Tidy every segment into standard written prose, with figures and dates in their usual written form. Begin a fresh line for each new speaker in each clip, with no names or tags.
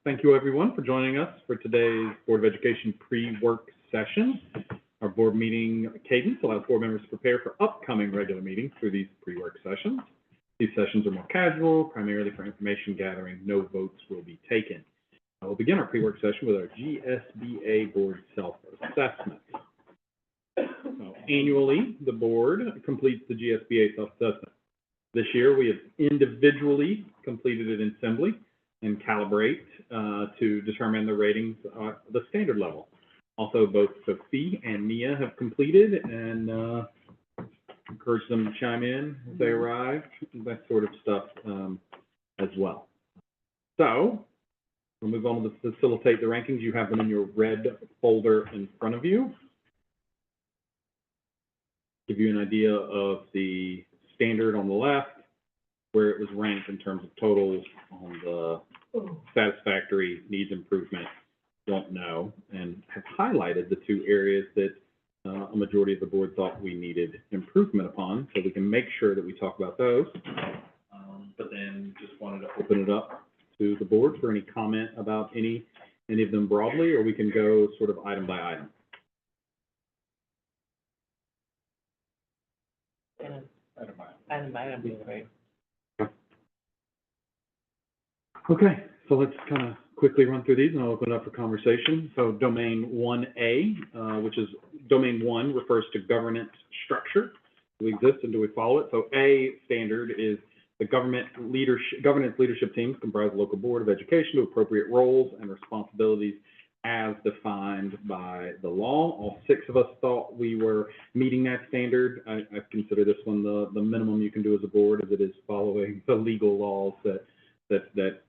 Thank you, everyone, for joining us for today's Board of Education pre-work session. Our board meeting cadence allows board members to prepare for upcoming regular meetings through these pre-work sessions. These sessions are more casual, primarily for information gathering. No votes will be taken. We'll begin our pre-work session with our GSBA board self-assessment. Annually, the board completes the GSBA self-assessment. This year, we have individually completed it in Assembly and Calibrate to determine the ratings at the standard level. Also, both Sophie and Mia have completed, and encourage them to chime in as they arrive, that sort of stuff as well. So, we'll move on to facilitate the rankings. You have them in your red folder in front of you. Give you an idea of the standard on the left, where it was ranked in terms of totals on the satisfactory, needs improvement, don't know, and have highlighted the two areas that a majority of the board thought we needed improvement upon, so we can make sure that we talk about those. But then just wanted to open it up to the board for any comment about any of them broadly, or we can go sort of item by item.
Item by item, right?
Okay, so let's kind of quickly run through these and I'll open it up for conversation. So domain 1A, which is domain 1 refers to governance structure. Do we exist and do we follow it? So A standard is the governance leadership teams comprise the local board of education to appropriate roles and responsibilities as defined by the law. All 6 of us thought we were meeting that standard. I consider this one the minimum you can do as a board, as it is following the legal laws that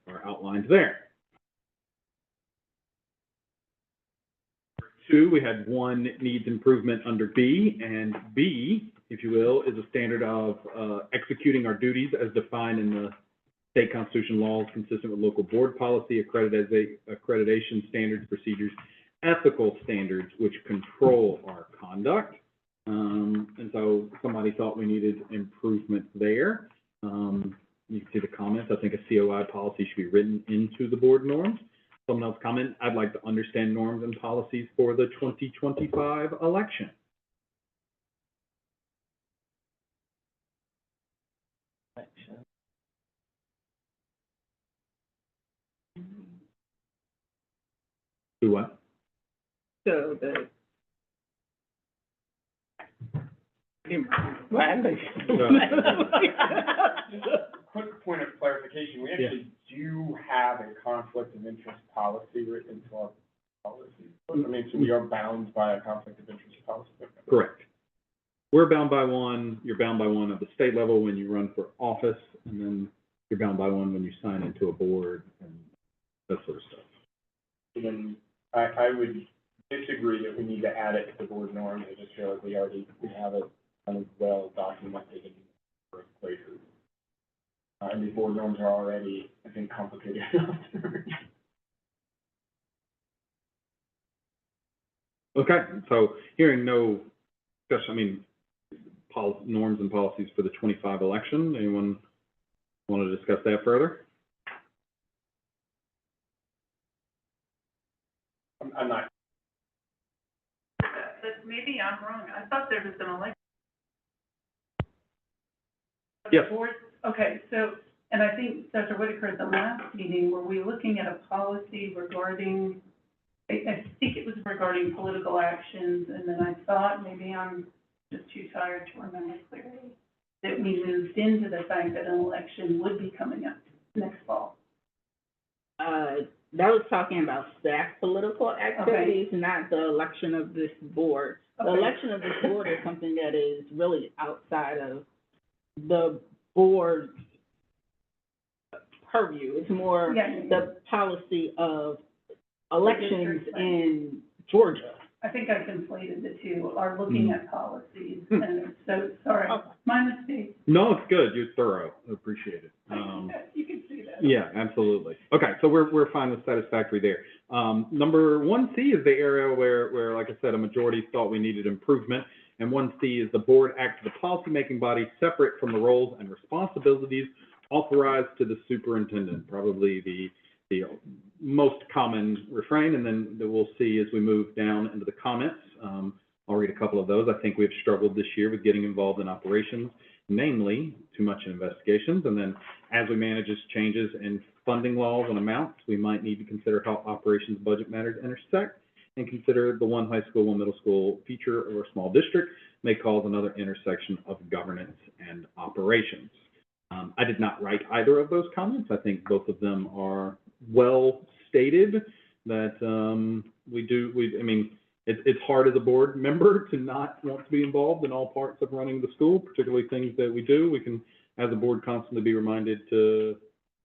are outlined there. 2, we had 1 needs improvement under B, and B, if you will, is a standard of executing our duties as defined in the state constitution laws consistent with local board policy, accreditation standards, procedures, ethical standards which control our conduct. And so somebody thought we needed improvement there. You can see the comments. I think a COI policy should be written into the board norms. Someone else comment, I'd like to understand norms and policies for the 2025 election. Do what?
So the
Quick point of clarification, we actually do have a conflict of interest policy written into our policy. I mean, so we are bound by a conflict of interest policy.
Correct. We're bound by one, you're bound by one at the state level when you run for office, and then you're bound by one when you sign into a board and that sort of stuff.
And then I would disagree that we need to add it to the board norms. I just feel like we have it kind of well documented in first places. And these board norms are already, I think, complicated enough.
Okay, so hearing no discussion, I mean, norms and policies for the 25 election. Anyone want to discuss that further?
I'm not.
But maybe I'm wrong. I thought there was an election.
Yes.
Okay, so, and I think, Dr. Whitaker, at the last meeting, were we looking at a policy regarding, I think it was regarding political actions, and then I thought, maybe I'm just too tired to remember clearly, that we moved into the fact that an election would be coming up next fall.
That was talking about staff political activities, not the election of this board. The election of this board is something that is really outside of the board's purview. It's more the policy of elections in Georgia.
I think I conflated the two, are looking at policies, and so, sorry, my mistake.
No, it's good. You're thorough. I appreciate it.
You can see that.
Yeah, absolutely. Okay, so we're fine with satisfactory there. Number 1C is the area where, like I said, a majority thought we needed improvement. And 1C is the board acts as a policymaking body separate from the roles and responsibilities authorized to the superintendent, probably the the most common refrain, and then we'll see as we move down into the comments. I'll read a couple of those. I think we've struggled this year with getting involved in operations, namely too much in investigations. And then as we manage changes in funding laws and amounts, we might need to consider how operations budget matters intersect and consider the one high school, one middle school feature or a small district may cause another intersection of governance and operations. I did not write either of those comments. I think both of them are well stated that it's hard as a board member to not want to be involved in all parts of running the school, particularly things that we do. We can, as a board, constantly be reminded to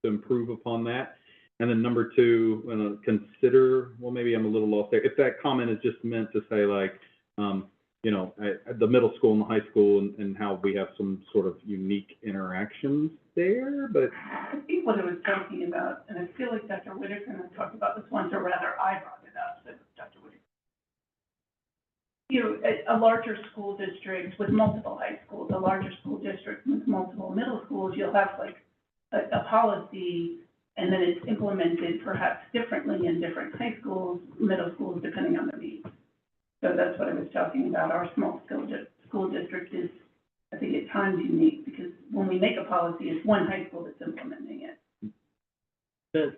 improve upon that. And then number two, consider, well, maybe I'm a little lost there. If that comment is just meant to say like, the middle school and the high school and how we have some sort of unique interactions there, but.
I think what I was talking about, and I feel like Dr. Whitaker and I talked about this once, or rather I brought it up, so Dr. Whitaker. A larger school district with multiple high schools, a larger school district with multiple middle schools, you'll have like a policy, and then it's implemented perhaps differently in different high schools, middle schools, depending on their needs. So that's what I was talking about. Our small school district is, I think, at times unique, because when we make a policy, it's one high school that's implementing it.
The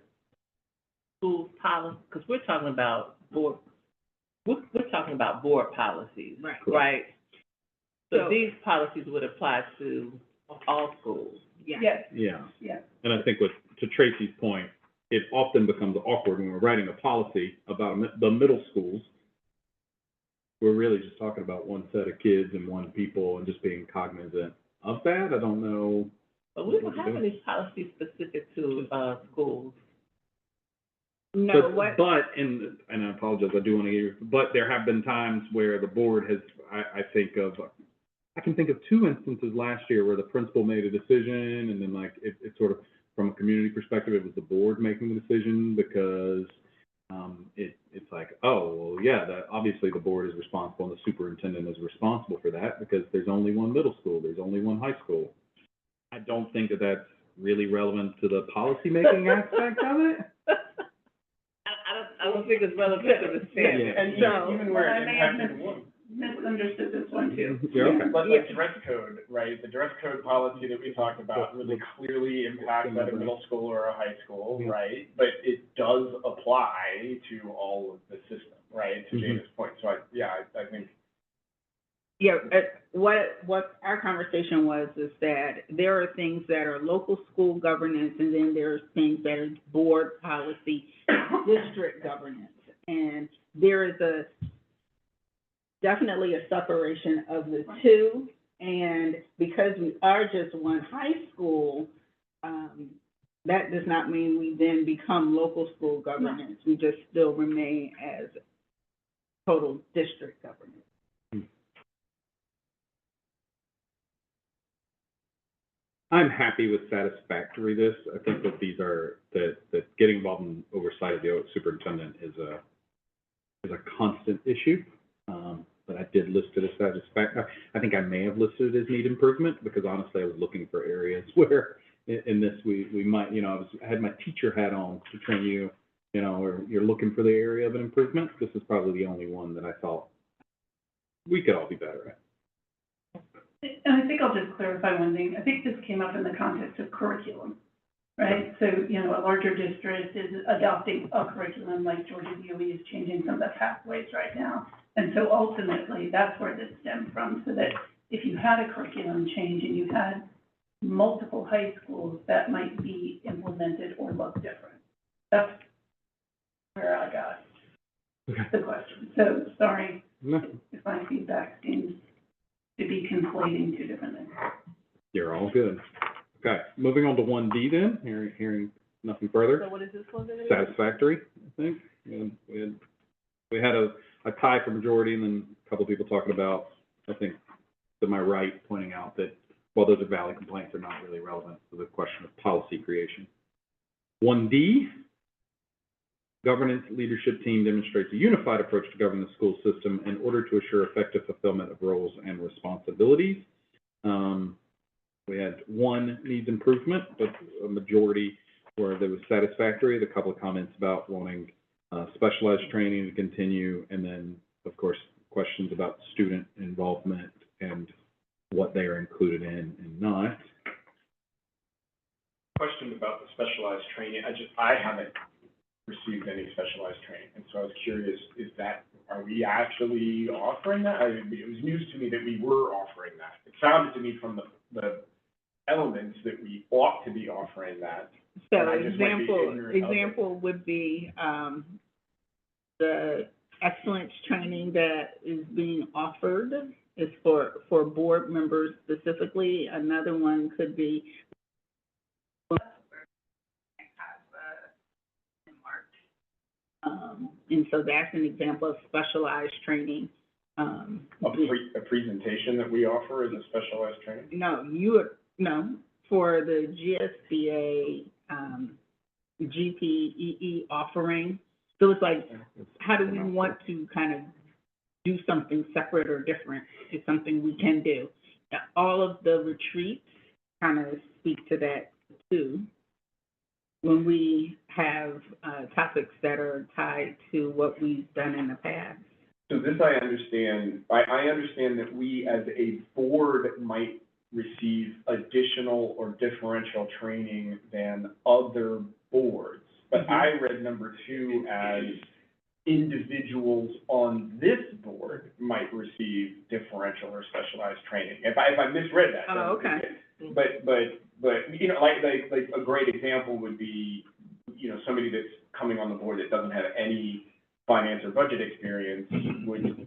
school policy, because we're talking about board policies, right? So these policies would apply to all schools.
Yes.
Yeah.
Yes.
And I think to Tracy's point, it often becomes awkward when we're writing a policy about the middle schools. We're really just talking about one set of kids and one people and just being cognizant of that. I don't know.
But we don't have any policies specific to schools.
No,
But and I apologize, I do want to hear, but there have been times where the board has, I can think of two instances last year where the principal made a decision and then like it sort of, from a community perspective, it was the board making the decision because it's like, oh, well, yeah, that obviously the board is responsible and the superintendent is responsible for that because there's only one middle school, there's only one high school. I don't think that that's really relevant to the policymaking aspect of it.
I don't think it's relevant to the standard.
And even where it impacted one.
Misunderstood this one too.
Yeah, okay.
But like dress code, right, the dress code policy that we talked about really clearly impacts at a middle school or a high school, right? But it does apply to all of the system, right, to Jada's point. So I think.
Yeah, what our conversation was is that there are things that are local school governance, and then there's things that are board policy, district governance. And there is definitely a separation of the two. And because we are just one high school, that does not mean we then become local school governance. We just still remain as total district governance.
I'm happy with satisfactory this. I think that these are, that getting involved in oversight of the superintendent is a constant issue. But I did list it as satisfactory. I think I may have listed it as need improvement because honestly I was looking for areas where in this we might, I had my teacher hat on to train you, or you're looking for the area of an improvement. This is probably the only one that I thought we could all be better at.
And I think I'll just clarify one thing. I think this came up in the context of curriculum, right? So, a larger district is adopting a curriculum like Georgia DOE is changing some of the pathways right now. And so ultimately, that's where this stemmed from, so that if you had a curriculum change and you had multiple high schools, that might be implemented or look different. That's where I got the question. So, sorry if my feedback seems to be conflating two different things. You're
all good. Okay, moving on to 1D then, hearing nothing further.
So what is this one?
Satisfactory, I think. We had a tie for majority and then a couple of people talking about, I think, to my right, pointing out that while those are valid complaints, they're not really relevant to the question of policy creation. 1D, governance leadership team demonstrates a unified approach to govern the school system in order to assure effective fulfillment of roles and responsibilities. We had one needs improvement, but a majority where there was satisfactory, the couple of comments about wanting, specialized training to continue, and then, of course, questions about student involvement and what they are included in and not.
Question about the specialized training, I haven't received any specialized training, and so I was curious, are we actually offering that? It was news to me that we were offering that. It sounded to me from the elements that we ought to be offering that.
So
And I just might be ignorant of it.
example would be, the excellence training that is being offered is for board members specifically. Another one could be and so that's an example of specialized training.
A presentation that we offer is a specialized training?
No, for the GSBA, GPEE offering. So it's like, how do we want to kind of do something separate or different? It's something we can do. Now, all of the retreats kind of speak to that too. When we have topics that are tied to what we've done in the past.
So this I understand. I understand that we as a board might receive additional or differential training than other boards. But I read number 2 as individuals on this board might receive differential or specialized training. If I misread that.
Oh, okay.
But, you know, like a great example would be, you know, somebody that's coming on the board that doesn't have any finance or budget experience would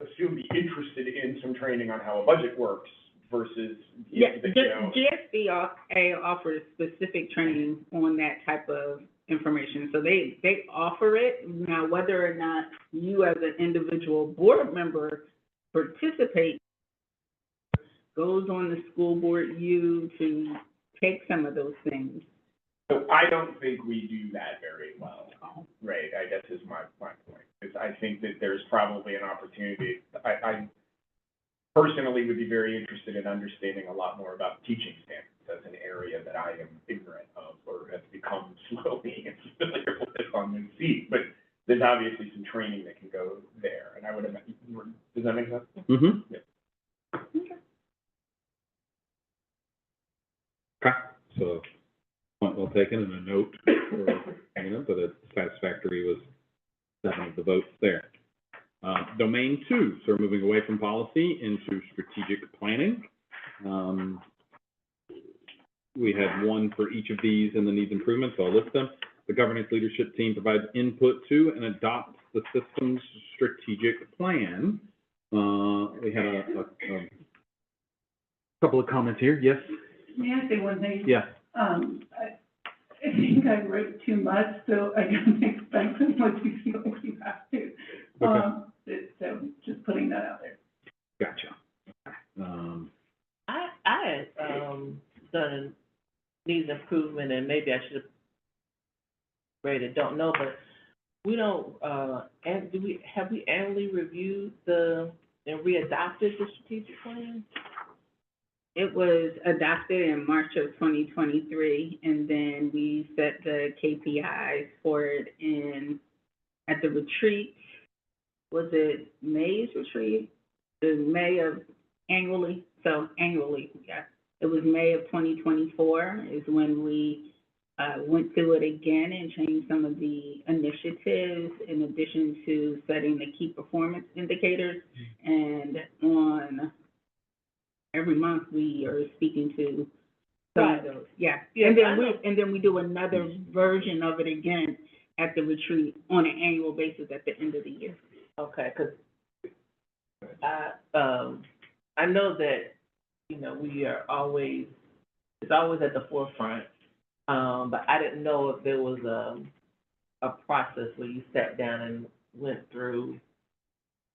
assume be interested in some training on how a budget works versus,
Yeah,
you know.
GSBA offers specific training on that type of information. So they offer it. Now, whether or not you as an individual board member participate goes on the school board to take some of those things.
So I don't think we do that very well, right, I guess is my point. Because I think that there's probably an opportunity, I personally would be very interested in understanding a lot more about teaching standards. That's an area that I am ignorant of or have become slowly familiar with on this seat. But there's obviously some training that can go there, and I would imagine, does that make sense?
Mm-hmm.
Yeah.
Okay, so point well taken, and a note for Hannah, but a satisfactory was 7 of the votes there. Domain 2, so we're moving away from policy into strategic planning. We had 1 for each of these in the needs improvement, so I'll list them. The governance leadership team provides input to and adopts the system's strategic plan. We had a couple of comments here. Yes?
May I say one thing?
Yeah.
I think I wrote too much, so I don't expect as much you feel like you have to.
Okay.
So just putting that out there.
Gotcha.
I had, done needs improvement, and maybe I should have rated, don't know, but we don't, and have we annually reviewed and readopted the strategic plan?
It was adopted in March of 2023, and then we set the KPIs for it at the retreat. Was it May's retreat? The May of annually, yeah. It was May of 2024 is when we went through it again and changed some of the initiatives in addition to setting the key performance indicators. And on every month we are speaking to some of those. Yeah.
Yeah,
And then we do another version of it again at the retreat on an annual basis at the end of the year.
Okay, because I know that, you know, it's always at the forefront, but I didn't know if there was a process where you sat down and went through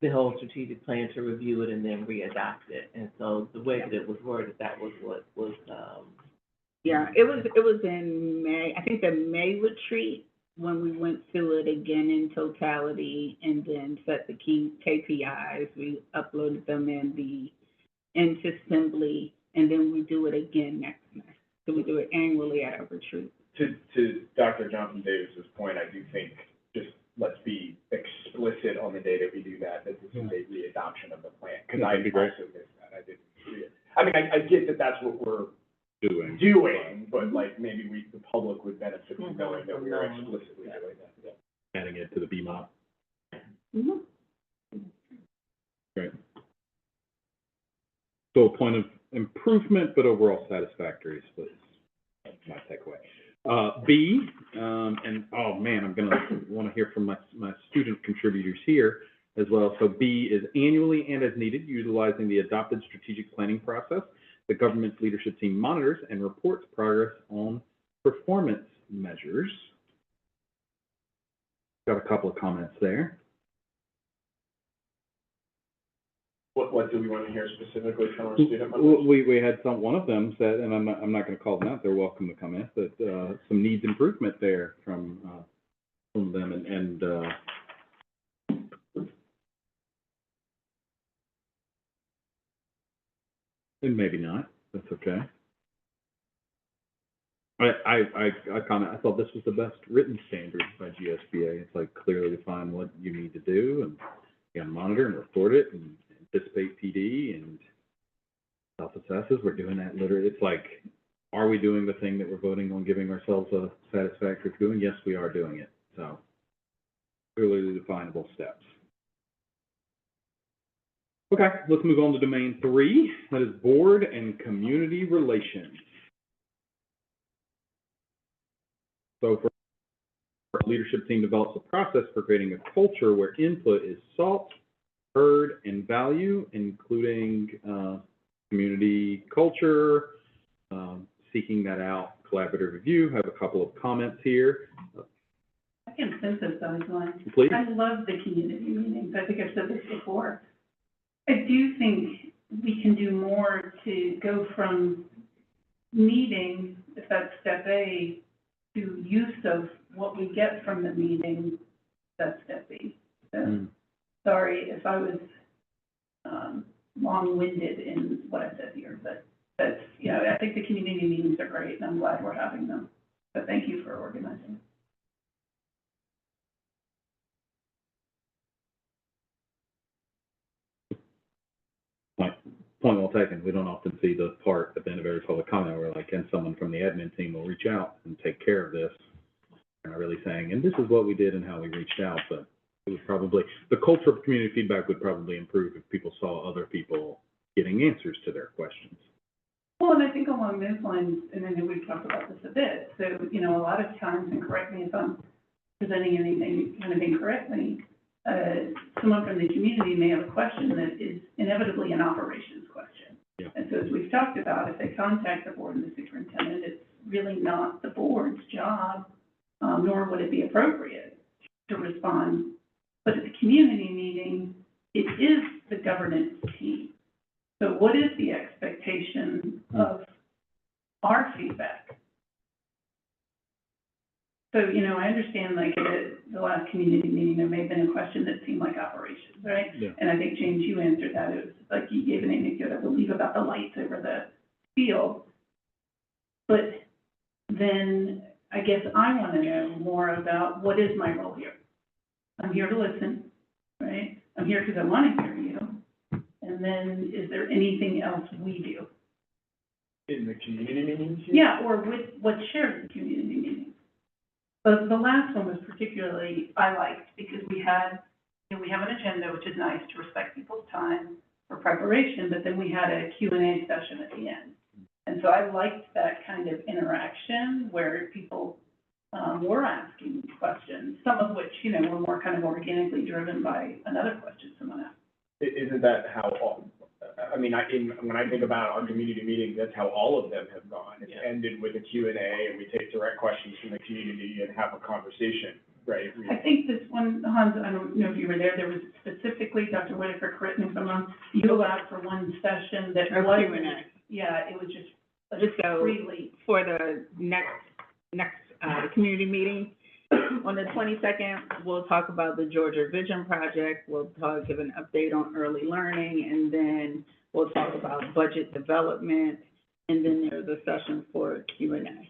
the whole strategic plan to review it and then readopt it. And so the way that it was worded, that was what was,
Yeah, it was in May, I think the May retreat, when we went through it again in totality and then set the key KPIs, we uploaded them into Assembly, and then we do it again next Do we do it annually at our retreat?
To Dr. Johnson Davis's point, I do think just let's be explicit on the day that we do that, that this is a readoption of the plan. Because
Yeah,
I
that'd be great.
also missed that, I didn't see it. I mean, I get that that's what we're
Doing.
doing, but like maybe the public would benefit from knowing that we're
Mhm.
explicitly doing that. Yeah.
Adding it to the BMOP.
Mm-hmm.
Great. So a point of improvement, but overall satisfactory is my takeaway. B, and oh man, I'm gonna want to hear from my student contributors here as well. So B is annually and as needed, utilizing the adopted strategic planning process. The government's leadership team monitors and reports progress on performance measures. Got a couple of comments there.
What do we want to hear specifically from our student members?
We had one of them said, and I'm not going to call them out, they're welcome to come in, but some needs improvement there from them, and maybe not, that's okay. I comment, I thought this was the best written standard by GSBA. It's like clearly define what you need to do, and you gotta monitor and report it, and anticipate PD, and self-assesses. We're doing that literally. It's like, are we doing the thing that we're voting on giving ourselves a satisfactory doing? Yes, we are doing it. So clearly definable steps. Okay, let's move on to domain 3. That is board and community relations. So for our leadership team develops a process for creating a culture where input is sought, heard, and value, including community culture, seeking that out, collaborative review. I have a couple of comments here.
I can synthesize one.
Please.
I love the community meetings. I think I've said this before. I do think we can do more to go from meeting, if that's step A, to use of what we get from the meeting, that's step B. So, sorry if I was long-winded in what I said here, but that's, you know, I think the community meetings are great, and I'm glad we're having them. But thank you for organizing.
Point well taken. We don't often see the part at the end of every public comment where like, and someone from the admin team will reach out and take care of this. They're not really saying, and this is what we did and how we reached out, but it would probably, the culture of community feedback would probably improve if people saw other people getting answers to their questions.
Well, and I think along those lines, and I know we've talked about this a bit, so, you know, a lot of times, and correct me if I'm presenting anything kind of incorrectly, someone from the community may have a question that is inevitably an operations question.
Yeah.
And so as we've talked about, if they contact the board and the superintendent, it's really not the board's job, nor would it be appropriate to respond. But at the community meeting, it is the governance team. So what is the expectation of our feedback? So, you know, I understand, like, at the last community meeting, there may have been a question that seemed like operations, right?
Yeah.
And I think, James, you answered that. It was like you gave an anecdote, I believe, about the lights over the field. But then I guess I want to know more about what is my role here. I'm here to listen, right? I'm here because I want to hear you. And then is there anything else we do?
In the community meetings?
Yeah, or with what's shared in community meetings. But the last one was particularly, I liked, because we had, you know, we have an agenda, which is nice to respect people's time for preparation, but then we had a Q&A session at the end. And so I liked that kind of interaction where people were asking questions, some of which, you know, were more kind of organically driven by another question someone asked.
Isn't that how all, I mean, when I think about our community meetings, that's how all of them have gone. It's ended with a Q&A, and we take direct questions from the community and have a conversation, right?
I think this one, Hans, I don't know if you were there was specifically, Dr. Whitaker, correct me if I'm wrong, you allowed for one session that
Or
was,
Q&A.
yeah, it was just
So
freely.
for the next community meeting, on the 22nd, we'll talk about the Georgia Vision Project. We'll give an update on early learning, and then we'll talk about budget development and then there's a session for Q&A.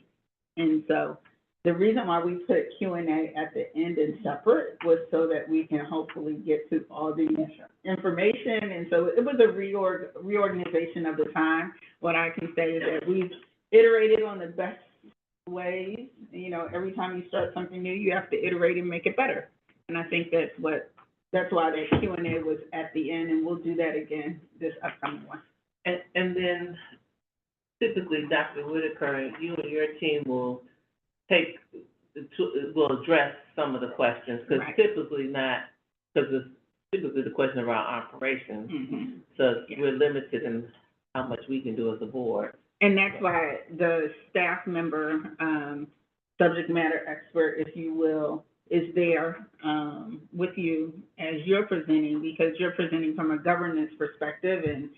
And so the reason why we put Q&A at the end and separate was so that we can hopefully get to all the information. And so it was a reorganization of the time. What I can say is that we've iterated on the best ways. You know, every time you start something new, you have to iterate and make it better. And I think that's why that Q&A was at the end, and we'll do that again this upcoming one.
And then typically, Dr. Whitaker, you and your team will will address some of the questions, because
Right.
typically it's typically the question around operations.
Mm-hmm.
So
Yeah.
we're limited in how much we can do as a board.
And that's why the staff member, subject matter expert, if you will, is there, with you as you're presenting, because you're presenting from a governance perspective and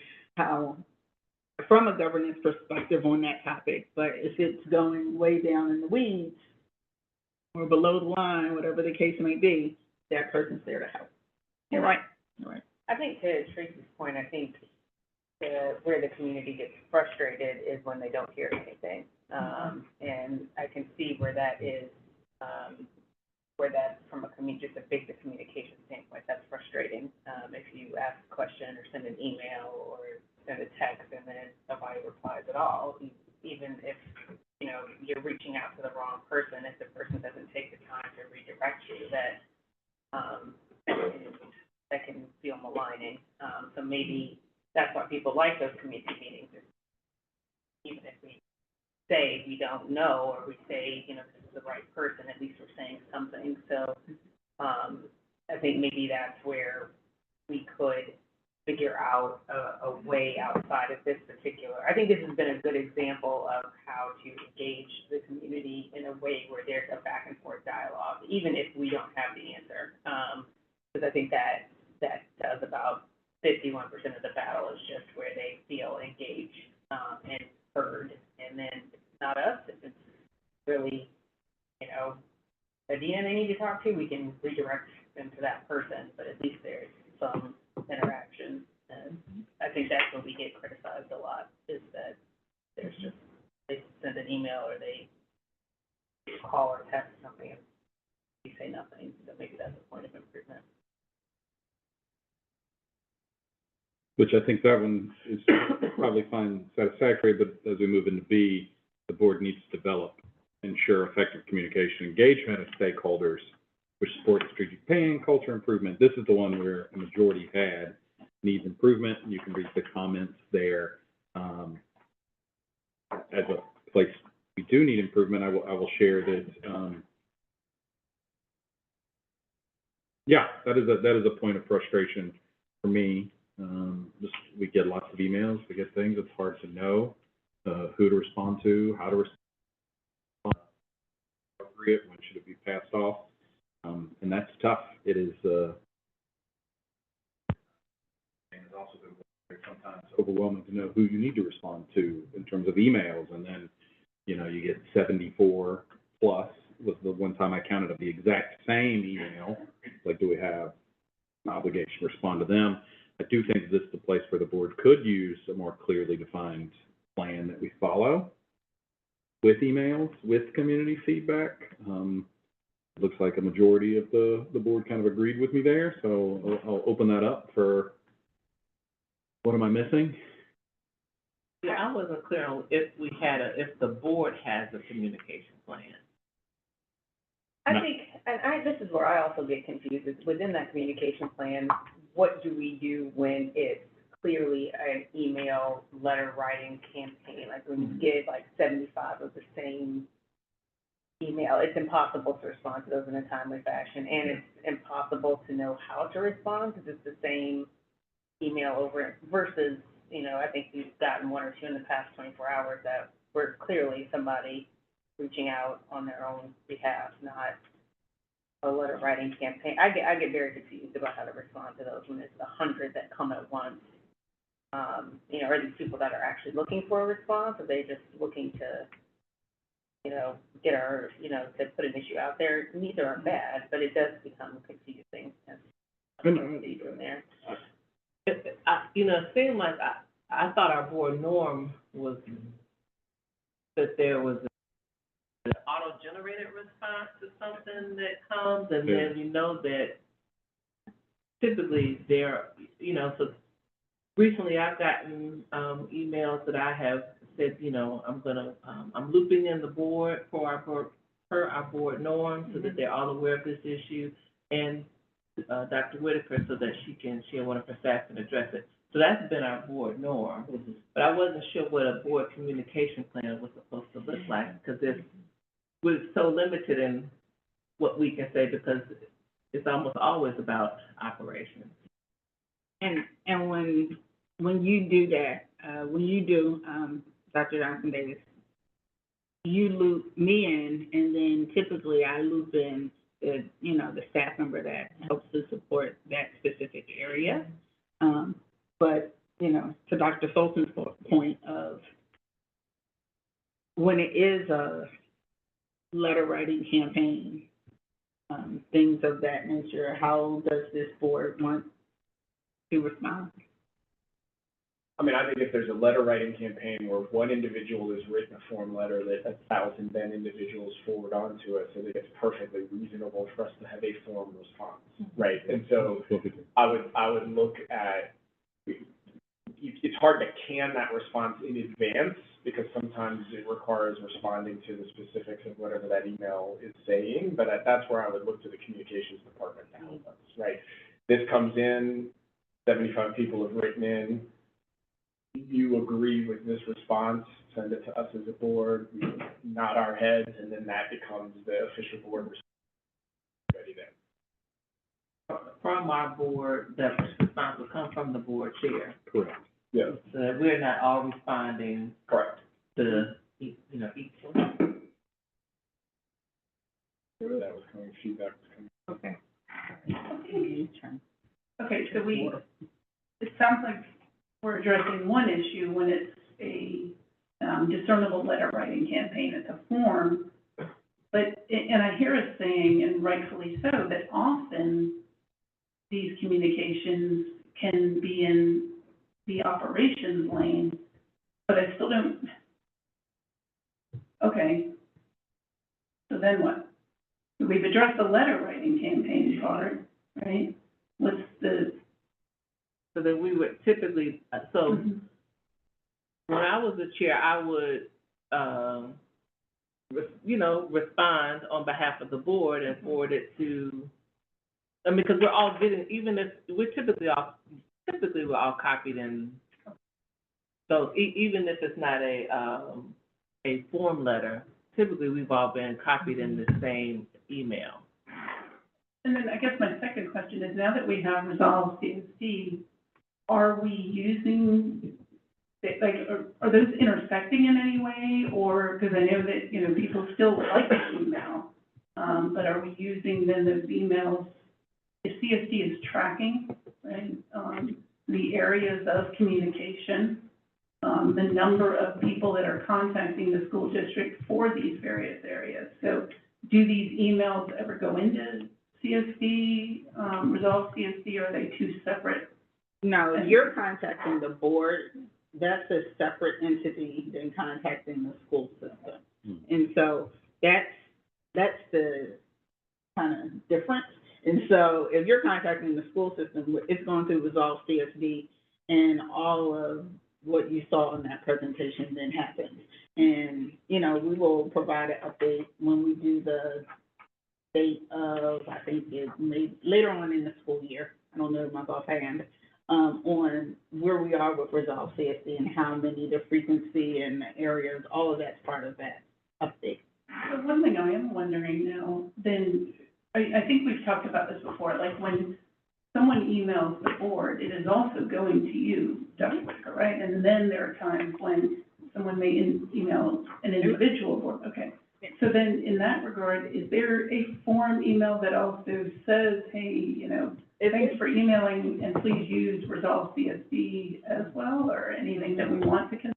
from a governance perspective on that topic. But if it's going way down in the weeds or below the line, whatever the case may be, that person's there to help. You're right.
I think to Tracy's point, I think where the community gets frustrated is when they don't hear anything. And I can see where that is, from just a basic communication standpoint, that's frustrating. If you ask a question or send an email or send a text and then nobody replies at all, even if, you know, you're reaching out to the wrong person, if the person doesn't take the time to redirect you, that can feel maligning. So maybe that's why people like those community meetings, even if we say we don't know, or we say, you know, this is the right person, at least we're saying something. So, I think maybe that's where we could figure out a way outside of this particular. I think this has been a good example of how to engage the community in a way where there's a back and forth dialogue, even if we don't have the answer. Because I think that does about 51% of the battle, is just where they feel engaged and heard. And then it's not us, if it's really, you know, Adina they need to talk to, we can redirect them to that person, but at least there's some interaction. And I think that's when we get criticized a lot, is that there's just, they send an email or they call or text something and we say nothing. So maybe that's a point of improvement.
Which I think that one is probably fine, satisfactory, but as we move into B, the board needs to develop, ensure effective communication, engagement of stakeholders, which supports strategic planning, culture improvement. This is the one where a majority had needs improvement. You can read the comments there. As a place we do need improvement, I will share that. Yeah, that is a point of frustration for me. Just, we get lots of emails, we get things. It's hard to know who to respond to, how to respond, appropriate, when should it be passed off, and that's tough. It is. And it's also been sometimes overwhelming to know who you need to respond to in terms of emails, and then, you know, you get 74 plus. Was the one time I counted of the exact same email. Like, do we have an obligation to respond to them? I do think this is the place where the board could use a more clearly defined plan that we follow with emails, with community feedback. It looks like a majority of the board kind of agreed with me there, so I'll open that up for, what am I missing?
Yeah, I wasn't clear on if the board has a communication plan.
I
No.
think, and this is where I also get confused, is within that communication plan, what do we do when it's clearly an email, letter writing campaign? Like when you get like 75 of the same email, it's impossible to respond to those in a timely fashion, and it's impossible to know how to respond because it's the same email over versus, you know, I think we've gotten one or two in the past 24 hours that were clearly somebody reaching out on their own behalf, not a letter writing campaign. I get very confused about how to respond to those when it's 100 that come at once. You know, are these people that are actually looking for a response? Are they just looking to, you know, get our, you know, to put an issue out there? Neither are bad, but it does become confusing as from there.
You know, it seemed like I thought our board norm was that there was an auto-generated response to something that comes, and then we know that typically there, you know, so recently I've gotten, emails that I have said, you know, I'm looping in the board per our board norm, so that they're all aware of this issue, and, Dr. Whitaker, so that she and one of her staff can address it. So that's been our board norm, but I wasn't sure what a board communication plan was supposed to look like, because we're so limited in what we can say, because it's almost always about operations.
And when you do that, Dr. Johnson Davis, you loop me in, and then typically I loop in the, you know, the staff member that helps to support that specific area. But, you know, to Dr. Sultan's point of, when it is a letter writing campaign, things of that nature, how does this board want to respond?
I mean, I think if there's a letter writing campaign where one individual has written a form letter that 1,000 then individuals forward on to us, I think it's perfectly reasonable for us to have a form response, right? And so I would look at, it's hard to can that response in advance, because sometimes it requires responding to the specifics of whatever that email is saying, but that's where I would look to the communications department to help us, right? This comes in, 75 people have written in, you agree with this response, send it to us as a board, we nod our heads, and then that becomes the official board response. Ready then.
From our board, that response will come from the board chair.
Correct.
Yeah,
So that we're not all responding
correct.
to, you know, each one.
Where that was coming, feedback was coming.
Okay.
Okay, so it sounds like we're addressing one issue when it's a discernible letter writing campaign, it's a form. But, and I hear us saying, and rightfully so, that often these communications can be in the operations lane, but I still don't, okay. So then what? We've addressed the letter writing campaign part, right? What's the?
So that we would typically, so when I was the chair, I would, you know, respond on behalf of the board and forward it to, I mean, because we're all getting, even if, we're all copied in. So even if it's not a form letter, typically we've all been copied in the same email.
And then I guess my second question is, now that we have Resolve CSD, are we using, like, are those intersecting in any way? Or, because I know that, you know, people still like to email, but are we using then those emails, if CSD is tracking, right, the areas of communication, the number of people that are contacting the school district for these various areas. So do these emails ever go into CSD, Resolve CSD, or are they two separate?
No, if you're contacting the board, that's a separate entity than contacting the school system. And so that's the kind of difference. And so if you're contacting the school system, it's going through Resolve CSD, and all of what you saw in that presentation then happens. And, you know, we will provide an update when we do the date of, I think it's later on in the school year, I don't know the month offhand, on where we are with Resolve CSD and how many, the frequency and the areas, all of that's part of that update.
So one thing I am wondering now, then, I think we've talked about this before, like when someone emails the board, it is also going to you, Dr. Whitaker, right? And then there are times when someone may email an individual board, okay. So then, in that regard, is there a form email that also says, hey, you know, thanks for emailing, and please use Resolve CSD as well, or anything that we want to consider?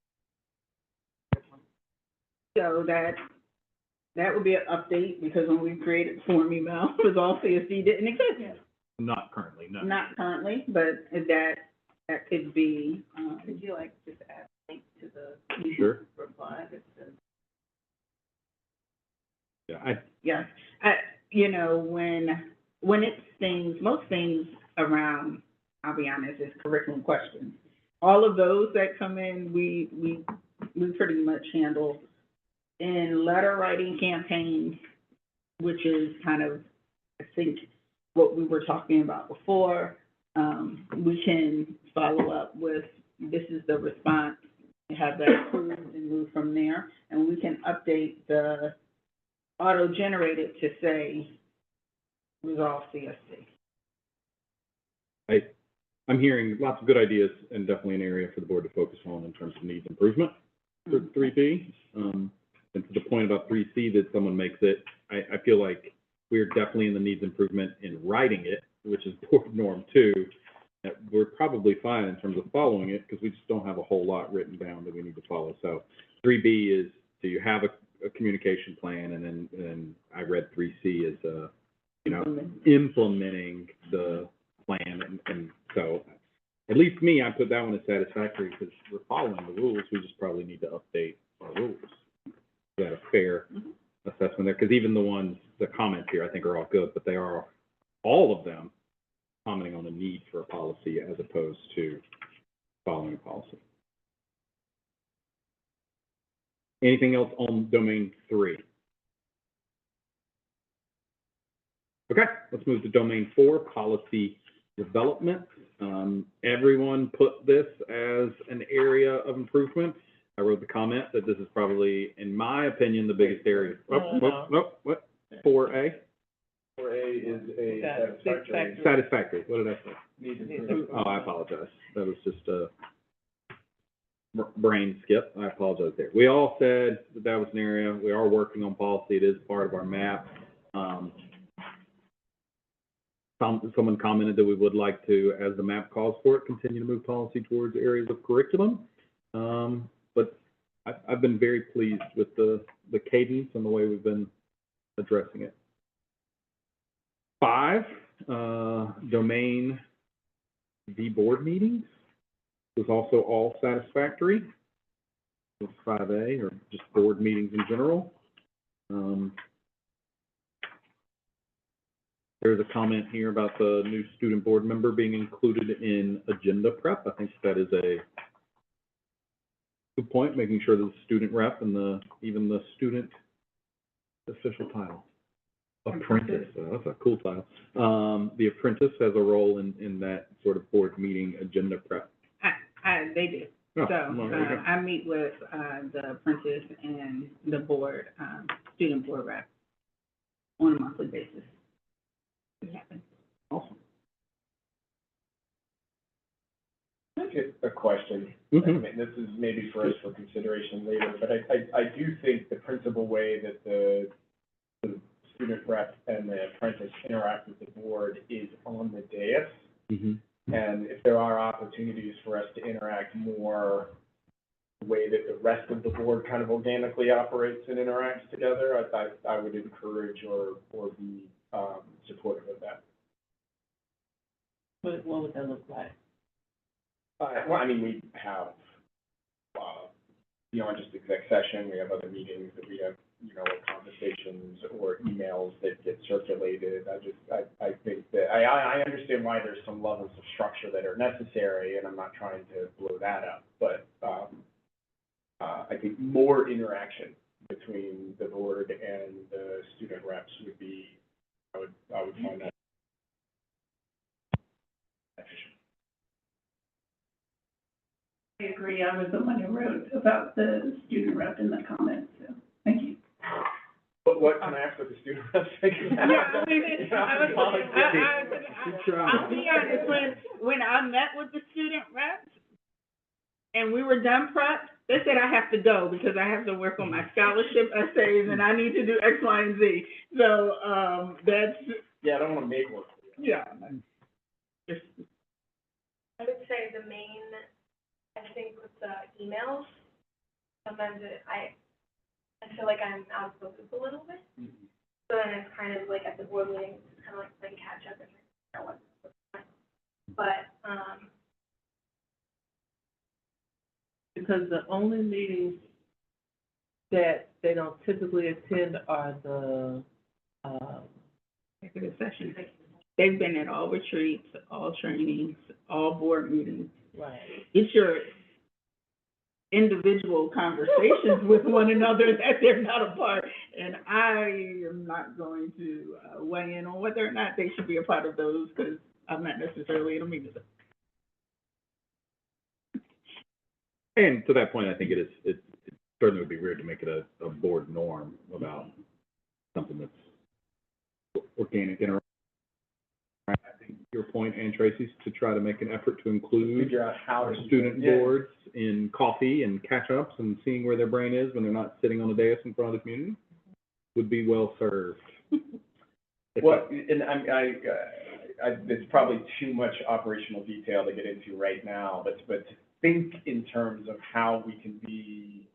So that would be an update, because when we created the form email, Resolve CSD didn't exist.
Not currently, no.
Not currently, but that could be,
Could you like just add a link to the
Sure.
reply that says
you know, when it's things, most things around, I'll be honest, is curriculum questions. All of those that come in, we pretty much handle in letter writing campaigns, which is kind of, I think, what we were talking about before. We can follow up with, this is the response, have that approved and move from there. And we can update the auto-generated to say, resolve CSC.
I'm hearing lots of good ideas and definitely an area for the board to focus on in terms of needs improvement for 3B. And to the point about 3C that someone makes it, I feel like we're definitely in the needs improvement in writing it, which is board norm 2. That we're probably fine in terms of following it because we just don't have a whole lot written down that we need to follow. So 3B is, do you have a communication plan? And then I read 3C as, implementing the plan. And so at least me, I put that one as satisfactory because we're following the rules. We just probably need to update our rules. Is that a fair assessment there? Because even the comments here, I think are all good, but they are, all of them, commenting on the need for a policy as opposed to following a policy. Anything else on domain 3? Okay, let's move to domain 4, policy development. Everyone put this as an area of improvement. I wrote the comment that this is probably, in my opinion, the biggest area. What? 4A?
4A is a satisfactory.
Satisfactory. What did I say?
Needs improvement.
Oh, I apologize. That was just a brain skip. I apologize there. We all said that was an area. We are working on policy. It is part of our map. Someone commented that we would like to, as the map calls for it, continue to move policy towards areas of curriculum. But I've been very pleased with the cadence and the way we've been addressing it. 5, domain V board meetings was also all satisfactory. 5A, or just board meetings in general. There's a comment here about the new student board member being included in agenda prep. I think that is a good point, making sure that the student rep and even the student official title. Apprentice, that's a cool title. The apprentice has a role in that sort of board meeting agenda prep.
They do.
Oh,
So,
well, there you go.
I meet with, the apprentice and the board, student board rep on a monthly basis. It happens.
Awesome.
Just a question.
Mhm.
I mean, this is maybe for us for consideration later, but I do think the principal way that the student rep and the apprentice interact with the board is on the dais.
Mhm.
And if there are opportunities for us to interact more the way that the rest of the board kind of organically operates and interacts together, I would encourage or be supportive of that.
What would that look like?
Well, I mean, we have, beyond just exec session, we have other meetings that we have, conversations or emails that get circulated. I think that, I understand why there's some levels of structure that are necessary, and I'm not trying to blow that up, but, I think more interaction between the board and the student reps would be, I would find that efficient.
I agree, I was the one who wrote about the student rep in the comments, so, thank you.
But what, can I ask what the student reps think?
I'll be honest, when I met with the student reps and we were done prep, they said I have to go because I have to work on my scholarship essays and I need to do X, Y, and Z. So, that's,
Yeah, I don't wanna make work for you.
yeah.
I would say the main, I think with the emails, sometimes I feel like I'm out of the loop a little bit. So then it's kind of like at the board meeting, it's kind of like playing catch up and I don't know what's going on. But,
Because the only meetings that they don't typically attend are the
executive session. They've been at all retreats, all trainings, all board meetings.
Right.
It's your individual conversations with one another that they're not a part. And I am not going to weigh in on whether or not they should be a part of those, because I'm not necessarily in a meeting.
And to that point, I think it certainly would be weird to make it a board norm about something that's organic and I think your point, Ann Tracy's, to try to make an effort to include
Figure out how
our
to.
student
Yeah.
boards in coffee and catch-ups and seeing where their brain is when they're not sitting on a dais in front of the community would be well served.
Well, and it's probably too much operational detail to get into right now, but think in terms of how we can be,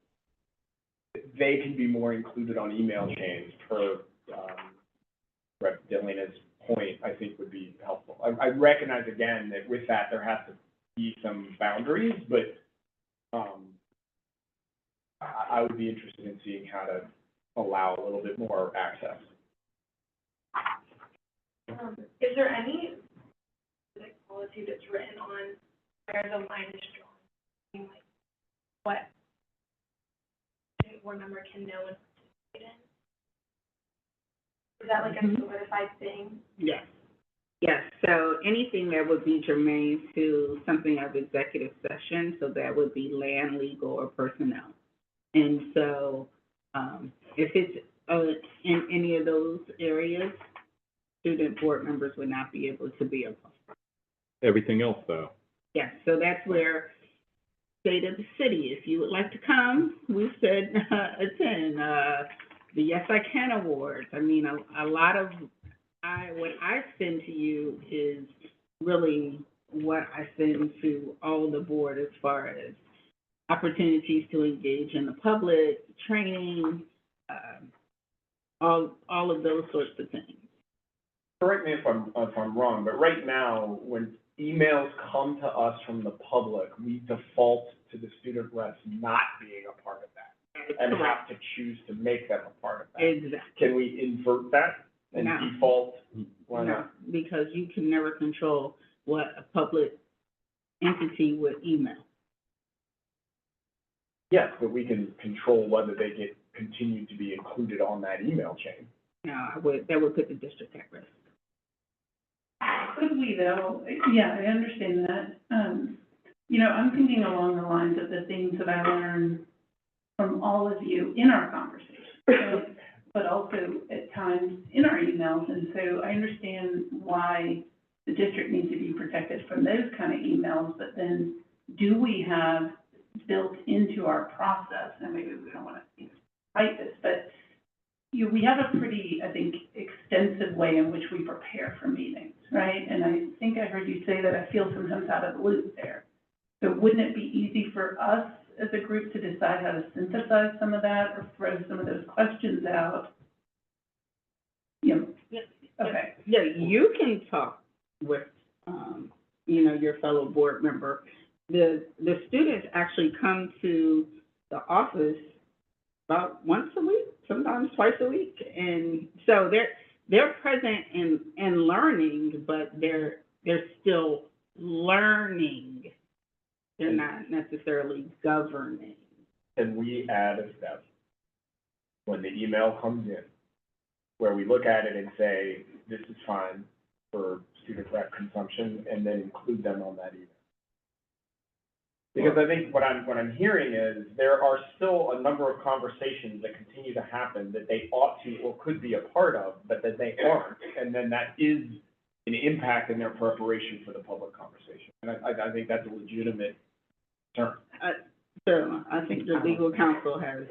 they can be more included on email chains per, Rep. Delena's point, I think would be helpful. I recognize again that with that, there has to be some boundaries, but, I would be interested in seeing how to allow a little bit more access.
Is there any specific policy that's written on where the line is drawn? I mean, like, what a board member can know and participate in? Is that like a solidified thing?
Yes. Yes, so anything that would be germane to something of executive session, so that would be land, legal, or personnel. And so, if it's, in any of those areas, student board members would not be able to be a part.
Everything else, though.
Yes, so that's where state of the city, if you would like to come, we said, attend, the Yes I Can Awards. I mean, a lot of, what I send to you is really what I send to all the board as far as opportunities to engage in the public, training, all of those sorts of things.
Correct me if I'm wrong, but right now, when emails come to us from the public, we default to the student reps not being a part of that and have to choose to make them a part of that.
Exactly.
Can we invert that and
No.
default? Why
No,
not?
because you can never control what a public entity would email.
Yes, but we can control whether they get continued to be included on that email chain.
No, that would put the district at risk.
Could we though, yeah, I understand that. You know, I'm thinking along the lines of the things that I learned from all of you in our conversation, right? But also at times in our emails. And so I understand why the district needs to be protected from those kind of emails, but then do we have built into our process, and maybe we don't want to fight this, but we have a pretty, I think, extensive way in which we prepare for meetings, right? And I think I heard you say that I feel sometimes out of the loop there. So wouldn't it be easy for us as a group to decide how to synthesize some of that or throw some of those questions out? You know,
Yep.
okay.
Yeah, you can talk with, your fellow board member. The students actually come to the office about once a week, sometimes twice a week. And so they're present and learning, but they're still learning. They're not necessarily governing.
Can we add a step when the email comes in, where we look at it and say, this is fine for student rep consumption, and then include them on that email? Because I think what I'm hearing is there are still a number of conversations that continue to happen that they ought to or could be a part of, but that they aren't, and then that is an impact in their preparation for the public conversation. And I think that's a legitimate concern.
So I think the legal counsel has.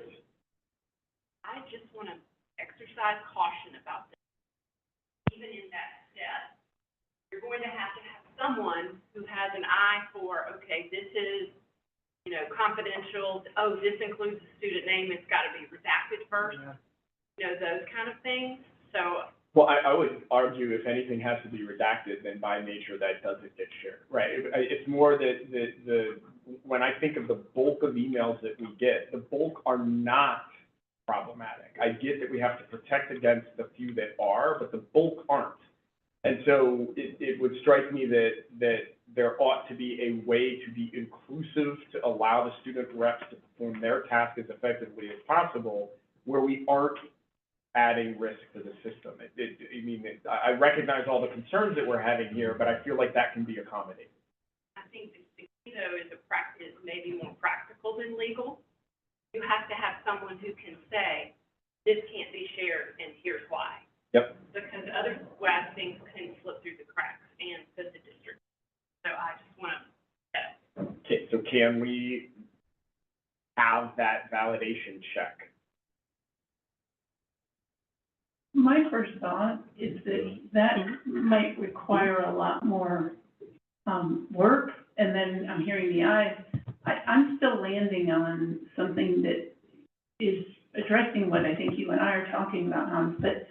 I just want to exercise caution about this. Even in that step, you're going to have someone who has an eye for, okay, this is, confidential, oh, this includes the student name, it's got to be redacted first, those kind of things, so.
Well, I would argue if anything has to be redacted, then by nature that doesn't get shared, right? It's more that when I think of the bulk of emails that we get, the bulk are not problematic. I get that we have to protect against the few that are, but the bulk aren't. And so it would strike me that there ought to be a way to be inclusive, to allow the student reps to perform their task as effectively as possible, where we aren't adding risk to the system. I recognize all the concerns that we're having here, but I feel like that can be accommodated.
I think the key though is is maybe more practical than legal. You have to have someone who can say, this can't be shared and here's why.
Yep.
Because otherwise things can slip through the cracks and put the district. So I just want to,
Okay, so can we have that validation check?
My first thought is that might require a lot more, work, and then I'm hearing the ayes. I'm still landing on something that is addressing what I think you and I are talking about, Hans, but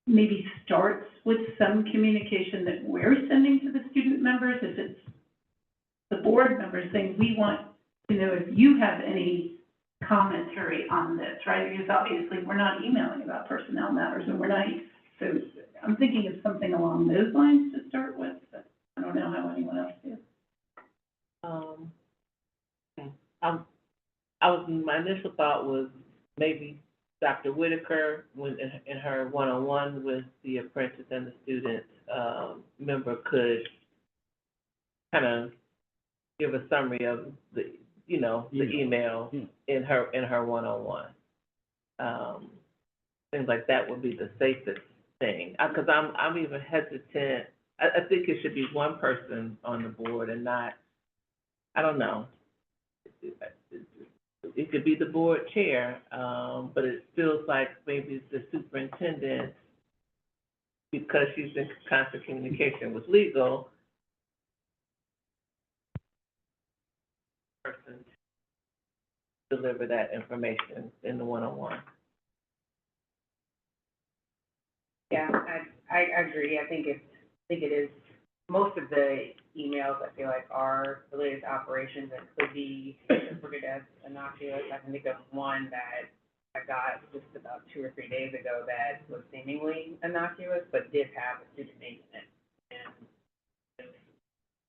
maybe starts with some communication that we're sending to the student members, if it's the board members saying, we want to know if you have any commentary on this, right? Because obviously we're not emailing about personnel matters, and we're not, so I'm thinking of something along those lines to start with, but I don't know how anyone else feels.
My initial thought was maybe Dr. Whitaker, when in her one-on-one with the apprentice and the student, member could kind of give a summary of the email in her one-on-one. Things like that would be the safest thing, because I'm even hesitant. I think it should be one person on the board and not, I don't know. It could be the board chair, but it feels like maybe it's the superintendent, because she's in constant communication with legal, person to deliver that information in the one-on-one.
Yeah, I agree. I think it is, most of the emails I feel like are related to operations and could be interpreted as innocuous. I can think of one that I got just about 2 or 3 days ago that was seemingly innocuous, but did have a student name in it. And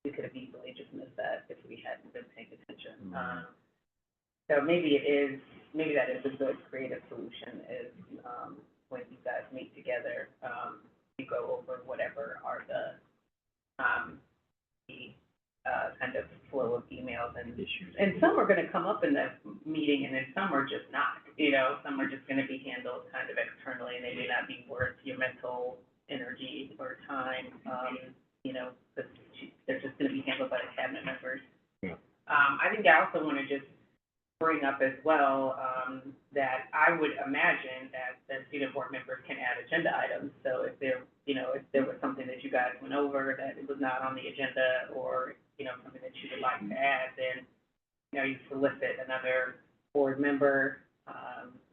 we could have easily just missed that if we hadn't been paying attention. So maybe that is a good creative solution is, when you guys meet together, you go over whatever are the kind of flow of emails and issues. And some are gonna come up in the meeting and then some are just not, some are just gonna be handled kind of externally and they may not be worth your mental energy or time, because they're just gonna be handled by the cabinet members.
Yeah.
I think I also wanna just bring up as well, that I would imagine that the student board members can add agenda items. So if there was something that you guys went over that it was not on the agenda or, something that you would like to add, then, you solicit another board member,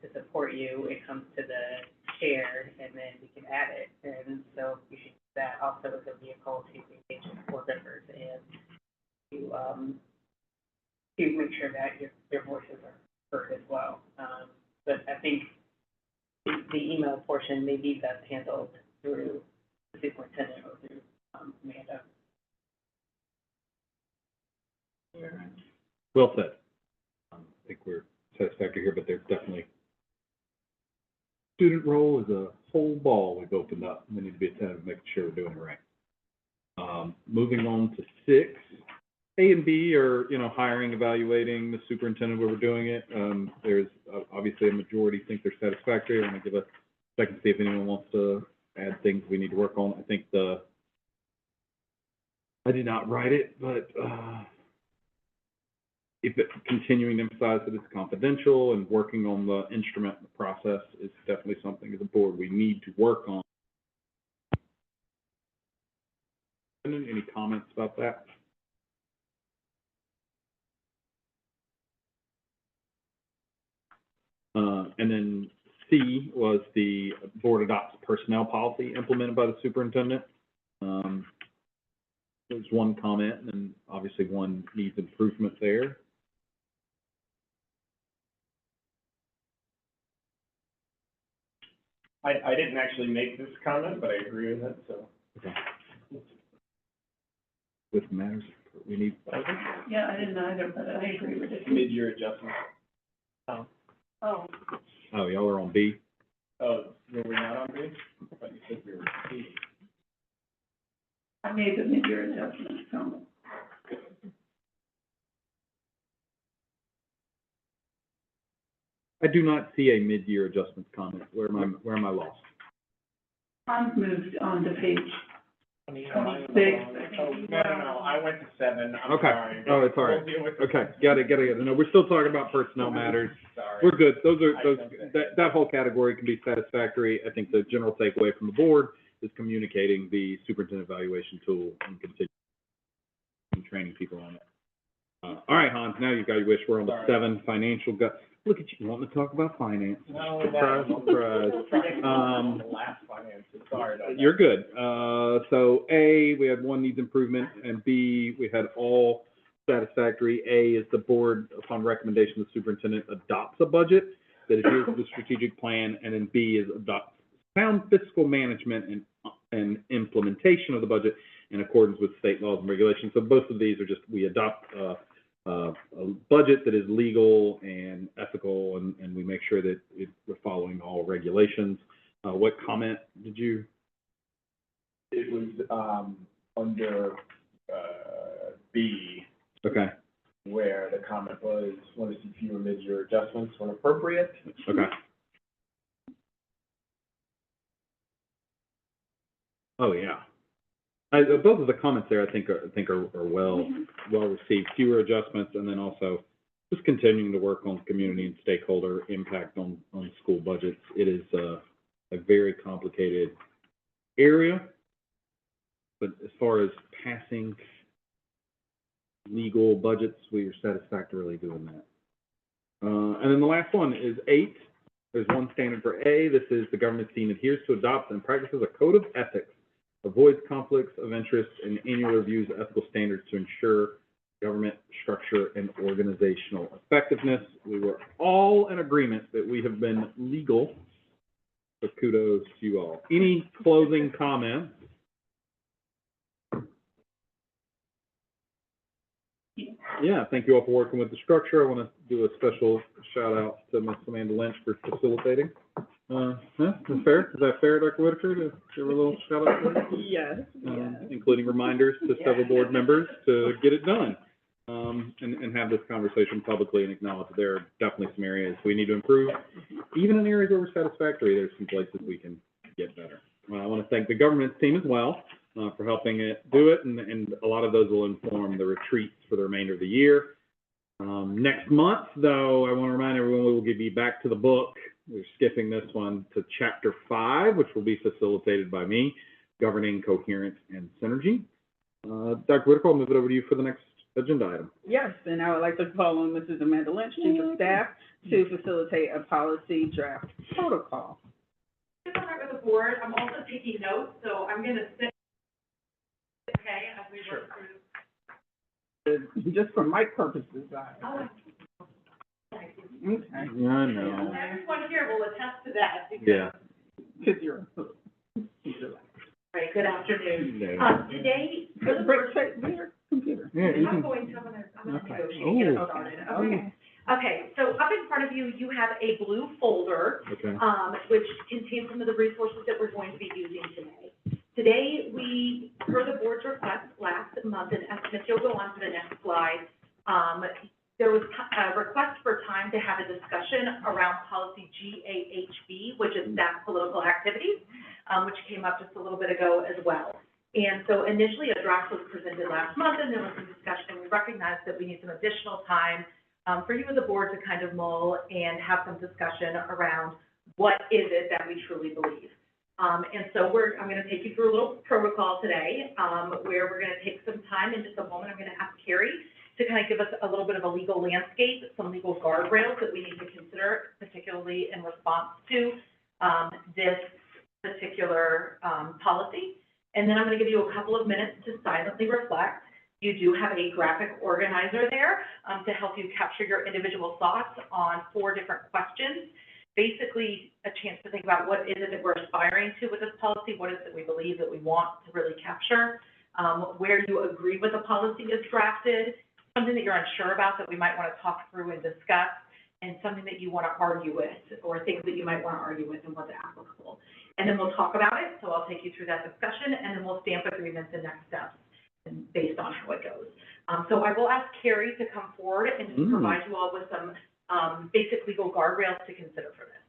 to support you. It comes to the chair and then we can add it. And so you should use that also as a vehicle to engage with board members and to make sure that your voices are heard as well. But I think the email portion may be best handled through the superintendent or through Amanda.
Well said. I think we're satisfactory here, but there's definitely, student role is a whole ball we've opened up. We need to be attentive, making sure we're doing it right. Moving on to 6. A and B are, hiring, evaluating the superintendent where we're doing it. There's obviously a majority think they're satisfactory. I want to give a second to see if anyone wants to add things we need to work on. I think I did not write it, but if it continuing to emphasize that it's confidential and working on the instrument and the process is definitely something as a board we need to work on. Any comments about that? And then C was the board adopts personnel policy implemented by the superintendent. There's one comment, and obviously one needs improvement there.
I didn't actually make this comment, but I agree with it, so.
Okay. With matters, we need,
Yeah, I didn't either, but I agree with it.
Mid-year adjustment.
Oh,
oh, y'all are on B?
Oh, were we not on B? I thought you said we were C.
I made the mid-year adjustment comment.
I do not see a mid-year adjustments comment. Where am I lost?
Hans moved on to page 26, I
Oh,
think.
no, I went to 7, I'm
Okay.
sorry.
Oh, it's all right.
We'll deal with it.
Okay, got it. No, we're still talking about personnel matters.
Sorry.
We're good. That whole category can be satisfactory. I think the general takeaway from the board is communicating the superintendent evaluation tool and continuing training people on it. All right, Hans, now you've got your wish. We're on the
Sorry.
7, financial gut. Look at you, wanting to talk about finance.
No,
Surprise, surprise.
The last finance, sorry about that.
You're good. So A, we had 1 needs improvement, and B, we had all satisfactory. A is the board, upon recommendation of the superintendent, adopts a budget that adheres to the strategic plan, and then B is adopts sound fiscal management and implementation of the budget in accordance with state laws and regulations. So both of these are just, we adopt a budget that is legal and ethical, and we make sure that we're following all regulations. What comment did you?
It was, under, B,
Okay,
where the comment was, want to see fewer mid-year adjustments when appropriate.
okay. Oh, yeah. Both of the comments there, I think are well received. Fewer adjustments, and then also just continuing to work on community and stakeholder impact on school budgets. It is a very complicated area, but as far as passing legal budgets, we are satisfactorily doing that. And then the last one is 8. There's 1 standard for A. This is the government team adheres to, adopts, and practices a code of ethics, avoids conflicts of interest, and annually reviews ethical standards to ensure government structure and organizational effectiveness. We were all in agreement that we have been legal, so kudos to you all. Any closing comments? Yeah, thank you all for working with the structure. I want to do a special shout out to Ms. Amanda Lynch for facilitating. Yeah, is fair? Is that fair, Dr. Whitaker, to give her a little shout out for it?
Yes,
Including reminders to several board members to get it done. And have this conversation publicly and acknowledge that there are definitely some areas we need to improve. Even in areas where we're satisfactory, there's some places we can get better. I want to thank the governance team as well, for helping it do it, and a lot of those will inform the retreats for the remainder of the year. Next month, though, I want to remind everyone we will be back to the book. We're skipping this one to Chapter 5, which will be facilitated by me, Governing Coherence and Synergy. Dr. Whitaker, I'll move it over to you for the next agenda item.
Yes, and I would like to call on Mrs. Amanda Lynch, Chief of Staff, to facilitate a policy draft protocol.
Just on with the board, I'm also taking notes, so I'm gonna sit, okay, as we work through.
Just for mic purposes,
Oh,
okay,
Yeah, I know.
everyone here will attest to that. because-
Yeah.
because you're.
Right, good afternoon.
No.
Today, for the
Break, your computer.
Yeah, you
I'm
can,
going to, I'm gonna
Okay.
negotiate, get
Ooh.
us started,
Okay.
okay? Okay, so up in front of you, you have a blue folder,
okay.
which contains some of the resources that we're going to be using today. Today, we, per the board's request last month, and estimates, you'll go on to the next slide, there was a request for time to have a discussion around policy GAHB, which is staff political activities, which came up just a little bit ago as well. And so initially, a draft was presented last month, and there was some discussion. We recognized that we need some additional time for you as a board to kind of mull and have some discussion around what is it that we truly believe. And so I'm going to take you through a little protocol today, where we're going to take some time. In just a moment, I'm going to ask Carrie to kind of give us a little bit of a legal landscape, some legal guardrails that we need to consider, particularly in response to this particular policy. And then I'm going to give you a couple of minutes to silently reflect. You do have a graphic organizer there to help you capture your individual thoughts on 4 different questions.
basically a chance to think about what is it that we're aspiring to with this policy, what is it we believe that we want to really capture, where you agree with the policy is drafted, something that you're unsure about that we might want to talk through and discuss, and something that you want to argue with, or things that you might want to argue with and what's applicable. And then we'll talk about it, so I'll take you through that discussion, and then we'll stamp agreements and next steps and based on how it goes. So I will ask Carrie to come forward and just provide you all with some basic legal guardrails to consider for this.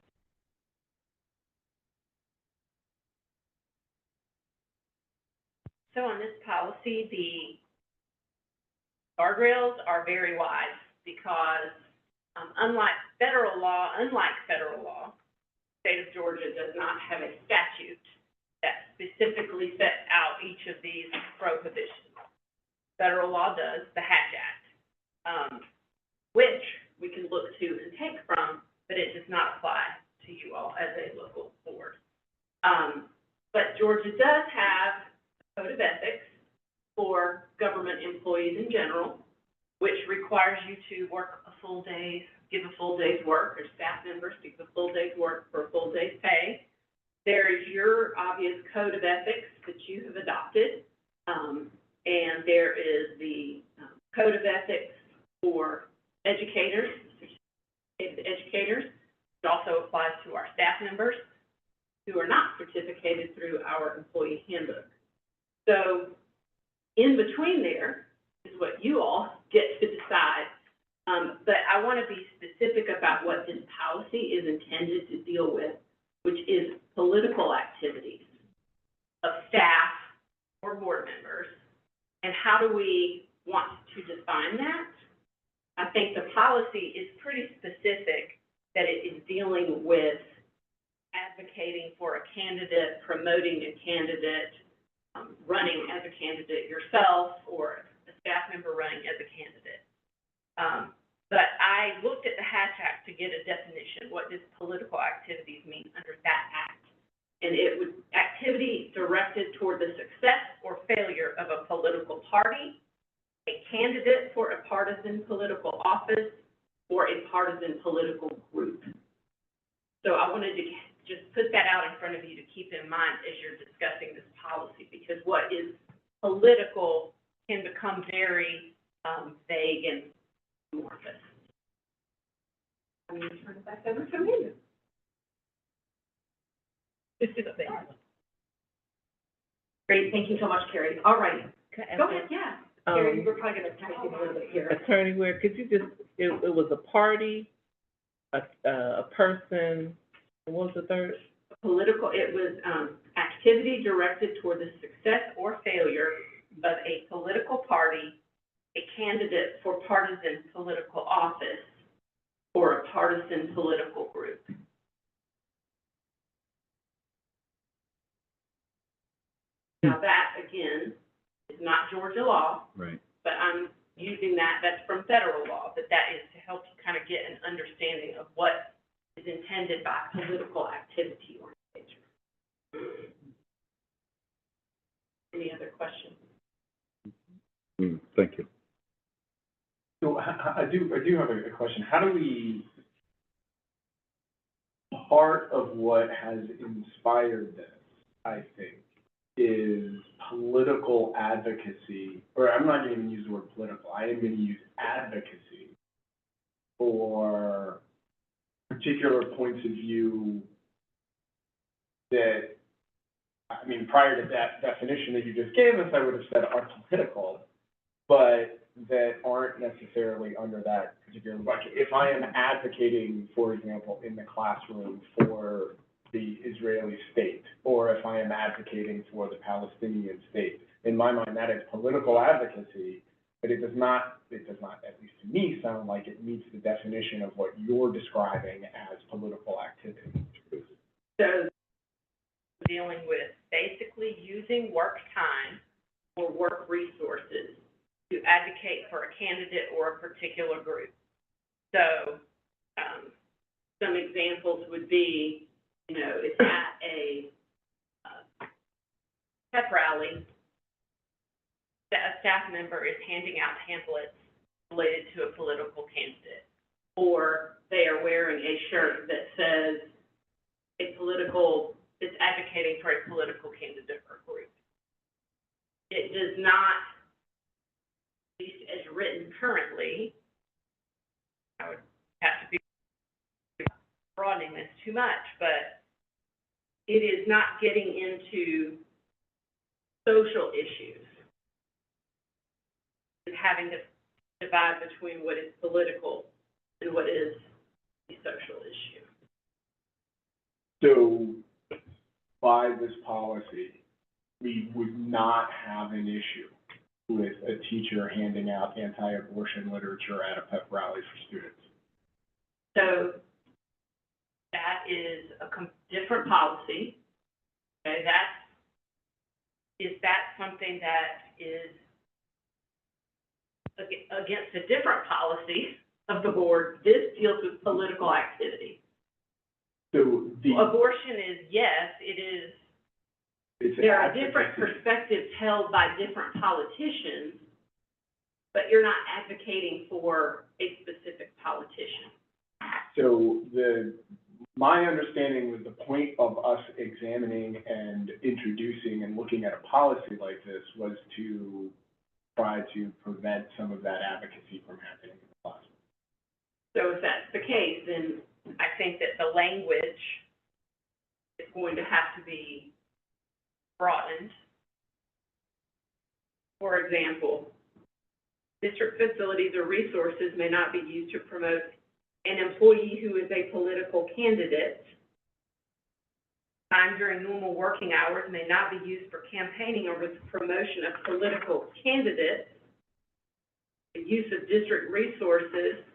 So on this policy, the guardrails are very wide because unlike federal law, the state of Georgia does not have a statute that specifically sets out each of these prohibitions. Federal law does, the Hatch Act, which we can look to and take from, but it does not apply to you all as a local board. But Georgia does have a code of ethics for government employees in general, which requires you to work a full day, give a full day's work, or staff members to give a full day's work for a full day's pay. There is your obvious code of ethics that you have adopted, and there is the code of ethics for educators. It also applies to our staff members who are not certificated through our employee handbook. So in between there is what you all get to decide. But I want to be specific about what this policy is intended to deal with, which is political activities of staff or board members. And how do we want to define that? I think the policy is pretty specific that it is dealing with advocating for a candidate, promoting a candidate, running as a candidate yourself, or a staff member running as a candidate. But I looked at the Hatch Act to get a definition. What does political activities mean under that act? And it was activity directed toward the success or failure of a political party, a candidate for a partisan political office, or a partisan political group. So I wanted to just put that out in front of you to keep in mind as you're discussing this policy, because what is political can become very vague and amorphous. I'm going to turn it back over to Amanda.
Great, thank you so much, Carrie. All right,
Go
ahead, yeah. Carrie, we're probably going to tag you a little bit here.
Attorney Ware, could you just, it was a party, a person, and what was the third?
Political, it was activity directed toward the success or failure of a political party, a candidate for partisan political office, or a partisan political group. Now that, again, is not Georgia law,
Right.
but I'm using that's from federal law, but that is to help you kind of get an understanding of what is intended by political activity or nature. Any other questions?
Thank you.
So I do have a question. How do we, part of what has inspired this, I think, is political advocacy, or I'm not going to even use the word political, I am going to use advocacy for particular points of view that, I mean, prior to that definition that you just gave us, I would have said are political, but that aren't necessarily under that particular bucket. If I am advocating, for example, in the classroom for the Israeli state, or if I am advocating for the Palestinian state, in my mind, that is political advocacy, but it does not, at least to me, sound like it meets the definition of what you're describing as political activity.
So dealing with basically using work time or work resources to advocate for a candidate or a particular group. So some examples would be, it's at a pep rally, a staff member is handing out pamphlets related to a political candidate, or they are wearing a shirt that says it's advocating for a political candidate or group. It does not, at least as written currently, I would have to be broadening this too much, but it is not getting into social issues. It's having to divide between what is political and what is a social issue.
So by this policy, we would not have an issue with a teacher handing out anti-abortion literature at a pep rally for students.
So that is a different policy. Okay, is that something that is against a different policy of the board? This deals with political activity.
So
Abortion is, yes, it is. There are different perspectives held by different politicians, but you're not advocating for a specific politician.
So my understanding with the point of us examining and introducing and looking at a policy like this was to try to prevent some of that advocacy from happening in the classroom.
So if that's the case, then I think that the language is going to have to be broadened. For example, district facilities or resources may not be used to promote an employee who is a political candidate. Time during normal working hours may not be used for campaigning or with the promotion of political candidates. The use of district resources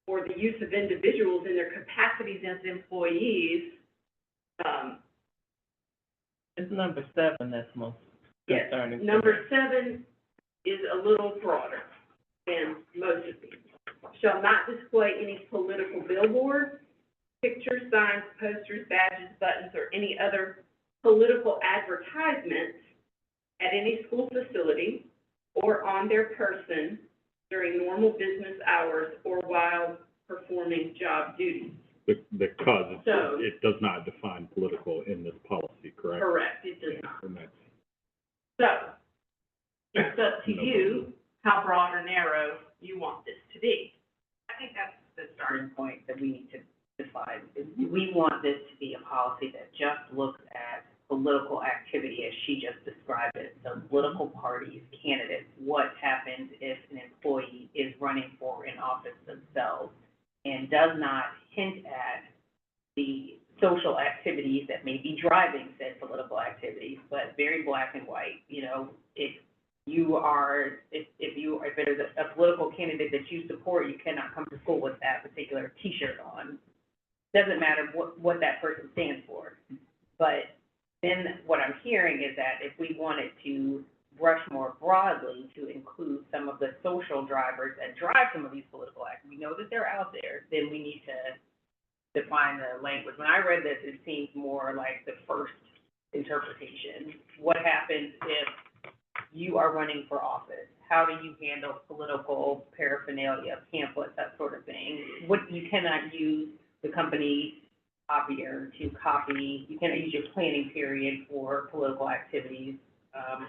or the use of individuals in their capacities as employees.
It's number 7 that's most
Yes,
concerning. to me.
number 7 is a little broader than most of these. Shall not display any political billboards, pictures, signs, posters, badges, buttons, or any other political advertisements at any school facility or on their person during normal business hours or while performing job duties.
Because
So-
it does not define political in this policy, correct?
Correct, it does not.
And that's,
So, it's up to you how broad or narrow you want this to be.
I think that's the starting point that we need to decide. Is we want this to be a policy that just looks at political activity as she just described it. So political parties, candidates, what happens if an employee is running for an office themselves and does not hint at the social activities that may be driving said political activities, but very black and white. You know, if it is a political candidate that you support, you cannot come to school with that particular T-shirt on. Doesn't matter what that person stands for. But then what I'm hearing is that if we wanted to brush more broadly to include some of the social drivers that drive some of these political acts, we know that they're out there, then we need to define the language. When I read this, it seems more like the first interpretation. What happens if you are running for office? How do you handle political paraphernalia, pamphlets, that sort of thing? You cannot use the company copier to copy, you cannot use your planning period for political activities,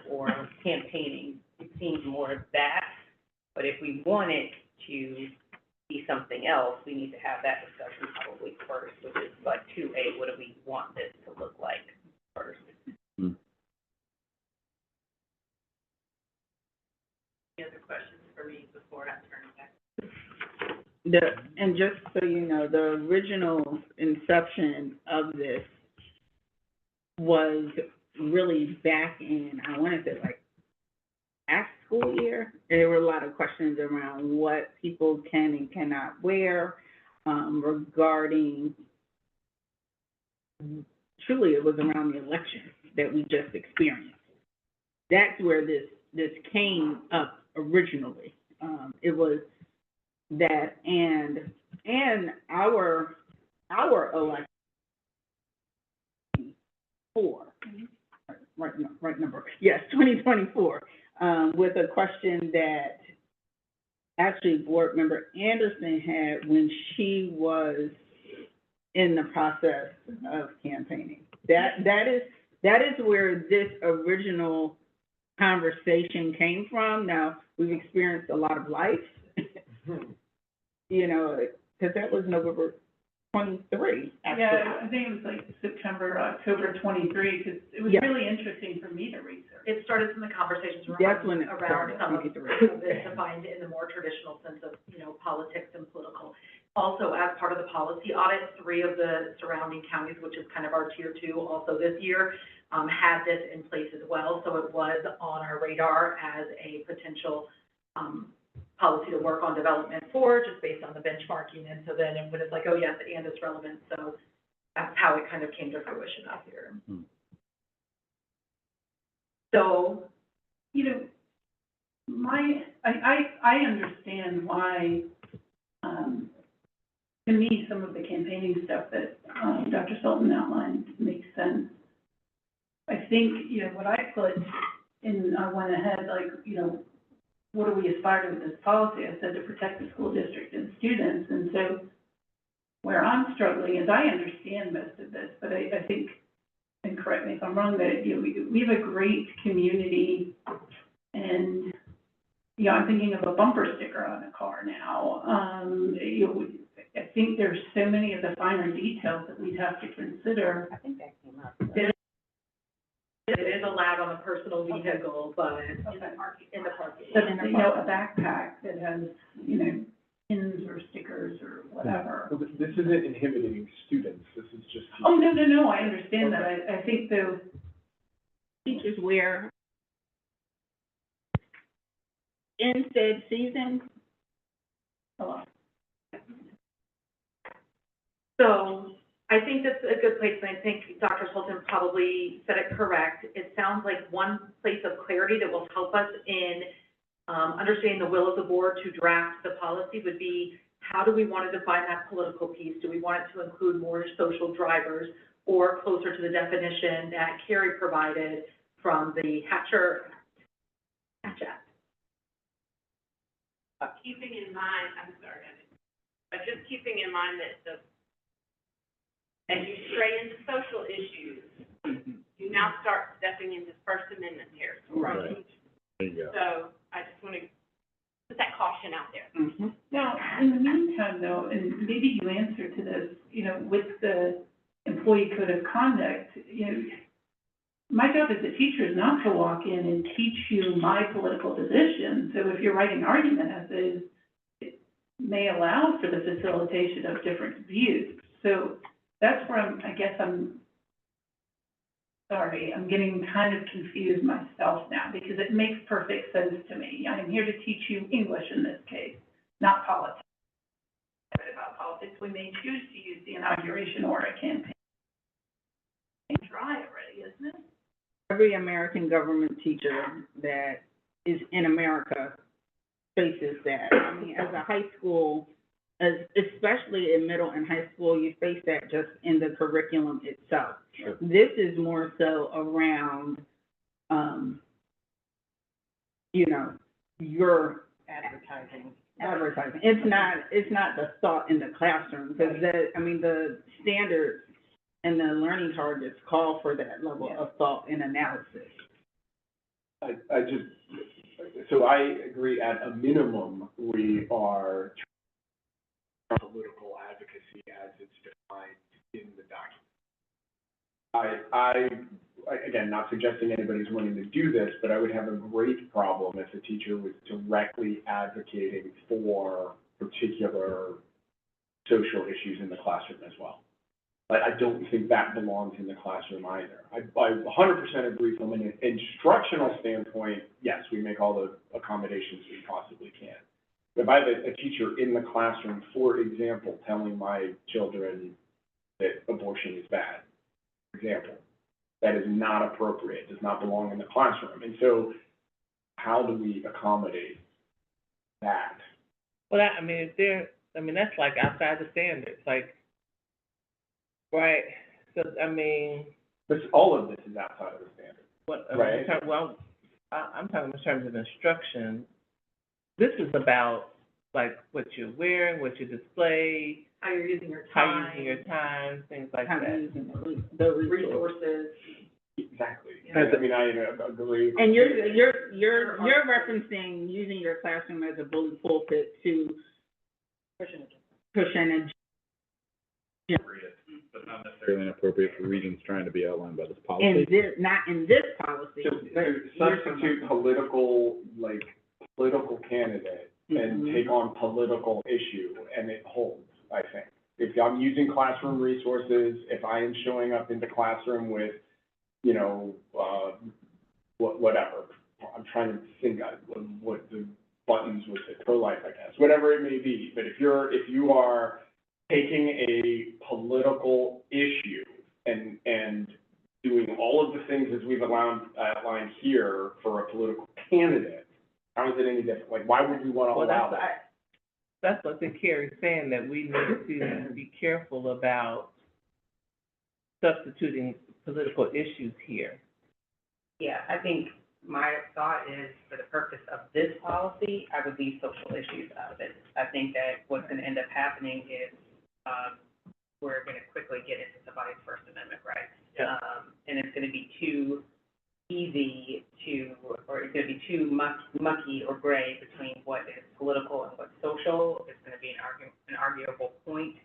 or campaigning. It seems more of that, but if we want it to be something else, we need to have that discussion probably first, which is like 2A, what do we want this to look like first?
Any other questions for me before I turn it back?
And just so you know, the original inception of this was really back in, I want to say like last school year. There were a lot of questions around what people can and cannot wear, regarding, truly it was around the election that we just experienced. That's where this came up originally. It was that and our election, right number, yes, 2024, with a question that actually Board Member Anderson had when she was in the process of campaigning. That is where this original conversation came from. Now, we've experienced a lot of life, you know, because that was November 23, actually.
Yeah, I think it was like September, October 23, because it was
Yeah.
really interesting for me to research.
It started from the conversations we're
That's
having
when it
around
started,
some of
23.
this defined in the more traditional sense of, you know, politics and political. Also, as part of the policy audit, 3 of the surrounding counties, which is kind of our tier 2 also this year, had this in place as well. So it was on our radar as a potential, policy to work on development for, just based on the benchmarking. And so then when it's like, oh yes, and it's relevant, so that's how it kind of came to fruition out here.
Hmm.
So,
You know, I understand why, to me, some of the campaigning stuff that, Dr. Sultan outlined makes sense. I think, you know, what I put in, I went ahead, like, you know, what do we aspire to with this policy? I said to protect the school district and students, and so where I'm struggling is I understand most of this, but I think, and correct me if I'm wrong, that, you know, we have a great community, and, you know, I'm thinking of a bumper sticker on a car now. You know, I think there's so many of the finer details that we'd have to consider.
I think that came up.
it is allowed on a personal vehicle, but in
Okay.
the parking.
But, you know, a backpack that has, you know, pins or stickers or whatever.
So this isn't inhibiting students, this is just.
Oh, no, I understand that. I think though,
Teachers wear in said season.
oh,
So I think that's a good place, and I think Dr. Sultan probably said it correct. It sounds like one place of clarity that will help us in understanding the will of the board to draft the policy would be, how do we want to define that political piece? Do we want it to include more social drivers, or closer to the definition that Carrie provided from the Hatch Act?
Keeping in mind, I'm sorry, but just keeping in mind that as you stray into social issues, you now start stepping into First Amendment territory.
Right. There you go.
So I just want to put that caution out there.
Mm-hmm.
now, in the meantime though, and maybe you answer to this, you know, with the employee code of conduct, you know, my job as a teacher is not to walk in and teach you my political position. So if you're writing argument as is, it may allow for the facilitation of different views. So that's where I'm getting kind of confused myself now, because it makes perfect sense to me. I am here to teach you English in this case, not politics. About politics, we may choose to use the inauguration or a campaign. Dry already, isn't it?
Every American government teacher that is in America faces that. I mean, as a high school, especially in middle and high school, you face that just in the curriculum itself.
Sure.
This is more so around, you know, your
Advertising.
advertising. It's not the thought in the classroom, because the standards and the learning targets call for that level of thought and analysis.
I just, so I agree, at a minimum, we are trying political advocacy as it's defined in the document. Again, not suggesting anybody's wanting to do this, but I would have a great problem if a teacher was directly advocating for particular social issues in the classroom as well. But I don't think that belongs in the classroom either. I 100% agree from an instructional standpoint, yes, we make all the accommodations we possibly can. But if I have a teacher in the classroom, for example, telling my children that abortion is bad, for example, that is not appropriate, does not belong in the classroom. And so how do we accommodate that?
Well, that's like outside the standards, like, right, so,
But all of this is outside of the standard.
I'm talking in terms of instruction. This is about like what you're wearing, what you display,
How you're using your
how
time.
you're using your time, things like
How
that.
to use the resources.
Resources.
Exactly.
Yeah.
I mean, I agree.
And you're referencing using your classroom as a bully pulpit to push an
But not necessarily inappropriate for reasons trying to be outlined by this
in
policy.
this, not in this policy,
Just
but
to substitute political candidate and
Mhm.
take on political issue, and it holds, I think. If I'm using classroom resources, if I am showing up in the classroom with, you know, whatever, I'm trying to think of what the buttons would say, pro-life, I guess, whatever it may be, but if you are taking a political issue and doing all of the things as we've outlined here for a political candidate, how is it any different? Like, why would we want to
Well,
allow that?
that's what the Carrie's saying, that we need to be careful about substituting political issues here.
Yeah, I think my thought is, for the purpose of this policy, I would leave social issues out of it. I think that what's gonna end up happening is, we're gonna quickly get into somebody's First Amendment rights.
Yeah.
And it's gonna be too easy or it's gonna be too mucky or gray between what is political and what's social. It's gonna be an arguable point.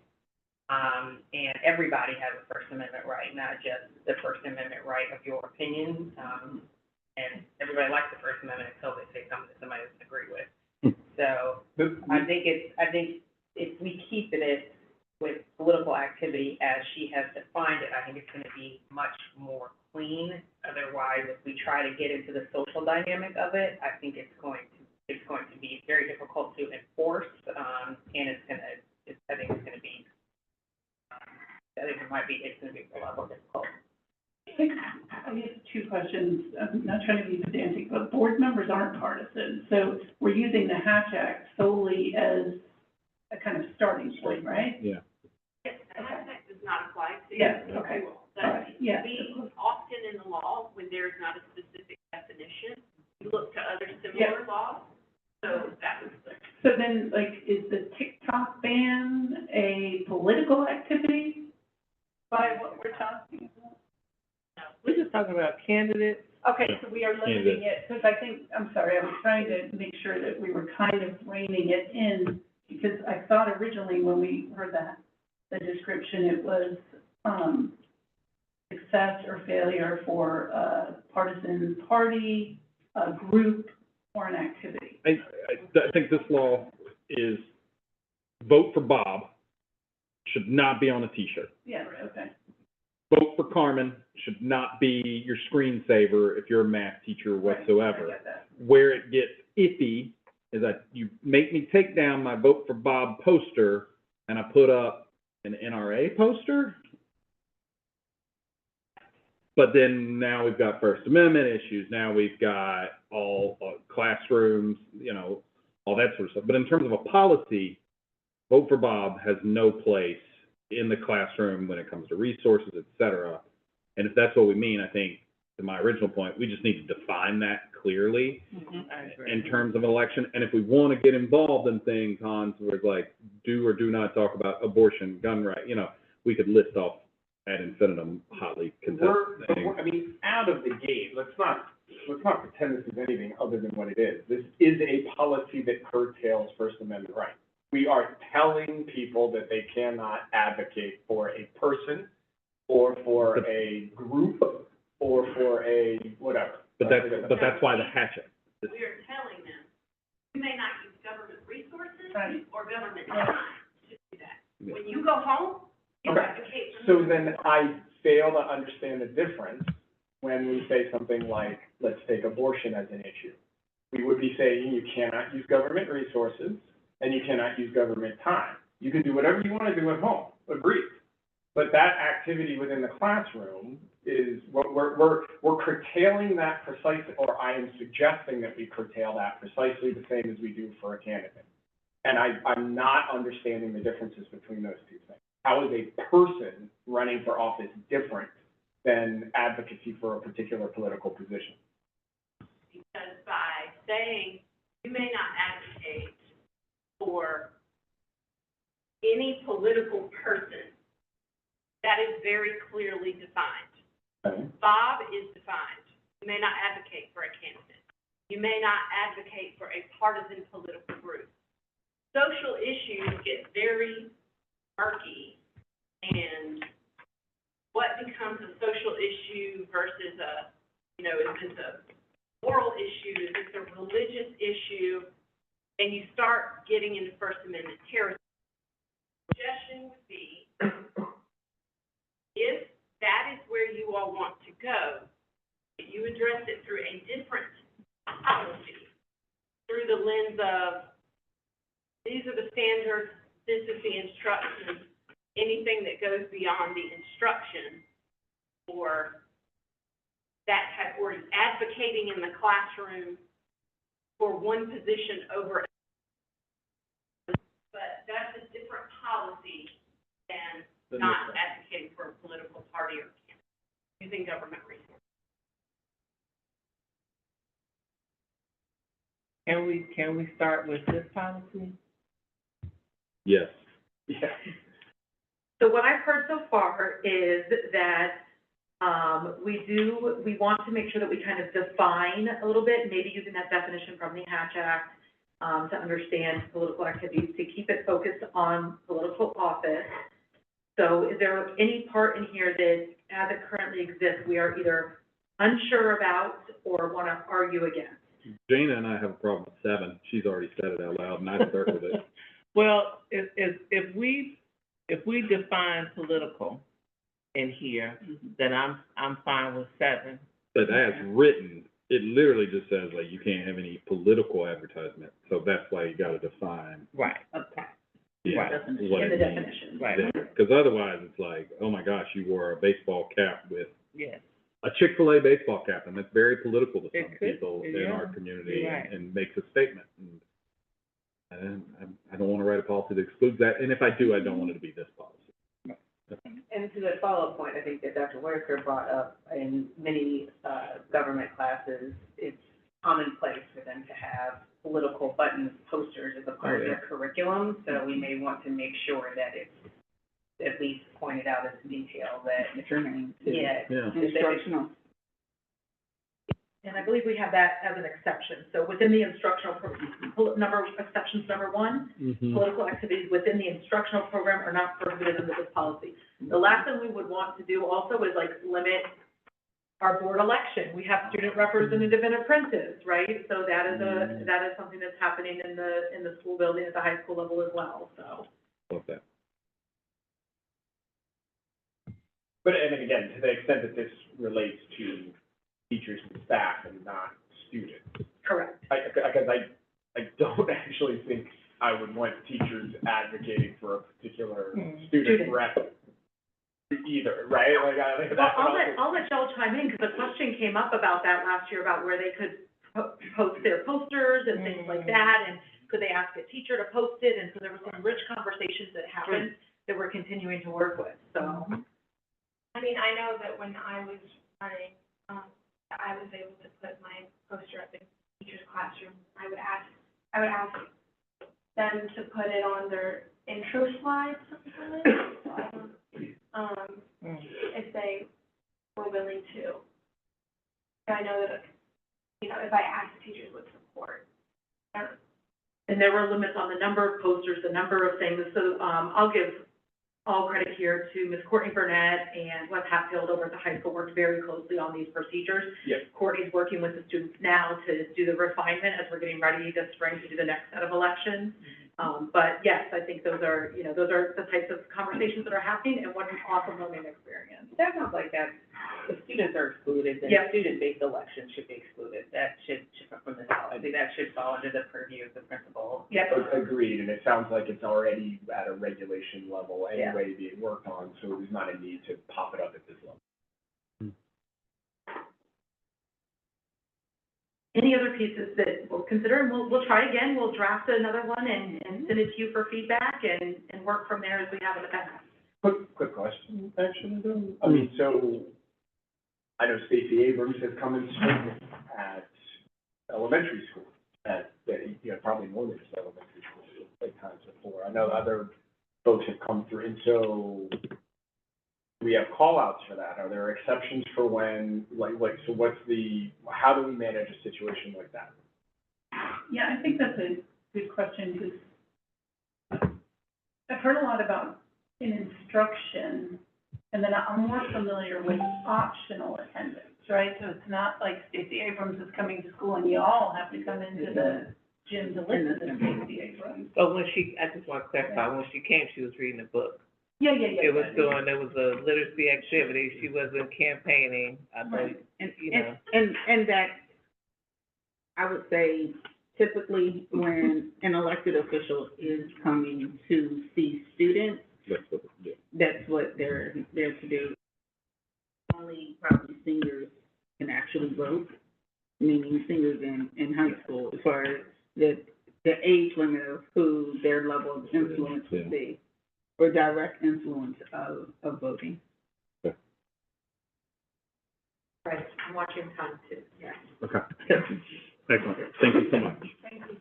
And everybody has a First Amendment right, not just the First Amendment right of your opinion. And everybody likes the First Amendment until they say something that somebody doesn't agree with. So I think if we keep it with political activity as she has defined it, I think it's gonna be much more clean. Otherwise, if we try to get into the social dynamic of it, I think it's going to be very difficult to enforce, and I think it's gonna be a lot more difficult.
I guess two questions. I'm not trying to be pedantic, but board members aren't partisan. So we're using the Hatch Act solely as a kind of starting point, right?
Yeah.
Yes, the hashtag does not apply to.
Yes, okay.
But
All right, yeah.
we often in the law, when there's not a specific definition, we look to other
Yeah.
similar laws. So that was the.
So then, like, is the TikTok ban a political activity by what we're talking about?
We're just talking about candidates.
Okay, so we are limiting it, because I think, I'm sorry, I was trying to make sure that we were kind of reining it in, because I thought originally when we heard the description, it was, success or failure for a partisan party, a group, or an activity.
I think this law is vote for Bob should not be on a T-shirt.
Yeah, okay.
Vote for Carmen should not be your screensaver if you're a math teacher whatsoever.
I get that.
Where it gets iffy is that you make me take down my vote for Bob poster and I put up an NRA poster. But then now we've got First Amendment issues. Now we've got all classrooms, you know, all that sort of stuff. But in terms of a policy, vote for Bob has no place in the classroom when it comes to resources, et cetera. And if that's what we mean, I think, to my original point, we just need to define that clearly
I agree.
in terms of an election. And if we want to get involved in things, Hans, where it's like, do or do not talk about abortion, gun rights, you know, we could list off ad infinitum hotly contested things.
I mean, out of the gate, let's not pretend this is anything other than what it is. This is a policy that curtails First Amendment rights. We are telling people that they cannot advocate for a person or for a group or for a whatever.
But that's why the hatchet.
We are telling them, you may not use government resources
Right.
or government time to do that. When you go home, you
Okay.
advocate for.
So then I fail to understand the difference when we say something like, let's take abortion as an issue. We would be saying you cannot use government resources and you cannot use government time. You can do whatever you want to do at home, agreed. But that activity within the classroom is what we're curtailing that precisely, or I am suggesting that we curtail that precisely the same as we do for a candidate. And I'm not understanding the differences between those two things. How is a person running for office different than advocacy for a particular political position?
Because by saying, you may not advocate for any political person, that is very clearly defined.
Okay.
Bob is defined. You may not advocate for a candidate. You may not advocate for a partisan political group. Social issues get very murky, and what becomes a social issue versus a, you know, is this a moral issue, is this a religious issue, and you start getting into First Amendment territory. Suggestion would be, if that is where you all want to go, you address it through a different policy, through the lens of, these are the standards, this is the instruction, anything that goes beyond the instruction, or that type, or advocating in the classroom for one position over, but that's a different policy than not advocating for a political party or candidate, using government resources.
Can we start with this policy?
Yes.
Yeah.
So what I've heard so far is that, we want to make sure that we kind of define a little bit, maybe using that definition from the Hatch Act, to understand political activities, to keep it focused on political office. So is there any part in here that, as it currently exists, we are either unsure about or want to argue against?
Jana and I have a problem with 7. She's already said it out loud, and I'd start with it.
Well, if we define political in here, then I'm fine with 7.
But as written, it literally just says, like, you can't have any political advertisement. So that's why you gotta define,
Right,
Okay.
yeah,
Right.
what
In
it
the
means
definition.
right,
there. Because otherwise, it's like, oh my gosh, you wore a baseball cap with
yes.
a Chick-fil-A baseball cap, and that's very political to
It
some
could,
people in
yeah,
our community,
you're right.
and makes a statement. And I don't wanna write a policy that excludes that, and if I do, I don't want it to be this policy.
And to the follow-up point, I think that Dr. Whitaker brought up, in many, government classes, it's commonplace for them to have political buttons, posters as a part of their curriculum, so we may want to make sure that it's at least pointed out as detail that,
It's your name, too.
Yeah.
Instructional.
And I believe we have that as an exception. So within the instructional, exceptions number 1,
Mm-hmm.
political activities within the instructional program are not prohibited under this policy. The last thing we would want to do also is like limit our board election. We have student representative and apprentice, right? So that is something that's happening in the school building at the high school level as well, so.
Love that.
But, and again, to the extent that this relates to teachers and staff and not students,
Correct.
because I don't actually think I would want teachers advocating for a particular student rep either, right? Like, I think
Well,
that's also.
I'll let y'all chime in, because a question came up about that last year, about where they could post their posters and things like that, and could they ask a teacher to post it, and so there were some rich conversations that happened that we're continuing to work with, so.
I mean, I know that when I was running, I was able to put my poster up in teachers' classrooms. I would ask them to put it on their intro slides, something like that. So I don't, if they were willing to. And I know that, you know, if I asked, teachers would support.
And there were limits on the number of posters, the number of things, so, I'll give all credit here to Ms. Courtney Burnett and Wes Hatfield over at the high school, worked very closely on these procedures.
Yes.
Courtney's working with the students now to do the refinement as we're getting ready this spring to do the next set of elections. But yes, I think those are the types of conversations that are happening, and what an awesome learning experience.
that sounds like that, if students are excluded, then
Yep.
student-based elections should be excluded. That should, from this policy, that should fall under the purview of the principal.
Yep.
Agreed, and it sounds like it's already at a regulation level
Yeah.
anyway being worked on, so there's not a need to pop it up at this level.
Any other pieces that we'll consider, and we'll try again, we'll draft another one and send it to you for feedback and work from there as we have in the past.
Quick question, actually, though. I mean, so, I know Stacey Abrams has come and spoken at elementary school, you know, probably more than just elementary school. at times before. I know other folks have come through, and so we have call-outs for that. Are there exceptions for when, so how do we manage a situation like that?
Yeah, I think that's a good question, because I've heard a lot about in instruction, and then I'm more familiar with optional attendance, right? So it's not like Stacey Abrams is coming to school and you all have to come into the gym to listen to Stacey Abrams.
So when I just want to clarify, when she came, she was reading a book.
Yeah.
There was a literacy activity, she wasn't campaigning, I
Right.
think, you know.
And that, I would say, typically when an elected official is coming to see students,
That's what, yeah.
that's what they're there to do. Only probably seniors can actually vote, meaning seniors in high school, as far as the age limit of who their level of influence would be, or direct influence of voting.
Right, I'm watching time too, yeah.
Okay. Excellent. Thank you so much.
Thank you.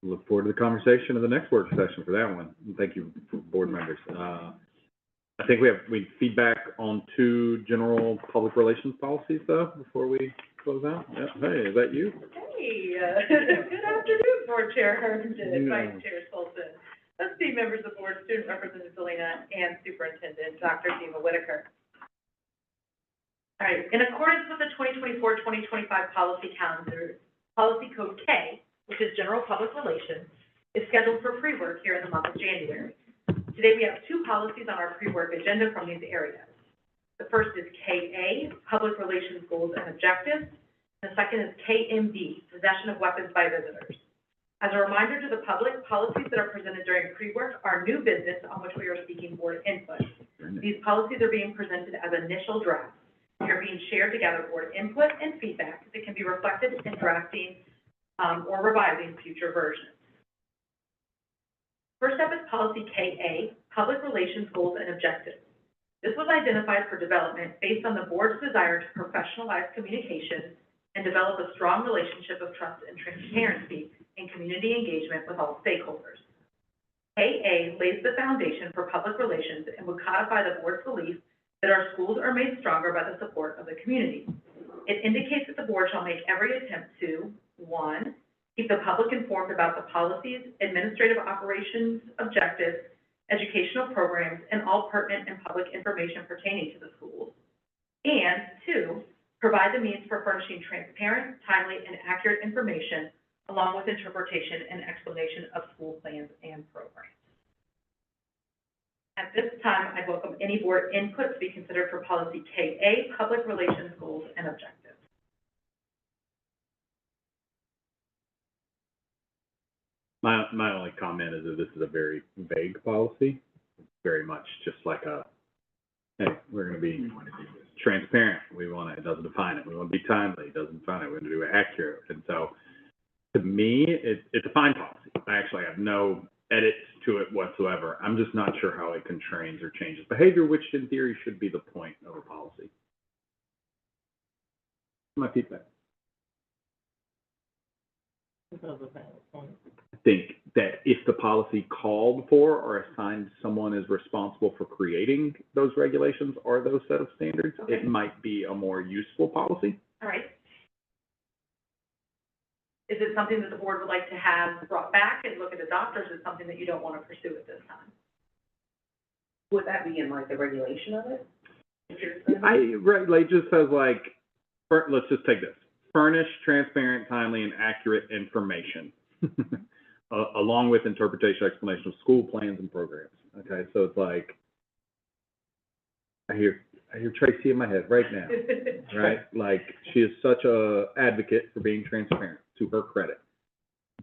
Look forward to the conversation of the next work session for that one. And thank you, board members. I think we have feedback on 2 general public relations policies, though, before we close out. Yeah. Hey, is that you?
Hey, good afternoon, Board Chair Herndon,
Yeah.
Vice Chair Solton, esteemed members of the board, Student Representative Selena, and Superintendent Dr. Dima Whitaker. All right, in accordance with the 2024-2025 policy calendar, Policy Code K, which is General Public Relations, is scheduled for pre-work here in the month of January. Today, we have 2 policies on our pre-work agenda from these areas. The first is KA, Public Relations Goals and Objectives. The second is KMB, Possession of Weapons by Visitors. As a reminder to the public, policies that are presented during pre-work are new business on which we are seeking board input. These policies are being presented as initial drafts. They are being shared to gather board input and feedback that can be reflected in drafting or revising future versions. First up is Policy KA, Public Relations Goals and Objectives. This was identified for development based on the board's desire to professionalize communications and develop a strong relationship of trust and transparency in community engagement with all stakeholders. KA lays the foundation for public relations and would codify the board's belief that our schools are made stronger by the support of the community. It indicates that the board shall make every attempt to, 1, keep the public informed about the policies, administrative operations, objectives, educational programs, and all pertinent and public information pertaining to the schools. And 2, provide the means for furnishing transparent, timely, and accurate information, along with interpretation and explanation of school plans and programs. At this time, I welcome any board input to be considered for Policy KA, Public Relations Goals and Objectives.
My only comment is that this is a very vague policy. It's very much just like hey, we're gonna be transparent. It doesn't define it. We want to be timely. It doesn't define it. We're gonna do it accurate. And so, to me, it's a fine policy. I actually have no edits to it whatsoever. I'm just not sure how it constrains or changes behavior, which in theory should be the point of a policy. My feedback. I think that if the policy called for or assigned someone as responsible for creating those regulations or those set of standards,
Okay.
it might be a more useful policy.
All right. Is it something that the board would like to have brought back and look at adopt, or is it something that you don't want to pursue at this time?
Would that be in like the regulation of it?
It just says let's just take this. Furnish transparent, timely, and accurate information, along with interpretation, explanation of school plans and programs. Okay, so it's like, I hear Tracy in my head right now, right? Like, she is such a advocate for being transparent, to her credit.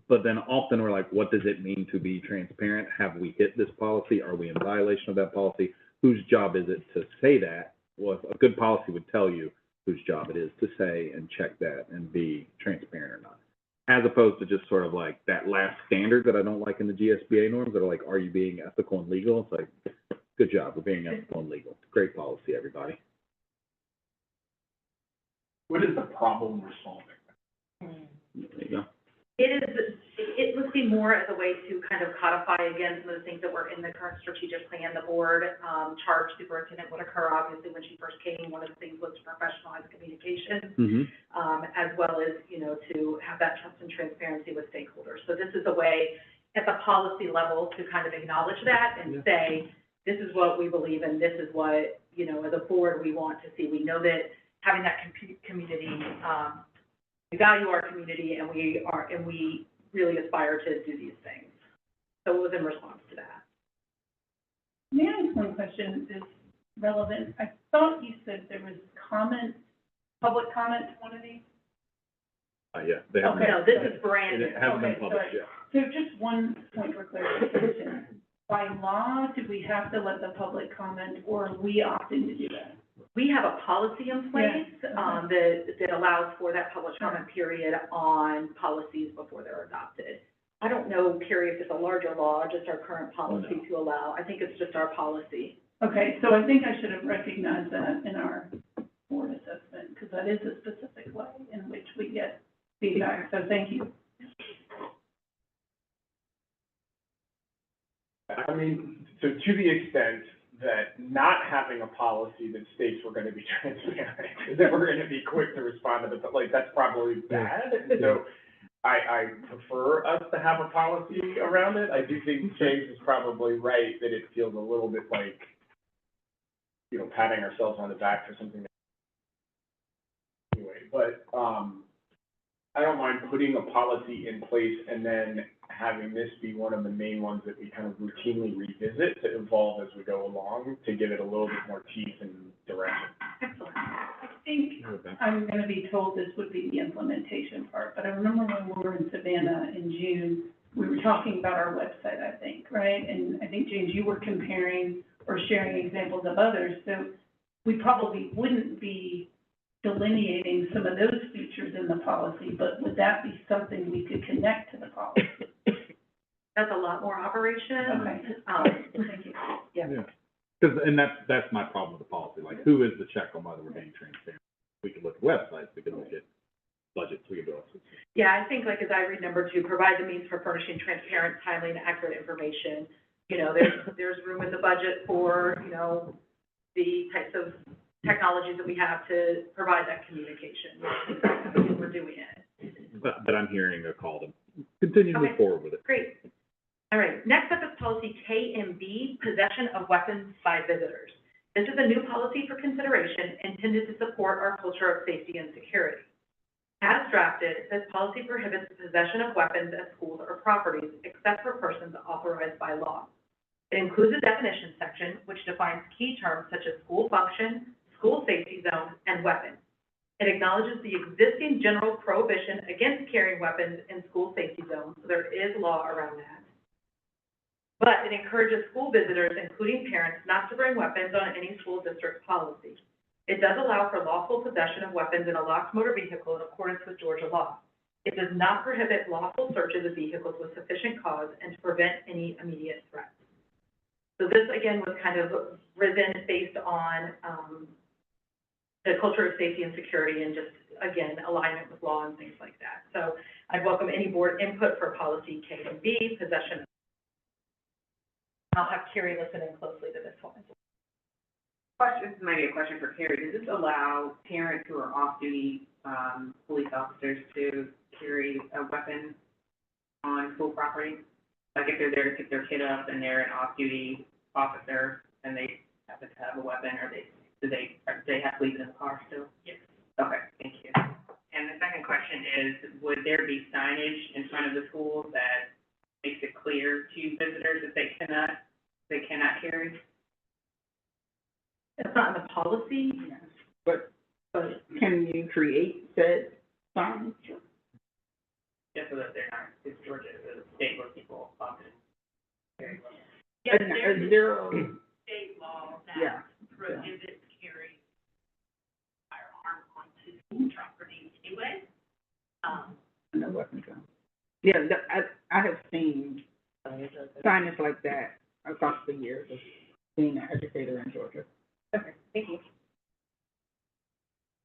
But then often we're like, what does it mean to be transparent? Have we hit this policy? Are we in violation of that policy? Whose job is it to say that? Well, a good policy would tell you whose job it is to say and check that and be transparent or not. As opposed to just sort of like that last standard that I don't like in the GSBA norms that are like, are you being ethical and legal? It's like, good job, we're being ethical and legal. Great policy, everybody.
What is the problem we're solving?
There you go.
It it would be more as a way to kind of codify again some of the things that were in the current strategic plan. The board, charged Superintendent Whitaker, obviously, when she first came, one of the things was to professionalize communication, as well as, you know, to have that trust and transparency with stakeholders. So this is a way at the policy level to kind of acknowledge that and say, this is what we believe in, this is what, you know, as a board, we want to see. We know that having that community, we value our community, and we really aspire to do these things. So it was in response to that.
May I ask one question that's relevant? I thought you said there was public comment to one of these?
Yeah, they haven't.
No, this is brand new.
It hasn't been
Okay,
published
sorry.
yet.
So just one point for clarification. By law, do we have to let the public comment, or are we opting to do that?
We have a policy in place,
Yeah.
that allows for that public comment period on policies before they're adopted. I don't know, Carrie, if it's a larger law, or just our current policy to allow. I think it's just our policy.
Okay, so I think I should have recognized that in our board assessment, because that is a specific way in which we get feedback, so thank you.
I mean, so to the extent that not having a policy that states we're gonna be transparent, that we're gonna be quick to respond to the, like, that's probably bad. And so I prefer us to have a policy around it. I do think James is probably right that it feels a little bit like, you know, patting ourselves on the back for something. Anyway, but, I don't mind putting a policy in place and then having this be one of the main ones that we kind of routinely revisit to evolve as we go along, to give it a little bit more teeth and direction.
Excellent.
I think I'm gonna be told this would be the implementation part, but I remember when we were in Savannah in June, we were talking about our website, I think, right? And I think, James, you were comparing or sharing examples of others, so we probably wouldn't be delineating some of those features in the policy, but would that be something we could connect to the policy?
That's a lot more operation.
Okay.
Thank you. Yeah.
Yeah. Because, and that's my problem with the policy, like, who is the check on whether we're being transparent? We could look at websites, we could look at budgets, we could do all sorts of.
Yeah, I think, like, as I read number 2, provide the means for furnishing transparent, timely, and accurate information. You know, there's room in the budget for, you know, the types of technologies that we have to provide that communication. We're doing it.
But I'm hearing a call to continue to move
Okay.
forward with it.
Great. All right, next up is policy KMB, possession of weapons by visitors. This is a new policy for consideration intended to support our culture of safety and security. As drafted, this policy prohibits the possession of weapons at schools or properties except for persons authorized by law. It includes a definition section which defines key terms such as school function, school safety zone, and weapon. It acknowledges the existing general prohibition against carrying weapons in school safety zones, so there is law around that. But it encourages school visitors, including parents, not to bring weapons on any school district policy. It does allow for lawful possession of weapons in a locked motor vehicle in accordance with Georgia law. It does not prohibit lawful searches of vehicles with sufficient cause and to prevent any immediate threats. So this, again, was kind of risen based on the culture of safety and security and just, again, alignment with law and things like that. So I'd welcome any board input for policy KMB, possession. I'll have Carrie listen in closely to this one.
This might be a question for Carrie. Does this allow parents who are off-duty, police officers to carry a weapon on school property? Like if they're there to pick their kid up and they're an off-duty officer and they happen to have a weapon, or do they have to leave it in the car still? Yes. Okay, thank you. And the second question is, would there be signage in front of the schools that makes it clear to visitors that they cannot carry?
It's not in the policy,
But can you create said signs?
Just so that they're not, it's Georgia, the state where people often carry weapons.
Yes, there's zero,
State law
yeah.
prohibits carrying firearm onto school property anyway.
No weapons on. Yeah, I have seen signage like that across the years of being an educator in Georgia.
Okay, thank you.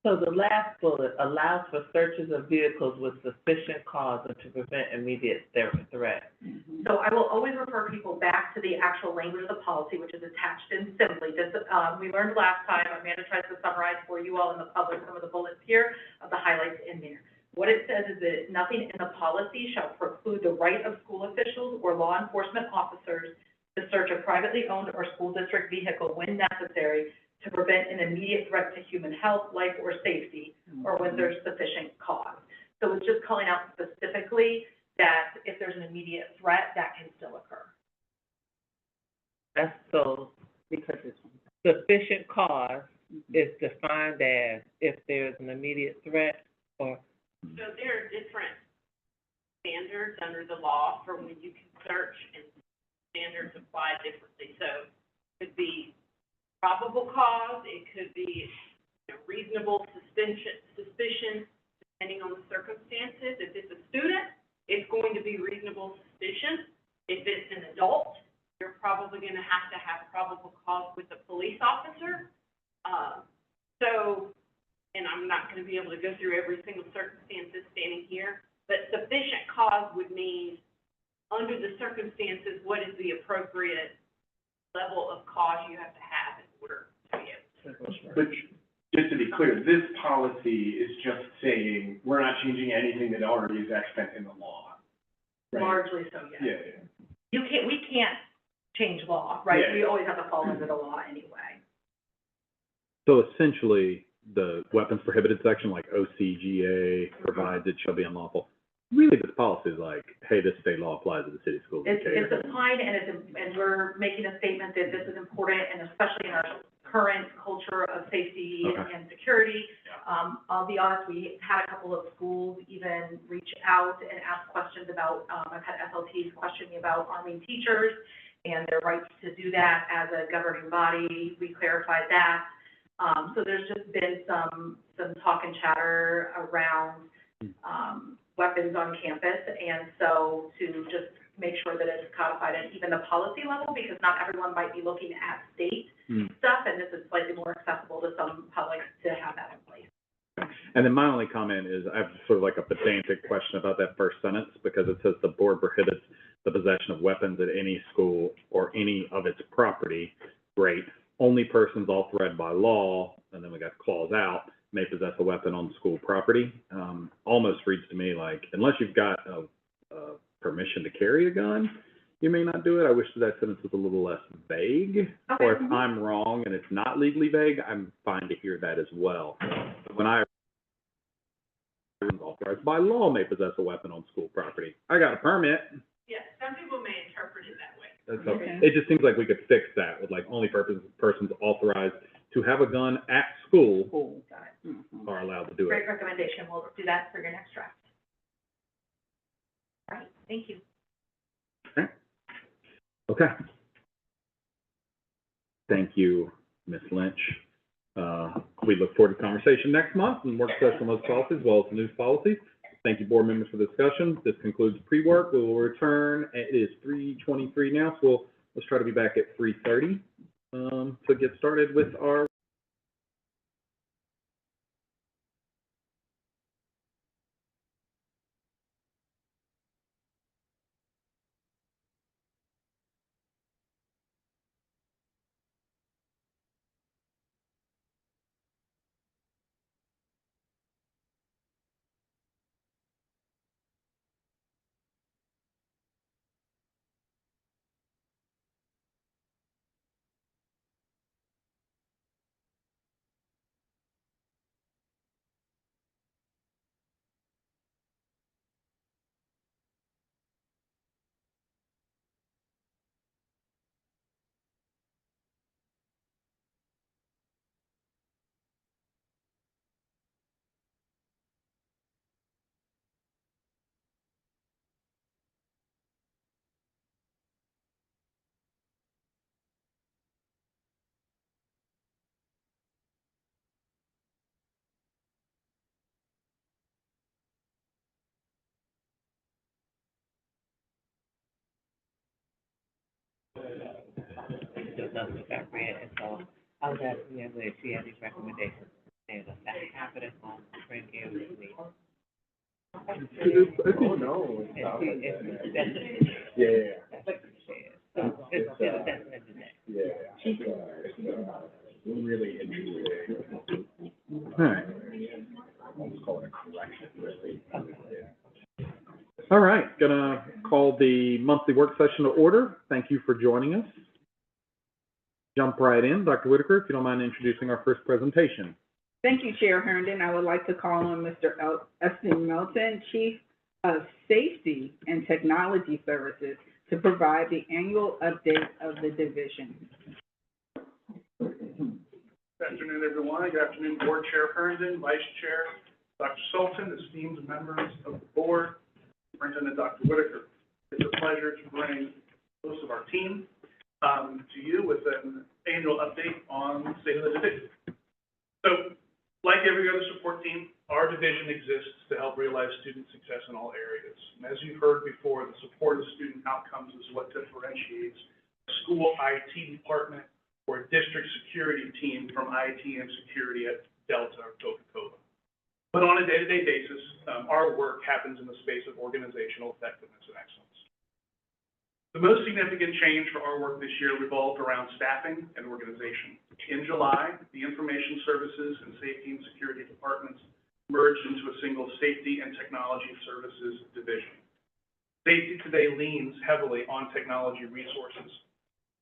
So the last bullet allows for searches of vehicles with sufficient cause or to prevent immediate threat.
So I will always refer people back to the actual language of the policy, which is attached in simply. This, we learned last time, Amanda tries to summarize for you all in the public some of the bullets here of the highlights in there. What it says is that nothing in the policy shall preclude the right of school officials or law enforcement officers to search a privately owned or school district vehicle when necessary to prevent an immediate threat to human health, life, or safety, or when there's sufficient cause. So it's just calling out specifically that if there's an immediate threat, that can still occur.
That's so, because it's sufficient cause is defined as if there's an immediate threat or.
So there are different standards under the law for when you can search, and standards apply differently. So it could be probable cause, it could be, you know, reasonable suspicion, depending on the circumstances. If it's a student, it's going to be reasonable suspicion. If it's an adult, you're probably gonna have probable cause with a police officer. And I'm not gonna be able to go through every single circumstances standing here, but sufficient cause would mean, under the circumstances, what is the appropriate level of cause you have to have in order to be able to.
But just to be clear, this policy is just saying, we're not changing anything that already is extant in the law. Right?
Largely so, yes.
Yeah.
We can't change law, right?
Yeah.
We always have to fall under the law anyway.
So essentially, the weapons prohibited section, like OCGA provides it shall be unlawful. Really, this policy is like, hey, this state law applies to the city schools.
It's applied, and we're making a statement that this is important, and especially in our current culture of safety
Okay.
and security. I'll be honest, we had a couple of schools even reach out and ask questions about, I've had SLTs question me about arming teachers and their rights to do that as a governing body. We clarified that. So there's just been some talk and chatter around, weapons on campus, and so to just make sure that it's codified at even the policy level, because not everyone might be looking at state stuff, and this is slightly more accessible to some publics to have that in place.
And then my only comment is, I have sort of like a pedantic question about that first sentence, because it says the board prohibits the possession of weapons at any school or any of its property. Great. Only persons authorized by law, and then we got clause out, may possess a weapon on school property. Almost reads to me like, unless you've got a permission to carry a gun, you may not do it. I wish that sentence was a little less vague.
Okay.
Or if I'm wrong and it's not legally vague, I'm fine to hear that as well. But when I authorized by law may possess a weapon on school property, I got a permit.
Yeah, some people may interpret it that way.
So
Okay.
it just seems like we could fix that with like only persons authorized to have a gun at school
Cool, got it. Mhm.
are allowed to do it.
Great recommendation. We'll do that for your next draft. All right, thank you.
Okay. Thank you, Ms. Lynch. We look forward to conversation next month and work session on those policies as well as the new policies. Thank you, board members, for the discussion. This concludes pre-work. We will return. It is 3:23 now, so let's try to be back at 3:30 to get started with our
Still nothing got read, and so I was asking her if she had these recommendations.
There's a Capitol on Spring Hill this week.
Oh, no.
It's, that's,
Yeah.
it's a testament to that.
We're really interested.
All right.
Almost call it a correction, really.
All right, gonna call the monthly work session to order. Thank you for joining us. Jump right in. Dr. Whitaker, if you don't mind introducing our first presentation.
Thank you, Chair Herndon. I would like to call on Mr. Eston Melton, Chief of Safety and Technology Services, to provide the annual update of the division.
Good afternoon, everyone. Good afternoon, Board Chair Herndon, Vice Chair Dr. Sultan, esteemed members of the board, Superintendent Dr. Whitaker. It's a pleasure to bring most of our team to you with an annual update on the state of the division. So, like every other support team, our division exists to help realize student success in all areas. And as you've heard before, the support of student outcomes is what differentiates a school IT department or a district security team from IT and security at Delta or Coca-Cola. But on a day-to-day basis, our work happens in the space of organizational effectiveness and excellence. The most significant change for our work this year revolved around staffing and organization. In July, the Information Services and Safety and Security Departments merged into a single Safety and Technology Services division. Safety today leans heavily on technology resources.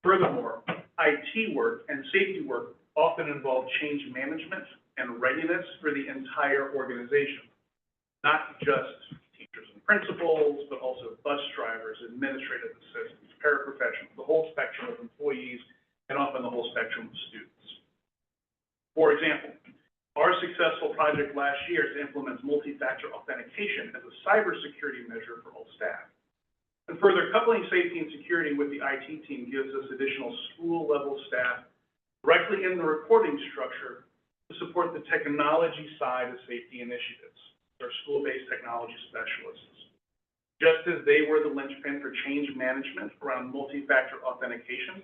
Furthermore, IT work and safety work often involve change management and readiness for the entire organization, not just teachers and principals, but also bus drivers, administrative assistants, paraprofessionals, the whole spectrum of employees, and often the whole spectrum of students. For example, our successful project last year to implement multi-factor authentication as a cybersecurity measure for all staff. And further, coupling safety and security with the IT team gives us additional school-level staff directly in the reporting structure to support the technology side of safety initiatives, our school-based technology specialists. Just as they were the linchpin for change management around multi-factor authentication,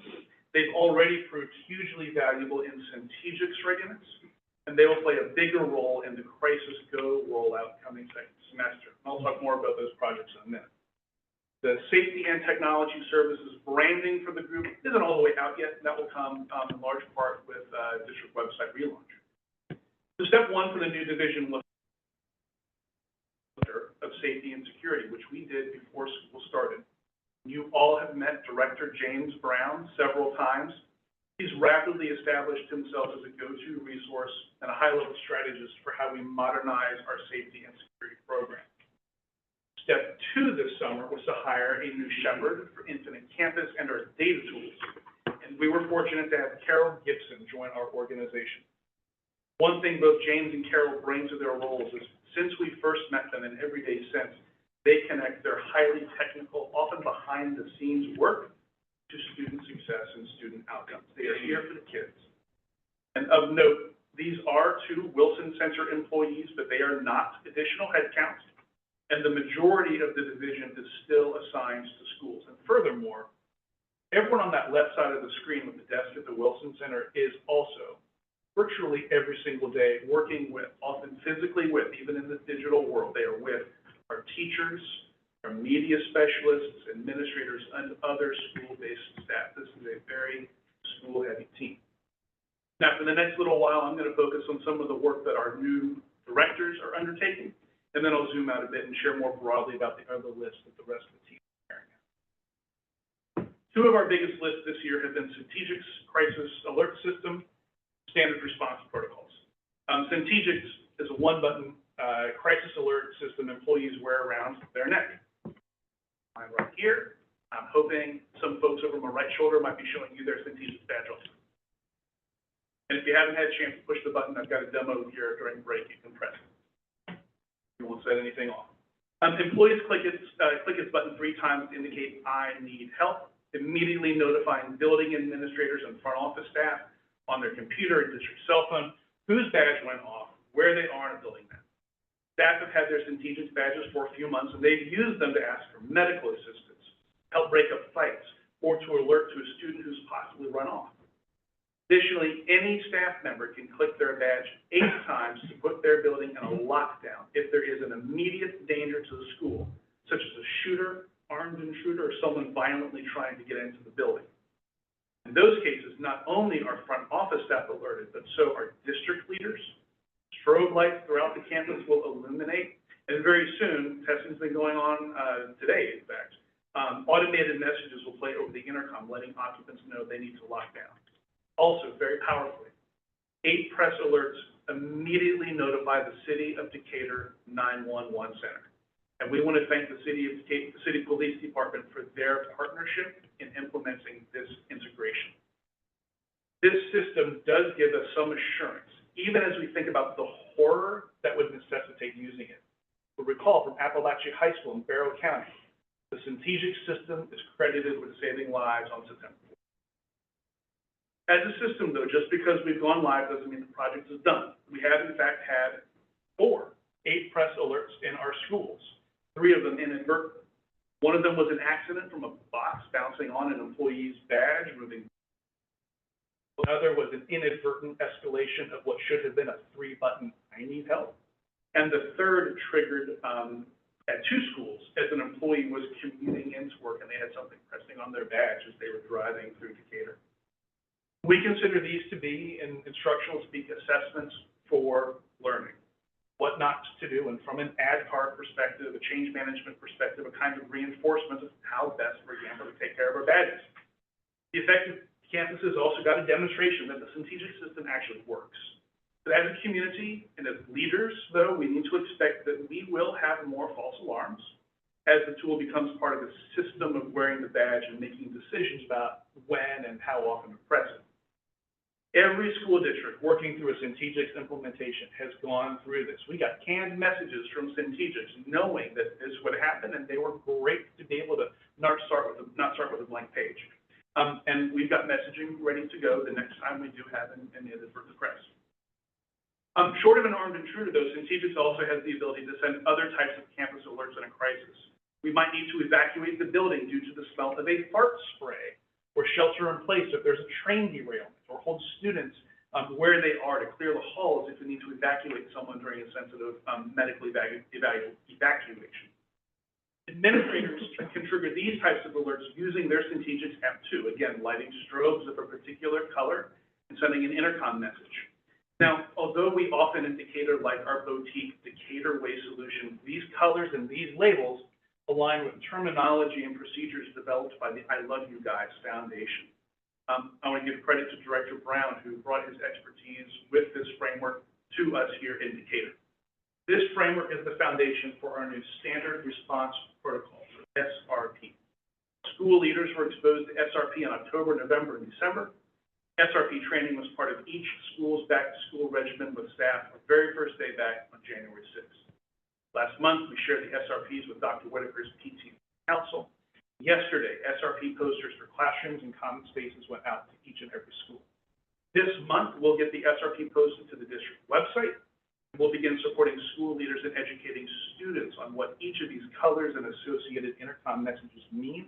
they've already proved hugely valuable in Centegix readiness, and they will play a bigger role in the Crisis Go rollout coming second semester. And I'll talk more about those projects in a minute. The Safety and Technology Services branding for the group isn't all the way out yet. That will come in large part with district website relaunch. So step one for the new division was of safety and security, which we did before school started. You all have met Director James Brown several times. He's rapidly established himself as a go-to resource and a high-level strategist for how we modernize our safety and security program. Step two this summer was to hire a new shepherd for Infinite Campus and our data tools. And we were fortunate to have Carol Gibson join our organization. One thing both James and Carol bring to their roles is since we first met them and every day since, they connect their highly technical, often behind-the-scenes work to student success and student outcomes. They are here for the kids. And of note, these are two Wilson Center employees, but they are not additional headcounts. And the majority of the division is still assigned to schools. And furthermore, everyone on that left side of the screen with the desk at the Wilson Center is also virtually every single day working with, often physically with, even in the digital world, they are with our teachers, our media specialists, administrators, and other school-based staff. This is a very school-heavy team. Now, for the next little while, I'm going to focus on some of the work that our new directors are undertaking. And then I'll zoom out a bit and share more broadly about the other lists that the rest of the team is carrying out. Two of our biggest lists this year have been Centegix Crisis Alert System, Standard Response Protocols. Centegix is a one-button crisis alert system employees wear around their neck. Mine right here. I'm hoping some folks over my right shoulder might be showing you their Centegix badge also. And if you haven't had a chance to push the button, I've got a demo here during break. You can press it. You won't set anything off. Employees click its button 3 times to indicate I need help, immediately notifying building administrators and front office staff on their computer or district cell phone whose badge went off, where they are in a building map. Staff have had their Centegix badges for a few months, and they've used them to ask for medical assistance, help break up fights, or to alert to a student who's possibly run off. Additionally, any staff member can click their badge 8 times to put their building in a lockdown if there is an immediate danger to the school, such as a shooter, armed intruder, or someone violently trying to get into the building. In those cases, not only are front office staff alerted, but so are district leaders. Strobe lights throughout the campus will illuminate, and very soon, testing's been going on today, in fact, automated messages will play over the intercom, letting occupants know they need to lock down. Also, very powerfully, 8 press alerts immediately notify the City of Decatur 911 Center. And we want to thank the City of Decatur, the City Police Department for their partnership in implementing this integration. This system does give us some assurance, even as we think about the horror that would necessitate using it. But recall from Appalachia High School in Barrow County, the Centegix system is credited with saving lives on September 4th. As a system, though, just because we've gone live doesn't mean the project is done. We have, in fact, had 8 press alerts in our schools, 3 of them inadvertent. One of them was an accident from a box bouncing on an employee's badge, moving. Another was an inadvertent escalation of what should have been a 3-button "I need help." And the third triggered at 2 schools as an employee was commuting into work and they had something pressing on their badge as they were driving through Decatur. We consider these to be, in instructional speak, assessments for learning, what not to do, and from an ADCAR perspective, a change management perspective, a kind of reinforcement of how best, for example, to take care of our badges. The effective campuses also got a demonstration that the Centegix system actually works. But as a community and as leaders, though, we need to expect that we will have more false alarms as the tool becomes part of the system of wearing the badge and making decisions about when and how often to press it. Every school district working through a Centegix implementation has gone through this. We got canned messages from Centegix knowing that this would happen, and they were great to be able to not start with a blank page. And we've got messaging ready to go the next time we do have an inadvertent press. Short of an armed intruder, though, Centegix also has the ability to send other types of campus alerts in a crisis. We might need to evacuate the building due to the smell of a fart spray, or shelter in place if there's a train derailment, or hold students where they are to clear the halls if we need to evacuate someone during a sensitive medical evacuation. Administrators can trigger these types of alerts using their Centegix app too, again, lighting strobes of a particular color and sending an intercom message. Now, although we often in Decatur like our boutique Decatur Way solution, these colors and these labels align with terminology and procedures developed by the I Love You Guys Foundation. I want to give credit to Director Brown, who brought his expertise with this framework to us here in Decatur. This framework is the foundation for our new Standard Response Protocol, or SRP. School leaders were exposed to SRP in October, November, and December. SRP training was part of each school's back-to-school regimen with staff the very first day back on January 6th. Last month, we shared the SRPs with Dr. Whitaker's PT Council. Yesterday, SRP posters for classrooms and common spaces went out to each and every school. This month, we'll get the SRP posted to the district website. We'll begin supporting school leaders and educating students on what each of these colors and associated intercom messages mean.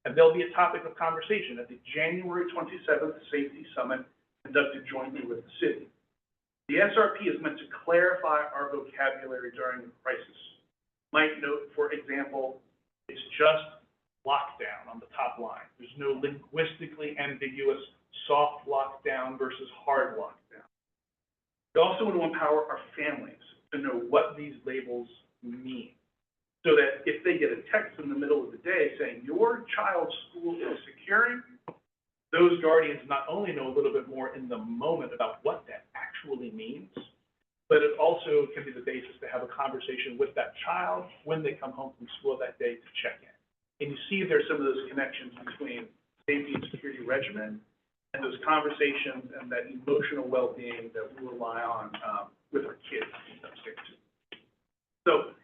And they'll be a topic of conversation at the January 27th Safety Summit conducted jointly with the city. The SRP is meant to clarify our vocabulary during the crisis. Might note, for example, it's just lockdown on the top line. There's no linguistically ambiguous soft lockdown versus hard lockdown. We also want to empower our families to know what these labels mean, so that if they get a text in the middle of the day saying your child's school is securing, those guardians not only know a little bit more in the moment about what that actually means, but it also can be the basis to have a conversation with that child when they come home from school that day to check in. And you see there's some of those connections between safety and security regimen and those conversations and that emotional well-being that we rely on with our kids in some states. So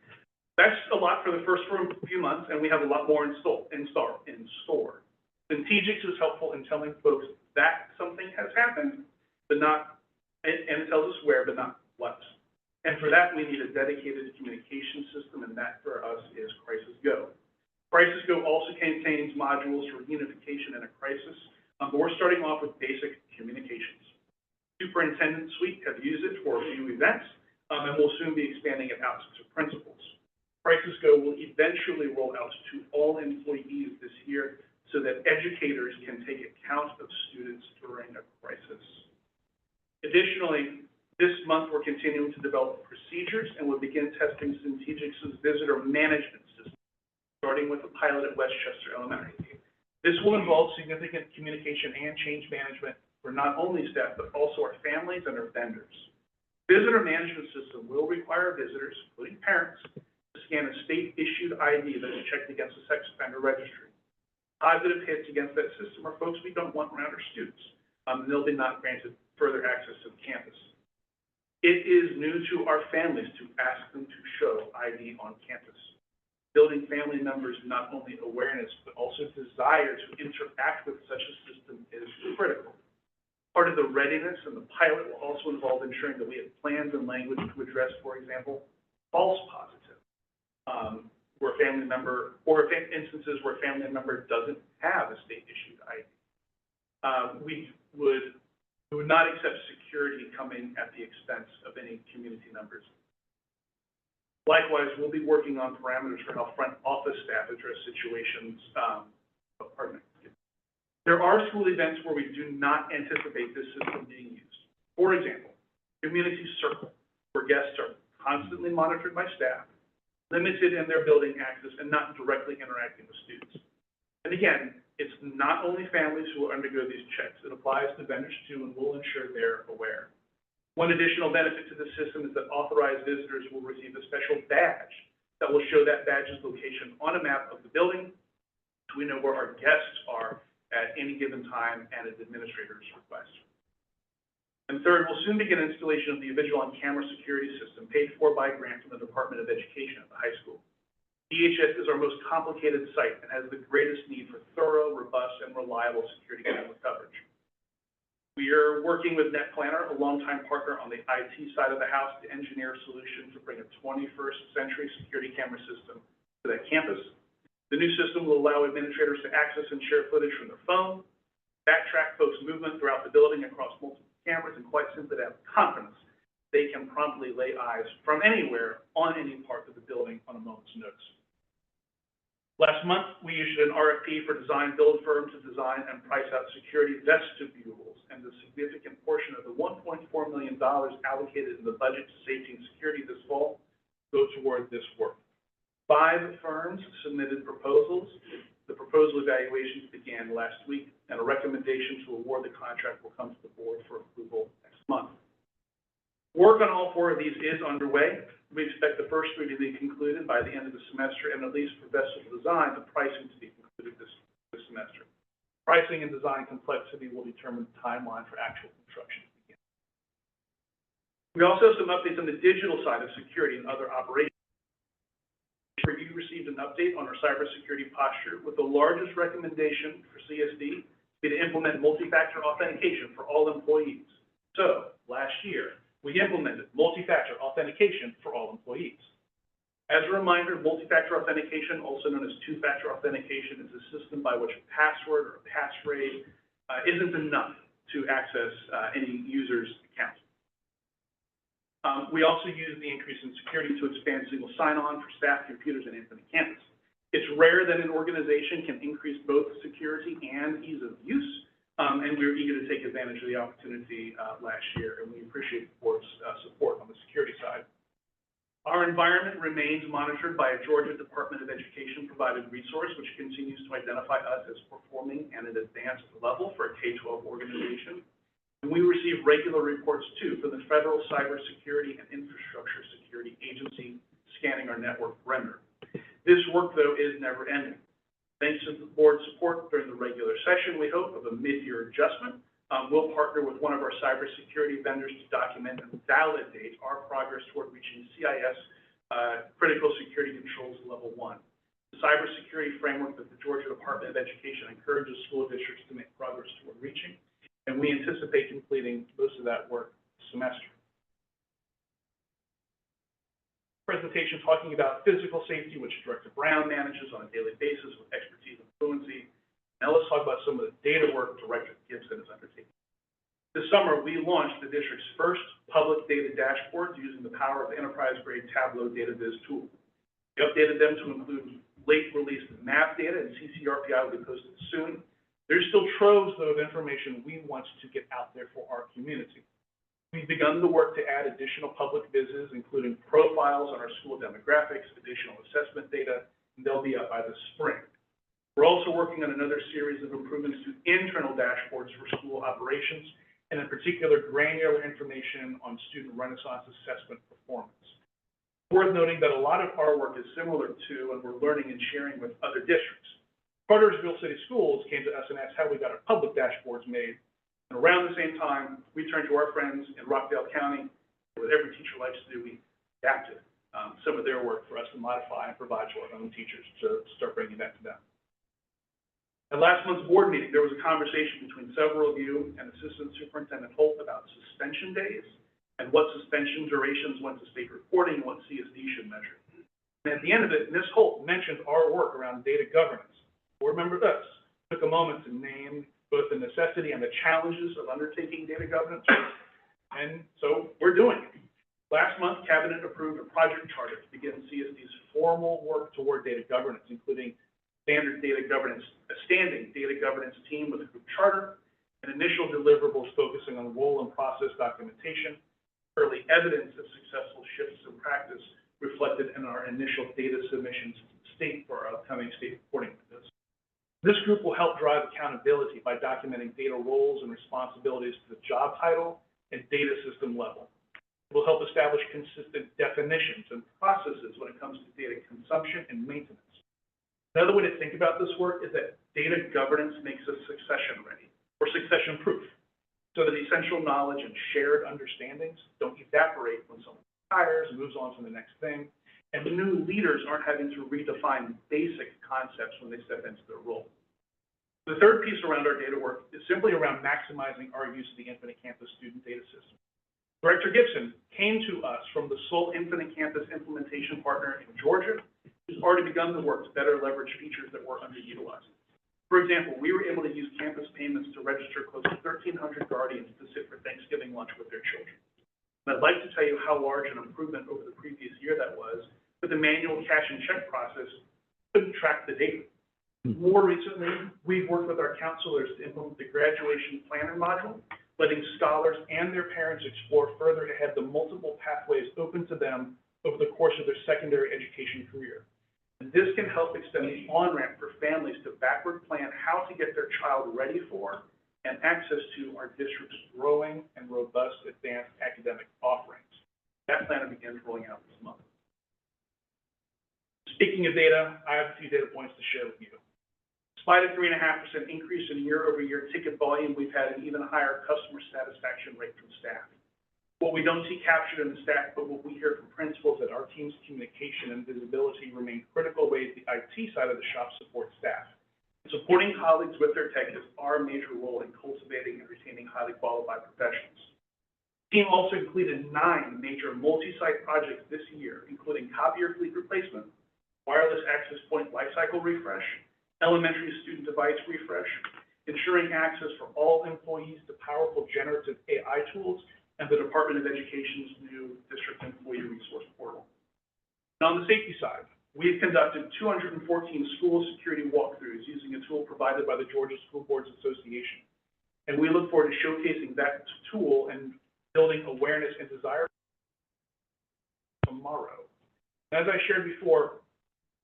that's a lot for the first few months, and we have a lot more in store. Centegix is helpful in telling folks that something has happened, but not, and it tells us where, but not what. And for that, we need a dedicated communication system, and that for us is Crisis Go. Crisis Go also contains modules for unification in a crisis, but we're starting off with basic communications. Superintendent Suite have used it for a few events, and we'll soon be expanding it out to principals. Crisis Go will eventually roll out to all employees this year so that educators can take account of students during a crisis. Additionally, this month we're continuing to develop procedures and we'll begin testing Centegix's visitor management system, starting with a pilot at Westchester Elementary. This will involve significant communication and change management for not only staff, but also our families and our vendors. Visitor management system will require visitors, including parents, to scan a state-issued ID that is checked against the sex offender registry. Positive hits against that system are folks we don't want around our students. They'll be not granted further access to the campus. It is new to our families to ask them to show ID on campus. Building family members not only awareness, but also desire to interact with such a system is critical. Part of the readiness and the pilot will also involve ensuring that we have plans and language to address, for example, false positive, where a family member, or instances where a family member doesn't have a state-issued ID. We would not accept security coming at the expense of any community members. Likewise, we'll be working on parameters for how front office staff address situations. There are school events where we do not anticipate this system being used. For example, community circle, where guests are constantly monitored by staff, limited in their building access, and not directly interacting with students. And again, it's not only families who will undergo these checks. It applies to vendors too, and we'll ensure they're aware. One additional benefit to the system is that authorized visitors will receive a special badge that will show that badge's location on a map of the building, so we know where our guests are at any given time at an administrator's request. And third, we'll soon begin installation of the Avigilon camera security system paid for by grant from the Department of Education at the high school. DHS is our most complicated site and has the greatest need for thorough, robust, and reliable security camera coverage. We are working with NetPlanner, a longtime partner on the IT side of the house, to engineer a solution to bring a 21st century security camera system to that campus. The new system will allow administrators to access and share footage from their phone, backtrack folks' movement throughout the building across multiple cameras, and quite simply to have confidence they can promptly lay eyes from anywhere on any part of the building on a moment's notice. Last month, we issued an RFP for design-build firm to design and price out security vestibules, and the significant portion of the $1.4 million allocated in the budget to safety and security this fall go toward this work. 5 firms submitted proposals. The proposal evaluations began last week, and a recommendation to award the contract will come to the board for approval next month. Work on all 4 of these is underway. We expect the first 3 to be concluded by the end of the semester, and at least for vestibule design, the pricing to be concluded this semester. Pricing and design complexity will determine the timeline for actual construction to begin. We also have some updates on the digital side of security and other operations. You received an update on our cybersecurity posture, with the largest recommendation for CSD be to implement multi-factor authentication for all employees. So, last year, we implemented multi-factor authentication for all employees. As a reminder, multi-factor authentication, also known as two-factor authentication, is a system by which a password or a passphrase isn't enough to access any user's account. We also use the increase in security to expand single sign-on for staff, computers, and Infinite Campus. It's rare that an organization can increase both security and ease of use, and we were eager to take advantage of the opportunity last year, and we appreciate the board's support on the security side. Our environment remains monitored by a Georgia Department of Education provided resource, which continues to identify us as performing at an advanced level for a K-12 organization. And we receive regular reports, too, from the Federal Cybersecurity and Infrastructure Security Agency, scanning our network perimeter. This work, though, is never ending. Thanks to the board's support during the regular session, we hope, of a mid-year adjustment, we'll partner with one of our cybersecurity vendors to document and validate our progress toward reaching CIS Critical Security Controls Level 1. The cybersecurity framework that the Georgia Department of Education encourages school districts to make progress toward reaching, and we anticipate completing most of that work this semester. Presentation talking about physical safety, which Director Brown manages on a daily basis with expertise and fluency. Now let's talk about some of the data work Director Gibson is undertaking. This summer, we launched the district's first public data dashboard using the power of enterprise-grade Tableau data viz tool. We updated them to include late-released math data, and CCRPI will be posted soon. There's still troves, though, of information we want to get out there for our community. We've begun the work to add additional public vizzes, including profiles on our school demographics, additional assessment data, and they'll be up by the spring. We're also working on another series of improvements to internal dashboards for school operations, and in particular, granular information on student Renaissance assessment performance. It's worth noting that a lot of our work is similar to, and we're learning and sharing with other districts. Cartersville City Schools came to us and asked how we got our public dashboards made. And around the same time, we turned to our friends in Rockdale County. What every teacher likes to do, we adapted some of their work for us to modify and provide to our own teachers to start bringing that to them. At last month's board meeting, there was a conversation between several of you and Assistant Superintendent Holt about suspension days and what suspension durations went to state reporting and what CSD should measure. And at the end of it, Ms. Holt mentioned our work around data governance. Board member us took a moment to name both the necessity and the challenges of undertaking data governance, and so we're doing it. Last month, Cabinet approved a project charter to begin CSD's formal work toward data governance, including standing data governance team with a group charter, and initial deliverables focusing on role and process documentation, early evidence of successful shifts in practice reflected in our initial data submissions to the state for our upcoming state reporting windows. This group will help drive accountability by documenting data roles and responsibilities to the job title and data system level. It will help establish consistent definitions and processes when it comes to data consumption and maintenance. Another way to think about this work is that data governance makes us succession ready, or succession proof, so that essential knowledge and shared understandings don't evaporate when someone retires and moves on to the next thing, and the new leaders aren't having to redefine basic concepts when they step into their role. The third piece around our data work is simply around maximizing our use of the Infinite Campus student data system. Director Gibson came to us from the sole Infinite Campus implementation partner in Georgia, who's already begun the work to better leverage features that were underutilized. For example, we were able to use campus payments to register close to 1,300 guardians to sit for Thanksgiving lunch with their children. And I'd like to tell you how large an improvement over the previous year that was, but the manual cash and check process couldn't track the data. More recently, we've worked with our counselors to implement the graduation planner module, letting scholars and their parents explore further ahead the multiple pathways open to them over the course of their secondary education career. And this can help extend the on-ramp for families to backward plan how to get their child ready for and access to our district's growing and robust advanced academic offerings. That plan begins rolling out this month. Speaking of data, I have a few data points to share with you. Despite a 3.5% increase in year-over-year ticket volume, we've had an even higher customer satisfaction rate from staff. What we don't see captured in the stat, but what we hear from principals, that our team's communication and visibility remain critical ways the IT side of the shop supports staff. Supporting colleagues with their tech is our major role in cultivating and retaining highly qualified professionals. The team also completed 9 major multi-site projects this year, including copier fleet replacement, wireless access point lifecycle refresh, elementary student device refresh, ensuring access for all employees to powerful generative AI tools, and the Department of Education's new District Employee Resource Portal. And on the safety side, we've conducted 214 school security walkthroughs using a tool provided by the Georgia School Boards Association. And we look forward to showcasing that tool and building awareness and desire tomorrow. As I shared before,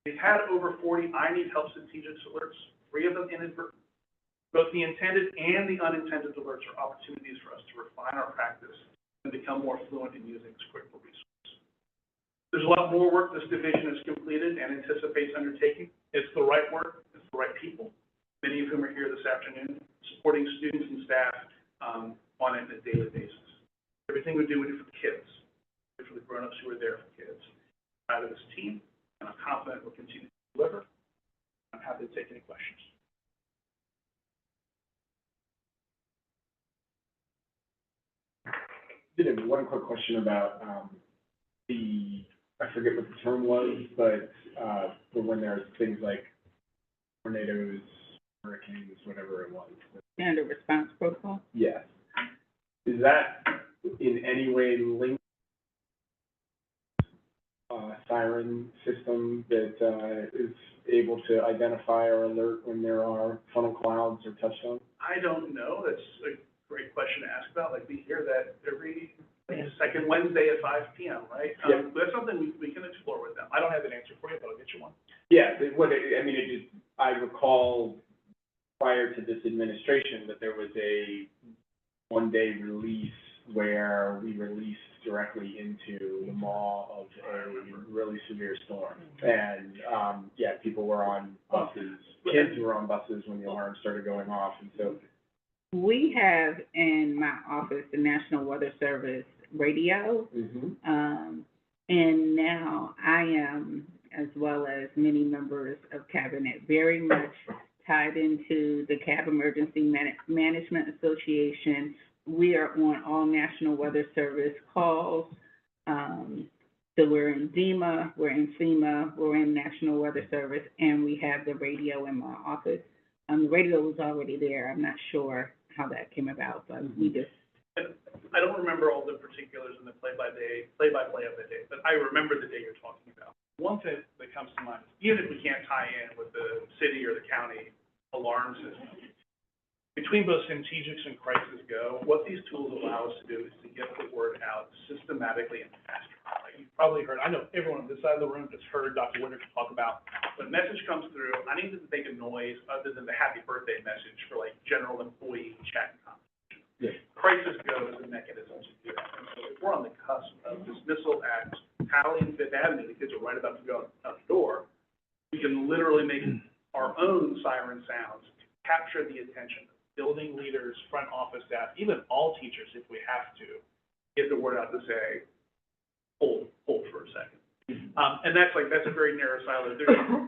we've had over 40 I Need Help strategic alerts, 3 of them inadvertent. Both the intended and the unintended alerts are opportunities for us to refine our practice and become more fluent in using this critical resource. There's a lot more work this division has completed and anticipates undertaking. It's the right work, it's the right people, many of whom are here this afternoon, supporting students and staff on a daily basis. Everything we do for the kids, we do for the grown-ups who are there for kids. I'm proud of this team, and I'm confident we'll continue to deliver. I'm happy to take any questions.
Did have one quick question about I forget what the term was, but when there's things like tornadoes, hurricanes, whatever it was.
Standard response protocol?
Yes. that in any way linked siren system that is able to identify or alert when there are funnel clouds or touchstones?
I don't know, that's a great question to ask about, like, we hear that every second Wednesday at 5 PM, right?
Yeah.
But that's something we can explore with them. I don't have an answer for you, but I'll get you one.
Yeah, I recall prior to this administration that there was a one-day release where we released directly into the maw of a really severe storm. And, people were on buses, kids were on buses when the alarm started going off, and so.
We have in my office the National Weather Service radio. And now I am, as well as many members of cabinet, very much tied into the Cab Emergency Management Association. We are on all National Weather Service calls. So we're in DEMA, we're in FEMA, we're in National Weather Service, and we have the radio in my office. The radio was already there. I'm not sure how that came about, but we just.
I don't remember all the particulars in the play-by-play of the day, but I remember the day you're talking about. One thing that comes to mind is, even if we can't tie in with the city or the county alarm system, between both Centegix and Crisis Go, what these tools allow us to do is to get the word out systematically and faster. Like you've probably heard, I know everyone on this side of the room has heard Dr. Whitaker talk about, when a message comes through, I need to make a noise other than the happy birthday message for like general employee chat and conversation.
Yes.
Crisis Go is a mechanism to do that. And so if we're on the cusp of dismissal at Talley and Fifth Avenue, the kids are right about to go out the door, we can literally make our own siren sounds to capture the attention of building leaders, front office staff, even all teachers if we have to, get the word out to say, hold for a second. And that's a very narrow silo.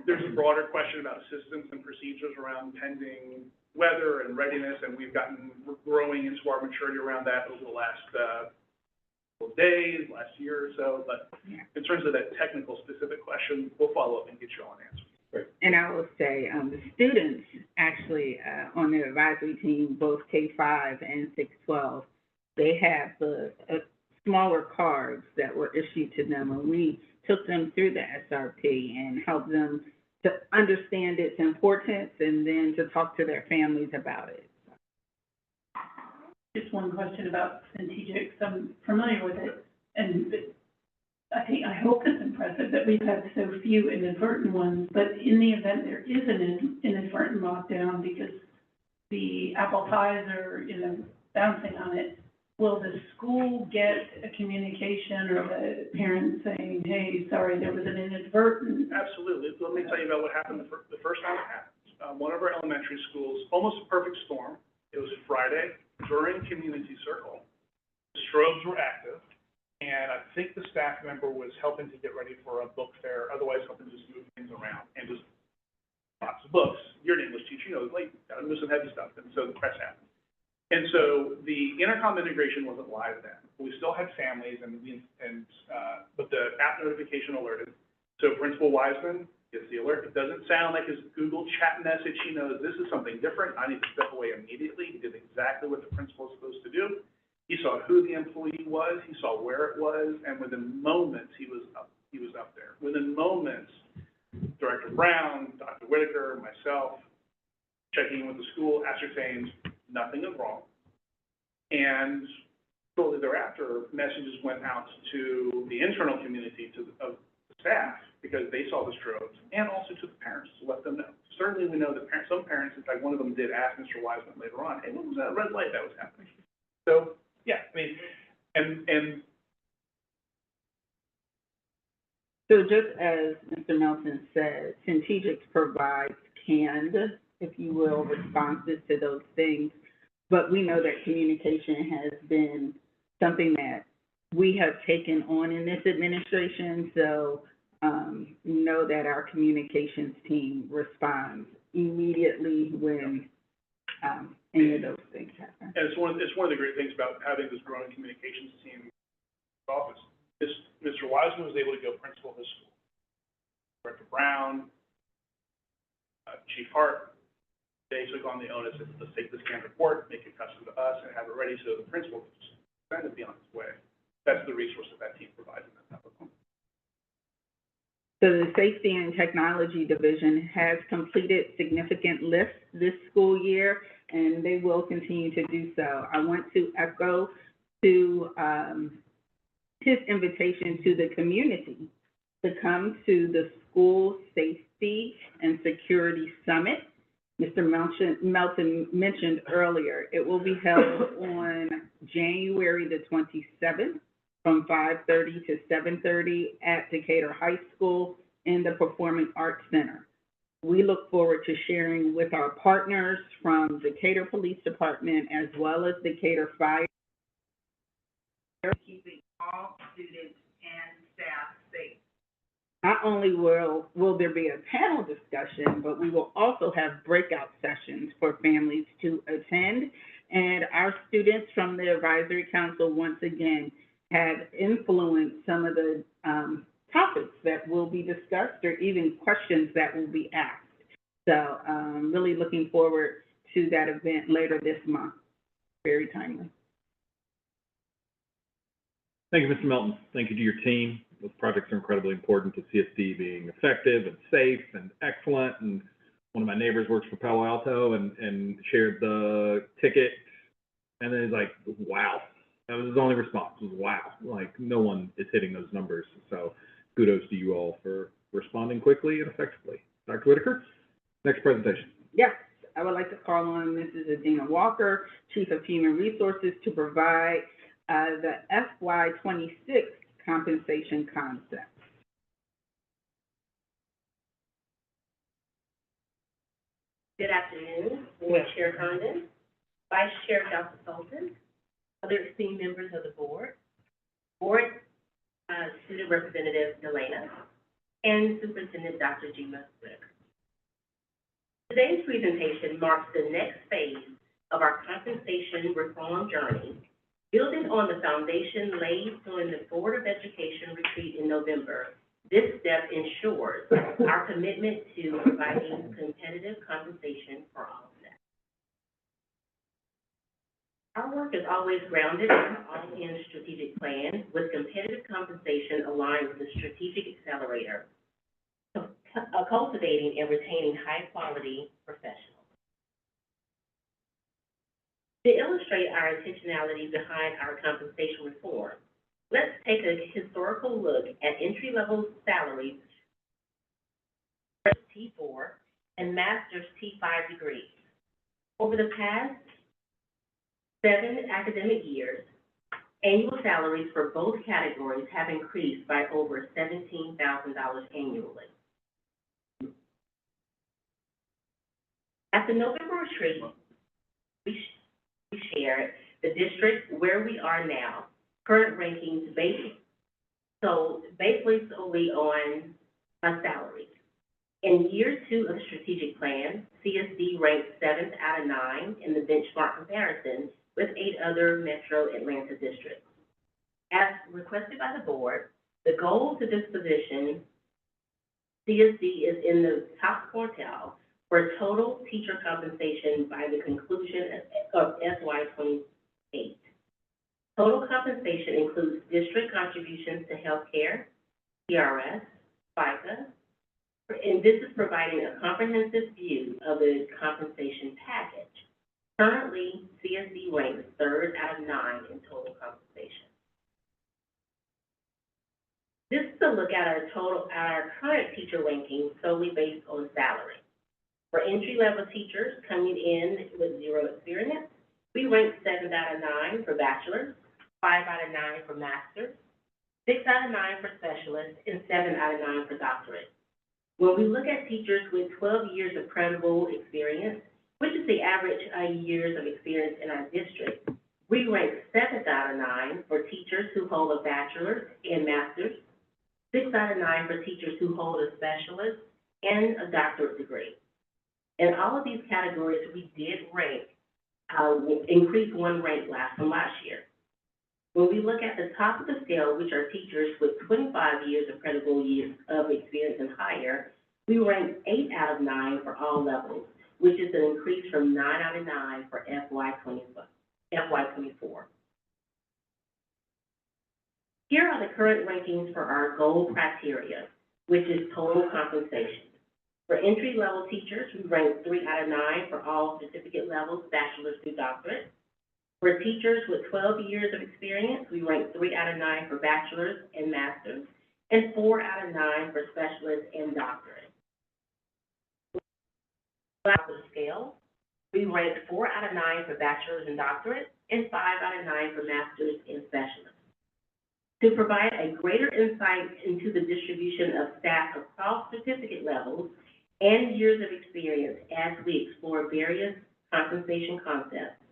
There's a broader question about systems and procedures around pending weather and readiness, and we're growing into our maturity around that over the last couple of days, last year or so. But in terms of that technical specific question, we'll follow up and get you all an answer.
And I will say, the students actually, on their advisory team, both K-5 and 612, they have the smaller cards that were issued to them, and we took them through the SRP and helped them to understand its importance and then to talk to their families about it.
Just one question about Centegix. I'm familiar with it, and I hope it's impressive that we've had so few inadvertent ones, but in the event there is an inadvertent lockdown because the apple pies are, bouncing on it, will the school get a communication or the parent saying, hey, sorry, there was an inadvertent?
Absolutely. Let me tell you about what happened the first time it happened. One of our elementary schools, almost a perfect storm. It was Friday during Community Circle. The strobes were active, and I think the staff member was helping to get ready for a book fair, otherwise helping to just move things around and just lots of books. You're an English teacher, like, gotta move some heavy stuff, and so the press happened. And so the intercom integration wasn't live then. We still had families but the app notification alerted. So Principal Wiseman gets the alert. It doesn't sound like his Google chat message. He knows this is something different. I need to step away immediately. He did exactly what the principal is supposed to do. He saw who the employee was. He saw where it was, and within moments he was up there. Within moments, Director Brown, Dr. Whitaker, myself, checking in with the school, ascertained nothing is wrong. And shortly thereafter, messages went out to the internal community of the staff because they saw the strobes, and also to the parents to let them know. Certainly we know that some parents, in fact, one of them did ask Mr. Wiseman later on, hey, what was that red light that was happening? So, yeah, I mean, and
So just as Mr. Melton said, Centegix provides canned, if you will, responses to those things. But we know that communication has been something that we have taken on in this administration. So know that our communications team responds immediately when any of those things happen.
And it's one of the great things about having this growing communications team in the office. Mr. Wiseman was able to go principal of his school. Director Brown, Chief Hart, they took on the onus of, let's take this canned report, make it custom to us, and have it ready so the principal can just send it be on its way. That's the resource that team provides in that type of moment.
So the Safety and Technology Division has completed significant lifts this school year, and they will continue to do so. I want to echo to his invitation to the community to come to the School Safety and Security Summit. Mr. Melton mentioned earlier, it will be held on January the 27th from 5:30 to 7:30 at Decatur High School in the Performing Arts Center. We look forward to sharing with our partners from Decatur Police Department as well as Decatur Fire, keeping all students and staff safe. Not only will there be a panel discussion, but we will also have breakout sessions for families to attend. And our students from the advisory council, once again, have influenced some of the topics that will be discussed or even questions that will be asked. So really looking forward to that event later this month. Very timely.
Thank you, Mr. Melton. Thank you to your team. Those projects are incredibly important to CSD being effective and safe and excellent. And one of my neighbors works for Palo Alto and shared the ticket. And then he's like, wow. That was his only response, was wow. Like, no one is hitting those numbers. So kudos to you all for responding quickly and effectively. Dr. Whitaker, next presentation.
Yes, I would like to call on Mrs. Adina Walker, Chief of Human Resources, to provide the FY26 compensation concept.
Good afternoon, Board Chair Herndon, Vice Chair Dr. Sultan, other esteemed members of the board, Student Representative Delana, and Superintendent Dr. Gina Whitaker. Today's presentation marks the next phase of our compensation reform journey, building on the foundation laid during the Board of Education retreat in November. This step ensures our commitment to providing competitive compensation for all staff. Our work is always grounded in an all-in strategic plan with competitive compensation aligned with the strategic accelerator, cultivating and retaining high-quality professionals. To illustrate our intentionality behind our compensation reform, let's take a historical look at entry-level salaries, T4 and master's T5 degrees. Over the past 7 academic years, annual salaries for both categories have increased by over $17,000 annually. At the November retreat, we shared the district where we are now, current rankings based solely on salaries. In year 2 of the strategic plan, CSD ranked 7th out of 9 in the benchmark comparison with 8 other Metro Atlanta districts. As requested by the board, the goal to this position, CSD is in the top quartile for total teacher compensation by the conclusion of FY28. Total compensation includes district contributions to healthcare, PRS, FICA, and this is providing a comprehensive view of the compensation package. Currently, CSD ranks 3rd out of 9 in total compensation. This is a look at our current teacher rankings solely based on salary. For entry-level teachers coming in with 0 experience, we rank 7th out of 9 for bachelor's, 5 out of 9 for master's, 6 out of 9 for specialists, and 7 out of 9 for doctorate. When we look at teachers with 12 years of credible experience, which is the average years of experience in our district, we rank 7th out of 9 for teachers who hold a bachelor's and master's, 6 out of 9 for teachers who hold a specialist and a doctorate degree. In all of these categories, we did rank, increase 1 rank from last year. When we look at the top of the scale, which are teachers with 25 years of credible years of experience and higher, we rank 8 out of 9 for all levels, which is an increase from 9 out of 9 for FY24. Here are the current rankings for our goal criteria, which is total compensation. For entry-level teachers, we rank 3 out of 9 for all certificate levels, bachelor's through doctorate. For teachers with 12 years of experience, we rank 3 out of 9 for bachelor's and master's, and 4 out of 9 for specialist and doctorate. For the scale, we rank 4 out of 9 for bachelor's and doctorate, and 5 out of 9 for master's and specialist. To provide a greater insight into the distribution of staff across certificate levels and years of experience as we explore various compensation concepts,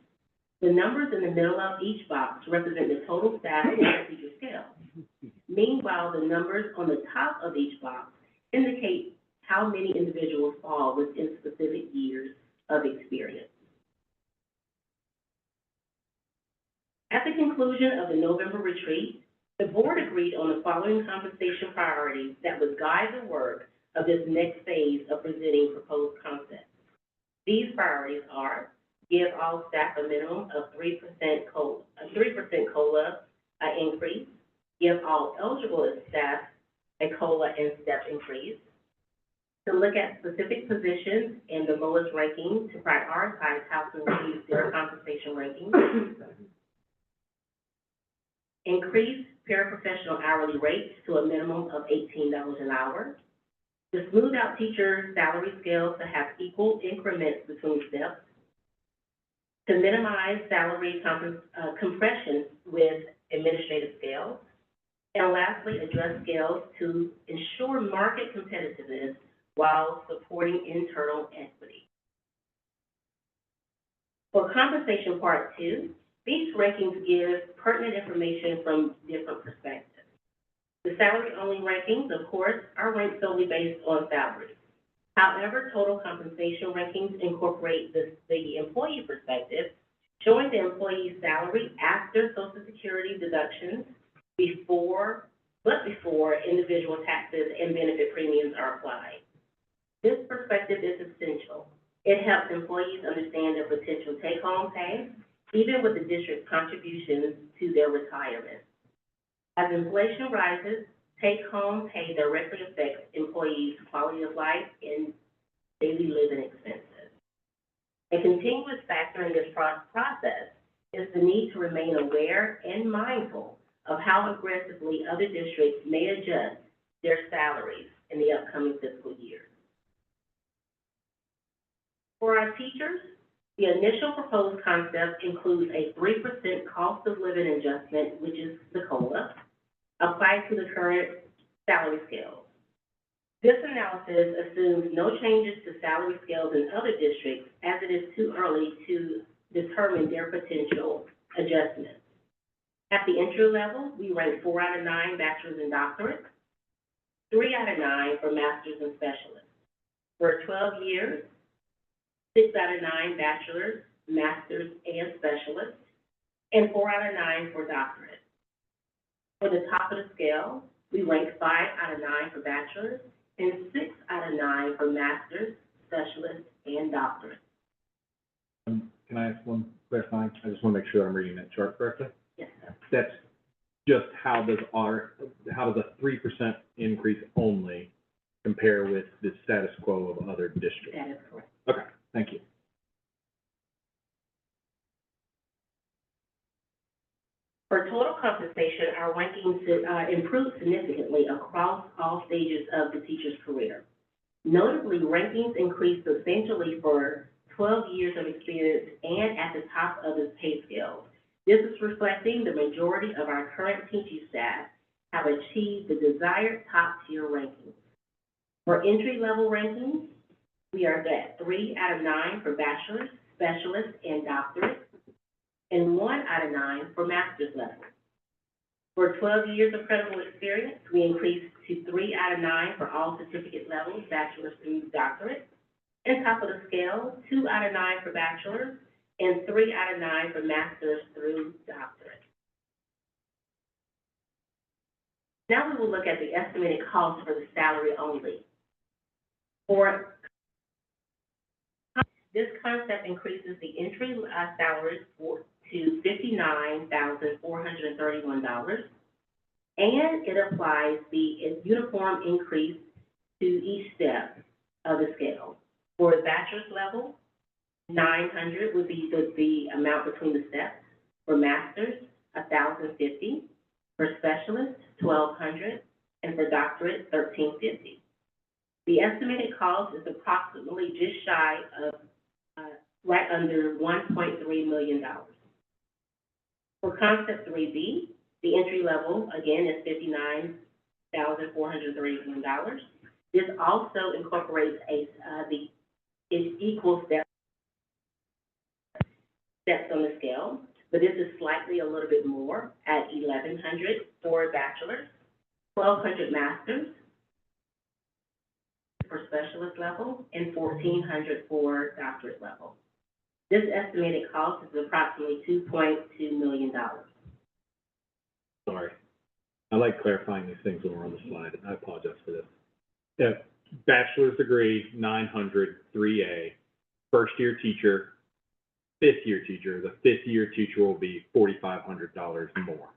the numbers in the middle of each box represent the total staff on the teacher scale. Meanwhile, the numbers on the top of each box indicate how many individuals fall within specific years of experience. At the conclusion of the November retreat, the board agreed on the following compensation priorities that would guide the work of this next phase of presenting proposed concepts. These priorities are: give all staff a minimum of 3% COLA increase, give all eligible staff a COLA and step increase, to look at specific positions and the lowest ranking to prioritize how to reduce their compensation rankings, increase paraprofessional hourly rates to a minimum of $18 an hour, to smooth out teacher salary scales to have equal increments between steps, to minimize salary compression with administrative scales, and lastly, address scales to ensure market competitiveness while supporting internal equity. For compensation part 2, these rankings give pertinent information from different perspectives. The salary-only rankings, of course, are ranked solely based on salaries. However, total compensation rankings incorporate the employee perspective, showing the employee's salary after Social Security deductions before individual taxes and benefit premiums are applied. This perspective is essential. It helps employees understand their potential take-home pay, even with the district's contributions to their retirement. As inflation rises, take-home pay directly affects employees' quality of life and daily living expenses. A continuous factor in this process is the need to remain aware and mindful of how aggressively other districts may adjust their salaries in the upcoming fiscal year. For our teachers, the initial proposed concept includes a 3% cost of living adjustment, which is the COLA, applied to the current salary scales. This analysis assumes no changes to salary scales in other districts, as it is too early to determine their potential adjustments. At the entry level, we rank 4 out of 9 bachelor's and doctorate, 3 out of 9 for master's and specialists. For 12 years, 6 out of 9 bachelor's, master's, and specialists, and 4 out of 9 for doctorate. For the top of the scale, we rank 5 out of 9 for bachelor's and 6 out of 9 for master's, specialist, and doctorate.
Can I ask one clarifying? I just want to make sure I'm reading that chart correctly.
Yes, sir.
That's just how does a 3% increase only compare with the status quo of other districts?
That is correct.
Okay, thank you.
For total compensation, our rankings improve significantly across all stages of the teacher's career. Notably, rankings increase substantially for 12 years of experience and at the top of the pay scale. This is reflecting the majority of our current teaching staff have achieved the desired top-tier rankings. For entry-level rankings, we are at 3 out of 9 for bachelor's, specialist, and doctorate, and 1 out of 9 for master's level. For 12 years of credible experience, we increased to 3 out of 9 for all certificate levels, bachelor's through doctorate, and top of the scale, 2 out of 9 for bachelor's, and 3 out of 9 for master's through doctorate. Now we will look at the estimated cost for the salary only. For this concept increases the entry salary to $59,431, And it applies the uniform increase to each step of the scale. For the bachelor's level, 900 would be the amount between the steps. For master's, 1,050. For specialists, 1,200. And for doctorate, 1,350. The estimated cost is approximately just shy of, right under $1.3 million. For concept 3B, the entry level, again, is $59,431. This also incorporates it equals steps on the scale, but this is slightly a little bit more at 1,100 for bachelor's, 1,200 master's for specialist level, and 1,400 for doctorate level. This estimated cost is approximately $2.2 million.
Sorry. I like clarifying these things when we're on the slide, and I apologize for this. Yeah, bachelor's degree, 900, 3A. First-year teacher, fifth-year teacher. The fifth-year teacher will be $4,500 more.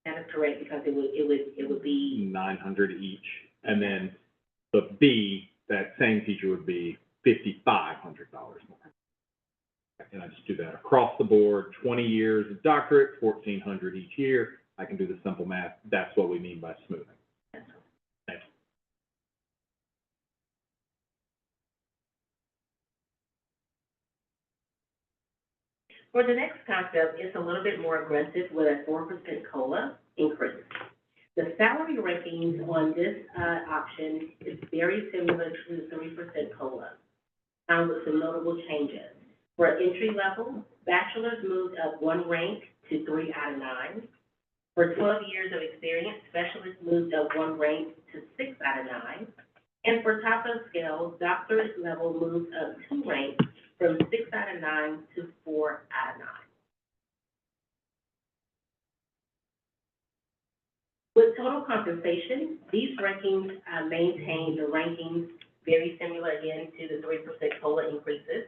That is correct, because it would be
900 each. And then the B, that same teacher would be $5,500 more. And I just do that across the board, 20 years of doctorate, $1,400 each year. I can do the simple math. That's what we mean by smoothing. Thank you.
For the next concept, it's a little bit more aggressive with a 4% COLA increase. The salary rankings on this option is very similar to the 3% COLA, with some notable changes. For entry level, bachelor's moved up 1 rank to 3 out of 9. For 12 years of experience, specialist moved up 1 rank to 6 out of 9. And for top of scale, doctorate level moved up 2 ranks from 6 out of 9 to 4 out of 9. With total compensation, these rankings maintain the rankings very similar again to the 3% COLA increases.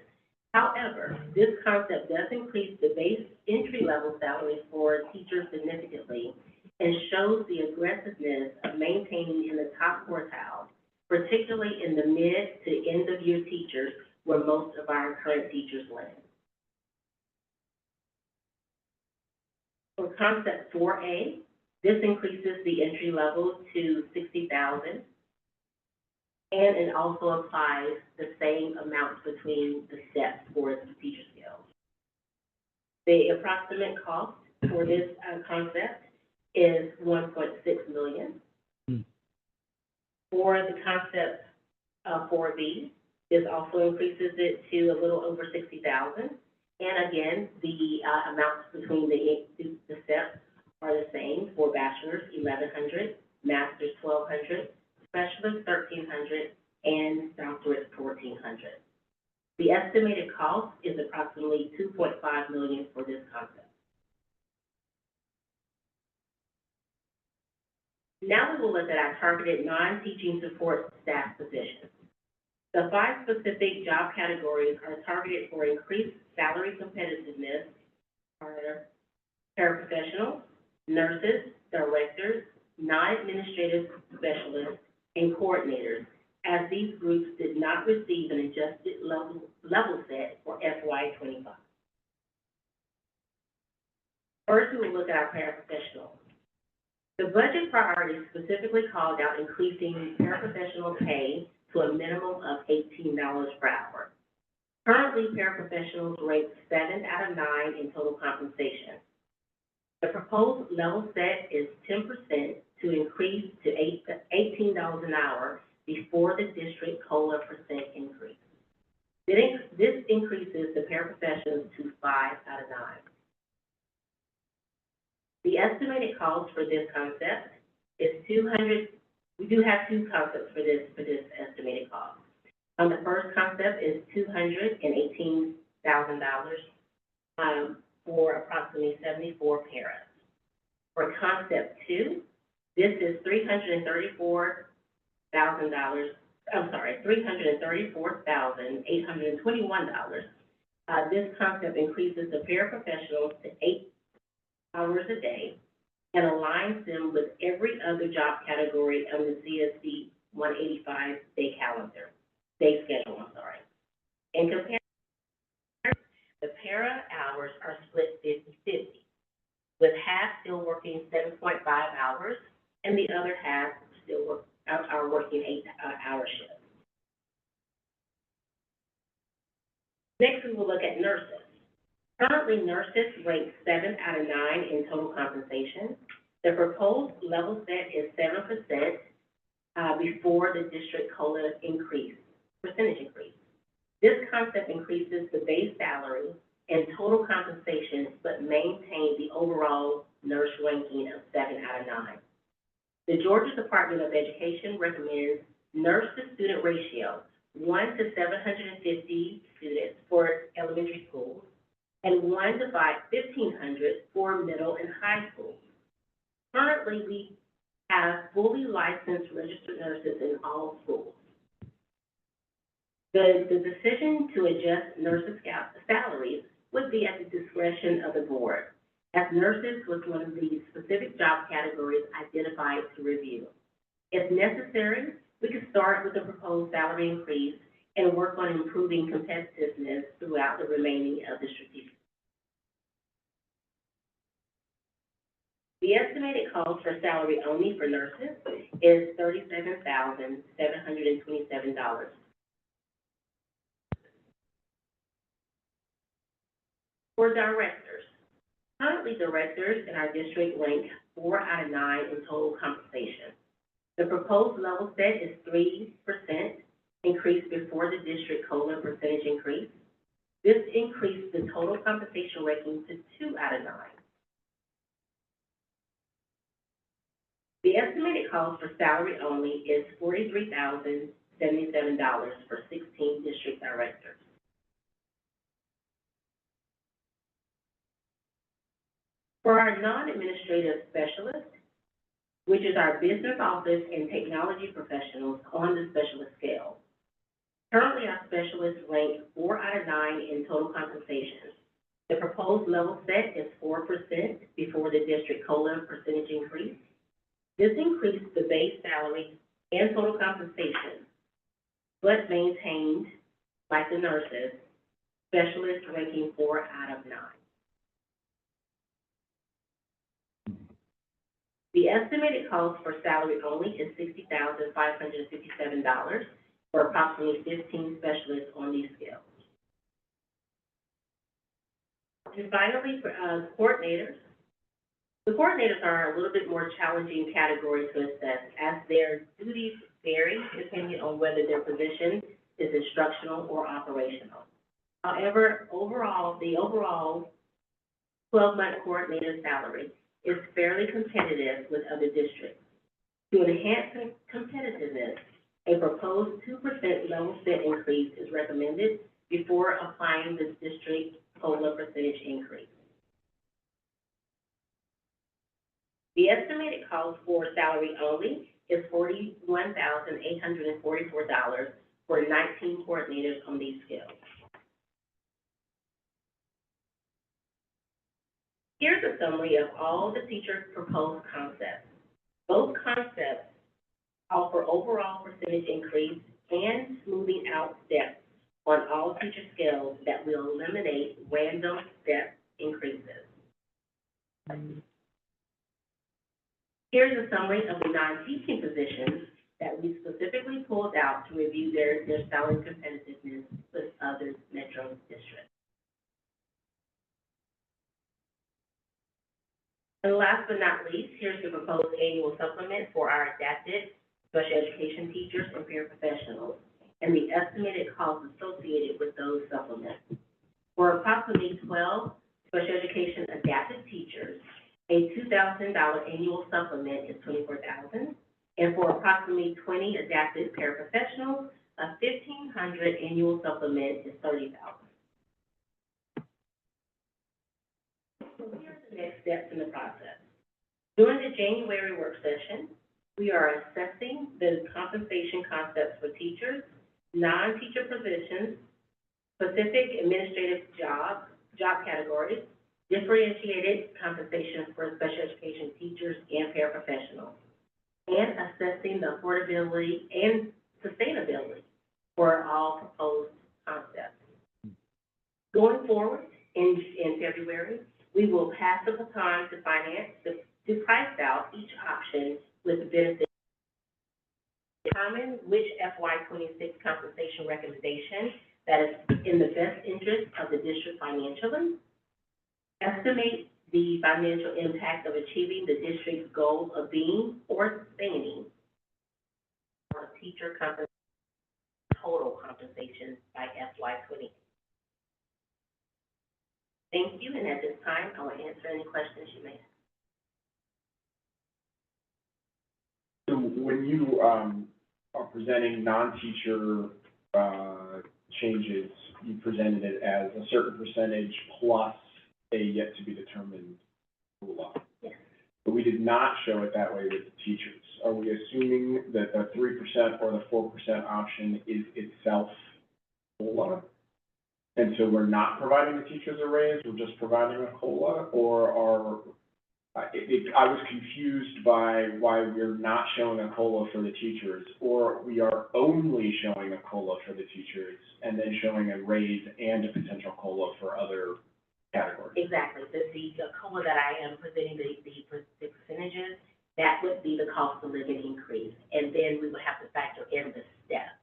However, this concept does increase the base entry-level salary for teachers significantly and shows the aggressiveness of maintaining in the top quartile, particularly in the mid to end-of-year teachers, where most of our current teachers land. For concept 4A, this increases the entry level to $60,000, and it also applies the same amounts between the steps for the teacher scale. The approximate cost for this concept is $1.6 million. For the concept 4B, this also increases it to a little over $60,000. And again, the amounts between the steps are the same. For bachelor's, $1,100, master's, $1,200, specialist, $1,300, and doctorate, $1,400. The estimated cost is approximately $2.5 million for this concept. Now we will look at our targeted non-teaching support staff positions. The 5 specific job categories are targeted for increased salary competitiveness are paraprofessionals, nurses, directors, non-administrative specialists, and coordinators, as these groups did not receive an adjusted level set for FY25. First, we will look at our paraprofessionals. The budget priority specifically called out increasing paraprofessional pay to a minimum of $18 per hour. Currently, paraprofessionals rate 7 out of 9 in total compensation. The proposed level set is 10% to increase to $18 an hour before the district COLA percent increase. This increases the paraprofessionals to 5 out of 9. The estimated cost for this concept is $200. We do have 2 concepts for this estimated cost. The first concept is $218,000 for approximately 74 parents. For concept 2, this is $334,821. This concept increases the paraprofessionals to 8 hours a day and aligns them with every other job category on the CSD 185 day schedule, In comparison, the para hours are split 50-50, with half still working 7.5 hours, and the other half are working 8-hour shifts. Next, we will look at nurses. Currently, nurses rank 7 out of 9 in total compensation. The proposed level set is 7% before the district COLA percentage increase. This concept increases the base salary and total compensation, but maintains the overall nurse ranking of 7 out of 9. The Georgia Department of Education recommends nurse-to-student ratio 1 to 750 students for elementary schools, and 1 to 1,500 for middle and high schools. Currently, we have fully licensed registered nurses in all schools. The decision to adjust nurses' salaries would be at the discretion of the board, as nurses was one of the specific job categories identified to review. If necessary, we could start with the proposed salary increase and work on improving competitiveness throughout the remaining of the strategic. The estimated cost for salary only for nurses is $37,727. For directors, currently directors in our district rank 4 out of 9 in total compensation. The proposed level set is 3% increase before the district COLA percentage increase. This increased the total compensation ranking to 2 out of 9. The estimated cost for salary only is $43,077 for 16 district directors. For our non-administrative specialists, which is our business office and technology professionals on the specialist scale. Currently, our specialists rank 4 out of 9 in total compensation. The proposed level set is 4% before the district COLA percentage increase. This increased the base salary and total compensation, but maintained, like the nurses, specialists ranking 4 out of 9. The estimated cost for salary only is $60,557 for approximately 15 specialists on these scales. And finally, for coordinators, the coordinators are a little bit more challenging category to assess, as their duties vary depending on whether their position is instructional or operational. However, the overall 12-month coordinator salary is fairly competitive with other districts. To enhance competitiveness, a proposed 2% level set increase is recommended before applying the district COLA percentage increase. The estimated cost for salary only is $41,844 for 19 coordinators on these scales. Here's a summary of all the teacher proposed concepts. Both concepts offer overall percentage increase and smoothing out steps on all teacher scales that will eliminate random step increases. Here's a summary of the non-teaching positions that we specifically pulled out to review their salary competitiveness with other metro districts. And last but not least, here's the proposed annual supplement for our adapted special education teachers and paraprofessionals, and the estimated costs associated with those supplements. For approximately 12 special education adapted teachers, a $2,000 annual supplement is $24,000, and for approximately 20 adapted paraprofessionals, a $1,500 annual supplement is $30,000. So here are the next steps in the process. During the January work session, we are assessing the compensation concepts for teachers, non-teacher positions, specific administrative job categories, differentiated compensation for special education teachers and paraprofessionals, and assessing the affordability and sustainability for all proposed concepts. Going forward, in February, we will pass the baton to finance to price out each option with the benefit. Determine which FY '26 compensation recommendation that is in the best interest of the district financially. Estimate the financial impact of achieving the district's goal of being or sustaining our teacher compensation, total compensation by FY '28. Thank you, and at this time, I will answer any questions you may have.
So when you, are presenting non-teacher, changes, you presented it as a certain percentage plus a yet-to-be-determined COLA.
Yes.
But we did not show it that way with the teachers. Are we assuming that the 3% or the 4% option is itself COLA? And so we're not providing the teachers a raise, we're just providing a COLA? Or are, I was confused by why we're not showing a COLA for the teachers, or we are only showing a COLA for the teachers and then showing a raise and a potential COLA for other categories.
Exactly. The COLA that I am presenting, the percentages, that would be the cost of living increase. And then we would have to factor in the step,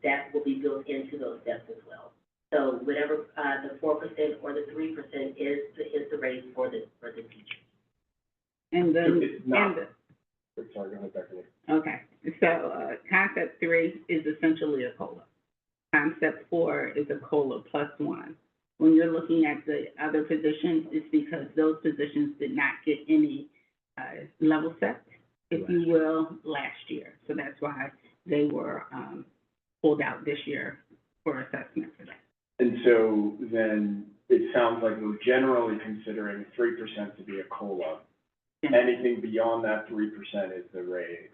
that will be built into those steps as well. So whatever, the 4% or the 3% is the rate for the teacher.
And then,
It's not-
and
Sorry, go ahead, Becky.
okay, so, concept 3 is essentially a COLA. Concept 4 is a COLA +1. When you're looking at the other positions, it's because those positions did not get any, level set, if you will, last year. So that's why they were, pulled out this year for assessment for that.
And so then it sounds like we're generally considering 3% to be a COLA. Anything beyond that 3% is the raise.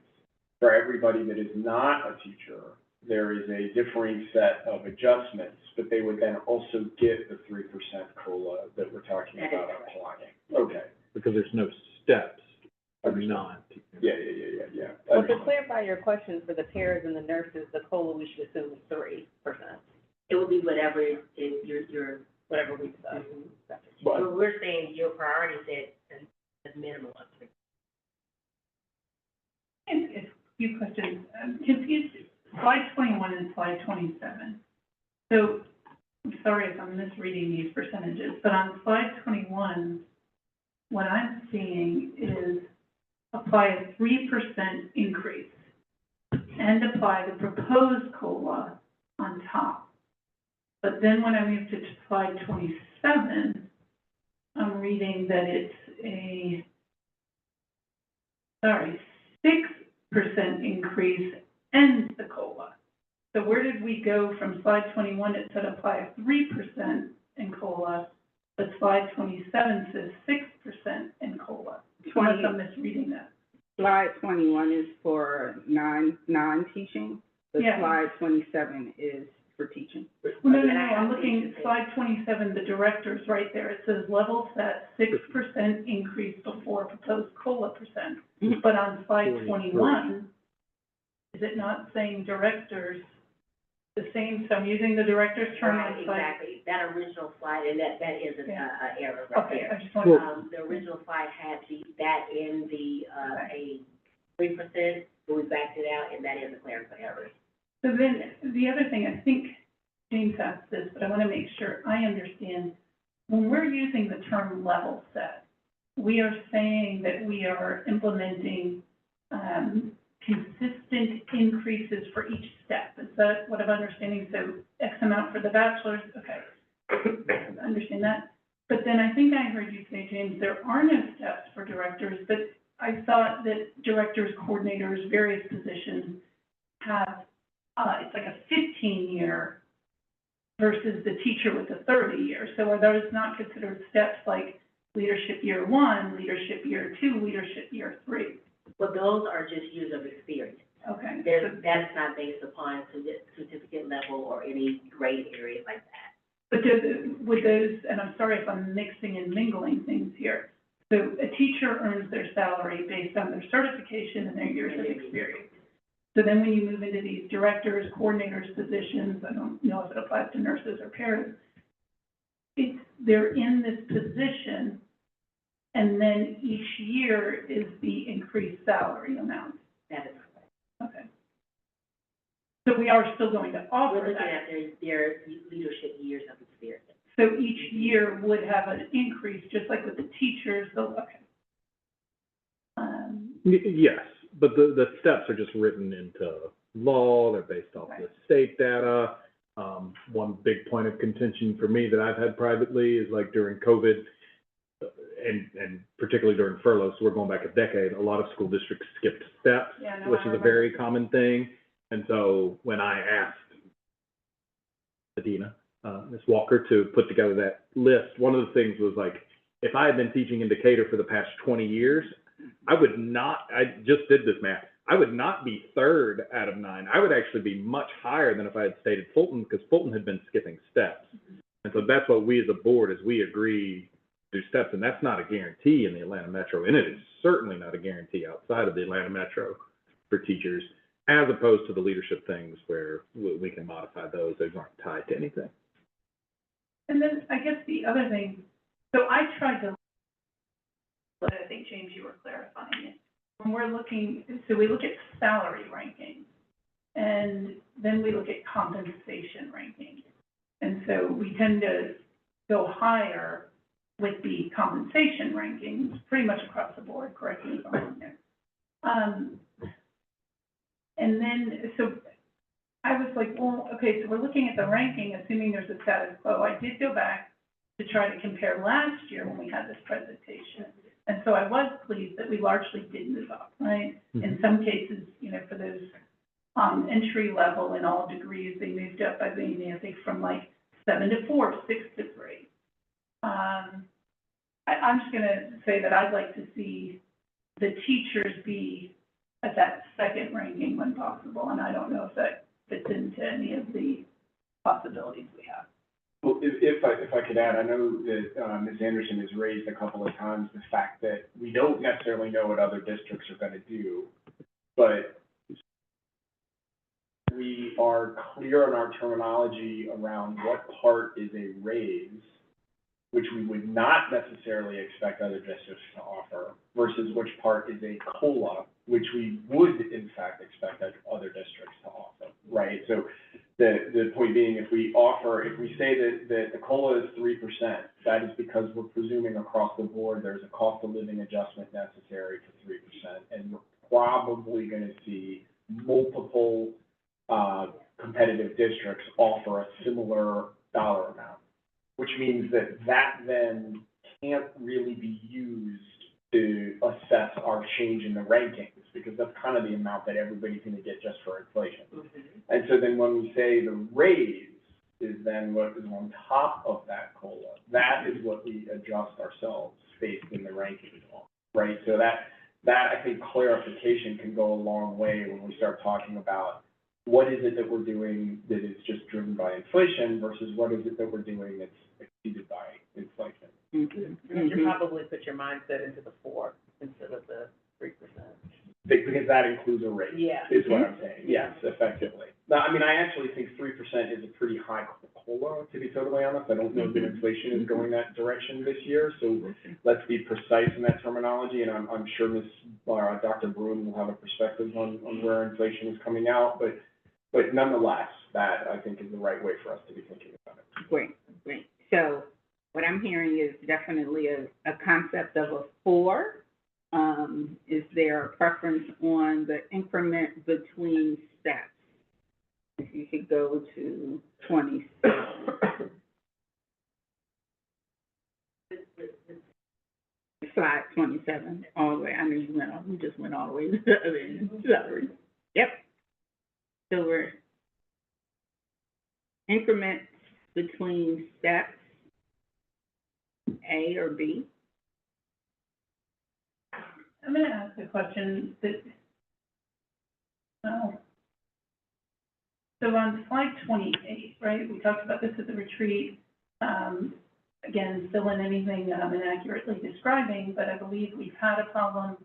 For everybody that is not a teacher, there is a differing set of adjustments, but they would then also get the 3% COLA that we're talking
That is
about
correct.
applying. Okay.
Because there's no steps for non-teachers.
Yeah.
Well, to clarify your question for the paras and the nurses, the COLA we should assume is 3%,
It would be whatever is your,
whatever we decide.
but we're saying your priority set is a minimum of 3%.
And a few questions. I'm confused, slide 21 and slide 27. So, I'm sorry if I'm misreading these percentages, but on slide 21, what I'm seeing is apply a 3% increase and apply the proposed COLA on top. But then when I move to slide 27, I'm reading that it's a, 6% increase and the COLA. So where did we go from slide 21, it said apply a 3% in COLA, but slide 27 says 6% in COLA. Unless I'm misreading that.
Slide 21 is for non-teaching, but
Yeah.
slide 27 is for teaching.
Well, no, I'm looking, slide 27, the director's right there. It says level set 6% increase before proposed COLA percent. But on slide 21, is it not saying directors the same? So I'm using the director's term on
Right,
slide.
exactly. That original slide, and that is an
Yeah.
error right
Okay,
there.
I just want
The original slide had that in the, a 3%, but we backed it out, and that is a clerical error.
So then, the other thing, I think James asked this, but I want to make sure I understand. When we're using the term level set, we are saying that we are implementing consistent increases for each step. Is that what I'm understanding? So X amount for the bachelor's, okay. I understand that. But then I think I heard you say, James, there are no steps for directors, but I thought that directors, coordinators, various positions have it's like a 15-year versus the teacher with a 30-year. So are those not considered steps like leadership year 1, leadership year 2, leadership year 3?
Well, those are just years of experience.
Okay.
That's not based upon certificate level or any grade area like that.
But with those, and I'm sorry if I'm mixing and mingling things here. So a teacher earns their salary based on their certification and their years of experience. So then when you move into these directors, coordinators positions, I don't know if it applies to nurses or paras, they're in this position, and then each year is the increased salary amount.
That is correct.
Okay. So we are still going to offer
We're looking
that.
at their leadership years of experience.
So each year would have an increase, just like with the teachers, so, okay.
Yes, but the steps are just written into law, they're based off the state data. One big point of contention for me that I've had privately is like during COVID, and particularly during furloughs, so we're going back a decade, a lot of school districts skipped steps,
Yeah, no, I
which is a
remember.
very common thing. And so when I asked Adina, Ms. Walker, to put together that list, one of the things was like, if I had been teaching in Decatur for the past 20 years, I just did this math, I would not be third out of 9. I would actually be much higher than if I had stayed at Fulton, because Fulton had been skipping steps. And so that's what we as a board, is we agree to do steps, and that's not a guarantee in the Atlanta Metro, and it is certainly not a guarantee outside of the Atlanta Metro for teachers, as opposed to the leadership things where we can modify those. Those aren't tied to anything.
And then I guess the other thing, so I tried to, but I think, James, you were clarifying it. When we're looking, so we look at salary rankings, and then we look at compensation rankings. And so we tend to go higher with the compensation rankings, pretty much across the board, correct me if I'm wrong there. And then, so I was like, well, okay, so we're looking at the ranking, assuming there's a status quo. I did go back to try to compare last year when we had this presentation. And so I was pleased that we largely did move up, right? In some cases, you know, for those entry level in all degrees, they moved up by being, I think, from like 7 to 4, 6 to 3. I'm just going to say that I'd like to see the teachers be at that second ranking when possible, and I don't know if that fits into any of the possibilities we have.
Well, if I could add, I know that Ms. Anderson has raised a couple of times the fact that we don't necessarily know what other districts are going to do, but we are clear on our terminology around what part is a raise, which we would not necessarily expect other districts to offer, versus which part is a COLA, which we would in fact expect other districts to offer, right? So the point being, if we say that the COLA is 3%, that is because we're presuming across the board there's a cost of living adjustment necessary for 3%, and we're probably going to see multiple competitive districts offer a similar dollar amount, which means that then can't really be used to assess our change in the rankings, because that's kind of the amount that everybody's going to get just for inflation. And so then when we say the raise is then what is on top of that COLA, that is what we adjust ourselves based in the rankings on, right? So that I think clarification can go a long way when we start talking about what is it that we're doing that is just driven by inflation versus what is it that we're doing that's exceeded by inflation.
You should probably put your mindset into the 4 instead of the 3%.
Because that includes a rate.
Yeah.
Is what I'm saying, yes, effectively. Now, I mean, I actually think 3% is a pretty high COLA, to be totally honest. I don't know that inflation is going that direction this year, so let's be precise in that terminology, and I'm sure Dr. Bruin will have a perspective on where inflation is coming out, but nonetheless, that I think is the right way for us to be thinking about it.
Great. So what I'm hearing is definitely a concept of a 4. Is there a preference on the increment between steps? If you could go to 27. Slide 27, all the way. I know you just went all the way to the other end. Sorry. Yep. So we're increments between steps, A or B.
I'm going to ask a question that, so on slide 28, right, we talked about this at the retreat, again, fill in anything that I'm inaccurately describing, but I believe we've had a problem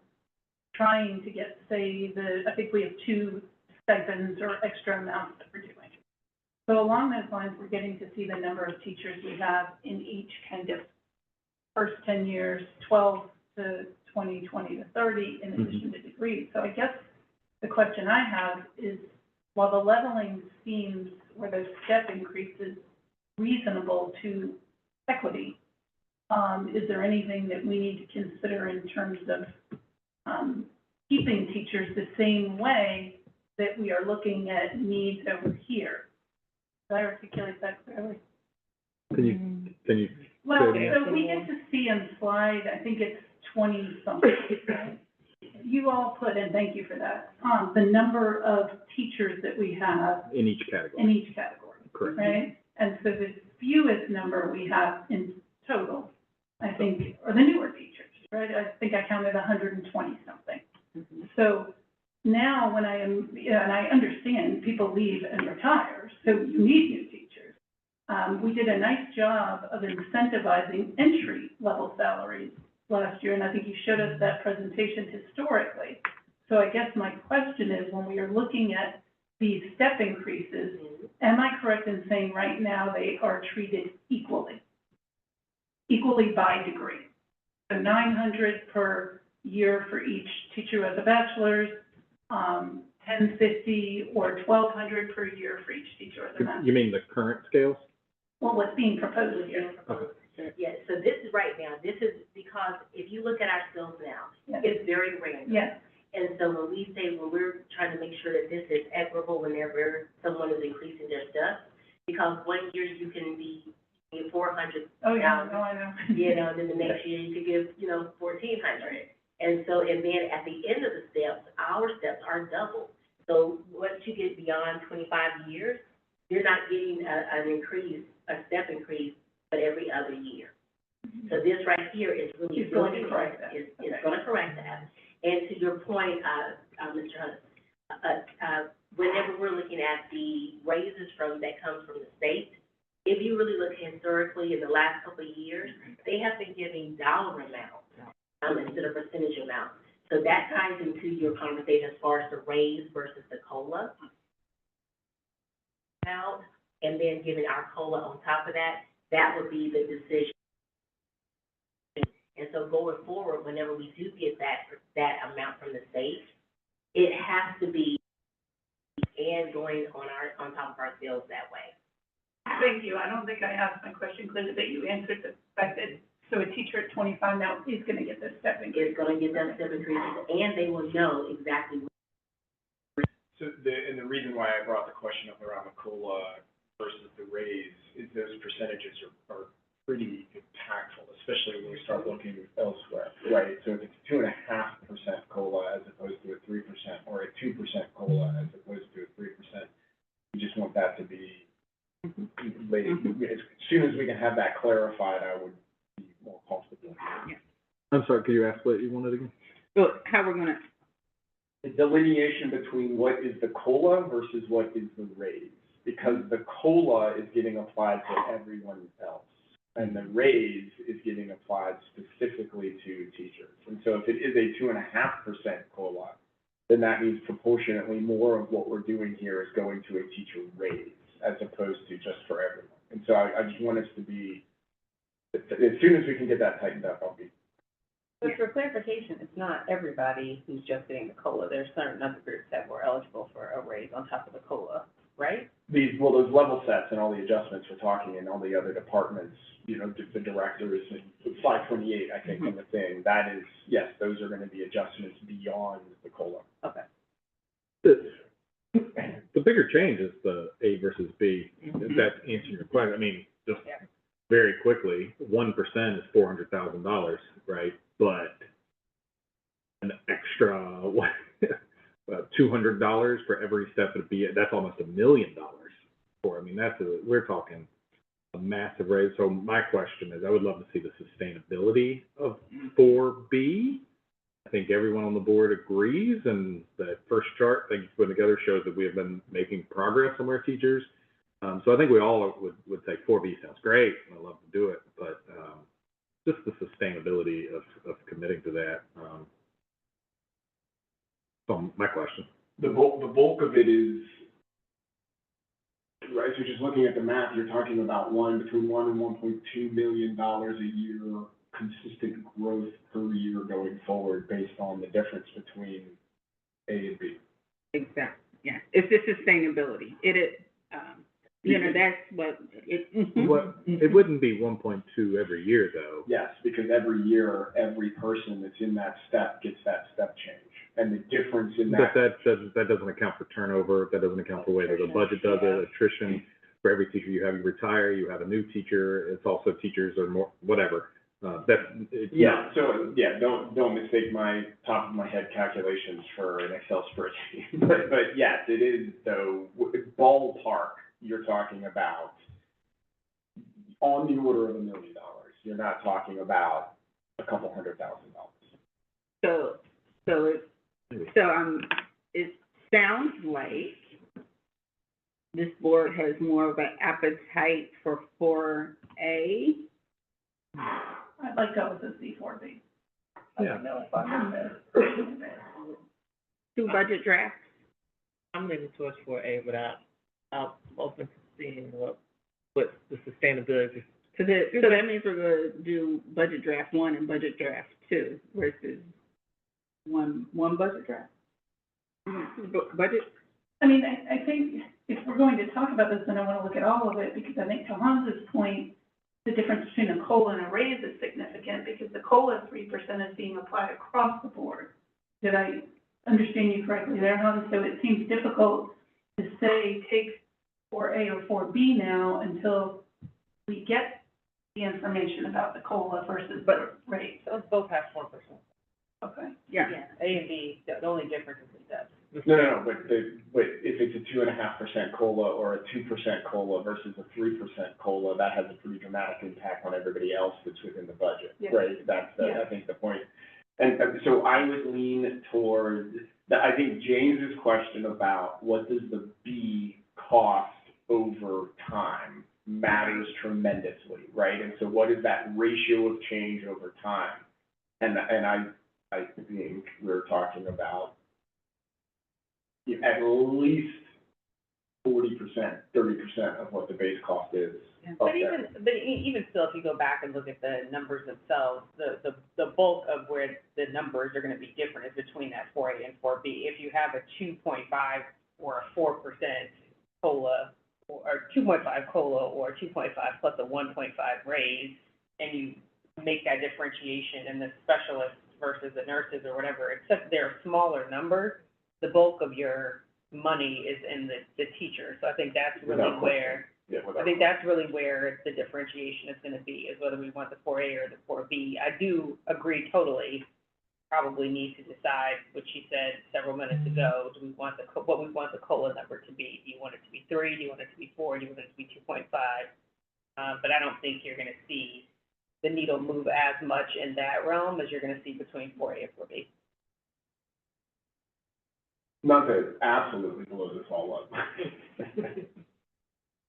trying to get, say, I think we have 2 stipends or extra amounts that we're doing. So along those lines, we're getting to see the number of teachers we have in each kind of first 10 years, 12 to 20, 20 to 30, in addition to degrees. So I guess the question I have is, while the leveling seems, where those step increases, reasonable to equity, is there anything that we need to consider in terms of keeping teachers the same way that we are looking at needs over here? Did I articulate that clearly?
Can you,
Well,
Say it
so we get to see on slide, I think it's 20-something, right? You all put in, thank you for that, the number of teachers that we have
in each category?
in each category,
Correct.
right? And so the fewest number we have in total, I think, are the newer teachers, right? I think I counted 120-something. So now when and I understand people leave and retire, so you need new teachers. We did a nice job of incentivizing entry-level salaries last year, and I think you showed us that presentation historically. So I guess my question is, when we are looking at these step increases, am I correct in saying right now they are treated equally by degree? So 900 per year for each teacher who has a bachelor's, 1050 or 1200 per year for each teacher who has a master's.
You mean the current scales?
Well, what's being proposed here?
Yeah, so this is right now, this is because if you look at our skills now,
Yes.
it's very random.
Yes,
And so when we say, when we're trying to make sure that this is equitable whenever someone is increasing their stuff, because one year you can be 400.
oh, yeah, no, I know.
You know, then the next year you could give, 1,400. And so, and then at the end of the steps, our steps are double. So once you get beyond 25 years, you're not getting an increase, a step increase, but every other year. So this right here is really.
It's going to correct that.
It's going to correct that. And to your point, Mr. Hunt, whenever we're looking at the raises that comes from the state, if you really look historically in the last couple of years, they have been giving dollar amounts instead of percentage amounts. So that ties into your conversation as far as the raise versus the COLA amount, and then giving our COLA on top of that, that would be the decision. And so going forward, whenever we do get that amount from the state, it has to be and going on top of our sales that way.
Thank you. I don't think I asked my question clearly, that you answered the fact that, so a teacher at 25 now is going to get this step increase.
It's going to get them step increases, and they will know exactly what.
So the reason why I brought the question up around the COLA versus the raise is those percentages are pretty impactful, especially when we start looking elsewhere, right? So if it's 2.5% COLA as opposed to a 3%, or a 2% COLA as opposed to a 3%, we just want that to be laid. As soon as we can have that clarified, I would be more comfortable.
I'm sorry, could you ask what you wanted again?
So how we're gonna,
The delineation between what is the COLA versus what is the raise, because the COLA is getting applied to everyone else, and the raise is getting applied specifically to teachers. And so if it is a 2.5% COLA, then that means proportionately more of what we're doing here is going to a teacher raise, as opposed to just for everyone. And so I just want us to be, as soon as we can get that tightened up, I'll be.
But for clarification, it's not everybody who's just getting the COLA. There's certain other groups that were eligible for a raise on top of the COLA, right?
Those level sets and all the adjustments we're talking, and all the other departments, the directors, and slide 28, I think, on the thing, that is, yes, those are gonna be adjustments beyond the COLA.
Okay.
The bigger change is the A versus B, if that's answering your question. I mean, just very quickly, 1% is $400,000, right? But an extra, $200 for every step of B, that's almost $1 million for, I mean, we're talking a massive raise. So my question is, I would love to see the sustainability of 4B. I think everyone on the board agrees, and that first chart that you put together shows that we have been making progress on our teachers. So I think we all would say 4B sounds great, and I'd love to do it, but, just the sustainability of committing to that, so my question.
The bulk of it is, right, so just looking at the math, you're talking about between $1 and $1.2 million a year, consistent growth per year going forward based on the difference between A and B.
Exactly, yeah. It's the sustainability. It is, you know, that's what it.
It wouldn't be 1.2 every year, though.
Yes, because every year, every person that's in that step gets that step change. And the difference in
But
that.
that doesn't account for turnover, that doesn't account for the way that the budget does it, attrition. For every teacher you retire, you have a new teacher, it's also teachers or more, whatever.
Yeah, so, yeah, don't mistake my top of my head calculations for an Excel spreadsheet. But yes, it is, though, ballpark, you're talking about on the order of $1 million. You're not talking about a couple $100,000.
It sounds like this board has more of an appetite for 4A.
I'd like to go with the C4B. I
Yeah.
don't know if I'm in the.
Two budget drafts.
I'm leaning towards 4A, but I'm open to seeing what the sustainability.
So that means we're gonna do budget draft 1 and budget draft 2 versus one budget draft? Budget?
I mean, I think if we're going to talk about this, then I want to look at all of it, because I think to Hans's point, the difference between a COLA and a raise is significant, because the COLA 3% is being applied across the board. Did I understand you correctly there, Hans? So it seems difficult to say take 4A or 4B now until we get the information about the COLA versus the raise.
So both have 4%.
Okay.
Yeah.
Yeah, A and B, the only difference is the steps.
No, but if it's a 2.5% COLA or a 2% COLA versus a 3% COLA, that has a pretty dramatic impact on everybody else that's within the budget,
Yeah.
right? That's,
Yeah.
I think, the point. And so I would lean towards, I think James's question about what does the B cost over time matters tremendously, right? And so what is that ratio of change over time? And I think we're talking about at least 40%, 30% of what the base cost is.
But even still, if you go back and look at the numbers themselves, the bulk of where the numbers are gonna be different is between that 4A and 4B. If you have a 2.5 or a 4% COLA, or 2.5 COLA, or 2.5 plus a 1.5 raise, and you make that differentiation in the specialists versus the nurses or whatever, except they're smaller numbers, the bulk of your money is in the teacher. So I think that's really where, I think that's really where the differentiation is gonna be, is whether we want the 4A or the 4B. I do agree totally, probably need to decide, which she said several minutes ago, do we want what we want the COLA number to be? Do you want it to be 3, do you want it to be 4, do you want it to be 2.5? But I don't think you're gonna see the needle move as much in that realm as you're gonna see between 4A and 4B.
Not to absolutely blow this all up.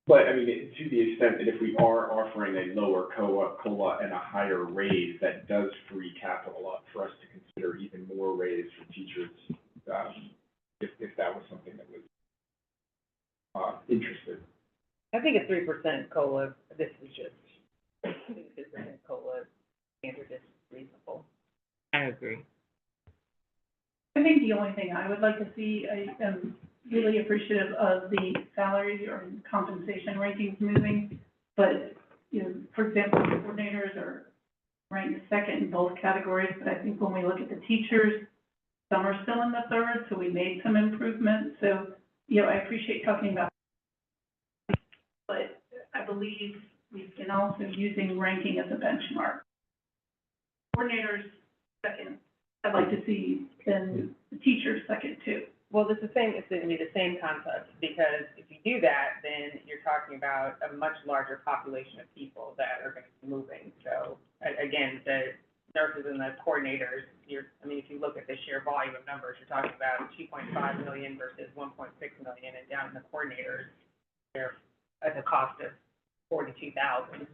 But, I mean, to the extent that if we are offering a lower COLA and a higher raise, that does free capital up for us to consider even more raise for teachers, if that was something that was interested.
I think a 3% COLA, this is just, I think a 3% COLA standard is reasonable.
I agree.
I think the only thing I would like to see, I am really appreciative of the salary or compensation rankings moving, but, you know, for example, the coordinators are ranked second in both categories, but I think when we look at the teachers, some are still in the third, so we made some improvements. So, you know, I appreciate talking about, but I believe we've been also using ranking as a benchmark. Coordinators second, I'd like to see then the teachers second too.
Well, it's gonna be the same concept, because if you do that, then you're talking about a much larger population of people that are gonna be moving. So, again, the nurses and the coordinators, if you look at the sheer volume of numbers, you're talking about 2.5 million versus 1.6 million, and down in the coordinators, they're at the cost of $42,000.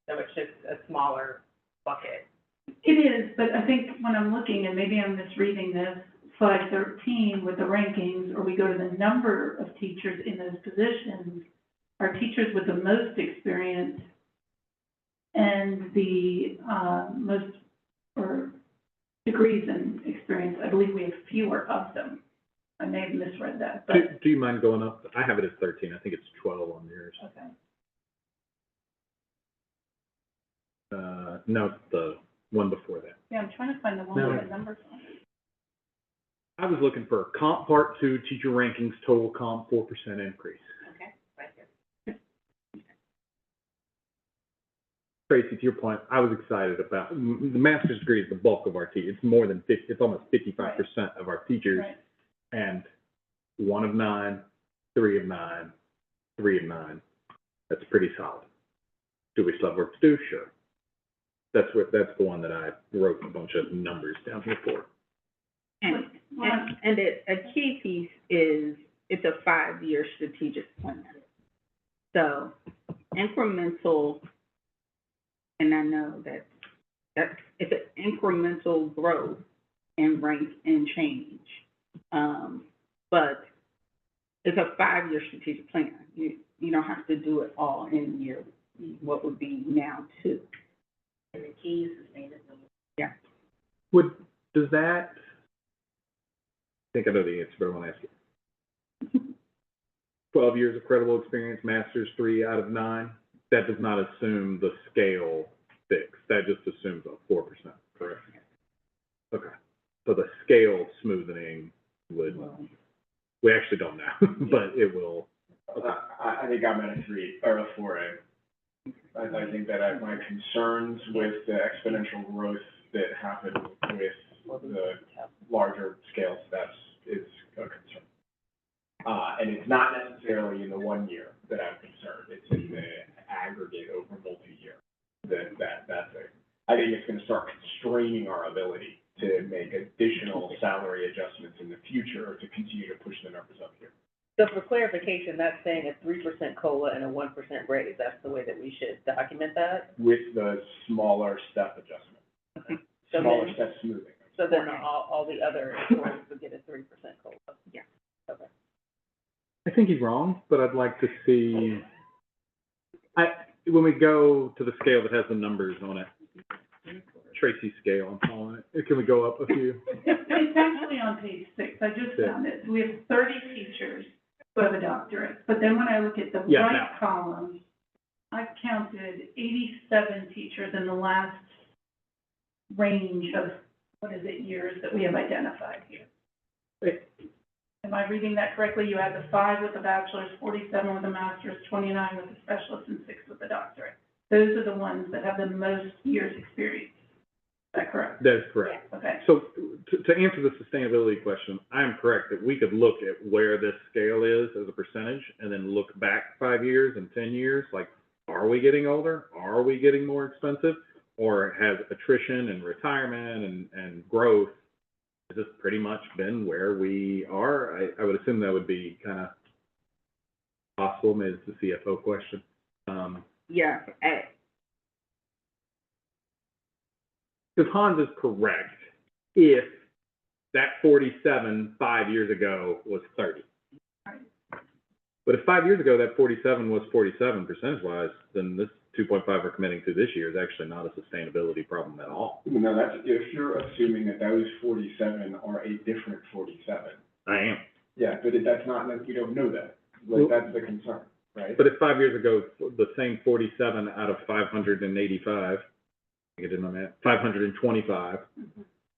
So it's just a smaller bucket.
It is, but I think when I'm looking, and maybe I'm misreading this, slide 13 with the rankings, or we go to the number of teachers in those positions, our teachers with the most experience and the most, or degrees in experience, I believe we have fewer of them. I may have misread that, but,
Do you mind going up? I have it as 13. I think it's 12 on yours.
okay.
No, it's the one before that.
Yeah, I'm trying to find the one
No.
with the numbers on it.
I was looking for a comp part 2 teacher rankings, total comp 4% increase.
Okay, right here.
Tracy, to your point, I was excited about, the master's degree is the bulk of our teachers. It's more than 50, it's almost 55% of our teachers.
Right.
And 1 of 9, 3 of 9, 3 of 9. That's pretty solid. Do we still have work to do? Sure. That's the one that I wrote a bunch of numbers down here for.
And a key piece is, it's a 5-year strategic plan. So incremental, and I know that's it's an incremental growth in rank and change. But it's a 5-year strategic plan. You don't have to do it all in year, what would be now 2.
And the key is sustainability.
Yeah.
Does that, I think I know the answer, but I want to ask you. 12 years of credible experience, master's 3 out of 9, that does not assume the scale fixed. That just assumes a 4%, correct? Okay. So the scale smoothing would, we actually don't know, but it will. Okay.
I think I'm at a 3 or a 4A. I think that my concerns with the exponential growth that happened with the larger scale steps is a concern. And it's not necessarily in the 1 year that I'm concerned, it's in the aggregate over multi-year. I think it's gonna start constraining our ability to make additional salary adjustments in the future to continue to push the numbers up here.
So for clarification, that's saying a 3% COLA and a 1% raise. That's the way that we should document that?
With the smaller step adjustment,
So
smaller
then,
step smoothing.
so then all the other employees would get a 3% COLA?
Yeah.
Okay.
I think he's wrong, but I'd like to see, when we go to the scale that has the numbers on it, Tracy's scale, I'm calling it, can we go up a few?
It's actually on page 6, I just found it. We have 30 teachers who have a doctorate, but then when I look at the
Yeah,
right
now.
column, I've counted 87 teachers in the last range of, years that we have identified here.
Wait.
Am I reading that correctly? You add the 5 with the bachelor's, 47 with the master's, 29 with the specialist, and 6 with the doctorate. Those are the ones that have the most years' experience. Is that correct?
That is correct.
Okay.
So to answer the sustainability question, I am correct that we could look at where this scale is as a percentage and then look back 5 years and 10 years, like, are we getting older? Are we getting more expensive? Or has attrition and retirement and growth, has this pretty much been where we are? I would assume that would be kind of possible, maybe it's the CFO question.
Yeah,
Because Hans is correct, if that 47 5 years ago was 30. But if 5 years ago that 47 was 47 percentage-wise, then this 2.5 we're committing to this year is actually not a sustainability problem at all.
No, that's, if you're assuming that those 47 are a different 47.
I am.
Yeah, but that's not, you don't know that, like, that's the concern, right?
But if 5 years ago, the same 47 out of 585, I didn't know that, 525,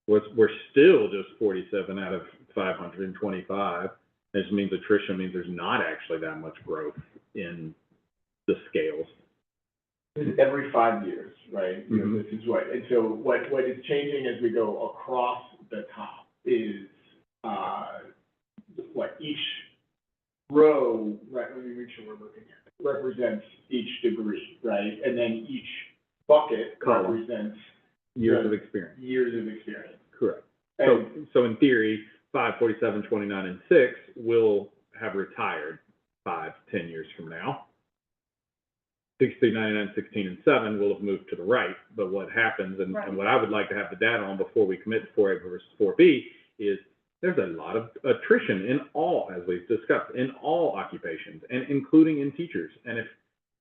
we're still just 47 out of 525. This means attrition means there's not actually that much growth in the scales.
Every 5 years, right? You know,
Mhm.
this is what, and so what is changing as we go across the top is, what each row, right, let me make sure we're looking at it, represents each degree, right? And then each bucket
Column.
represents
Years of experience.
years of experience.
Correct.
And
So in theory, 5, 47, 29, and 6 will have retired 5, 10 years from now. 63, 99, 16, and 7 will have moved to the right, but what happens, and what I would like to have the data on before we commit to 4A versus 4B, is there's a lot of attrition in all, as we've discussed, in all occupations, and including in teachers. And if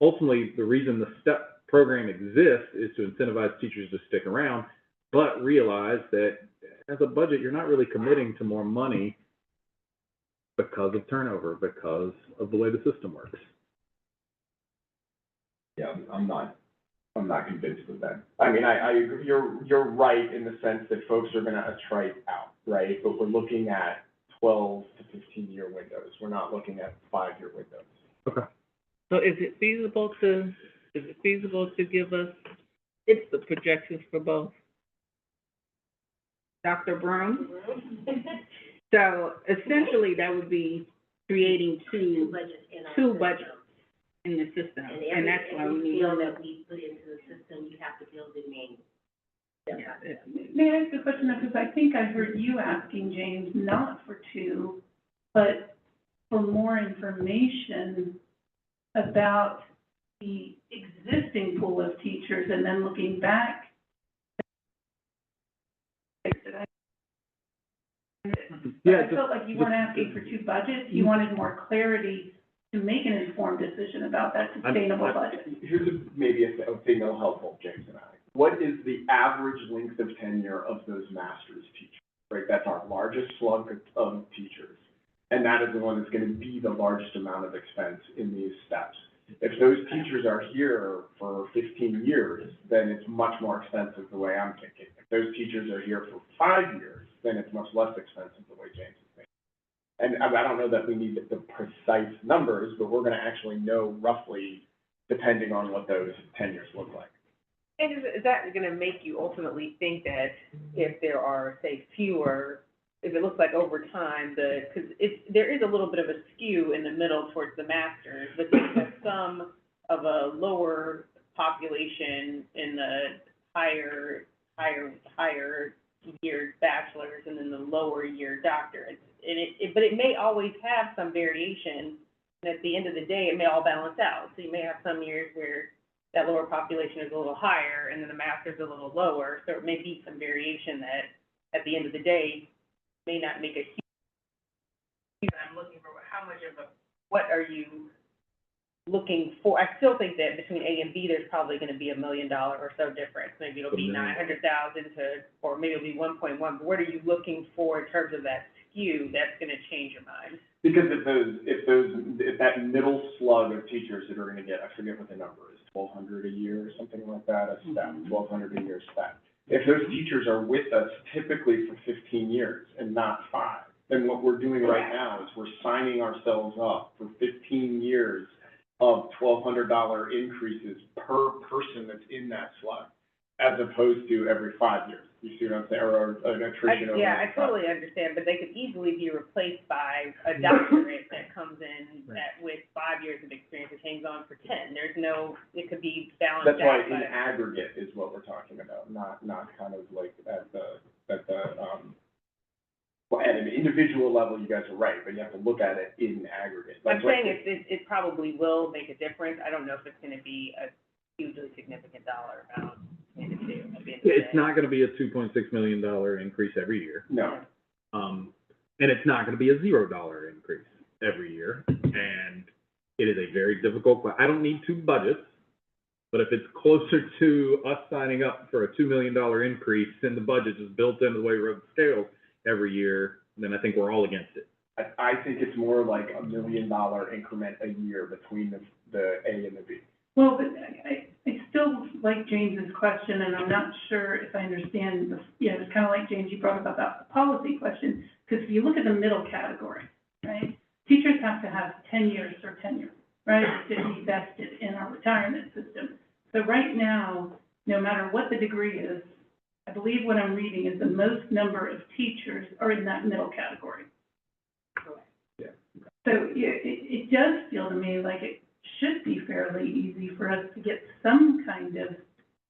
ultimately the reason the STEP program exists is to incentivize teachers to stick around, but realize that as a budget, you're not really committing to more money because of turnover, because of the way the system works.
Yeah, I'm not convinced of that. I mean, I agree, you're right in the sense that folks are gonna attrite out, right? But we're looking at 12 to 15-year windows. We're not looking at 5-year windows.
Okay.
So is it feasible to give us the projections for both?
Dr. Broom? So essentially, that would be creating two budgets in the system, and that's why we need.
Every that we put into the system, you have to build it manually.
May I ask a question, because I think I heard you asking, James, not for two, but for more information about the existing pool of teachers, and then looking back.
Yeah,
I felt like you weren't asking for two budgets, you wanted more clarity to make an informed decision about that sustainable budget.
Here's maybe a thing that'll help James and I. What is the average length of tenure of those master's teachers, right? That's our largest slug of teachers. And that is the one that's gonna be the largest amount of expense in these steps. If those teachers are here for 15 years, then it's much more expensive the way I'm thinking. If those teachers are here for 5 years, then it's much less expensive the way James is thinking. And I don't know that we need the precise numbers, but we're gonna actually know roughly, depending on what those tenures look like.
And is that gonna make you ultimately think that if there are, say, fewer, if it looks like over time, because there is a little bit of a skew in the middle towards the masters, but you have some of a lower population in the higher year bachelors and then the lower year doctorates. But it may always have some variation, and at the end of the day, it may all balance out. So you may have some years where that lower population is a little higher, and then the master's a little lower, so it may be some variation that, at the end of the day, may not make a huge, I'm looking for how much of a, what are you looking for? I still think that between A and B, there's probably gonna be $1 million or so difference. Maybe it'll be 900,000 or maybe it'll be 1.1, but what are you looking for in terms of that skew that's gonna change your mind?
Because if that middle slug of teachers that are gonna get, I forget what the number is, 1,200 a year or something like that, a step, 1,200 a year step. If those teachers are with us typically for 15 years and not 5, then what we're doing right now is we're signing ourselves up for 15 years of $1,200 increases per person that's in that slug, as opposed to every 5 years. You see what I'm saying, or an attrition over.
Yeah, I totally understand, but they could easily be replaced by a doctorate that comes in that with 5 years of experience and hangs on for 10. There's no, it could be balanced out.
That's why in aggregate is what we're talking about, not kind of like at an individual level, you guys are right, but you have to look at it in aggregate.
I'm saying it probably will make a difference. I don't know if it's gonna be a hugely significant dollar amount.
It's not gonna be a $2.6 million increase every year.
No.
And it's not gonna be a $0 increase every year. And it is a very difficult, I don't need two budgets, but if it's closer to us signing up for a $2 million increase and the budget is built into the way we wrote the scales every year, then I think we're all against it.
I think it's more like $1 million increment a year between the A and the B.
Well, but I still like James's question, and I'm not sure if I understand it's kind of like James, you brought up about the policy question, because if you look at the middle category, right, teachers have to have 10 years or tenure, right, to be vested in our retirement system. So right now, no matter what the degree is, I believe what I'm reading is the most number of teachers are in that middle category.
Yeah.
So it does feel to me like it should be fairly easy for us to get some kind of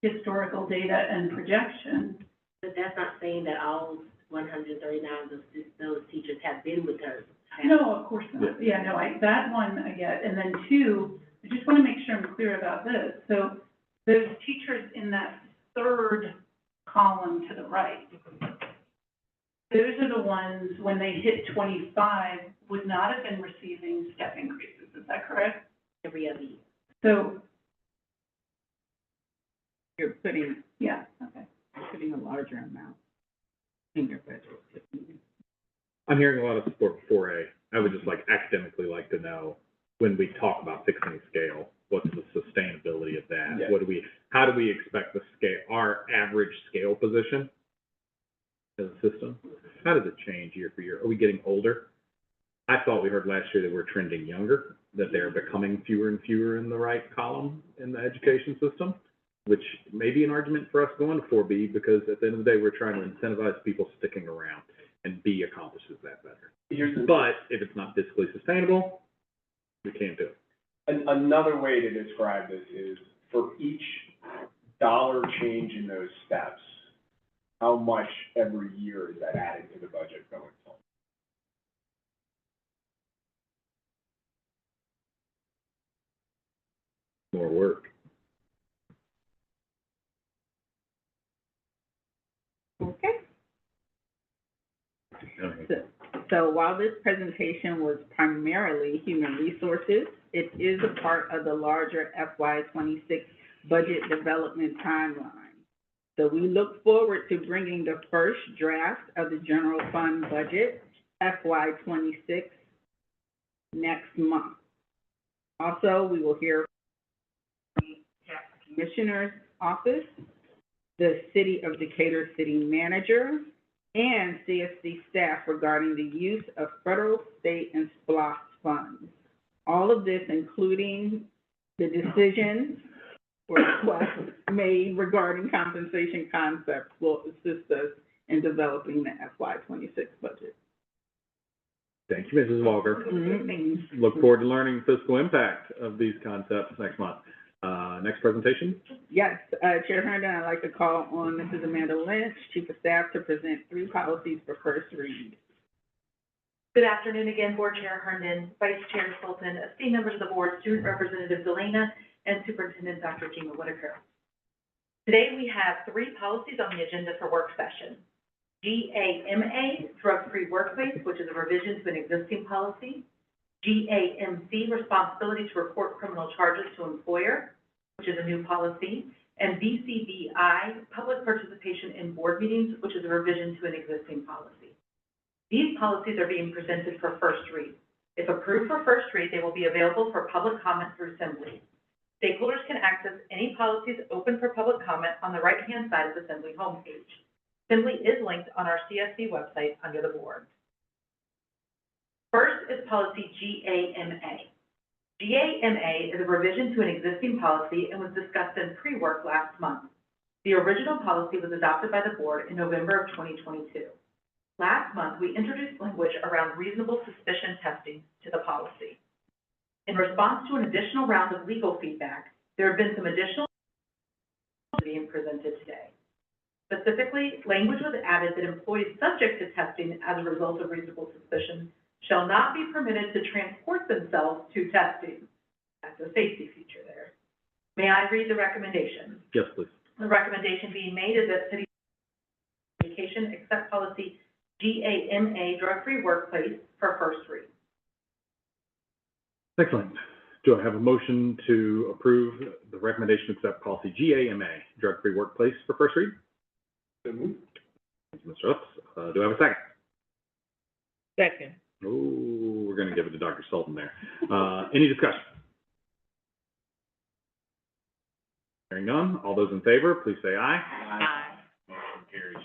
historical data and projection.
But that's not saying that all 139 of those teachers have been with us.
No, of course not. Yeah, no, that one I get. And then two, just want to make sure I'm clear about this. So those teachers in that third column to the right, those are the ones, when they hit 25, would not have been receiving step increases. Is that correct?
Every other year.
So,
You're putting,
yeah, okay.
you're putting a larger amount in your budget.
I'm hearing a lot of support for 4A. I would just academically like to know, when we talk about fixing scale, what's the sustainability of that?
Yeah.
How do we expect the scale, our average scale position as a system? How does it change year for year? Are we getting older? I thought we heard last year that we're trending younger, that they're becoming fewer and fewer in the right column in the education system, which may be an argument for us going to 4B, because at the end of the day, we're trying to incentivize people sticking around, and B accomplishes that better. But if it's not fiscally sustainable, we can't do it.
Another way to describe this is, for each dollar change in those steps, how much every year is that added to the budget going forward?
More work.
Okay.
Okay.
So while this presentation was primarily human resources, it is a part of the larger FY '26 budget development timeline. So we look forward to bringing the first draft of the general fund budget, FY '26, next month. Also, we will hear from the tax commissioner's office, the City of Decatur city manager, and CSD staff regarding the use of federal, state, and SPLOST funds. All of this, including the decisions or requests made regarding compensation concepts, will assist us in developing the FY '26 budget.
Thank you, Mrs. Walker.
Mm-hmm.
Look forward to learning fiscal impact of these concepts next month. Next presentation?
Yes, Chair Herndon, I'd like to call on Mrs. Amanda Lynch, Chief of Staff, to present 3 policies for first read.
Good afternoon again, Board Chair Herndon, Vice Chair Sultan, esteemed members of the board, Student Representative Delana, and Superintendent Dr. Gina Whitaker. Today we have 3 policies on the agenda for work session. GAMA, Drug-Free Workplace, which is a revision to an existing policy. GAMC, Responsibility to Report Criminal Charges to Employer, which is a new policy. And BCBI, Public Participation in Board Meetings, which is a revision to an existing policy. These policies are being presented for first read. If approved for first read, they will be available for public comment through Assembly. Stakeholders can access any policies open for public comment on the right-hand side of the Assembly homepage. Assembly is linked on our CSD website under the board. First is policy GAMA. GAMA is a revision to an existing policy and was discussed in pre-work last month. The original policy was adopted by the board in November of 2022. Last month, we introduced language around reasonable suspicion testing to the policy. In response to an additional round of legal feedback, there have been some additional being presented today. Specifically, language was added that employees subject to testing as a result of reasonable suspicion shall not be permitted to transport themselves to testing. That's a safety feature there. May I read the recommendation?
Yes, please.
The recommendation being made is that City Education accept policy GAMA, Drug-Free Workplace, for first read.
Excellent. Do I have a motion to approve the recommendation to accept policy GAMA, Drug-Free Workplace, for first read?
So moved.
Thank you, Mr. Ups. Do I have a second?
Second.
Oh, we're gonna give it to Dr. Sultan there. Any discussion? Hearing none, all those in favor, please say aye.
Aye.
Motion carries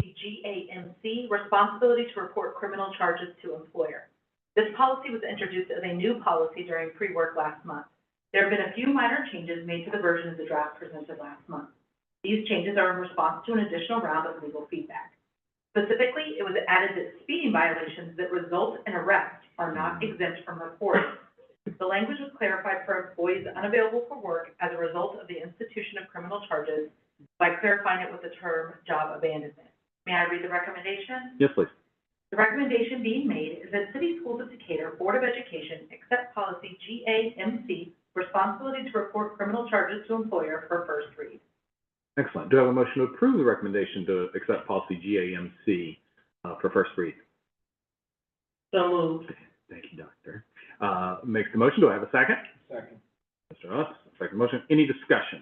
GAMC,
unanimously.
Responsibility to Report Criminal Charges to Employer. This policy was introduced as a new policy during pre-work last month. There have been a few minor changes made to the version of the draft presented last month. These changes are in response to an additional round of legal feedback. Specifically, it was added that speeding violations that result in arrest are not exempt from reporting. The language was clarified for employees unavailable for work as a result of the institution of criminal charges by clarifying it with the term job abandonment. May I read the recommendation?
Yes, please.
The recommendation being made is that City Schools of Decatur Board of Education accept policy GAMC, responsibility to report criminal charges to employer, for first read.
Excellent. Do I have a motion to approve the recommendation to accept policy GAMC for first read?
So moved.
Thank you, Doctor. Makes the motion. Do I have a second?
Second.
Mr. Huss, second motion. Any discussion?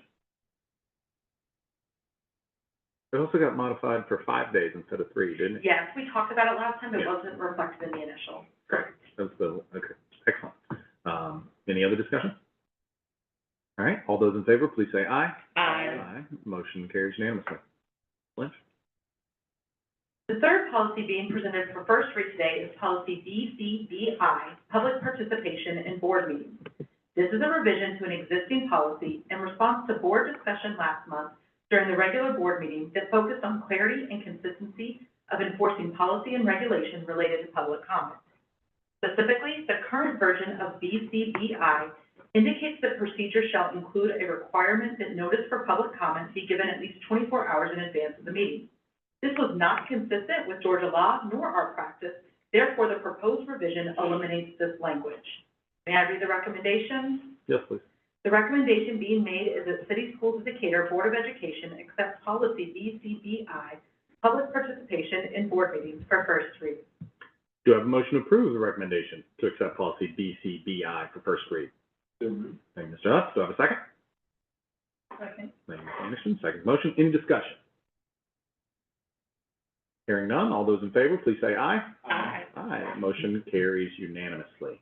It also got modified for 5 days instead of 3, didn't it?
Yes, we talked about it last time, it wasn't reflected in the initial.
Correct. That's the, okay, excellent. Any other discussion? All right, all those in favor, please say aye.
Aye.
Motion carries unanimously. Lynch?
The third policy being presented for first read today is policy BCBI, public participation in board meetings. This is a revision to an existing policy in response to board discussion last month during the regular board meeting that focused on clarity and consistency of enforcing policy and regulation related to public comment. Specifically, the current version of BCBI indicates that procedure shall include a requirement that notice for public comment be given at least 24 hours in advance of the meeting. This was not consistent with Georgia law nor our practice, therefore the proposed revision eliminates this language. May I read the recommendation?
Yes, please.
The recommendation being made is that City Schools of Decatur Board of Education accept policy BCBI, public participation in board meetings, for first read.
Do I have a motion to approve the recommendation to accept policy BCBI for first read? Thank you, Mr. Huss. Do I have a second?
Second.
Thank you, Ms. Anderson. Second motion. Any discussion? Hearing none, all those in favor, please say aye.
Aye.
Aye. Motion carries unanimously.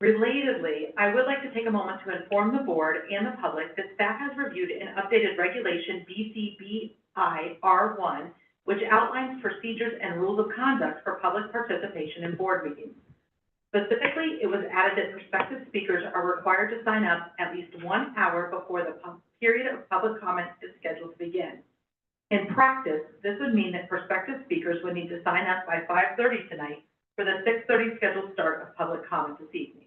Relatedly, I would like to take a moment to inform the board and the public that staff has reviewed an updated regulation BCBI R1, which outlines procedures and rules of conduct for public participation in board meetings. Specifically, it was added that prospective speakers are required to sign up at least 1 hour before the period of public comment is scheduled to begin. In practice, this would mean that prospective speakers would need to sign up by 5:30 tonight for the 6:30 scheduled start of public comment this evening.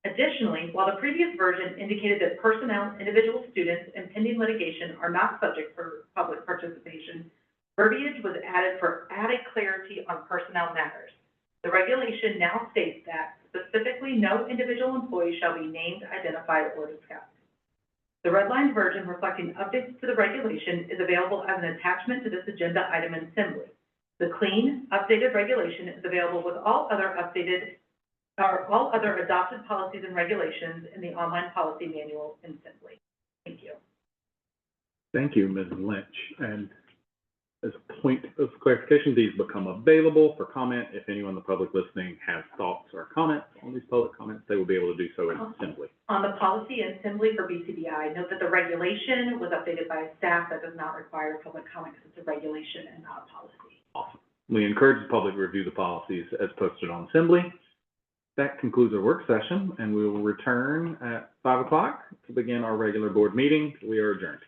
Additionally, while the previous version indicated that personnel, individual students, and pending litigation are not subject for public participation, verbiage was added for added clarity on personnel matters. The regulation now states that specifically no individual employee shall be named, identified, or discussed. The redlined version reflecting updates to the regulation is available as an attachment to this agenda item in Assembly. The clean, updated regulation is available with all other adopted policies and regulations in the online policy manual in Assembly. Thank you.
Thank you, Ms. Lynch. And as a point of clarification, these become available for comment. If anyone in the public listening has thoughts or comments on these public comments, they will be able to do so in Assembly.
On the policy in Assembly for BCBI, note that the regulation was updated by staff that does not require public comment because it's a regulation and not a policy.
Awesome. We encourage the public to review the policies as posted on Assembly. That concludes our work session, and we will return at 5 o'clock to begin our regular board meeting. We are adjourned.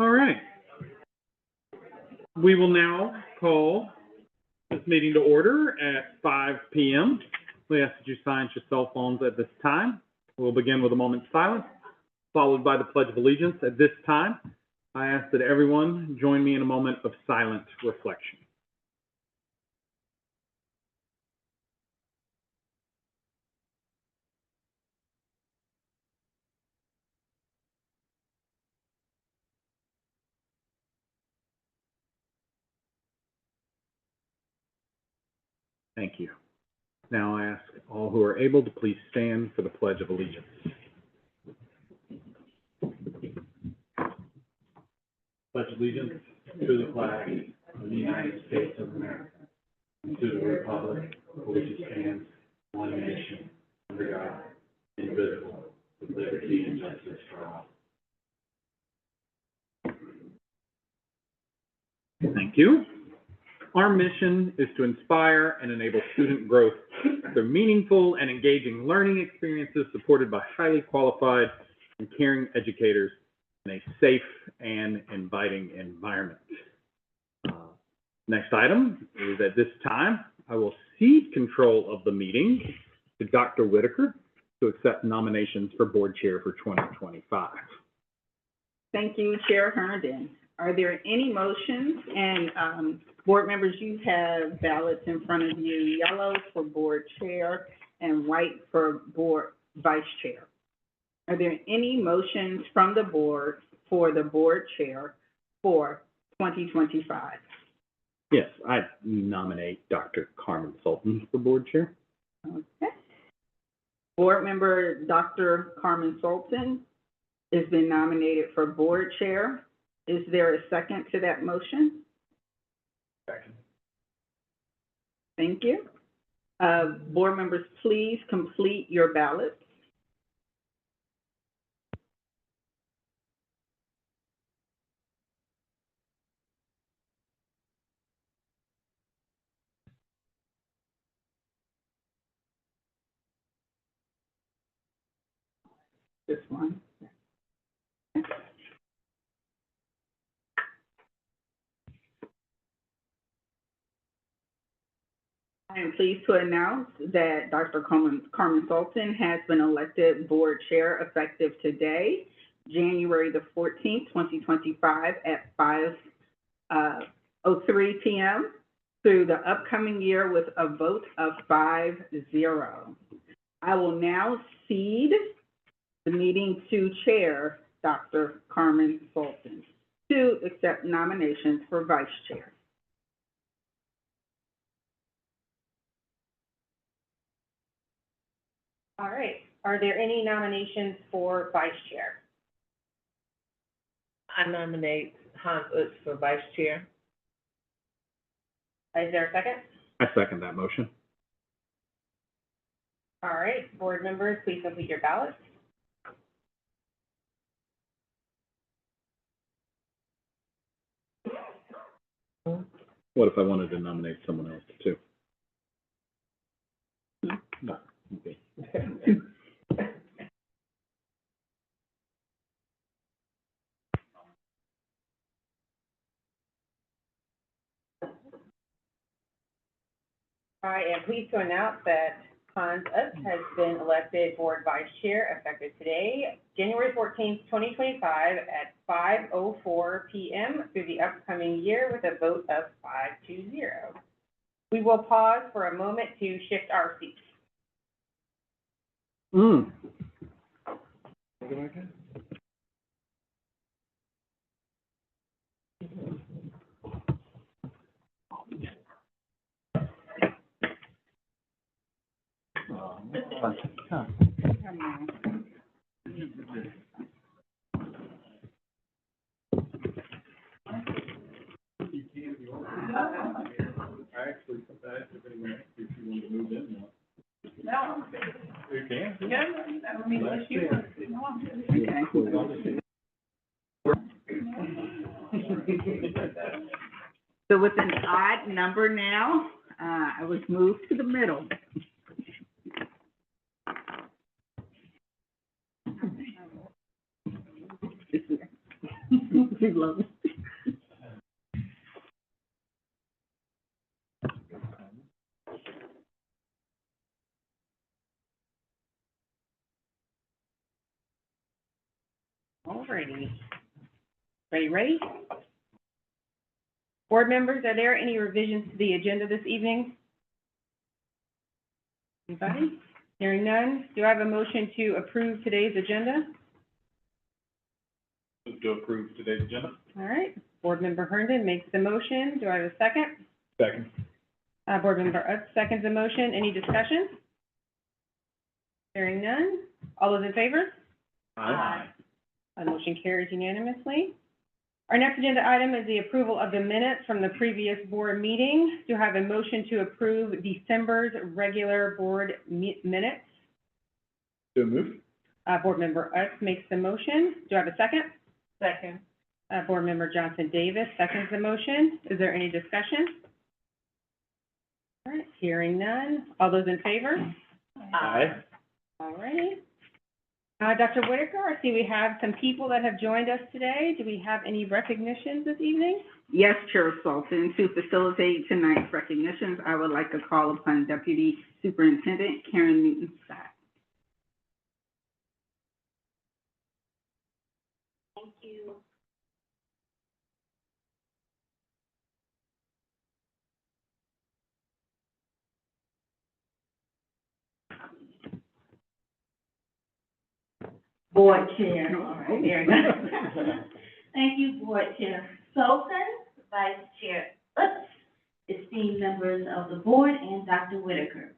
All right. We will now call this meeting to order at 5 p.m. We ask that you silence your cell phones at this time. We'll begin with a moment's silence, followed by the Pledge of Allegiance. At this time, I ask that everyone join me in a moment of silent reflection. Thank you. Now I ask all who are able to please stand for the Pledge of Allegiance. Pledge allegiance to the flag of the United States of America and to the republic for which it stands, one nation, under God, indivisible, with liberty and justice for all. Thank you. Our mission is to inspire and enable student growth through meaningful and engaging learning experiences supported by highly qualified and caring educators in a safe and inviting environment. Next item is at this time, I will cede control of the meeting to Dr. Whitaker to accept nominations for board chair for 2025.
Thank you, Chair Herndon. Are there any motions? And, board members, you have ballots in front of you, yellow for board chair and white for board vice chair. Are there any motions from the board for the board chair for 2025?
Yes, I nominate Dr. Carmen Sultan for board chair.
Okay. Board member Dr. Carmen Sultan has been nominated for board chair. Is there a second to that motion?
Second.
Thank you. Board members, please complete your ballots. This one. I am pleased to announce that Dr. Carmen Sultan has been elected board chair effective today, January the 14th, 2025 at 5:03 p.m. through the upcoming year with a vote of 5-0. I will now cede the meeting to Chair Dr. Carmen Sultan to accept nominations for vice chair.
All right, are there any nominations for vice chair?
I nominate Hans Utz for vice chair.
Is there a second?
I second that motion.
All right, board members, please complete your ballots.
What if I wanted to nominate someone else too? No, okay.
I am pleased to announce that Hans Utz has been elected board vice chair effective today, January 14th, 2025 at 5:04 p.m. through the upcoming year with a vote of 5-0. We will pause for a moment to shift our seats.
I actually put that, if anyone, if you want to move in now.
No,
You can.
yeah, I mean, unless you want to, no, I'm good.
So with an odd number now, I was moved to the middle. You love it.
Alrighty. Ready? Board members, are there any revisions to the agenda this evening? Anybody? Hearing none, do I have a motion to approve today's agenda?
To approve today's agenda.
All right, board member Herndon makes the motion. Do I have a second?
Second.
Board member Utz seconds the motion. Any discussion? Hearing none. All those in favor?
Aye.
Motion carries unanimously. Our next agenda item is the approval of the minutes from the previous board meeting. Do I have a motion to approve December's regular board minutes?
So moved.
Board member Utz makes the motion. Do I have a second?
Second.
Board member Johnson Davis seconds the motion. Is there any discussion? All right, hearing none. All those in favor?
Aye.
All righty. Dr. Whitaker, I see we have some people that have joined us today. Do we have any recognitions this evening?
Yes, Chair Sultan. To facilitate tonight's recognitions, I would like to call upon Deputy Superintendent Karen Newton-Scott.
Thank you. Board Chair, all right, there we go. Thank you, Board Chair Sultan, Vice Chair Utz, esteemed members of the board, and Dr. Whitaker.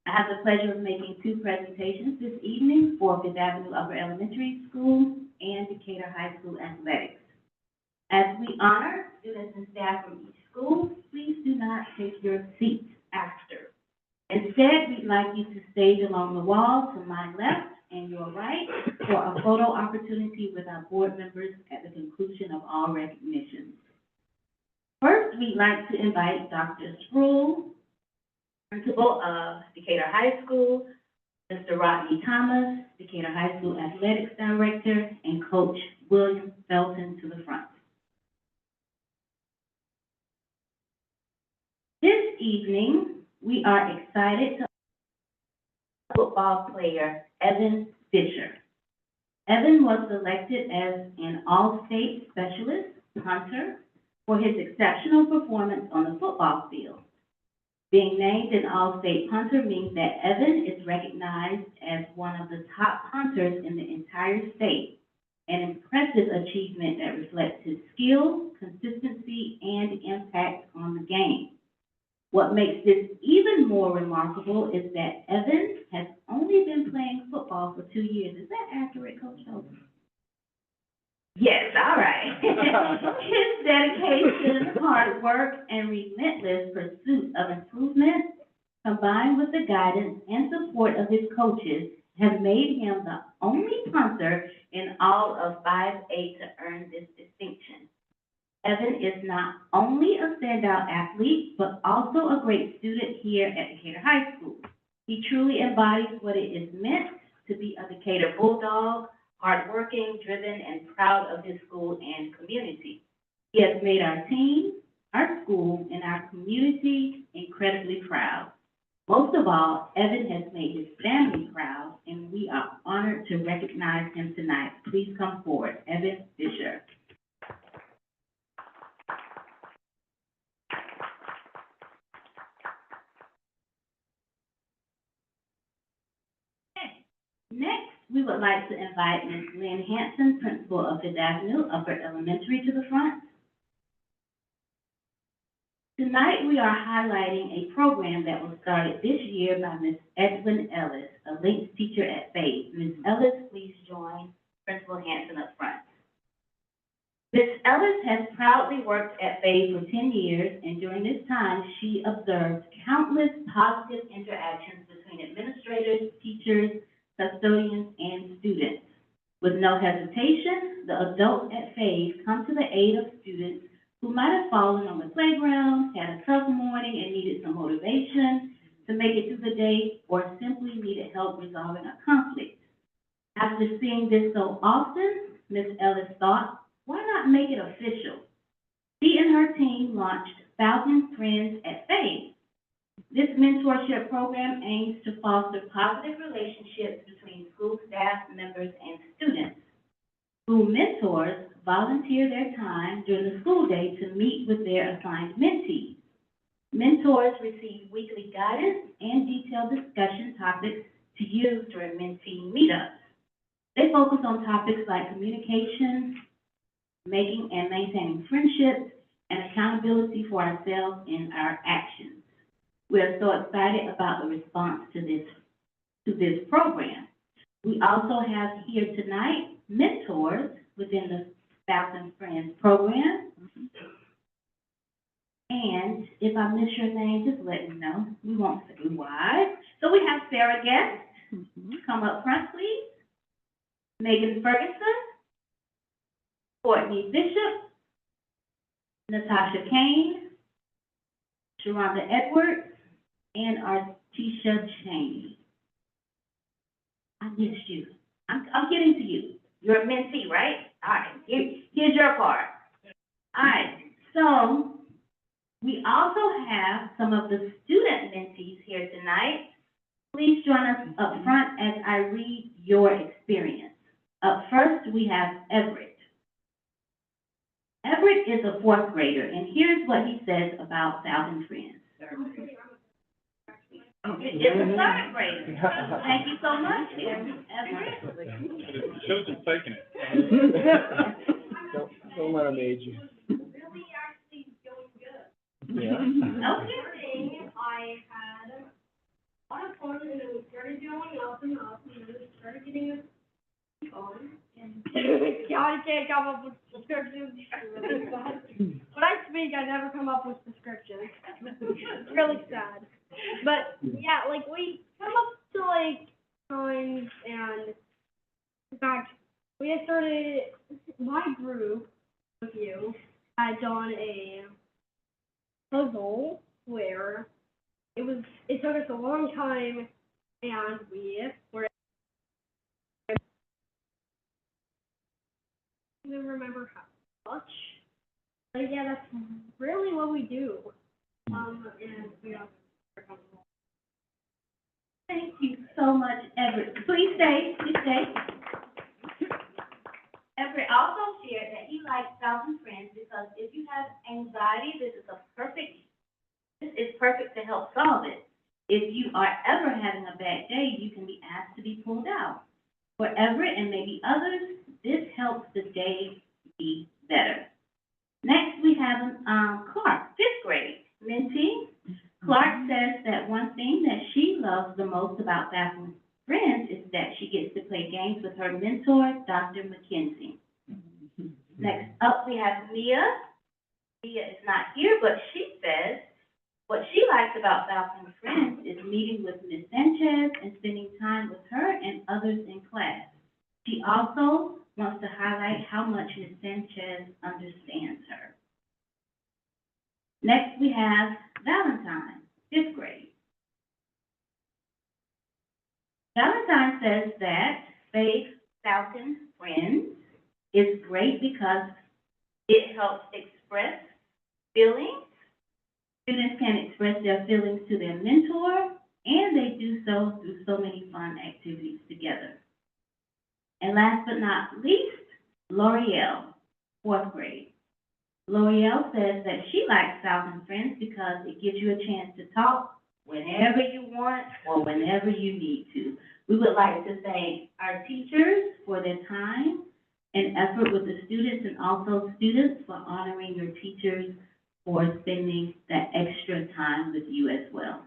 I have the pleasure of making two presentations this evening for Fifth Avenue Upper Elementary School and Decatur High School athletics. As we honor students and staff from each school, please do not take your seats after. Instead, we'd like you to stage along the wall to my left and your right for a photo opportunity with our board members at the conclusion of all recognitions. First, we'd like to invite Dr. Sproul, Principal of Decatur High School, Mr. Rodney Thomas, Decatur High School Athletics Director, and Coach William Felton to the front. This evening, we are excited to football player Evan Fisher. Evan was selected as an All-State Specialist punter for his exceptional performance on the football field. Being named an All-State punter means that Evan is recognized as one of the top punters in the entire state, an impressive achievement that reflects his skill, consistency, and impact on the game. What makes this even more remarkable is that Evan has only been playing football for 2 years. Is that accurate, Coach Holden? Yes, all right. His dedication, hard work, and relentless pursuit of improvement, combined with the guidance and support of his coaches, have made him the only punter in all of 5A to earn this distinction. Evan is not only a standout athlete, but also a great student here at Decatur High School. He truly embodies what it is meant to be a Decatur Bulldog, hardworking, driven, and proud of his school and community. He has made our team, our school, and our community incredibly proud. Most of all, Evan has made his family proud, and we are honored to recognize him tonight. Please come forward, Evan Fisher. Next, we would like to invite Ms. Lynn Hanson, Principal of Fifth Avenue Upper Elementary, to the front. Tonight, we are highlighting a program that was started this year by Ms. Edwin Ellis, a links teacher at Faith. Ms. Ellis, please join Principal Hanson up front. Ms. Ellis has proudly worked at Faith for 10 years, and during this time, she observed countless positive interactions between administrators, teachers, custodians, and students. With no hesitation, the adults at Faith come to the aid of students who might have fallen on the playground, had a tough morning, and needed some motivation to make it through the day, or simply needed help resolving a conflict. After seeing this so often, Ms. Ellis thought, why not make it official? She and her team launched Falcon Friends at Faith. This mentorship program aims to foster positive relationships between school staff members and students. School mentors volunteer their time during the school day to meet with their assigned mentees. Mentors receive weekly guidance and detailed discussion topics to use during mentee meetups. They focus on topics like communication, making and maintaining friendships, and accountability for ourselves and our actions. We are so excited about the response to this program. We also have here tonight mentors within the Falcon Friends program. And if I miss your name, just let me know. We won't say why. So we have Sarah Guest. Come up front, please. Megan Ferguson. Courtney Bishop. Natasha Kane. Sharonda Edwards. And Artisha Cheney. I missed you. I'm getting to you. You're a mentee, right? All right, here's your part. All right, so So, we also have some of the student mentees here tonight. Please join us up front as I read your experience. Up first, we have Everett. Everett is a fourth grader, and here's what he says about South and Friends. It's a third grader. Thank you so much, Everett.
Should've been faking it.
Don't let them age you.
Really actually going good.
Yeah.
Okay.
I had a lot of fun, and then we started going up, and then it started getting us on. And I can't come up with descriptions. When I speak, I never come up with descriptions. It's really sad. But, yeah, like, we come up to, like, times, and, in fact, we had started, my group of you had done a puzzle where it took us a long time, and we were I don't even remember how much, but yeah, that's really what we do. And we also are comfortable.
Thank you so much, Everett. Please stay. Everett also shared that he likes South and Friends because if you have anxiety, this is perfect to help solve it. If you are ever having a bad day, you can be asked to be pulled out. For Everett and maybe others, this helps the day be better. Next, we have Clark, fifth grade, mentee. Clark says that one thing that she loves the most about South and Friends is that she gets to play games with her mentor, Dr. McKenzie. Next up, we have Mia. Mia is not here, but she says what she likes about South and Friends is meeting with Ms. Sanchez and spending time with her and others in class. She also wants to highlight how much Ms. Sanchez understands her. Next, we have Valentine, fifth grade. Valentine says that Faith South and Friends is great because it helps express feelings. Students can express their feelings to their mentor, and they do so through so many fun activities together. And last but not least, L'Oreal, fourth grade. L'Oreal says that she likes South and Friends because it gives you a chance to talk whenever you want or whenever you need to. We would like to thank our teachers for their time and effort with the students, and also students for honoring your teachers for spending that extra time with you as well.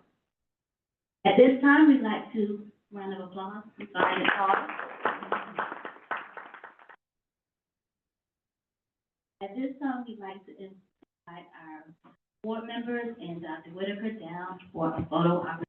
At this time, we'd like to round of applause. I'm sorry to pause. At this time, we'd like to invite our board members and Dr. Whitaker down for a photo opportunity.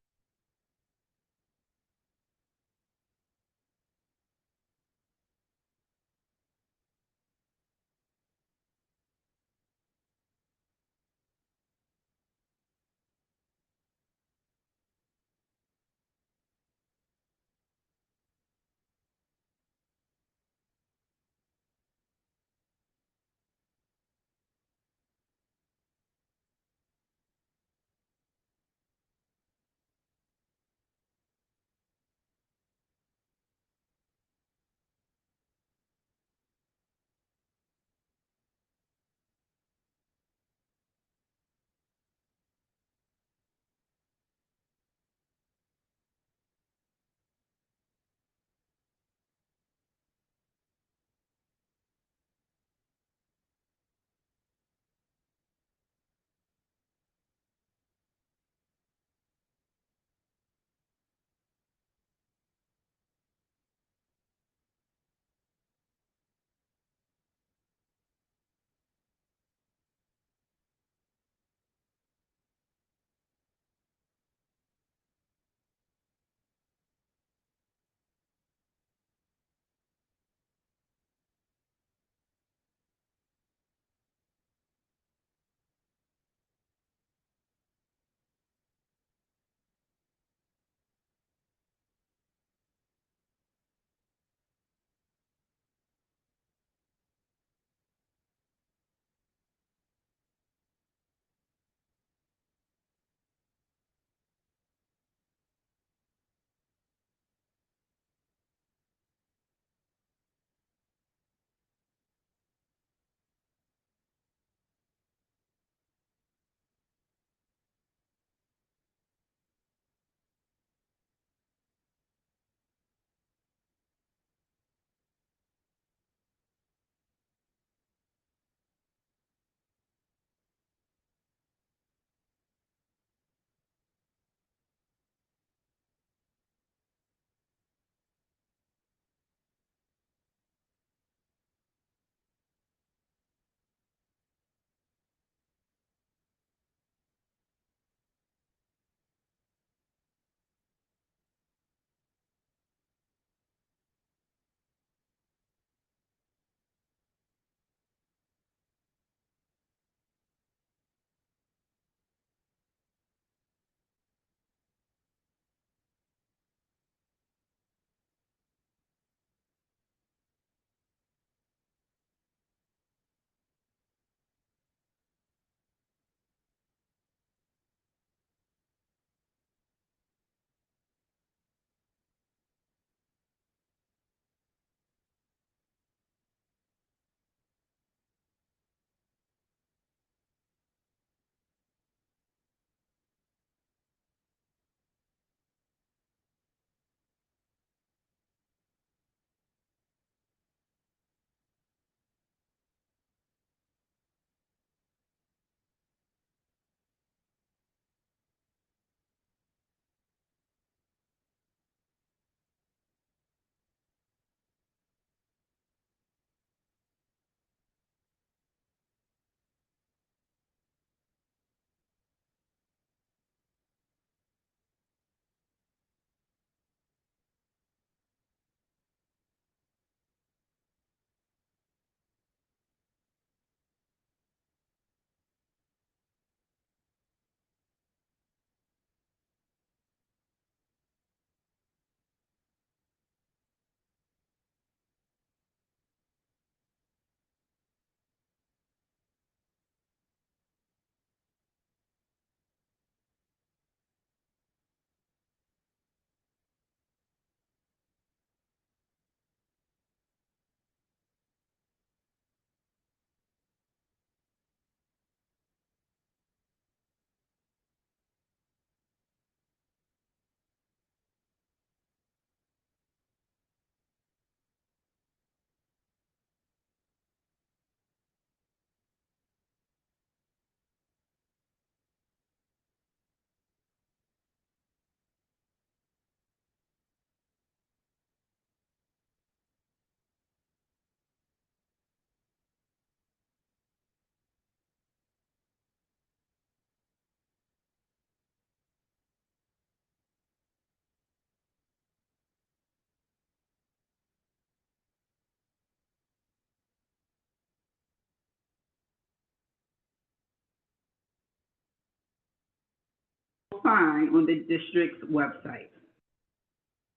find on the district's website.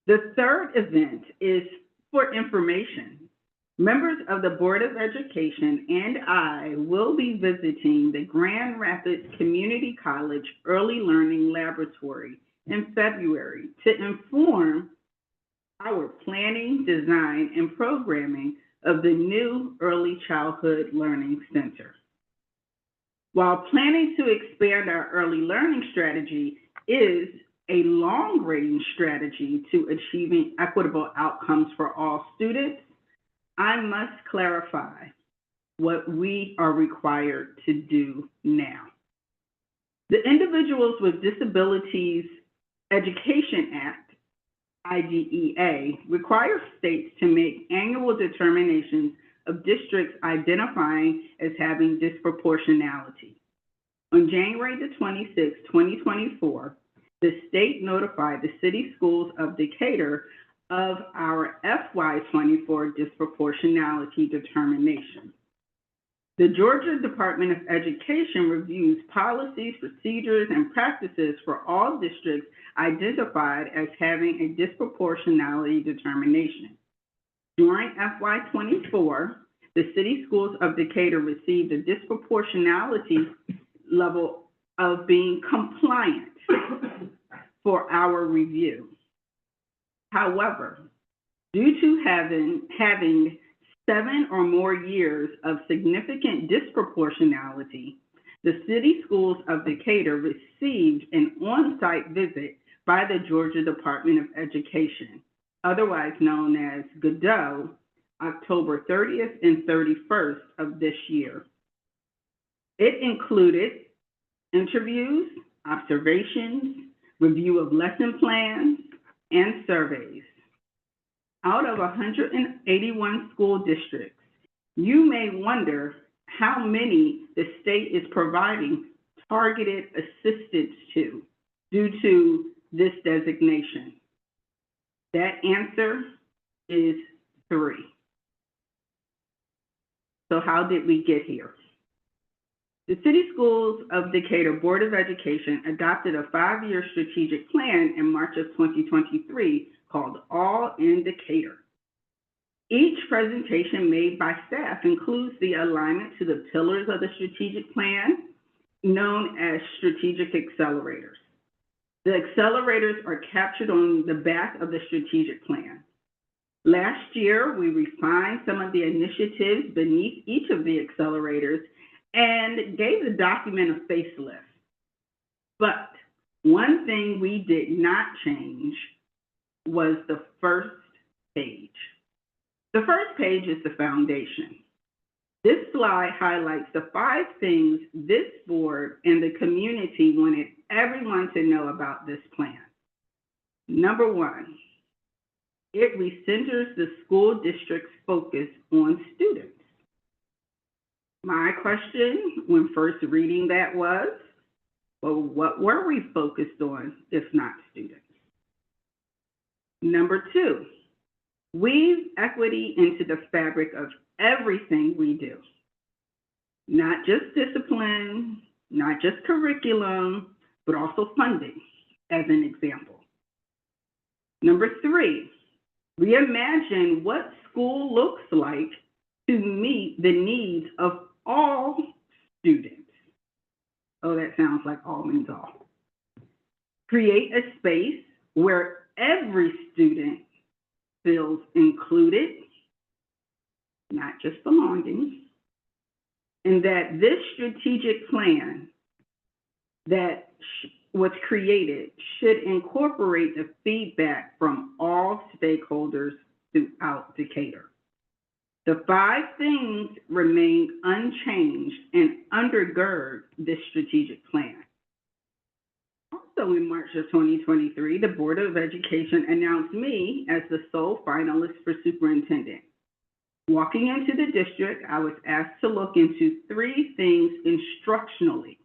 The third event is for information. Members of the Board of Education and I will be visiting the Grand Rapids Community College Early Learning Laboratory in February to inform our planning, design, and programming of the new Early Childhood Learning Center. While planning to expand our early learning strategy is a long-range strategy to achieving equitable outcomes for all students, I must clarify what we are required to do now. The Individuals with Disabilities Education Act, IDEA, requires states to make annual determinations of districts identifying as having disproportionality. On January the 26th, 2024, the state notified the city schools of Decatur of our FY24 disproportionality determination. The Georgia Department of Education reviews policies, procedures, and practices for all districts identified as having a disproportionality determination. During FY24, the city schools of Decatur received a disproportionality level of being compliant for our review. However, due to having 7 or more years of significant disproportionality, the city schools of Decatur received an on-site visit by the Georgia Department of Education, otherwise known as Godot, October 30th and 31st of this year. It included interviews, observations, review of lesson plans, and surveys. Out of 181 school districts, you may wonder how many the state is providing targeted assistance to due to this designation. That answer is 3. So how did we get here? The City Schools of Decatur Board of Education adopted a 5-year strategic plan in March of 2023 called All in Decatur. Each presentation made by staff includes the alignment to the pillars of the strategic plan, known as strategic accelerators. The accelerators are captured on the back of the strategic plan. Last year, we refined some of the initiatives beneath each of the accelerators and gave the document a facelift. But one thing we did not change was the first page. The first page is the foundation. This slide highlights the 5 things this board and the community wanted everyone to know about this plan. Number 1, it recenters the school district's focus on students. My question when first reading that was, well, what were we focused on if not students? Number 2, weave equity into the fabric of everything we do. Not just discipline, not just curriculum, but also funding, as an example. Number 3, reimagine what school looks like to meet the needs of all students. Oh, that sounds like all means all. Create a space where every student feels included, not just belonging, and that this strategic plan that was created should incorporate the feedback from all stakeholders throughout Decatur. The 5 things remain unchanged and undergird this strategic plan. Also in March of 2023, the Board of Education announced me as the sole finalist for superintendent. Walking into the district, I was asked to look into 3 things instructionally.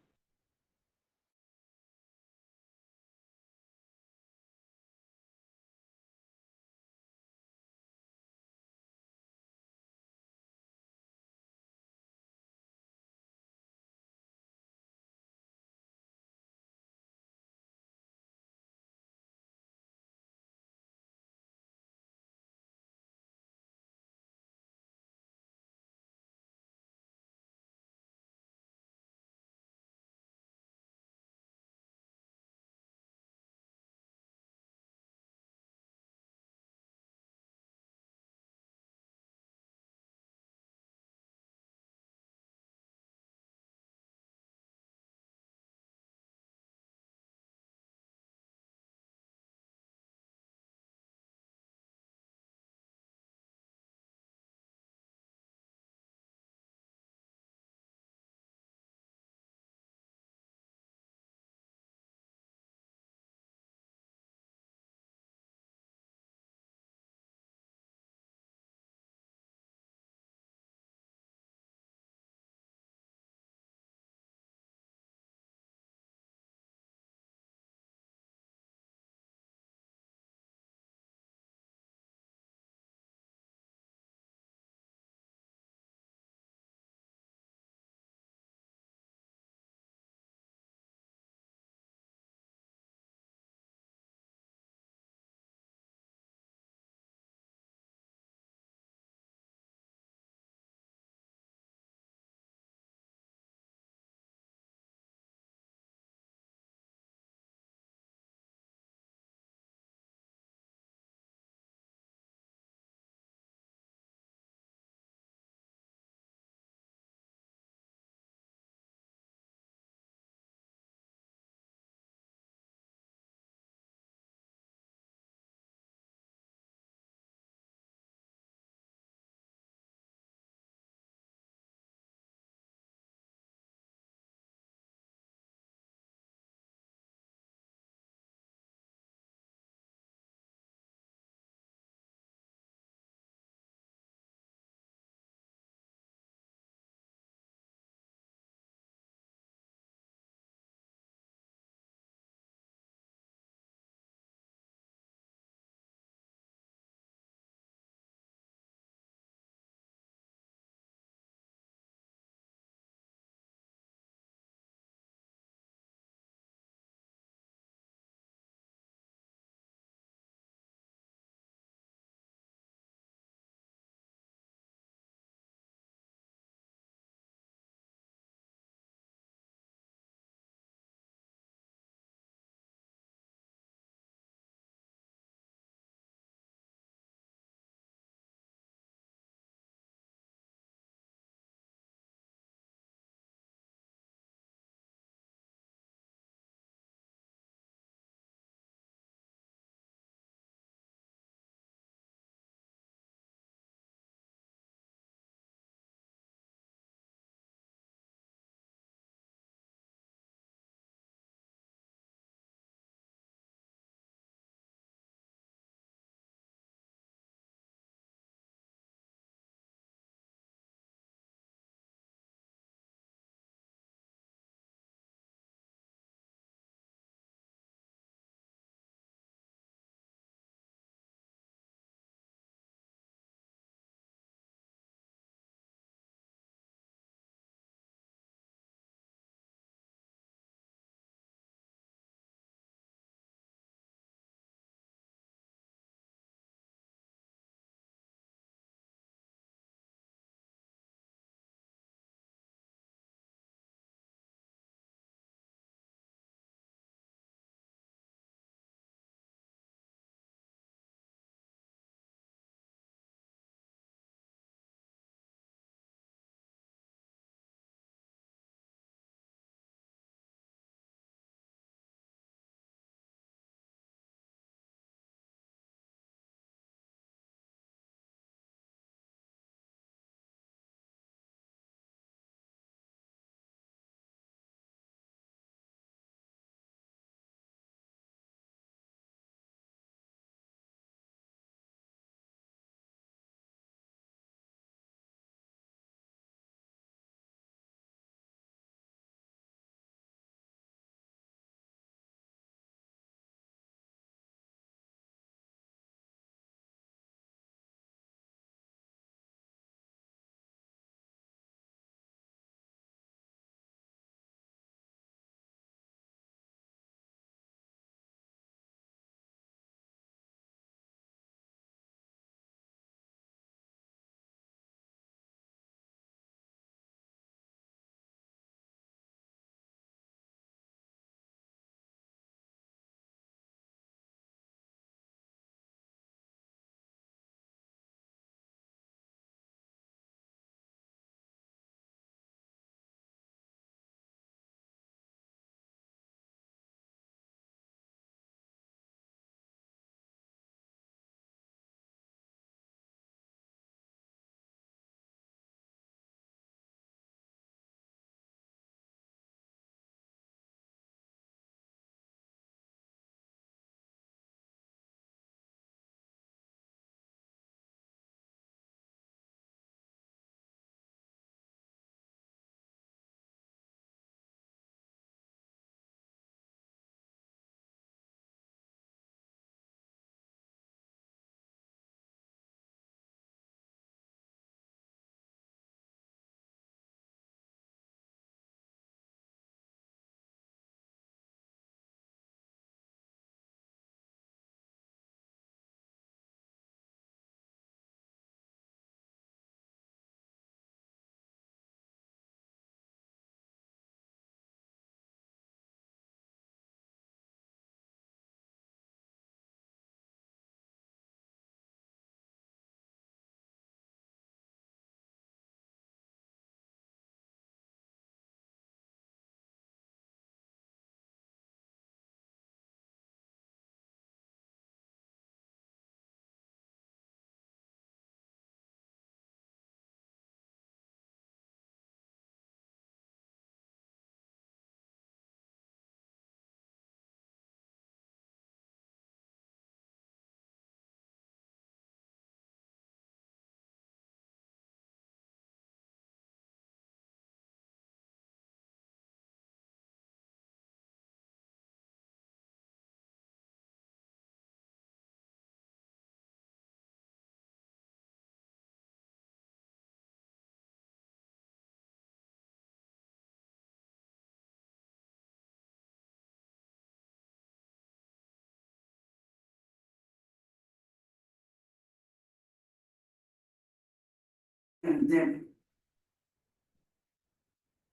pandemic.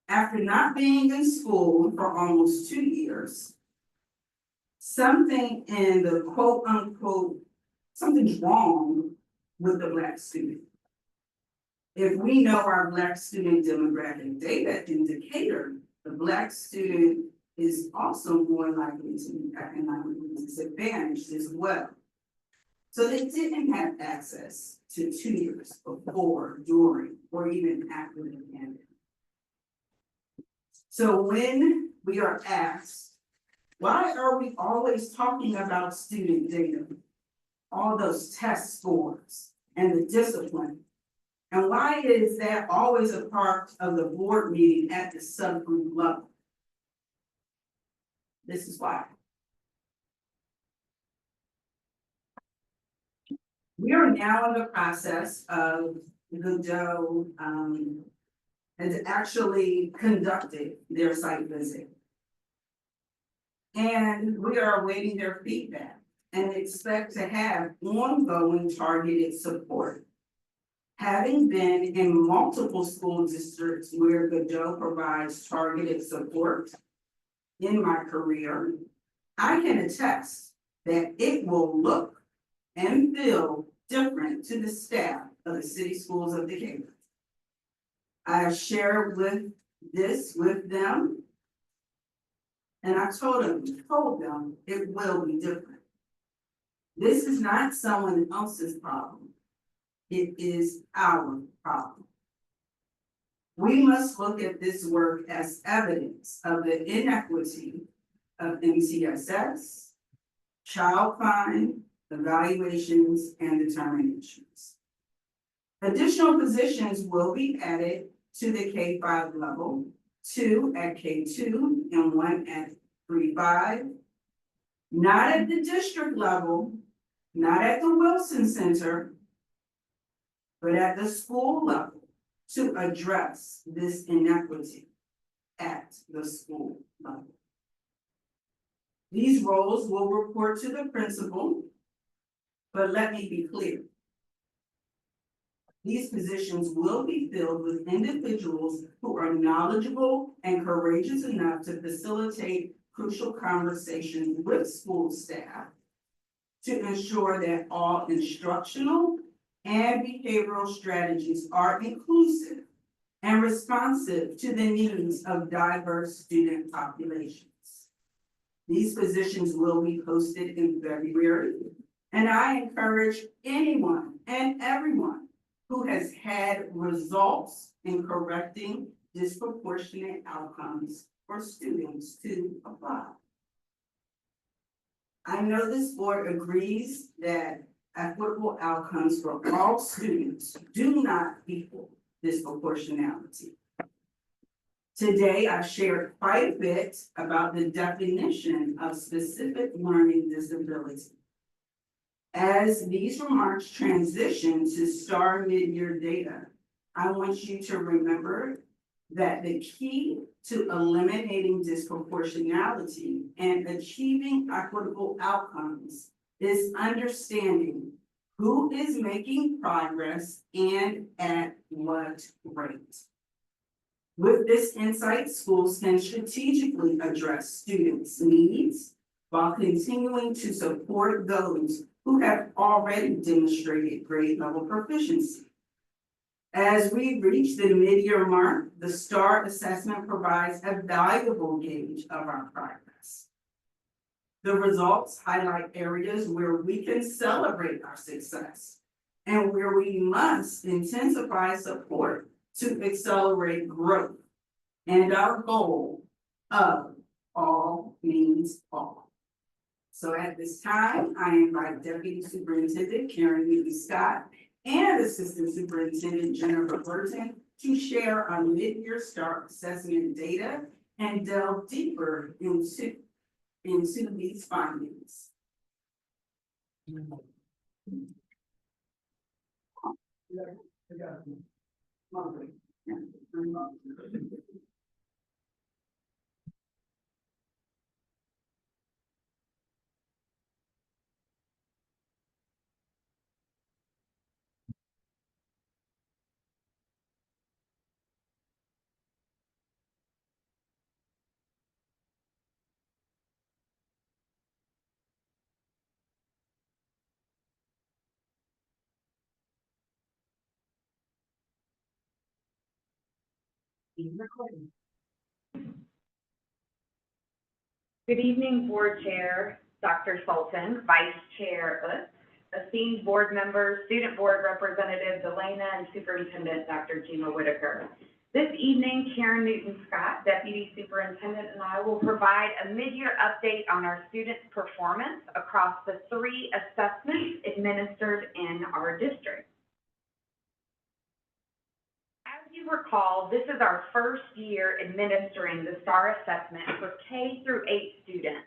After not being in school for almost 2 years, something in the quote unquote, something's wrong with the Black student. If we know our Black student demographic data indicator, the Black student is also more likely to be economically disadvantaged as well. So they didn't have access to tutors before, during, or even after the pandemic. So when we are asked, why are we always talking about student data? All those test scores and the discipline. And why is that always a part of the board meeting at the subgroup level? This is why. We are now in the process of Godot, has actually conducted their site visit. And we are awaiting their feedback and expect to have ongoing targeted support. Having been in multiple school districts where Godot provides targeted support in my career, I can attest that it will look and feel different to the staff of the city schools of Decatur. I have shared this with them, and I told them it will be different. This is not someone else's problem. It is our problem. We must look at this work as evidence of the inequity of MTSS, child find, evaluations, and determinations. Additional positions will be added to the K-5 level, 2 at K2 and 1 at 3-5. Not at the district level, not at the Wilson Center, but at the school level to address this inequity at the school level. These roles will report to the principal, but let me be clear. These positions will be filled with individuals who are knowledgeable and courageous enough to facilitate crucial conversations with school staff to ensure that all instructional and behavioral strategies are inclusive and responsive to the needs of diverse student populations. These positions will be posted in February, and I encourage anyone and everyone who has had results in correcting disproportionate outcomes for students to apply. I know this board agrees that equitable outcomes for all students do not equal disproportionality. Today, I've shared quite a bit about the definition of specific learning disability. As these remarks transition to STAR mid-year data, I want you to remember that the key to eliminating disproportionality and achieving equitable outcomes is understanding who is making progress and at what rate. With this insight, schools can strategically address students' needs while continuing to support those who have already demonstrated grade level proficiency. As we reach the mid-year mark, the STAR assessment provides a valuable gauge of our progress. The results highlight areas where we can celebrate our success and where we must intensify support to accelerate growth and our goal of all means all. So at this time, I invite Deputy Superintendent Karen Newby Scott and Assistant Superintendent Jennifer Burton to share our mid-year STAR assessment data and delve deeper into these findings. being recorded.
Good evening, Board Chair Dr. Sultan, Vice Chair Utz, esteemed board members, Student Board Representative Delana, and Superintendent Dr. Gina Whitaker. This evening, Karen Newton-Scott, Deputy Superintendent, and I will provide a mid-year update on our students' performance across the 3 assessments administered in our district. As you recall, this is our first year administering the STAR assessment for K through 8 students.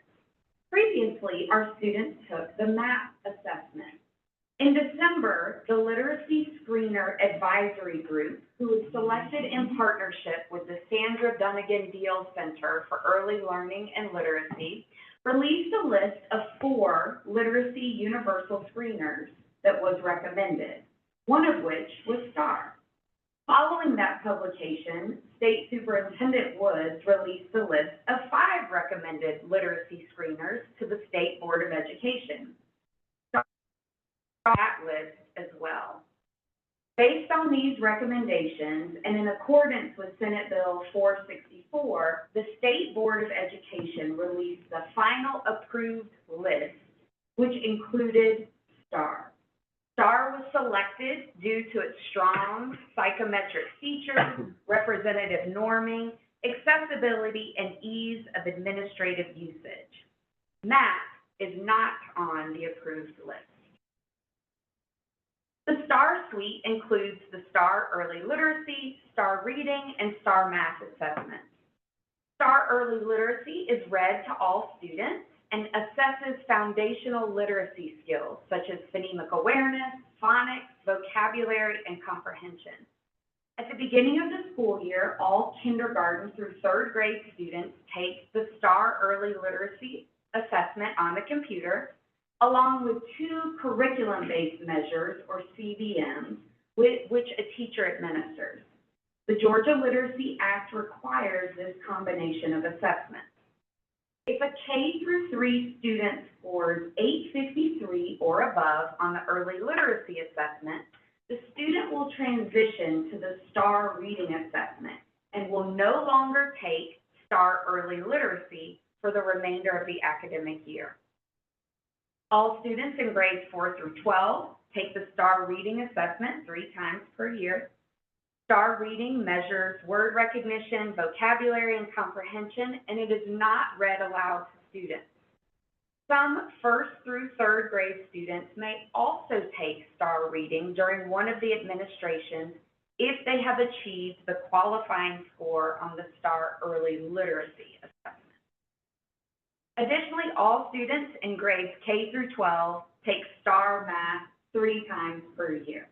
Previously, our students took the math assessment. In December, the Literacy Screener Advisory Group, who was selected in partnership with the Sandra Dunnigan Deal Center for Early Learning and Literacy, released a list of 4 literacy universal screeners that was recommended, one of which was STAR. Following that publication, State Superintendent Woods released a list of 5 recommended literacy screeners to the State Board of Education. That list as well. Based on these recommendations and in accordance with Senate Bill 464, the State Board of Education released the final approved list, which included STAR. STAR was selected due to its strong psychometric features, representative norming, accessibility, and ease of administrative usage. Math is not on the approved list. The STAR suite includes the STAR Early Literacy, STAR Reading, and STAR Math assessments. STAR Early Literacy is read to all students and assesses foundational literacy skills such as phonemic awareness, phonics, vocabulary, and comprehension. At the beginning of the school year, all kindergarten through 3rd grade students take the STAR Early Literacy assessment on the computer, along with 2 curriculum-based measures, or CBMs, which a teacher administers. The Georgia Literacy Act requires this combination of assessments. If a K through 3 student scores 853 or above on the early literacy assessment, the student will transition to the STAR Reading assessment and will no longer take STAR Early Literacy for the remainder of the academic year. All students in grades 4 through 12 take the STAR Reading assessment 3 times per year. STAR Reading measures word recognition, vocabulary, and comprehension, and it is not read aloud to students. Some 1st through 3rd grade students may also take STAR Reading during one of the administrations if they have achieved the qualifying score on the STAR Early Literacy assessment. Additionally, all students in grades K through 12 take STAR Math 3 times per year.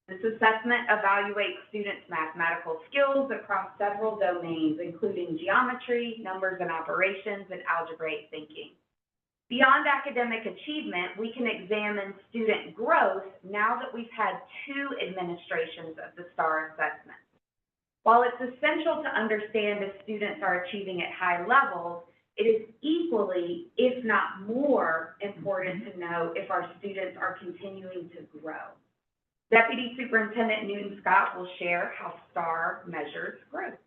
This assessment evaluates students' mathematical skills across several domains, including geometry, numbers and operations, and algebraic thinking. Beyond academic achievement, we can examine student growth now that we've had 2 administrations of the STAR assessment. While it's essential to understand if students are achieving at high levels, it is equally, if not more, important to know if our students are continuing to grow. Deputy Superintendent Newton-Scott will share how STAR measures growth.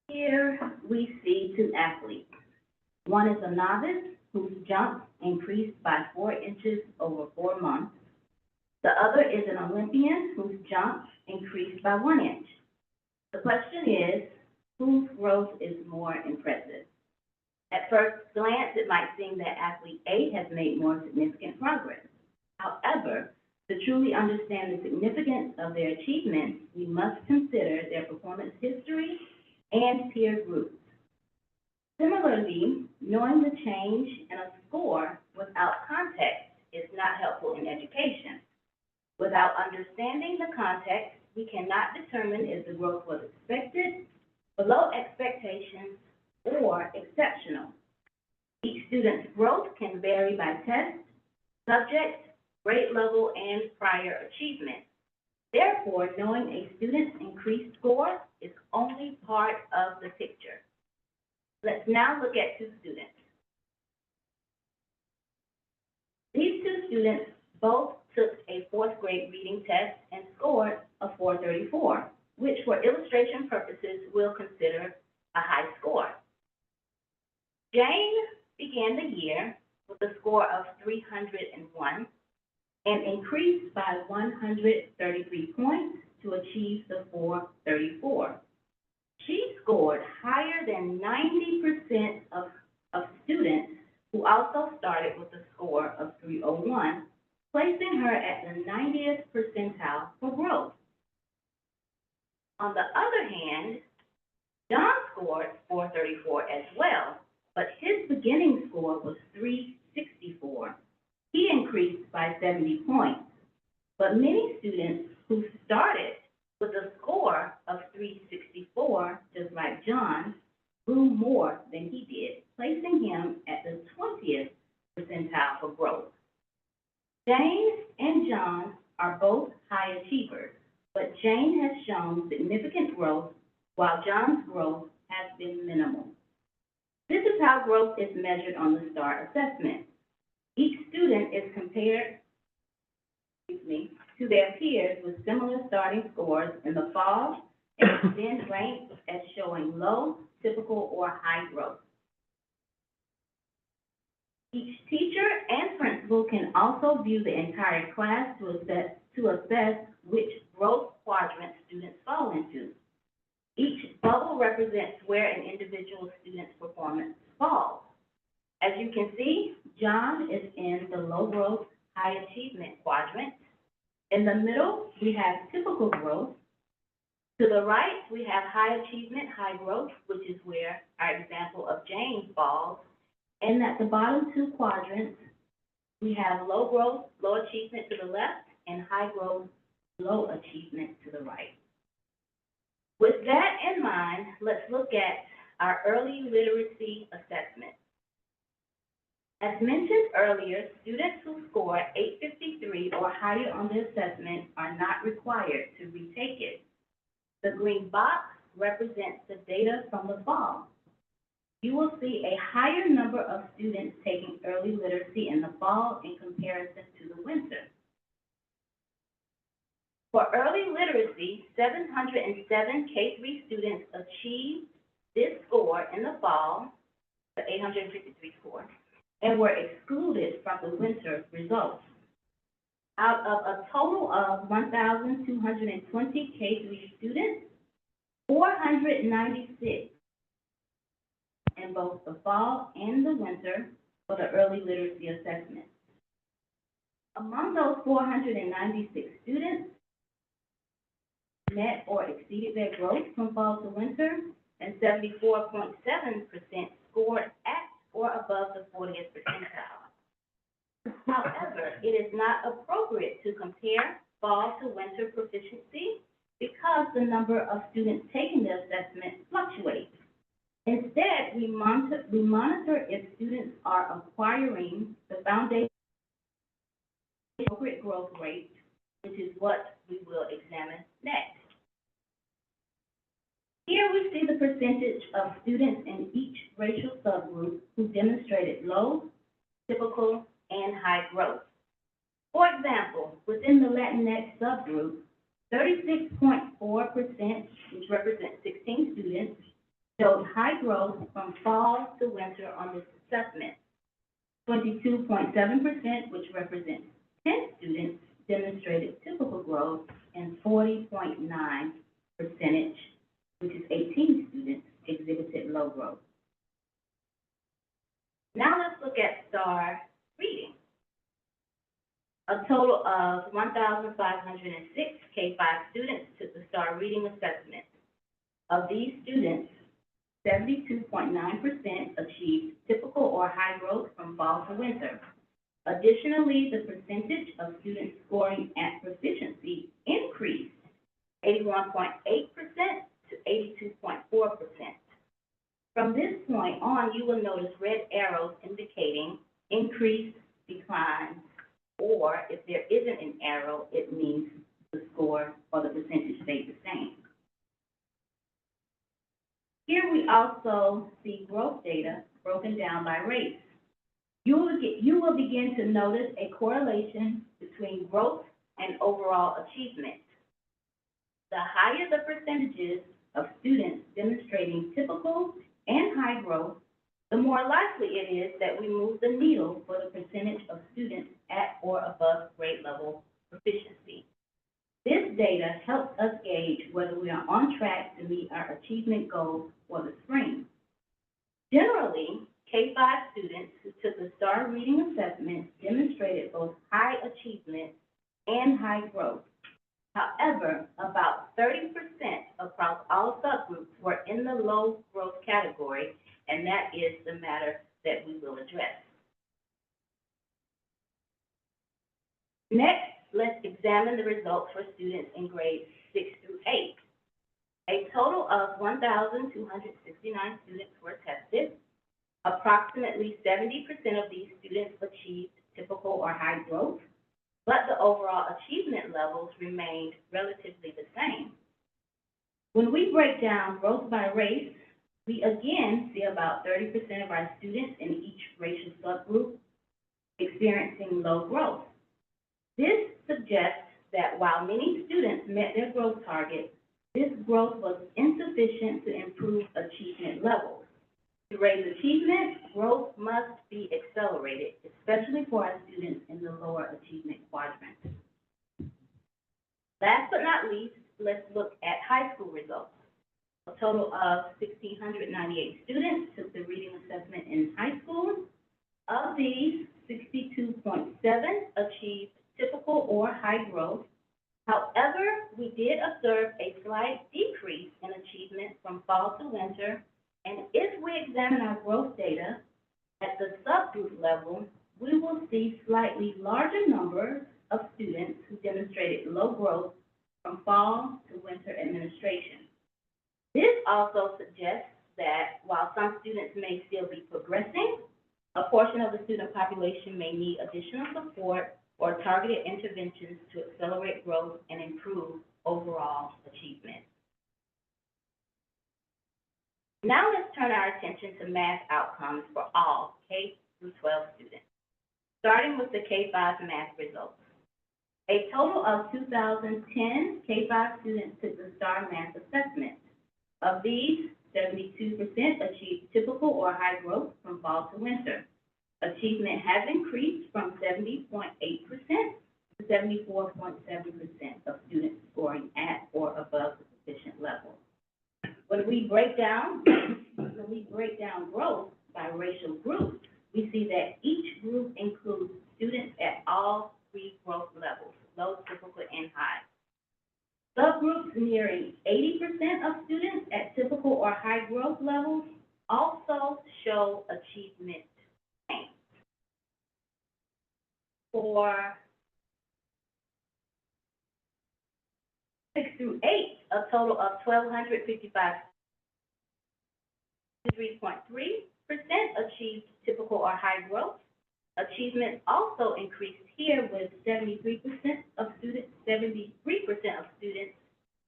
Here we see 2 athletes. One is a novice whose jump increased by 4 inches over 4 months. The other is an Olympian whose jump increased by 1 inch. The question is, whose growth is more impressive? At first glance, it might seem that athlete A has made more significant progress. However, to truly understand the significance of their achievements, we must consider their performance history and peer groups. Similarly, knowing the change in a score without context is not helpful in education. Without understanding the context, we cannot determine if the growth was expected, below expectations, or exceptional. Each student's growth can vary by test, subject, grade level, and prior achievement. Therefore, knowing a student's increased score is only part of the picture. Let's now look at 2 students. These 2 students Both took a fourth grade reading test and scored a 434, which for illustration purposes we'll consider a high score. Jane began the year with a score of 301 and increased by 133 points to achieve the 434. She scored higher than 90% of students who also started with a score of 301, placing her at the 90th percentile for growth. On the other hand, John scored 434 as well, but his beginning score was 364. He increased by 70 points, but many students who started with a score of 364, just like John, grew more than he did, placing him at the 20th percentile for growth. Jane and John are both high achievers, but Jane has shown significant growth while John's growth has been minimal. This is how growth is measured on the STAR assessment. Each student is compared, to their peers with similar starting scores in the fall and is then ranked as showing low, typical, or high growth. Each teacher and principal can also view the entire class to assess which growth quadrant students fall into. Each bubble represents where an individual student's performance falls. As you can see, John is in the low growth, high achievement quadrant. In the middle, we have typical growth. To the right, we have high achievement, high growth, which is where our example of Jane falls. And at the bottom two quadrants, we have low growth, low achievement to the left, and high growth, low achievement to the right. With that in mind, let's look at our early literacy assessment. As mentioned earlier, students who score 853 or higher on the assessment are not required to retake it. The green box represents the data from the fall. You will see a higher number of students taking early literacy in the fall in comparison to the winter. For early literacy, 707 K-3 students achieved this score in the fall, the 853 score, and were excluded from the winter results. Out of a total of 1,220 K-3 students, 496 in both the fall and the winter for the early literacy assessment. Among those 496 students, met or exceeded their growth from fall to winter, and 74.7% scored at or above the 40th percentile. However, it is not appropriate to compare fall to winter proficiency because the number of students taking the assessment fluctuates. Instead, we monitor if students are acquiring the foundation appropriate growth rate, which is what we will examine next. Here we see the percentage of students in each racial subgroup who demonstrated low, typical, and high growth. For example, within the Latinx subgroup, 36.4%, which represents 16 students, showed high growth from fall to winter on this assessment. 22.7%, which represents 10 students, demonstrated typical growth, and 40.9%, which is 18 students, exhibited low growth. Now let's look at STAR reading. A total of 1,506 K-5 students took the STAR reading assessment. Of these students, 72.9% achieved typical or high growth from fall to winter. Additionally, the percentage of students scoring at proficiency increased 81.8% to 82.4%. From this point on, you will notice red arrows indicating increase, decline, or if there isn't an arrow, it means the score or the percentage stayed the same. Here we also see growth data broken down by race. you will begin to notice a correlation between growth and overall achievement. The higher the percentages of students demonstrating typical and high growth, the more likely it is that we move the needle for the percentage of students at or above grade level proficiency. This data helps us gauge whether we are on track to meet our achievement goals for the spring. Generally, K-5 students who took the STAR reading assessment demonstrated both high achievement and high growth. However, about 30% across all subgroups were in the low growth category, and that is the matter that we will address. Next, let's examine the results for students in grades 6 through 8. A total of 1,269 students were tested. Approximately 70% of these students achieved typical or high growth, but the overall achievement levels remained relatively the same. When we break down growth by race, we again see about 30% of our students in each racial subgroup experiencing low growth. This suggests that while many students met their growth target, this growth was insufficient to improve achievement levels. To raise achievement, growth must be accelerated, especially for our students in the lower achievement quadrant. Last but not least, let's look at high school results. A total of 1,698 students took the reading assessment in high school. Of these, 62.7 achieved typical or high growth. However, we did observe a slight decrease in achievement from fall to winter, and if we examine our growth data at the subgroup level, we will see slightly larger numbers of students who demonstrated low growth from fall to winter administration. This also suggests that while some students may still be progressing, a portion of the student population may need additional support or targeted interventions to accelerate growth and improve overall achievement. Now let's turn our attention to math outcomes for all K through 12 students, starting with the K-5 math results. A total of 2,010 K-5 students took the STAR math assessment. Of these, 72% achieved typical or high growth from fall to winter. Achievement has increased from 70.8% to 74.7% of students scoring at or above the proficient level. When we break down growth by racial groups, we see that each group includes students at all three growth levels, low, typical, and high. Subgroups nearing 80% of students at typical or high growth levels also show achievement gains. For 6 through 8, a total of 1,255, 3.3% achieved typical or high growth. Achievement also increased here with 73% of students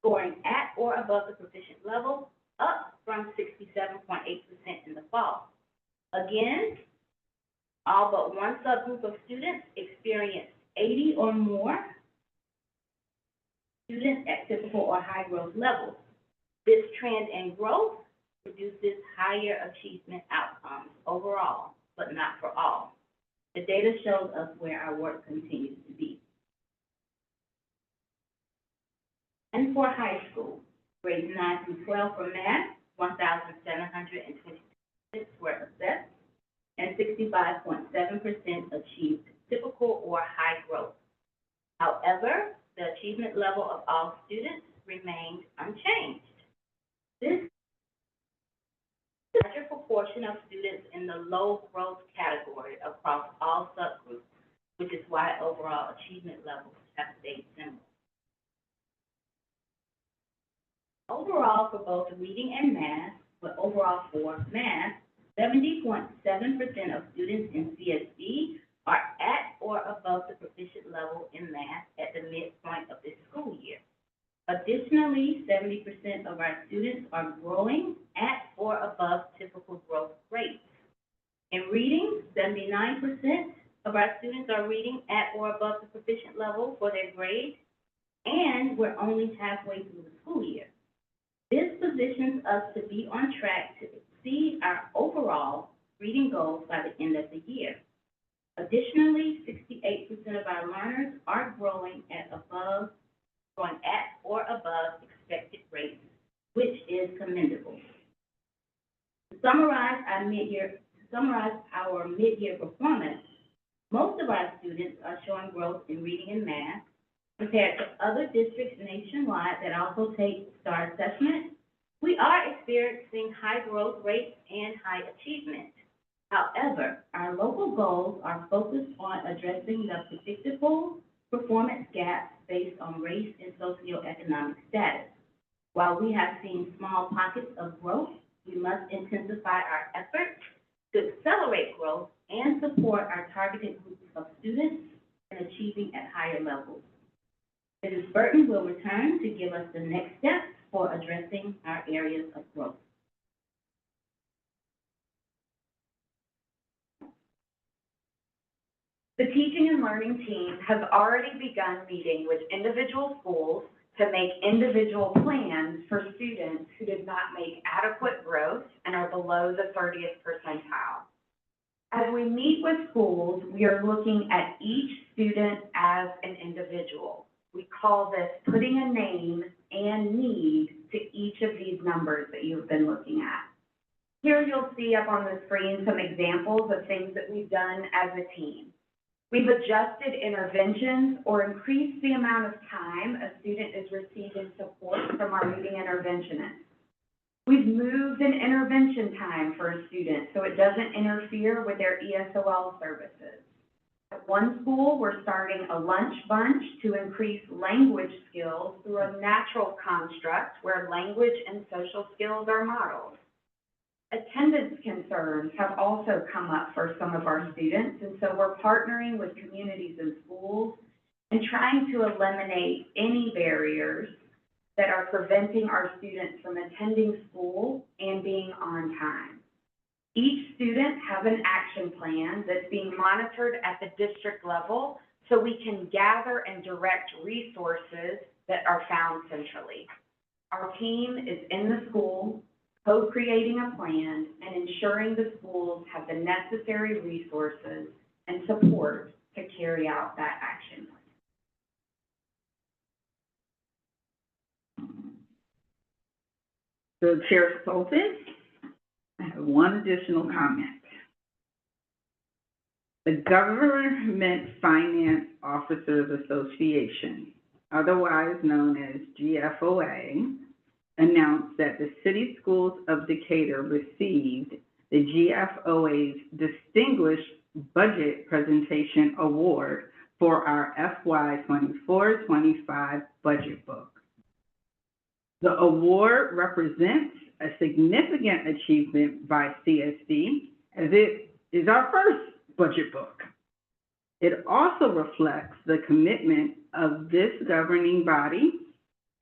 scoring at or above the proficient level, up from 67.8% in the fall. Again, all but one subgroup of students experienced 80 or more students at typical or high growth levels. This trend in growth produces higher achievement outcomes overall, but not for all. The data shows us where our work continues to be. And for high school, grades 9 through 12 for math, 1,726 were assessed, and 65.7% achieved typical or high growth. However, the achievement level of all students remained unchanged. This larger proportion of students in the low growth category across all subgroups, which is why overall achievement levels have stayed similar. Overall, for both reading and math, but overall for math, 70.7% of students in CSB are at or above the proficient level in math at the midpoint of this school year. Additionally, 70% of our students are growing at or above typical growth rates. In reading, 79% of our students are reading at or above the proficient level for their grade, and we're only halfway through the school year. This positions us to be on track to exceed our overall reading goals by the end of the year. Additionally, 68% of our learners are growing at or above expected rates, which is commendable. To summarize our mid-year performance, most of our students are showing growth in reading and math. Compared to other districts nationwide that also take STAR assessment, we are experiencing high growth rates and high achievement. However, our local goals are focused on addressing the predictable performance gaps based on race and socioeconomic status. While we have seen small pockets of growth, we must intensify our efforts to accelerate growth and support our targeted groups of students in achieving at higher levels. Mrs. Burton will return to give us the next steps for addressing our areas of growth.
The teaching and learning team has already begun meeting with individual schools to make individual plans for students who did not make adequate growth and are below the 30th percentile. As we meet with schools, we are looking at each student as an individual. We call this putting a name and need to each of these numbers that you've been looking at. Here you'll see up on the screen some examples of things that we've done as a team. We've adjusted interventions or increased the amount of time a student is receiving support from our reading interventionists. We've moved an intervention time for a student so it doesn't interfere with their ESOL services. At one school, we're starting a lunch bunch to increase language skills through a natural construct where language and social skills are modeled. Attendance concerns have also come up for some of our students, and so we're partnering with communities and schools and trying to eliminate any barriers that are preventing our students from attending school and being on time. Each student has an action plan that's being monitored at the district level so we can gather and direct resources that are found centrally. Our team is in the school, co-creating a plan and ensuring the schools have the necessary resources and support to carry out that action plan.
So Chair Sultan, I have one additional comment. The Government Finance Officers Association, otherwise known as GFOA, announced that the City Schools of Decatur received the GFOA's Distinguished Budget Presentation Award for our FY 24-25 budget book. The award represents a significant achievement by CSD, as it is our first budget book. It also reflects the commitment of this governing body,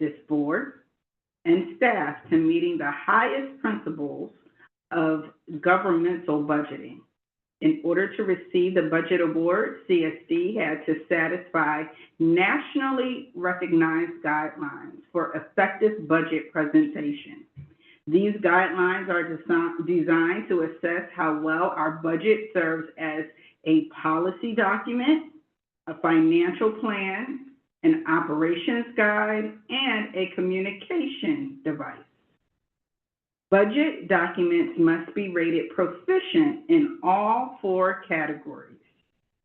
this board, and staff to meeting the highest principles of governmental budgeting. In order to receive the budget award, CSD had to satisfy nationally recognized guidelines for effective budget presentation. These guidelines are designed to assess how well our budget serves as a policy document, a financial plan, an operations guide, and a communication device. Budget documents must be rated proficient in all 4 categories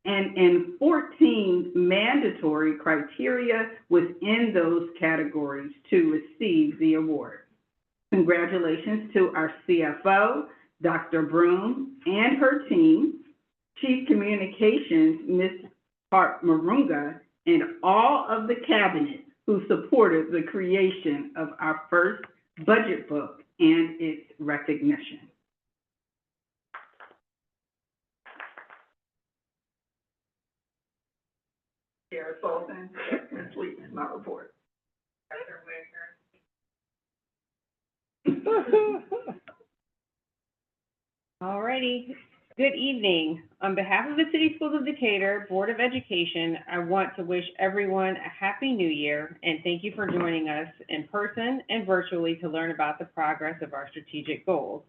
and in 14 mandatory criteria within those categories to receive the award. Congratulations to our CFO, Dr. Broom, and her team, Chief Communications, Ms. Hart Marunga, and all of the cabinet who supported the creation of our first budget book and its recognition. Chair Sultan, that completes my report.
Alrighty,
Good evening. On behalf of the City Schools of Decatur Board of Education, I want to wish everyone a Happy New Year and thank you for joining us in person and virtually to learn about the progress of our strategic goals.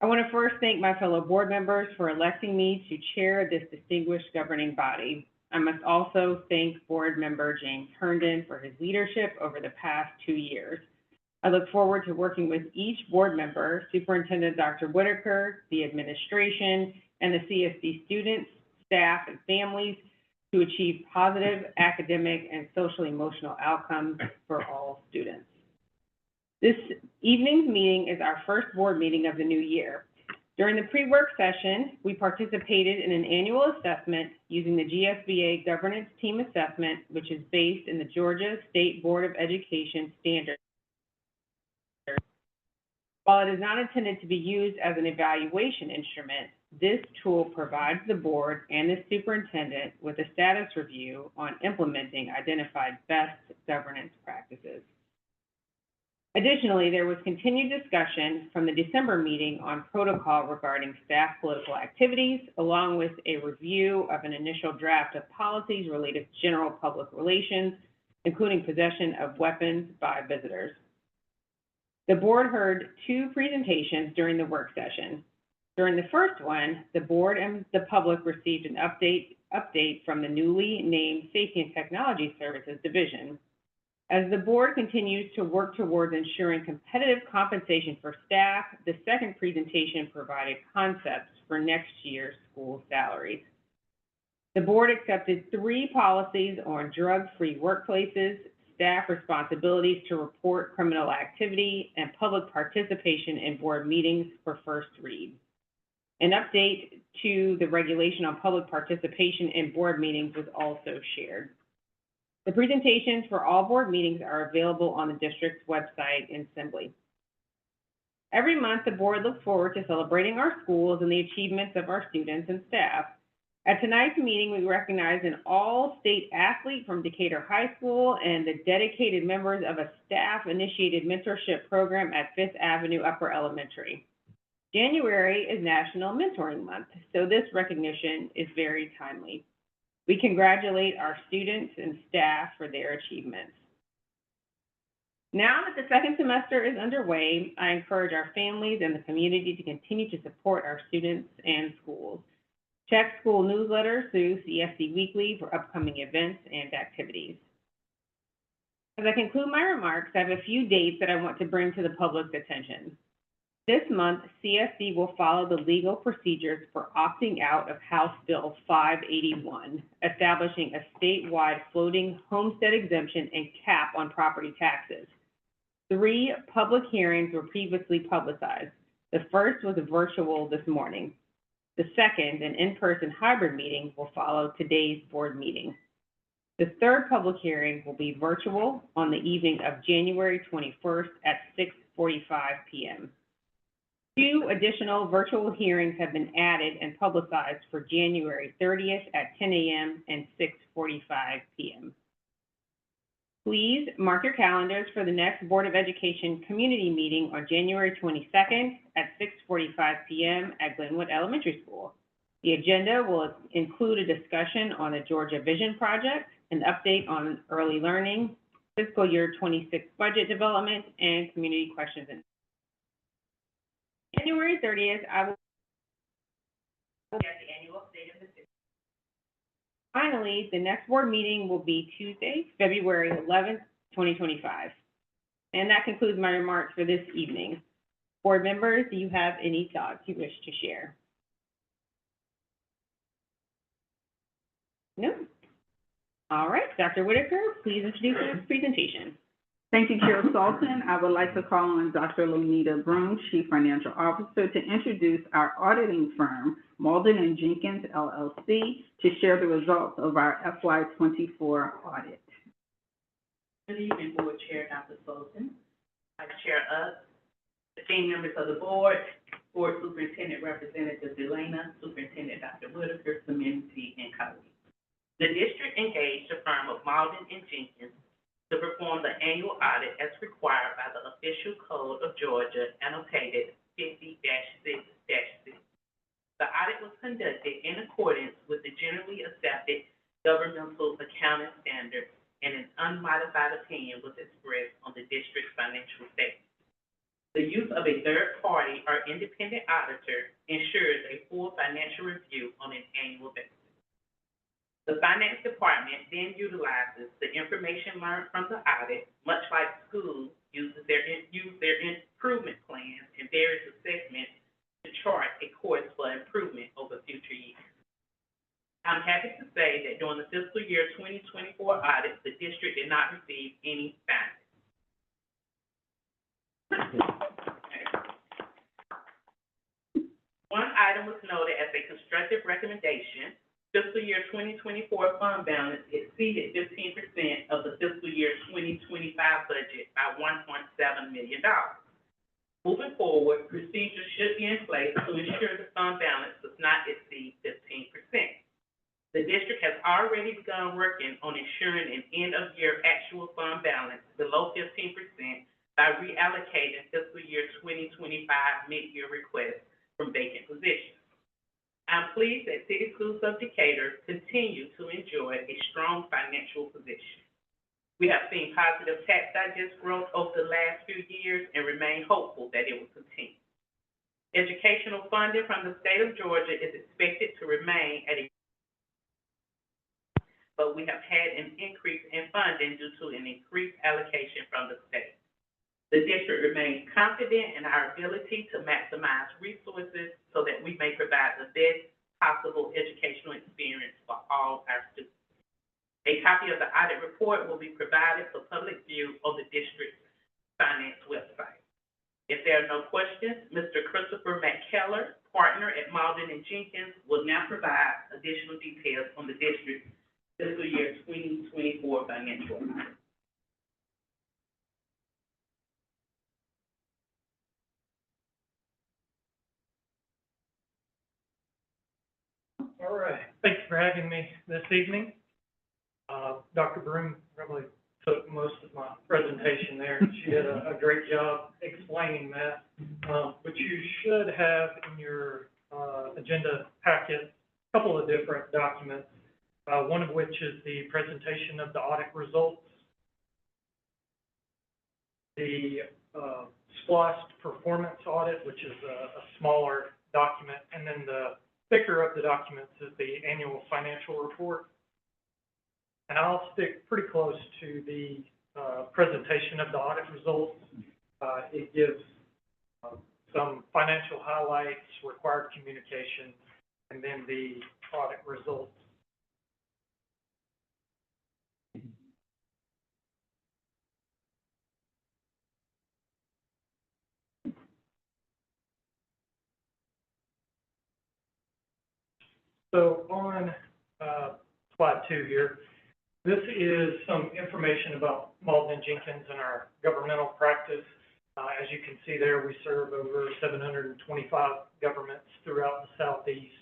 I want to first thank my fellow board members for electing me to chair this distinguished governing body. I must also thank board member James Herndon for his leadership over the past 2 years. I look forward to working with each board member, Superintendent Dr. Whitaker, the administration, and the CSD students, staff, and families to achieve positive academic and social-emotional outcomes for all students. This evening's meeting is our first board meeting of the new year. During the pre-work session, we participated in an annual assessment using the GSBA Governance Team Assessment, which is based in the Georgia State Board of Education standards. While it is not intended to be used as an evaluation instrument, this tool provides the board and the superintendent with a status review on implementing identified best governance practices. Additionally, there was continued discussion from the December meeting on protocol regarding staff political activities, along with a review of an initial draft of policies related to general public relations, including possession of weapons by visitors. The board heard 2 presentations during the work session. During the first one, the board and the public received an update from the newly named Safety and Technology Services Division. As the board continues to work towards ensuring competitive compensation for staff, the second presentation provided concepts for next year's school salaries. The board accepted 3 policies on drug-free workplaces, staff responsibilities to report criminal activity, and public participation in board meetings for first read. An update to the regulation on public participation in board meetings was also shared. The presentations for all board meetings are available on the district's website in Assembly. Every month, the board looks forward to celebrating our schools and the achievements of our students and staff. At tonight's meeting, we recognize an all-state athlete from Decatur High School and the dedicated members of a staff-initiated mentorship program at Fifth Avenue Upper Elementary. January is National Mentoring Month, so this recognition is very timely. We congratulate our students and staff for their achievements. Now that the second semester is underway, I encourage our families and the community to continue to support our students and schools. Check school newsletters through CSD Weekly for upcoming events and activities. As I conclude my remarks, I have a few dates that I want to bring to the public's attention. This month, CSD will follow the legal procedures for opting out of House Bill 581, establishing a statewide floating homestead exemption and cap on property taxes. 3 public hearings were previously publicized. The first was virtual this morning. The second, an in-person hybrid meeting, will follow today's board meeting. The third public hearing will be virtual on the evening of January 21st at 6:45 p.m. 2 additional virtual hearings have been added and publicized for January 30th at 10 a.m. and 6:45 p.m. Please mark your calendars for the next Board of Education community meeting on January 22nd at 6:45 p.m. at Glenwood Elementary School. The agenda will include a discussion on the Georgia Vision Project, an update on early learning, fiscal year 26 budget development, and community questions. January 30th, I will at the annual State of the City. Finally, the next board meeting will be Tuesday, February 11th, 2025. And that concludes my remarks for this evening. Board members, do you have any thoughts you wish to share? No? All right, Dr. Whitaker, please introduce your presentation.
Thank you, Chair Sultan. I would like to call on Dr. Lonita Broom, Chief Financial Officer, to introduce our auditing firm, Malden and Jenkins LLC, to share the results of our FY24 audit.
Good evening, Board Chair Dr. Sultan, Vice Chair esteemed members of the board, Board Superintendent Representative Delana, Superintendent Dr. Whitaker, community, and colleagues. The district engaged a firm of Malden and Jenkins to perform the annual audit as required by the official code of Georgia, annotated 50-6-6. The audit was statement. The use of a third party or independent auditor ensures a full financial review on an annual basis. The finance department then utilizes the information learned from the audit, much like schools use their improvement plans and various assessments to chart a course for improvement over future years. I'm happy to say that during the fiscal year 2024 audit, the district did not receive any findings. One item was noted as a constructive recommendation. Fiscal year 2024 fund balance exceeded 15% of the fiscal year 2025 budget by $1.7 million. Moving forward, procedures should be in place to ensure the fund balance does not exceed 15%. The district has already begun working on ensuring an end-of-year actual fund balance below 15% by reallocating fiscal year 2025 mid-year requests from vacant positions. I'm pleased that City Schools of Decatur continue to enjoy a strong financial position. We have seen positive tax digest growth over the last few years and remain hopeful that it will continue. Educational funding from the state of Georgia is expected to remain at a but we have had an increase in funding due to an increased allocation from the state. The district remains confident in our ability to maximize resources so that we may provide the best possible educational experience for all our students. A copy of the audit report will be provided for public view on the district's finance website. If there are no questions, Mr. Christopher McKellar, partner at Malden and Jenkins, will now provide additional details on the district's fiscal year 2024 financial audit.
All right, thanks for having me this evening. Dr. Broom really took most of my presentation there. She did a great job explaining that. But you should have in your agenda packet a couple of different documents, one of which is the presentation of the audit results, the SPLOST performance audit, which is a smaller document, and then the thicker of the documents is the annual financial report. And I'll stick pretty close to the presentation of the audit results. It gives some financial highlights, required communication, and then the audit results. So on slide 2 here, this is some information about Malden and Jenkins and our governmental practice. As you can see there, we serve over 725 governments throughout the Southeast.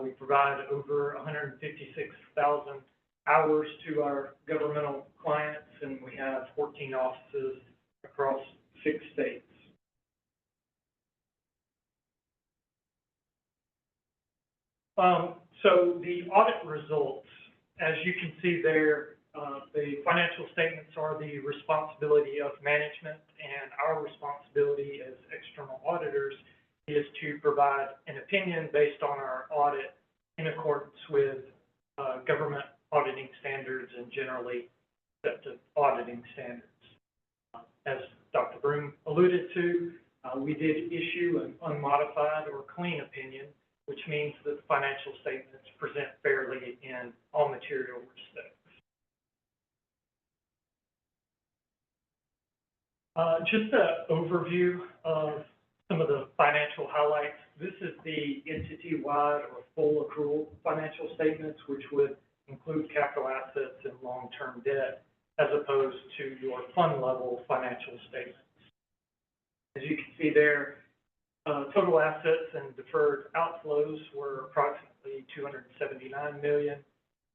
We provide over 156,000 hours to our governmental clients, and we have 14 offices across 6 states. So the audit results, as you can see there, the financial statements are the responsibility of management, and our responsibility as external auditors is to provide an opinion based on our audit in accordance with government auditing standards and generally accepted auditing standards. As Dr. Broom alluded to, we did issue an unmodified or clean opinion, which means that the financial statements present fairly in all material respects. Just an overview of some of the financial highlights. This is the entity-wide or full accrual financial statements, which would include capital assets and long-term debt, as opposed to your fund level financial statements. As you can see there, total assets and deferred outflows were approximately $279 million.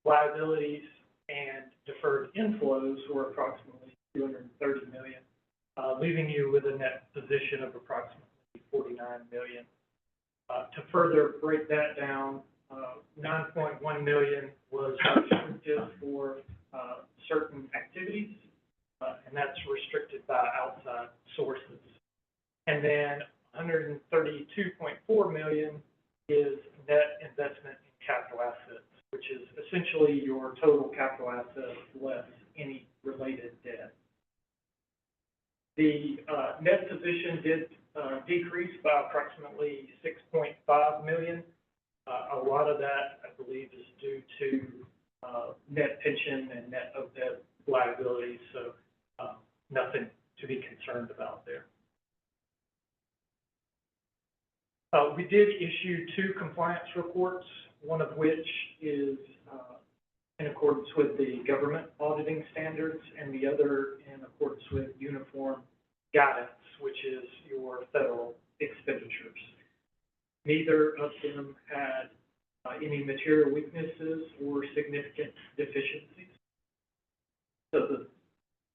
Liabilities and deferred inflows were approximately $230 million, leaving you with a net position of approximately $49 million. To further break that down, $9.1 million was restricted for certain activities. and that's restricted by outside sources. And then $132.4 million is net investment in capital assets, which is essentially your total capital assets less any related debt. The net position did decrease by approximately $6.5 million. A lot of that, I believe, is due to net pension and net OPEB liabilities, so nothing to be concerned about there. We did issue 2 compliance reports, one of which is in accordance with the government auditing standards, and the other in accordance with uniform guidance, which is your federal expenditures. Neither of them had any material weaknesses or significant deficiencies, so the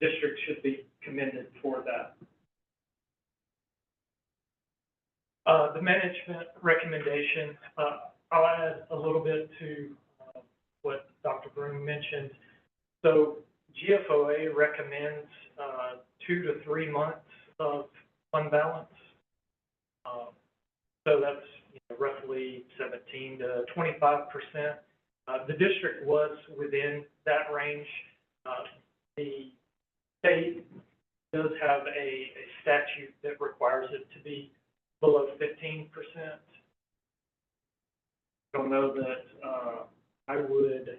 district should be commended for that. The management recommendation, I'll add a little bit to what Dr. Broome mentioned. So GFOA recommends 2 to 3 months of fund balance. So that's roughly 17 to 25%. The district was within that range. The state does have a statute that requires it to be below 15%. I don't know that I would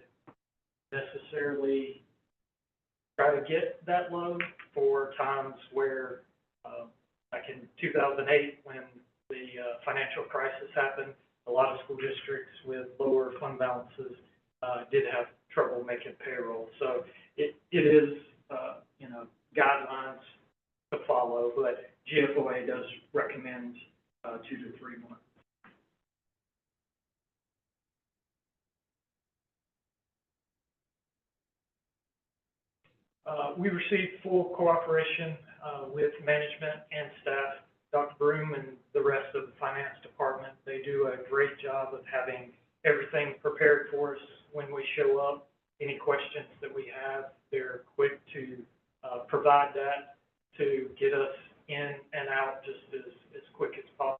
necessarily try to get that low for times where, like in 2008, when the financial crisis happened, a lot of school districts with lower fund balances did have trouble making payroll. So it is, guidelines to follow, but GFOA does recommend 2 to 3 months. We received full cooperation with management and staff. Dr. Broome and the rest of the finance department, they do a great job of having everything prepared for us when we show up. Any questions that we have, they're quick to provide that to get us in and out just as quick as possible.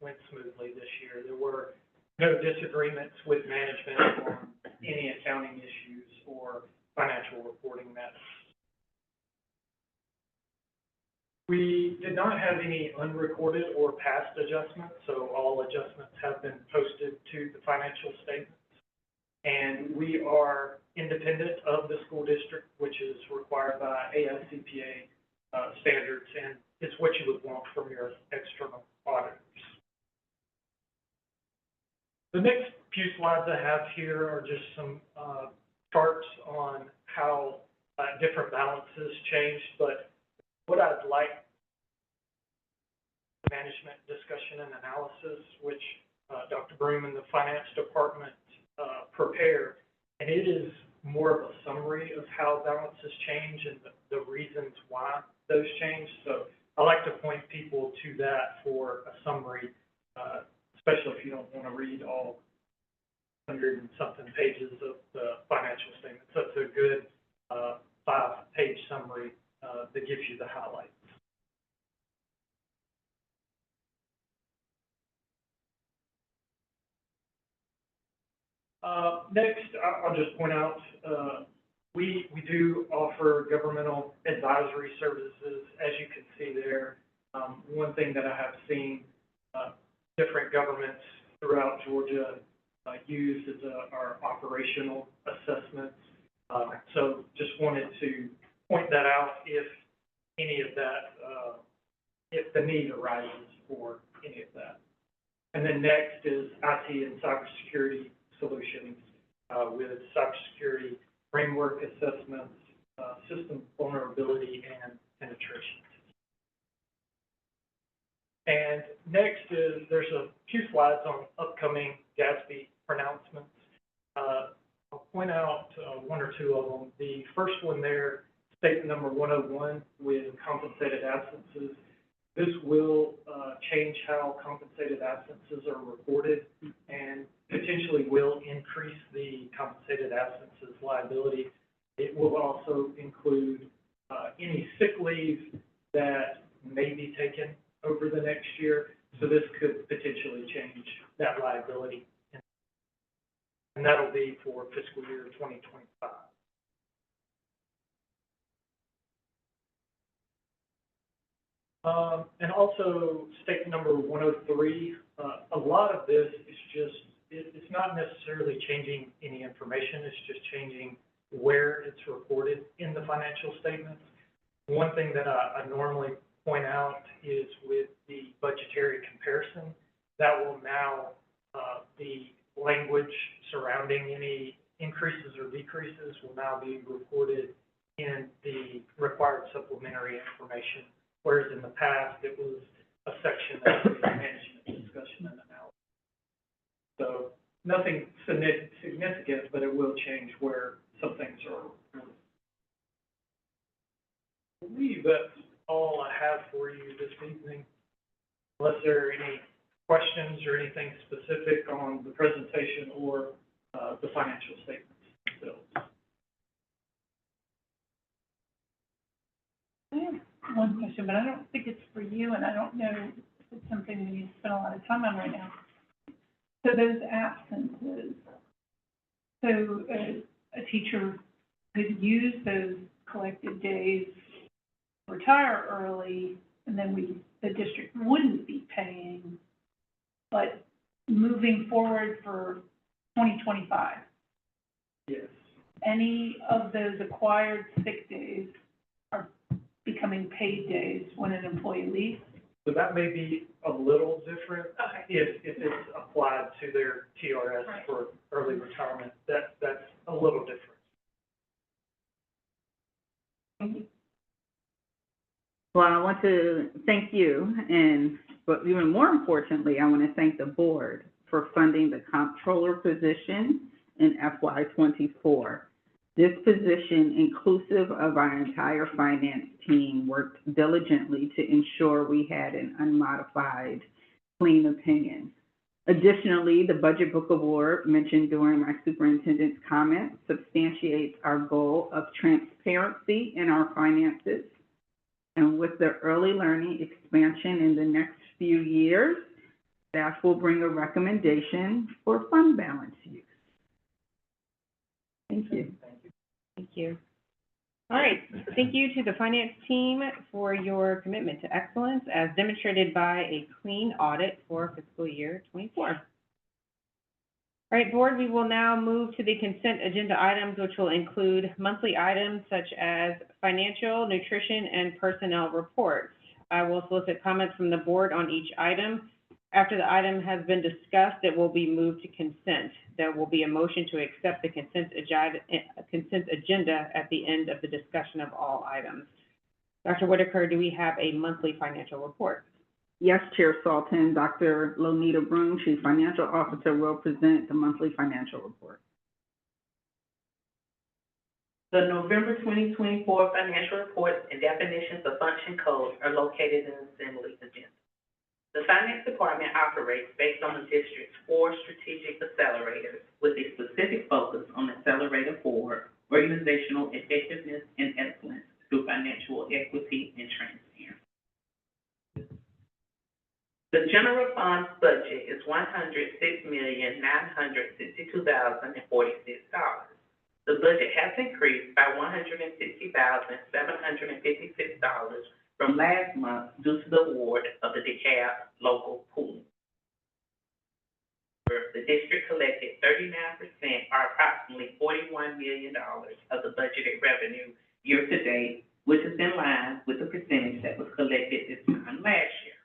Went smoothly this year. There were no disagreements with management on any accounting issues or financial reporting matters. We did not have any unrecorded or past adjustments, so all adjustments have been posted to the financial statements. And we are independent of the school district, which is required by AICPA standards, and it's what you would want from your external auditors. The next few slides I have here are just some charts on how different balances changed, but what I'd like, management discussion and analysis, which Dr. Broome and the finance department prepare, and it is more of a summary of how balances change and the reasons why those change. So I like to point people to that for a summary, especially if you don't want to read all 100 and something pages of the financial statements. So it's a good 5-page summary that gives you the highlights. Next, I'll just point out, we do offer governmental advisory services, as you can see there. One thing that I have seen different governments throughout Georgia use is our operational assessments. So just wanted to point that out if any of that, if the need arises for any of that. And then next is IT and cybersecurity solutions with cybersecurity framework assessments, system vulnerability, and penetration. And next is, there's a few slides on upcoming GASB pronouncements. I'll point out 1 or 2 of them. The first one there, statement number 101 with compensated absences. This will change how compensated absences are reported and potentially will increase the compensated absences liability. It will also include, any sick leave that may be taken over the next year. So this could potentially change that liability. And that'll be for fiscal year 2025. And also statement number 103, a lot of this is just, it's not necessarily changing any information, it's just changing where it's reported in the financial statements. One thing that I normally point out is with the budgetary comparison, that will now, the language surrounding any increases or decreases will now be reported in the required supplementary information, whereas in the past, it was a section that was management discussion and analysis. So nothing significant, but it will change where some things are reported. I believe that's all I have for you this evening, unless there are any questions or anything specific on the presentation or the financial statements themselves.
I have one question, but I don't think it's for you, and I don't know if it's something that you spend a lot of time on right now. So those absences, so a teacher could use those collected days, retire early, and then the district wouldn't be paying, but moving forward for 2025.
Yes.
Any of those acquired sick days are becoming paid days when an employee leaves?
So that may be a little different
Okay.
if it's applied to their TRS
Right.
for early retirement. That's a little different.
Thank you.
Well, I want to thank you, but even more importantly, I want to thank the board for funding the comptroller position in FY '24. This position, inclusive of our entire finance team, worked diligently to ensure we had an unmodified, clean opinion. Additionally, the Budget Book Award mentioned during my superintendent's comments substantiates our goal of transparency in our finances. And with the early learning expansion in the next few years, staff will bring a recommendation for fund balance use. Thank you.
Thank you. All right, thank you to the finance team for your commitment to excellence as demonstrated by a clean audit for fiscal year '24. All right, board, we will now move to the consent agenda items, which will include monthly items such as financial, nutrition, and personnel reports. I will solicit comments from the board on each item. After the item has been discussed, it will be moved to consent. There will be a motion to accept the consent agenda at the end of the discussion of all items. Dr. Whitaker, do we have a monthly financial report?
Yes, Chair Salton, Dr. Lonita Broom, Chief Financial Officer, will present the monthly financial report.
The November 2024 financial reports and definitions of function codes are located in the Assembly agenda. The Finance Department operates based on the district's 4 strategic accelerators with a specific focus on Accelerator 4, organizational effectiveness and excellence through financial equity and transparency. The general fund's budget is $106,962,046. The budget has increased by $160,756 from last month due to the award of the DeKalb local pool. The district collected 39%, or approximately $41 million of the budgeted revenue year to date, which is in line with the percentage that was collected this time last year.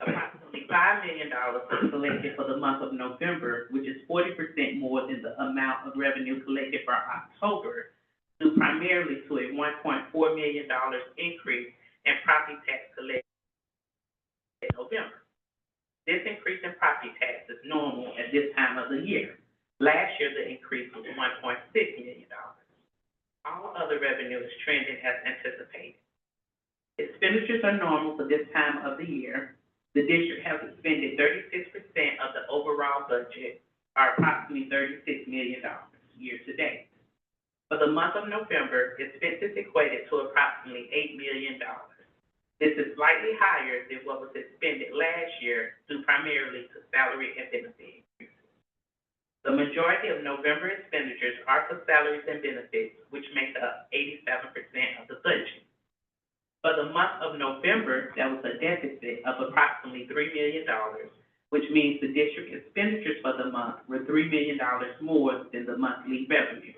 Approximately $5 million was collected for the month of November, which is 40% more than the amount of revenue collected for October, due primarily to a $1.4 million increase in property tax collected in November. This increase in property tax is normal at this time of the year. Last year, the increase was $1.6 million. All other revenue is trending as anticipated. Expenditures are normal for this time of the year. The district has expended 36% of the overall budget, or approximately $36 million year to date.
For the month of November, expenses equated to approximately $8 million. This is slightly higher than what was expended last year due primarily to salary and benefit increases. The majority of November expenditures are for salaries and benefits, which make up 87% of the budget. For the month of November, there was a deficit of approximately $3 million, which means the district expenditures for the month were $3 million more than the monthly revenue.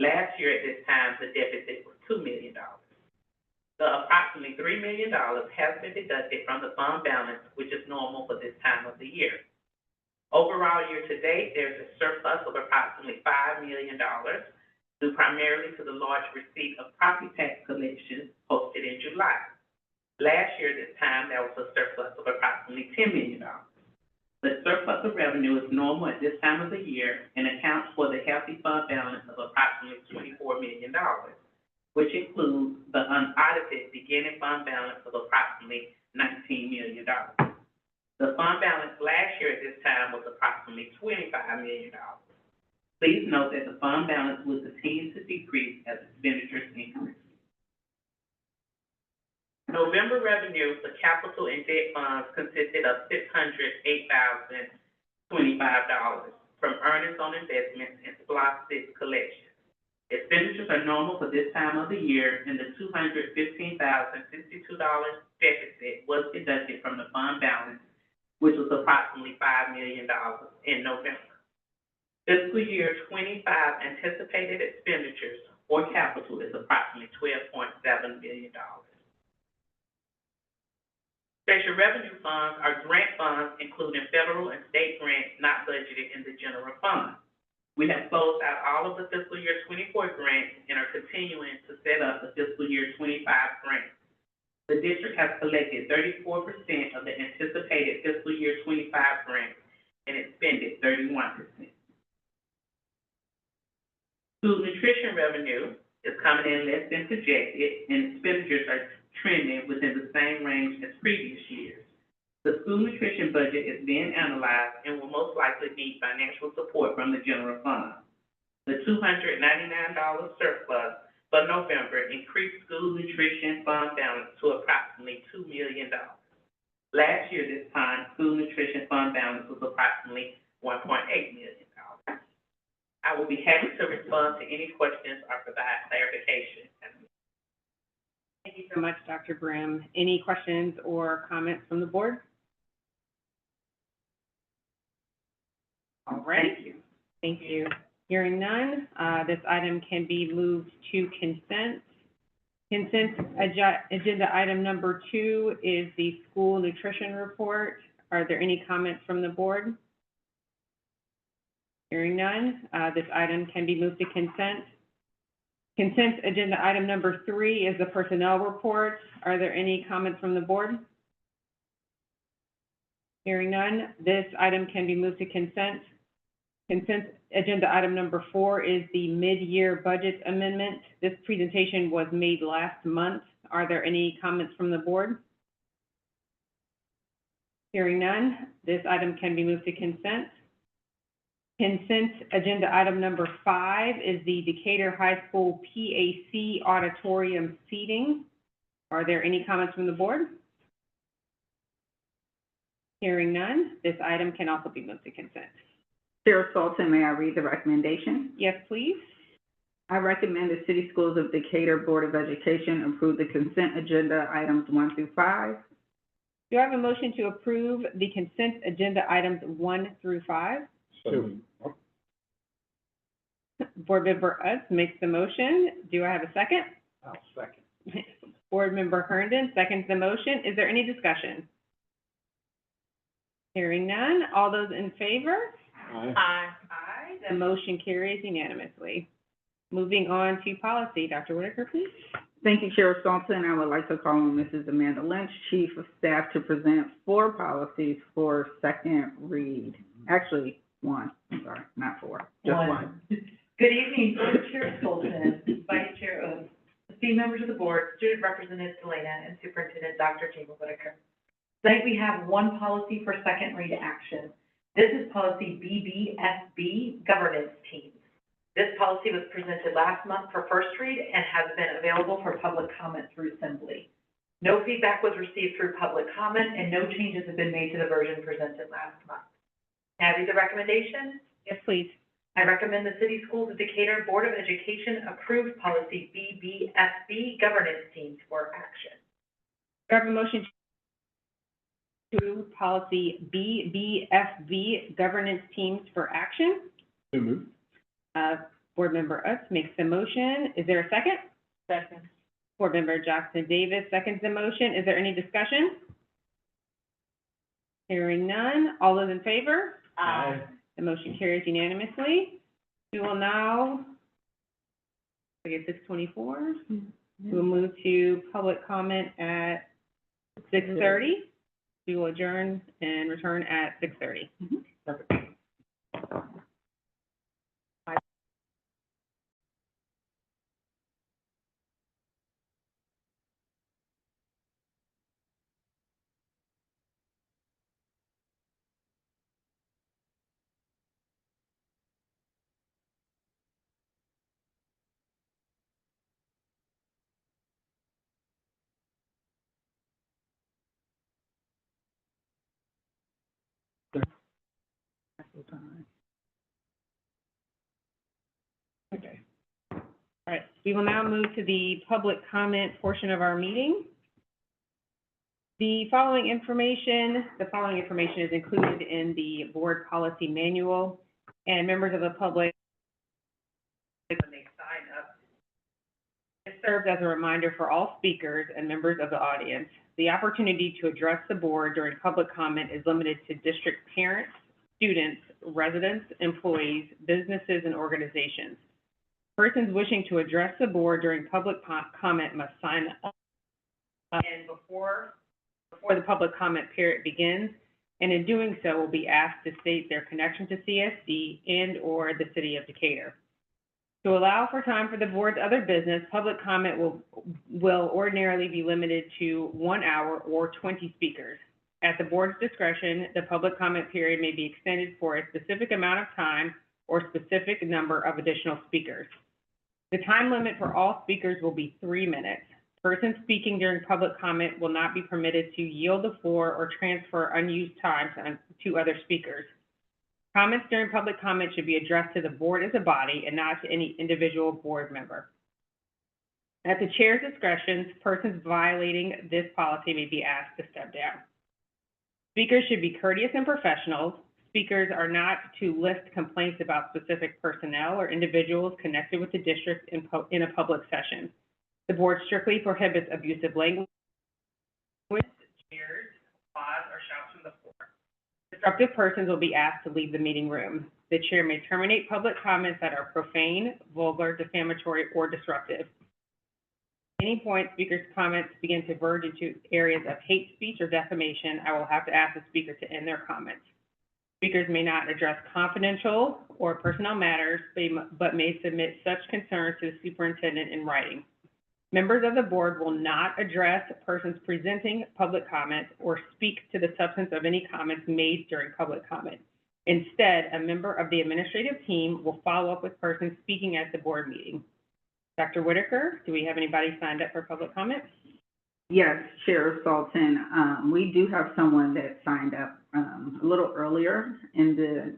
Last year at this time, the deficit was $2 million. The approximately $3 million has been deducted from the fund balance, which is normal for this time of the year. Overall, year-to-date, there's a surplus of approximately $5 million, due primarily to the large receipt of property tax collections posted in July. Last year, this time, there was a surplus of approximately $10 million. The surplus of revenue is normal at this time of the year and accounts for the healthy fund balance of approximately $24 million, which includes the unaudited beginning fund balance of approximately $19 million. The fund balance last year at this time was approximately $25 million. Please note that the fund balance will continue to decrease as expenditures increase. November revenue for capital and debt funds consisted of $608,025 from earnings on investments and SPLOST 6 collections. Expenditures are normal for this time of the year, and the $215,062 deficit was deducted from the fund balance, which was approximately $5 million in November. Fiscal year 25 anticipated expenditures for capital is approximately $12.7 billion. Special revenue funds are grant funds, including federal and state grants not budgeted in the general fund. We have closed out all of the fiscal year 24 grants and are continuing to set up the fiscal year 25 grants. The district has collected 34% of the anticipated fiscal year 25 grants and expended 31%. School nutrition revenue is coming in less than projected, and expenditures are trending within the same range as previous years. The school nutrition budget is being analyzed and will most likely need financial support from the general fund. The $299 surplus for November increased school nutrition fund balance to approximately $2 million. Last year, this time, school nutrition fund balance was approximately $1.8 million. I will be happy to respond to any questions or provide clarification.
Thank you so much, Dr. Brim. Any questions or comments from the board? All right.
Thank you.
Thank you. Hearing none, this item can be moved to consent. Agenda item number 2 is the school nutrition report. Are there any comments from the board? Hearing none, this item can be moved to consent. Consent agenda item number 3 is the personnel report. Are there any comments from the board? Hearing none, this item can be moved to consent. Consent agenda item number 4 is the mid-year budget amendment. This presentation was made last month. Are there any comments from the board? Hearing none, this item can be moved to consent. Consent agenda item number 5 is the Decatur High School PAC auditorium seating. Are there any comments from the board? Hearing none, this item can also be moved to consent.
Chair Sultan, may I read the recommendation?
Yes, please.
I recommend the City Schools of Decatur Board of Education approve the consent agenda items 1 through 5.
Do I have a motion to approve the consent agenda items 1 through 5? Board Member Utz makes the motion. Do I have a second?
I'll second.
Board Member Herndon seconds the motion. Is there any discussion? Hearing none. All those in favor?
Aye.
Aye. The motion carries unanimously. Moving on to policy. Dr. Whitaker, please.
Thank you, Chair Sultan. I would like to call on Mrs. Amanda Lynch, Chief of Staff, to present 4 policies for second read. Actually, 1, I'm sorry, not 4, just 1.
Good evening, Board Chair Sultan, Vice Chair Oates, esteemed members of the board, Student Representative Delana, and Superintendent Dr. Jamie Whitaker. Tonight we have 1 policy for second read action. This is policy BBSB, Governance Teams. This policy was presented last month for first read and has been available for public comment through Assembly. No feedback was received through public comment, and no changes have been made to the version presented last month. Can I read the recommendation?
Yes, please.
I recommend the City Schools of Decatur Board of Education approve policy BBFB, governance teams for action.
Do I have a motion to approve policy BBFV, governance teams for action?
So moved.
Board Member Utz makes the motion. Is there a second?
Second.
Board Member Jackson Davis seconds the motion. Is there any discussion? Hearing none. All those in favor?
Aye.
The motion carries unanimously. We will now, I guess 6:24. We'll move to public comment at 6:30. We will adjourn and return at 6:30.
Perfect.
Okay. All right, we will now move to the public comment portion of our meeting. The following information is included in the board policy manual, and members of the public, when they sign up, it serves as a reminder for all speakers and members of the audience. The opportunity to address the board during public comment is limited to district parents, students, residents, employees, businesses, and organizations. Persons wishing to address the board during public comment must sign up and before the public comment period begins, and in doing so will be asked to state their connection to CSD and/or the City of Decatur. To allow for time for the board's other business, public comment will ordinarily be limited to 1 hour or 20 speakers. At the board's discretion, the public comment period may be extended for a specific amount of time or specific number of additional speakers. The time limit for all speakers will be 3 minutes. Persons speaking during public comment will not be permitted to yield the floor or transfer unused time to other speakers. Comments during public comment should be addressed to the board as a body and not to any individual board member. At the chair's discretion, persons violating this policy may be asked to step down. Speakers should be courteous and professional. Speakers are not to list complaints about specific personnel or individuals connected with the district in a public session. The board strictly prohibits abusive language, cheers, applause, or shouts from the floor. Disruptive persons will be asked to leave the meeting room. The chair may terminate public comments that are profane, vulgar, defamatory, or disruptive. At any point, speakers' comments begin to verge into areas of hate speech or defamation, I will have to ask the speaker to end their comments. Speakers may not address confidential or personnel matters, but may submit such concerns to the superintendent in writing. Members of the board will not address persons presenting public comments or speak to the substance of any comments made during public comment. Instead, a member of the administrative team will follow up with persons speaking at the board meeting. Dr. Whitaker, do we have anybody signed up for public comment?
Yes, Chair Sultan, we do have someone that signed up, a little earlier in the,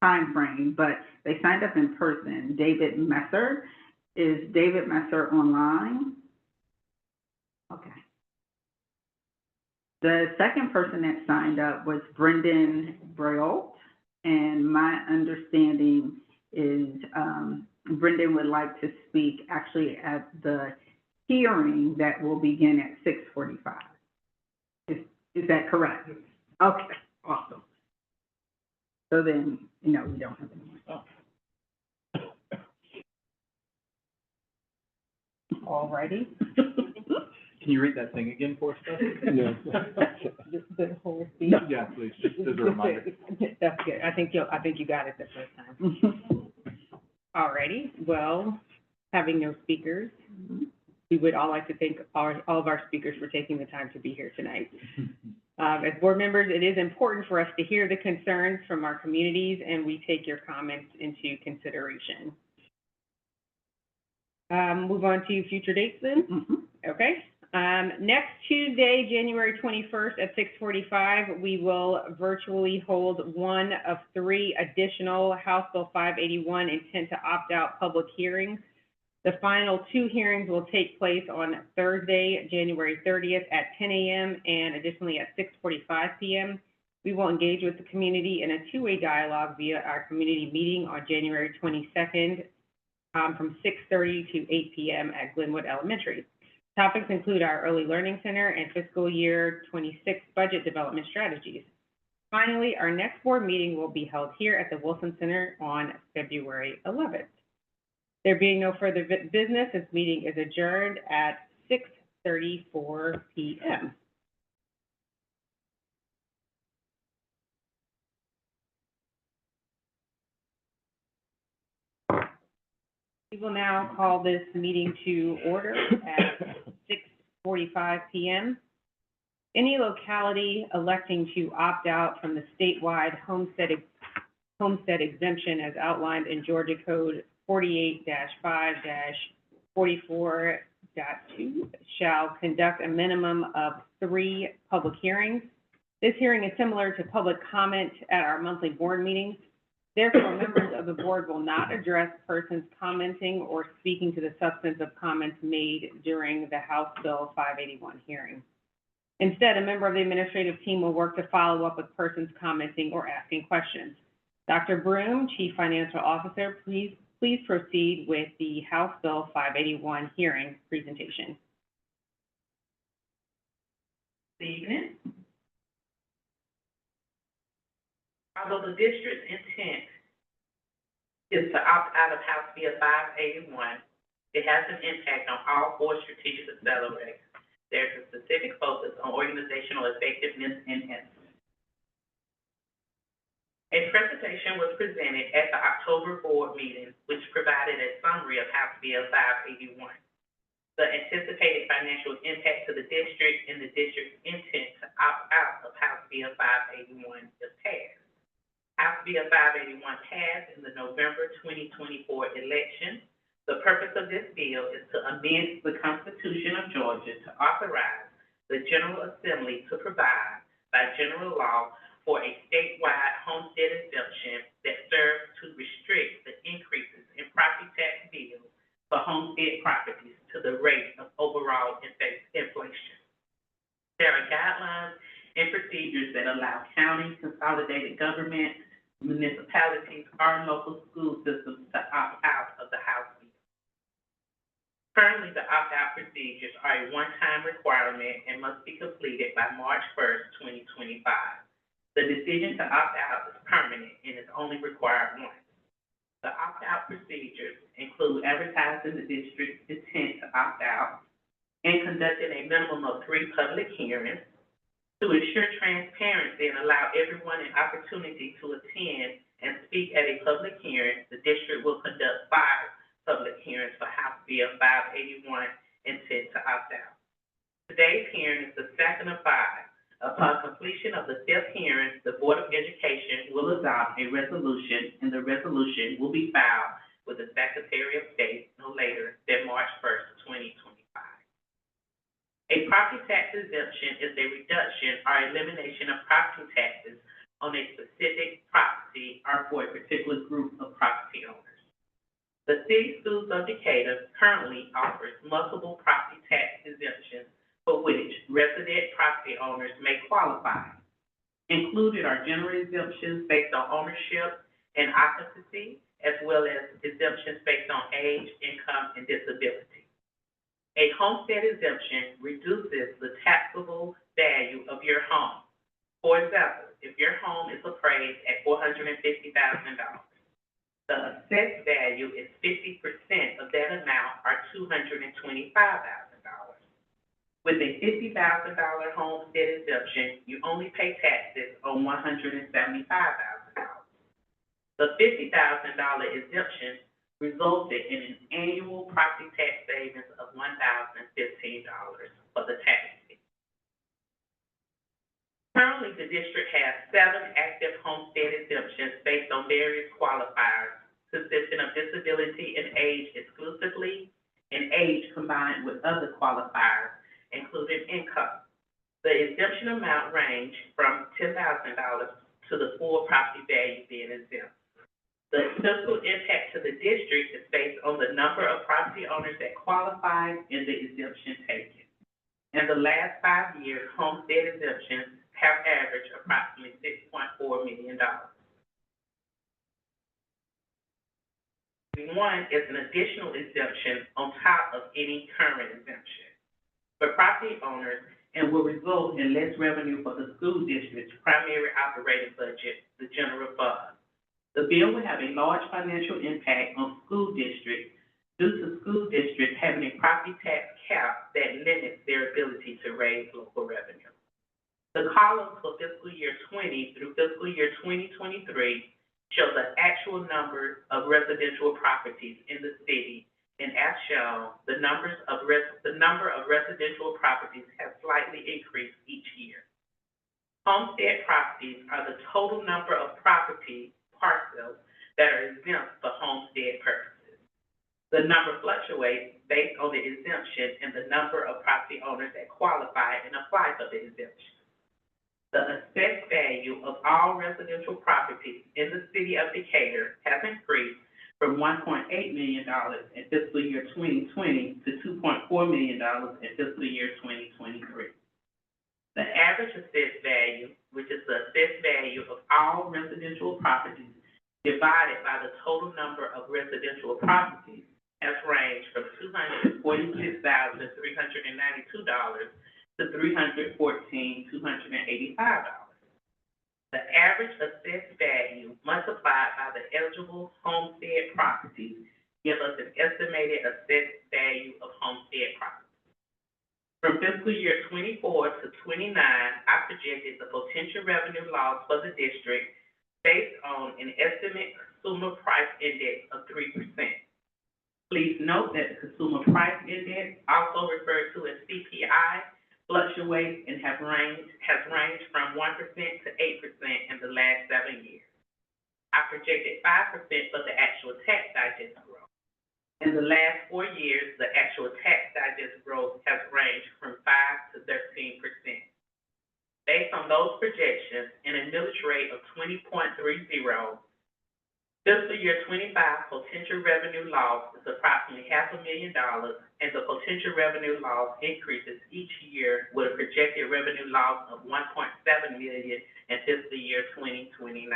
timeframe, but they signed up in person. David Messer. Is David Messer online? Okay. The second person that signed up was Brendan Brault, and my understanding is, Brendan would like to speak actually at the hearing that will begin at 6:45. Is that correct? Okay, awesome. So then, we don't have anyone. All righty.
Can you read that thing again for us, Beth?
No.
The whole speech.
Yeah, please, just as a reminder.
That's good. I think you got it the first time.
All righty, well, having no speakers, we would all like to thank all of our speakers for taking the time to be here tonight. As board members, it is important for us to hear the concerns from our communities, and we take your comments into consideration. Move on to future dates then? Okay. Next Tuesday, January 21st at 6:45, we will virtually hold one of 3 additional House Bill 581 intent to opt out public hearings. The final 2 hearings will take place on Thursday, January 30th at 10 a.m. and additionally at 6:45 p.m. We will engage with the community in a 2-way dialogue via our community meeting on January 22nd from 6:30 to 8 p.m. at Glenwood Elementary. Topics include our Early Learning Center and fiscal year 26 budget development strategies. Finally, our next board meeting will be held here at the Wilson Center on February 11th. There being no further business, this meeting is adjourned at 6:34 p.m. We will now call this meeting to order at 6:45 p.m. Any locality electing to opt out from the statewide homestead exemption as outlined in Georgia Code 48-5-44.2 shall conduct a minimum of 3 public hearings. This hearing is similar to public comment at our monthly board meetings. Therefore, members of the board will not address persons commenting or speaking to the substance of comments made during the House Bill 581 hearing. Instead, a member of the administrative team will work to follow up with persons commenting or asking questions. Dr. Broom, Chief Financial Officer, please proceed with the House Bill 581 hearing presentation.
Good evening. Although the district's intent is to opt out of House Bill 581, it has an impact on all 4 strategic accelerators. There's a specific focus on organizational effectiveness and enhancement. A presentation was presented at the October board meeting, which provided a summary of House Bill 581. The anticipated financial impact to the district and the district's intent to opt out of House Bill 581 is passed. House Bill 581 passed in the November 2024 election. The purpose of this bill is to amend the Constitution of Georgia to authorize the General Assembly to provide by general law for a statewide homestead exemption that serves to restrict the increases in property tax bills for homestead properties to the rate of overall inflation. There are guidelines and procedures that allow county, consolidated government, municipalities, or local school systems to opt out of the House bill. Currently, the opt-out procedures are a one-time requirement and must be completed by March 1st, 2025. The decision to opt out is permanent and is only required once. The opt-out procedures include advertising the district's intent to opt out and conducting a minimum of 3 public hearings. To ensure transparency and allow everyone an opportunity to attend and speak at a public hearing, the district will conduct 5 public hearings for House Bill 581 intent to opt out. Today's hearing is the second of 5. Upon completion of the 5th hearing, the Board of Education will adopt a resolution, and the resolution will be filed with the Secretary of State no later than March 1st, 2025. A property tax exemption is a reduction or elimination of property taxes on a specific property or for a particular group of property owners. The City Schools of Decatur currently offers multiple property tax exemptions for which resident property owners may qualify. Included are general exemptions based on ownership and occupancy, as well as exemptions based on age, income, and disability. A homestead exemption reduces the taxable value of your home. For example, if your home is appraised at $450,000, the assessed value is 50% of that amount, or $225,000. With a $50,000 homestead exemption, you only pay taxes on $175,000. The $50,000 exemption resulted in an annual property tax savings of $1,015 for the tax fee.
Currently, the district has 7 active homestead exemptions based on various qualifiers, consisting of disability and age exclusively, and age combined with other qualifiers, including income. The exemption amount range from $10,000 to the full property value being exempt. The fiscal impact to the district is based on the number of property owners that qualify and the exemption taken. In the last 5 years, homestead exemptions have averaged approximately $6.4 million. One is an additional exemption on top of any current exemption for property owners and will result in less revenue for the school district's primary operating budget, the general fund. The bill will have a large financial impact on school districts due to school districts having a property tax cap that limits their ability to raise local revenue. The columns for fiscal year 20 through fiscal year 2023 show the actual number of residential properties in the city, and as shown, the number of residential properties has slightly increased each year. Homestead properties are the total number of property parcels that are exempt for homestead purposes. The number fluctuates based on the exemption and the number of property owners that qualify and apply for the exemption. The assessed value of all residential properties in the city of Decatur has increased from $1.8 million in fiscal year 2020 to $2.4 million in fiscal year 2023. The average assessed value, which is the assessed value of all residential properties divided by the total number of residential properties, has ranged from $246,392 to $314,285. The average assessed value multiplied by the eligible homestead properties gives us an estimated assessed value of homestead properties. From fiscal year 24 to 29, I projected the potential revenue loss for the district based on an estimate consumer price index of 3%. Please note that the consumer price index, also referred to as CPI, fluctuates and has ranged from 1% to 8% in the last 7 years. I projected 5% for the actual tax digest growth. In the last 4 years, the actual tax digest growth has ranged from 5 to 13%. Based on those projections and a millage rate of 20.30, fiscal year 25 potential revenue loss is approximately $500,000, and the potential revenue loss increases each year with a projected revenue loss of $1.7 million in fiscal year 2029.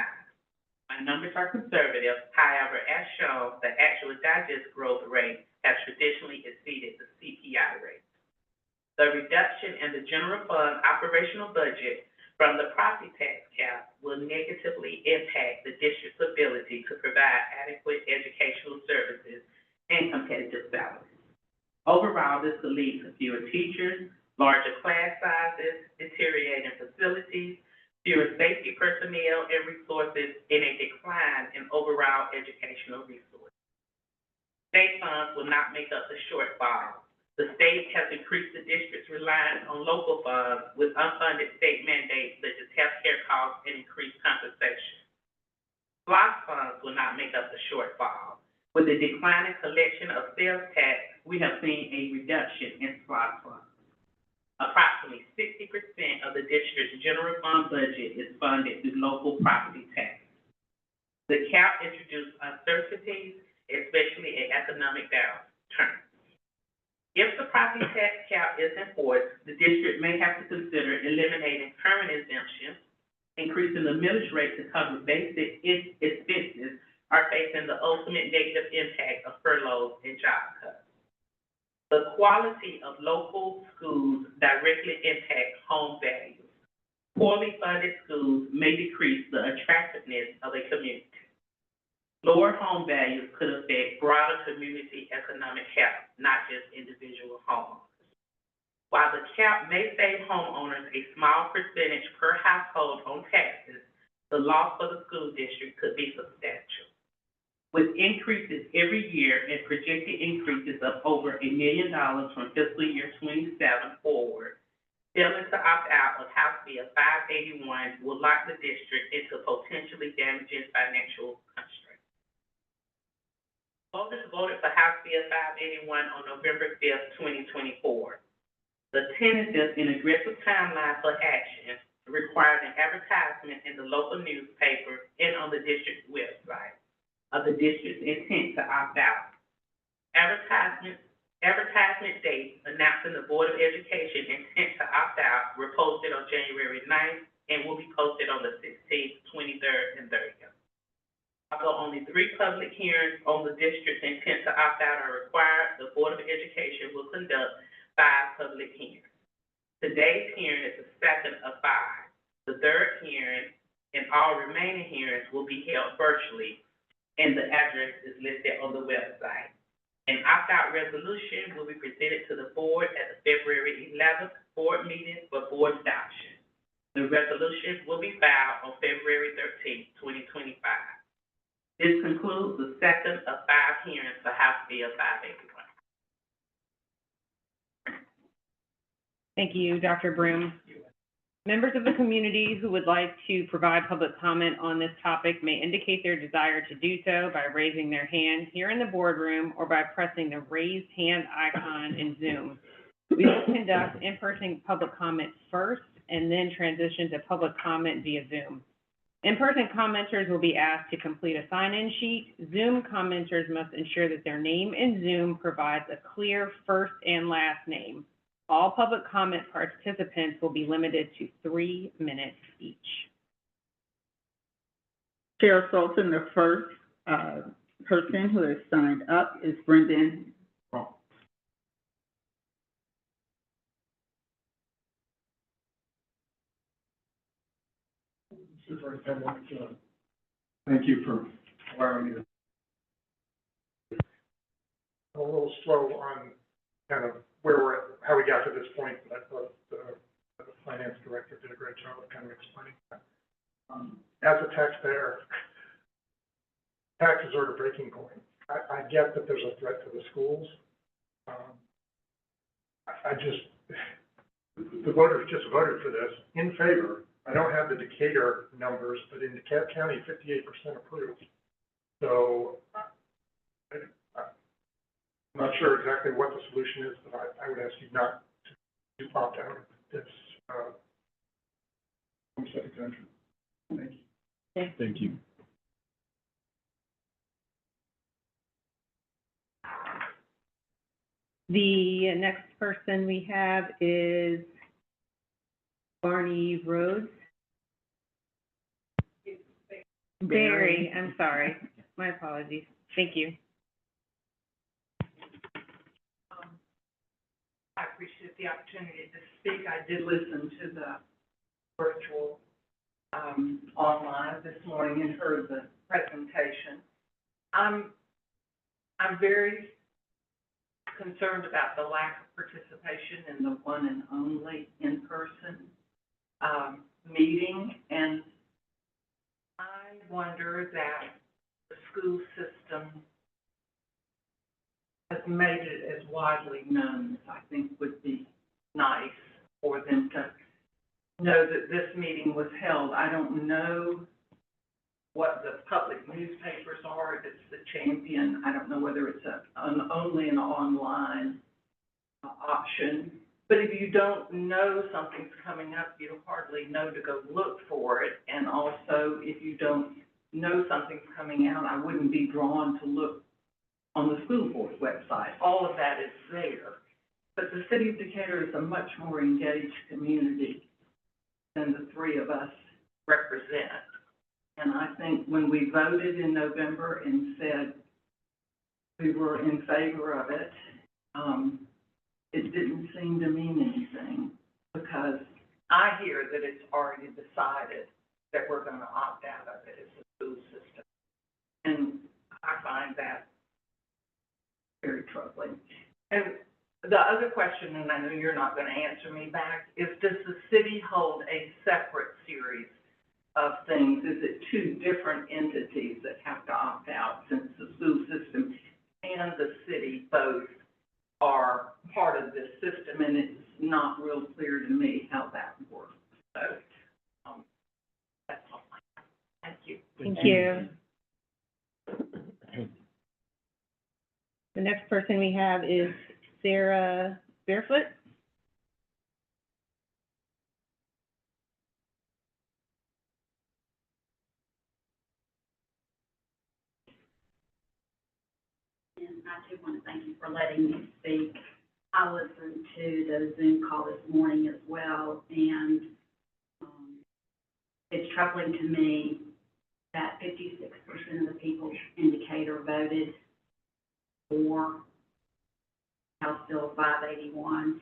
My numbers are conservative, however, as shown, the actual digest growth rate has traditionally exceeded the CPI rate. The reduction in the general fund operational budget from the property tax cap will negatively impact the district's ability to provide adequate educational services and competitive salaries. Overall, this could lead to fewer teachers, larger class sizes, deteriorating facilities, fewer safety personnel and resources, and a decline in overall educational resources. State funds will not make up the shortfall. The state has increased the district's reliance on local funds with unfunded state mandates such as healthcare costs and increased compensation. SLOSS funds will not make up the shortfall. With the declining collection of sales tax, we have seen a reduction in SLOSS funds. Approximately 60% of the district's general fund budget is funded through local property tax. The cap introduced uncertainties, especially in economic downturns. If the property tax cap is enforced, the district may have to consider eliminating current exemptions, increasing the millage rate to cover basic expenses, or facing the ultimate negative impact of furloughs and job cuts. The quality of local schools directly impact home values. Poorly funded schools may decrease the attractiveness of a community. Lower home values could affect broader community economic health, not just individual homeowners. While the cap may save homeowners a small percentage per household on taxes, the loss for the school district could be substantial. With increases every year and projected increases of over $1 million from fiscal year 27 forward,
Failing to opt out of House Bill 581 will lock the district into potentially damaging financial constraints. Voters voted for House Bill 581 on November 5th, 2024. The tentative and aggressive timeline for action required an advertisement in the local newspaper and on the district's website of the district's intent to opt out. Advertisement dates announcing the Board of Education intent to opt out were posted on January 9th and will be posted on the 16th, 23rd, and 30th. Although only 3 public hearings on the district's intent to opt out are required, the Board of Education will conduct 5 public hearings. Today's hearing is the second of 5. The third hearing and all remaining hearings will be held virtually, and the address is listed on the website. An opt-out resolution will be presented to the board at the February 11th board meeting for board adoption. The resolution will be filed on February 13th, 2025. This concludes the second of 5 hearings for House Bill 581.
Thank you, Dr. Broom. Members of the community who would like to provide public comment on this topic may indicate their desire to do so by raising their hand here in the boardroom or by pressing the raised hand icon in Zoom. We will conduct in-person public comment first and then transition to public comment via Zoom. In-person commenters will be asked to complete a sign-in sheet. Zoom commenters must ensure that their name in Zoom provides a clear first and last name. All public comment participants will be limited to 3 minutes each.
Chair Sultan, the first person who has signed up is Brendan.
Superintendent, thank you for allowing me to. I'm a little slow on kind of where we're at, how we got to this point, but I thought the finance director did a great job of kind of explaining that. As a taxpayer, taxes are at a breaking point. I get that there's a threat to the schools. The voters just voted for this in favor. I don't have the Decatur numbers, but in DeKalb County, 58% approved. So I'm not sure exactly what the solution is, but I would ask you not to opt out of this homestead exemption. Thank you.
Okay.
Thank you.
The next person we have is Barney Rhodes. Barry, I'm sorry. My apologies. Thank you.
I appreciate the opportunity to speak. I did listen to the virtual, online this morning and heard the presentation. I'm very concerned about the lack of participation in the one and only in-person, meeting, and I wonder that the school system has made it as widely known as I think would be nice for them to know that this meeting was held. I don't know what the public newspapers are, if it's the Champion. I don't know whether it's only an online option. But if you don't know something's coming up, you hardly know to go look for it. And also, if you don't know something's coming out, I wouldn't be drawn to look on the school board website. All of that is there. But the city of Decatur is a much more engaged community than the 3 of us represent. And I think when we voted in November and said we were in favor of it, it didn't seem to mean anything, because I hear that it's already decided that we're going to opt out of it as a school system. And I find that very troubling. And the other question, and I know you're not going to answer me back, is does the city hold a separate series of things? Is it 2 different entities that have to opt out, since the school system and the city both are part of this system, and it's not real clear to me how that works. So, that's all. Thank you.
Thank you. The next person we have is Sarah Barefoot.
And I too want to thank you for letting me speak. I listened to the Zoom call this morning as well, and it's troubling to me that 56% of the people indicator voted for House Bill 581,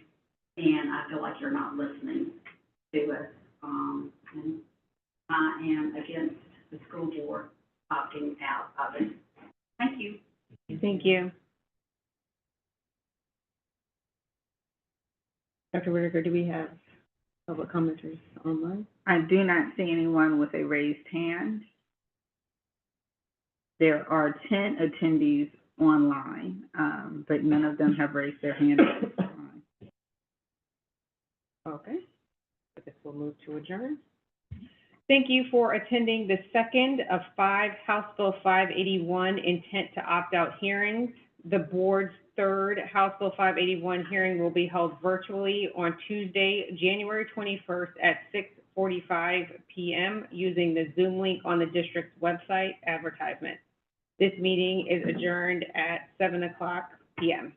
and I feel like you're not listening to us. And I am against the school board opting out of it. Thank you.
Thank you. Dr. Whitaker, do we have public commenters online?
I do not see anyone with a raised hand. There are 10 attendees online, but none of them have raised their hand at this time.
Okay. I guess we'll move to adjourn. Thank you for attending the second of 5 House Bill 581 intent to opt out hearings. The board's third House Bill 581 hearing will be held virtually on Tuesday, January 21st at 6:45 p.m. using the Zoom link on the district's website advertisement. This meeting is adjourned at 7:00 p.m.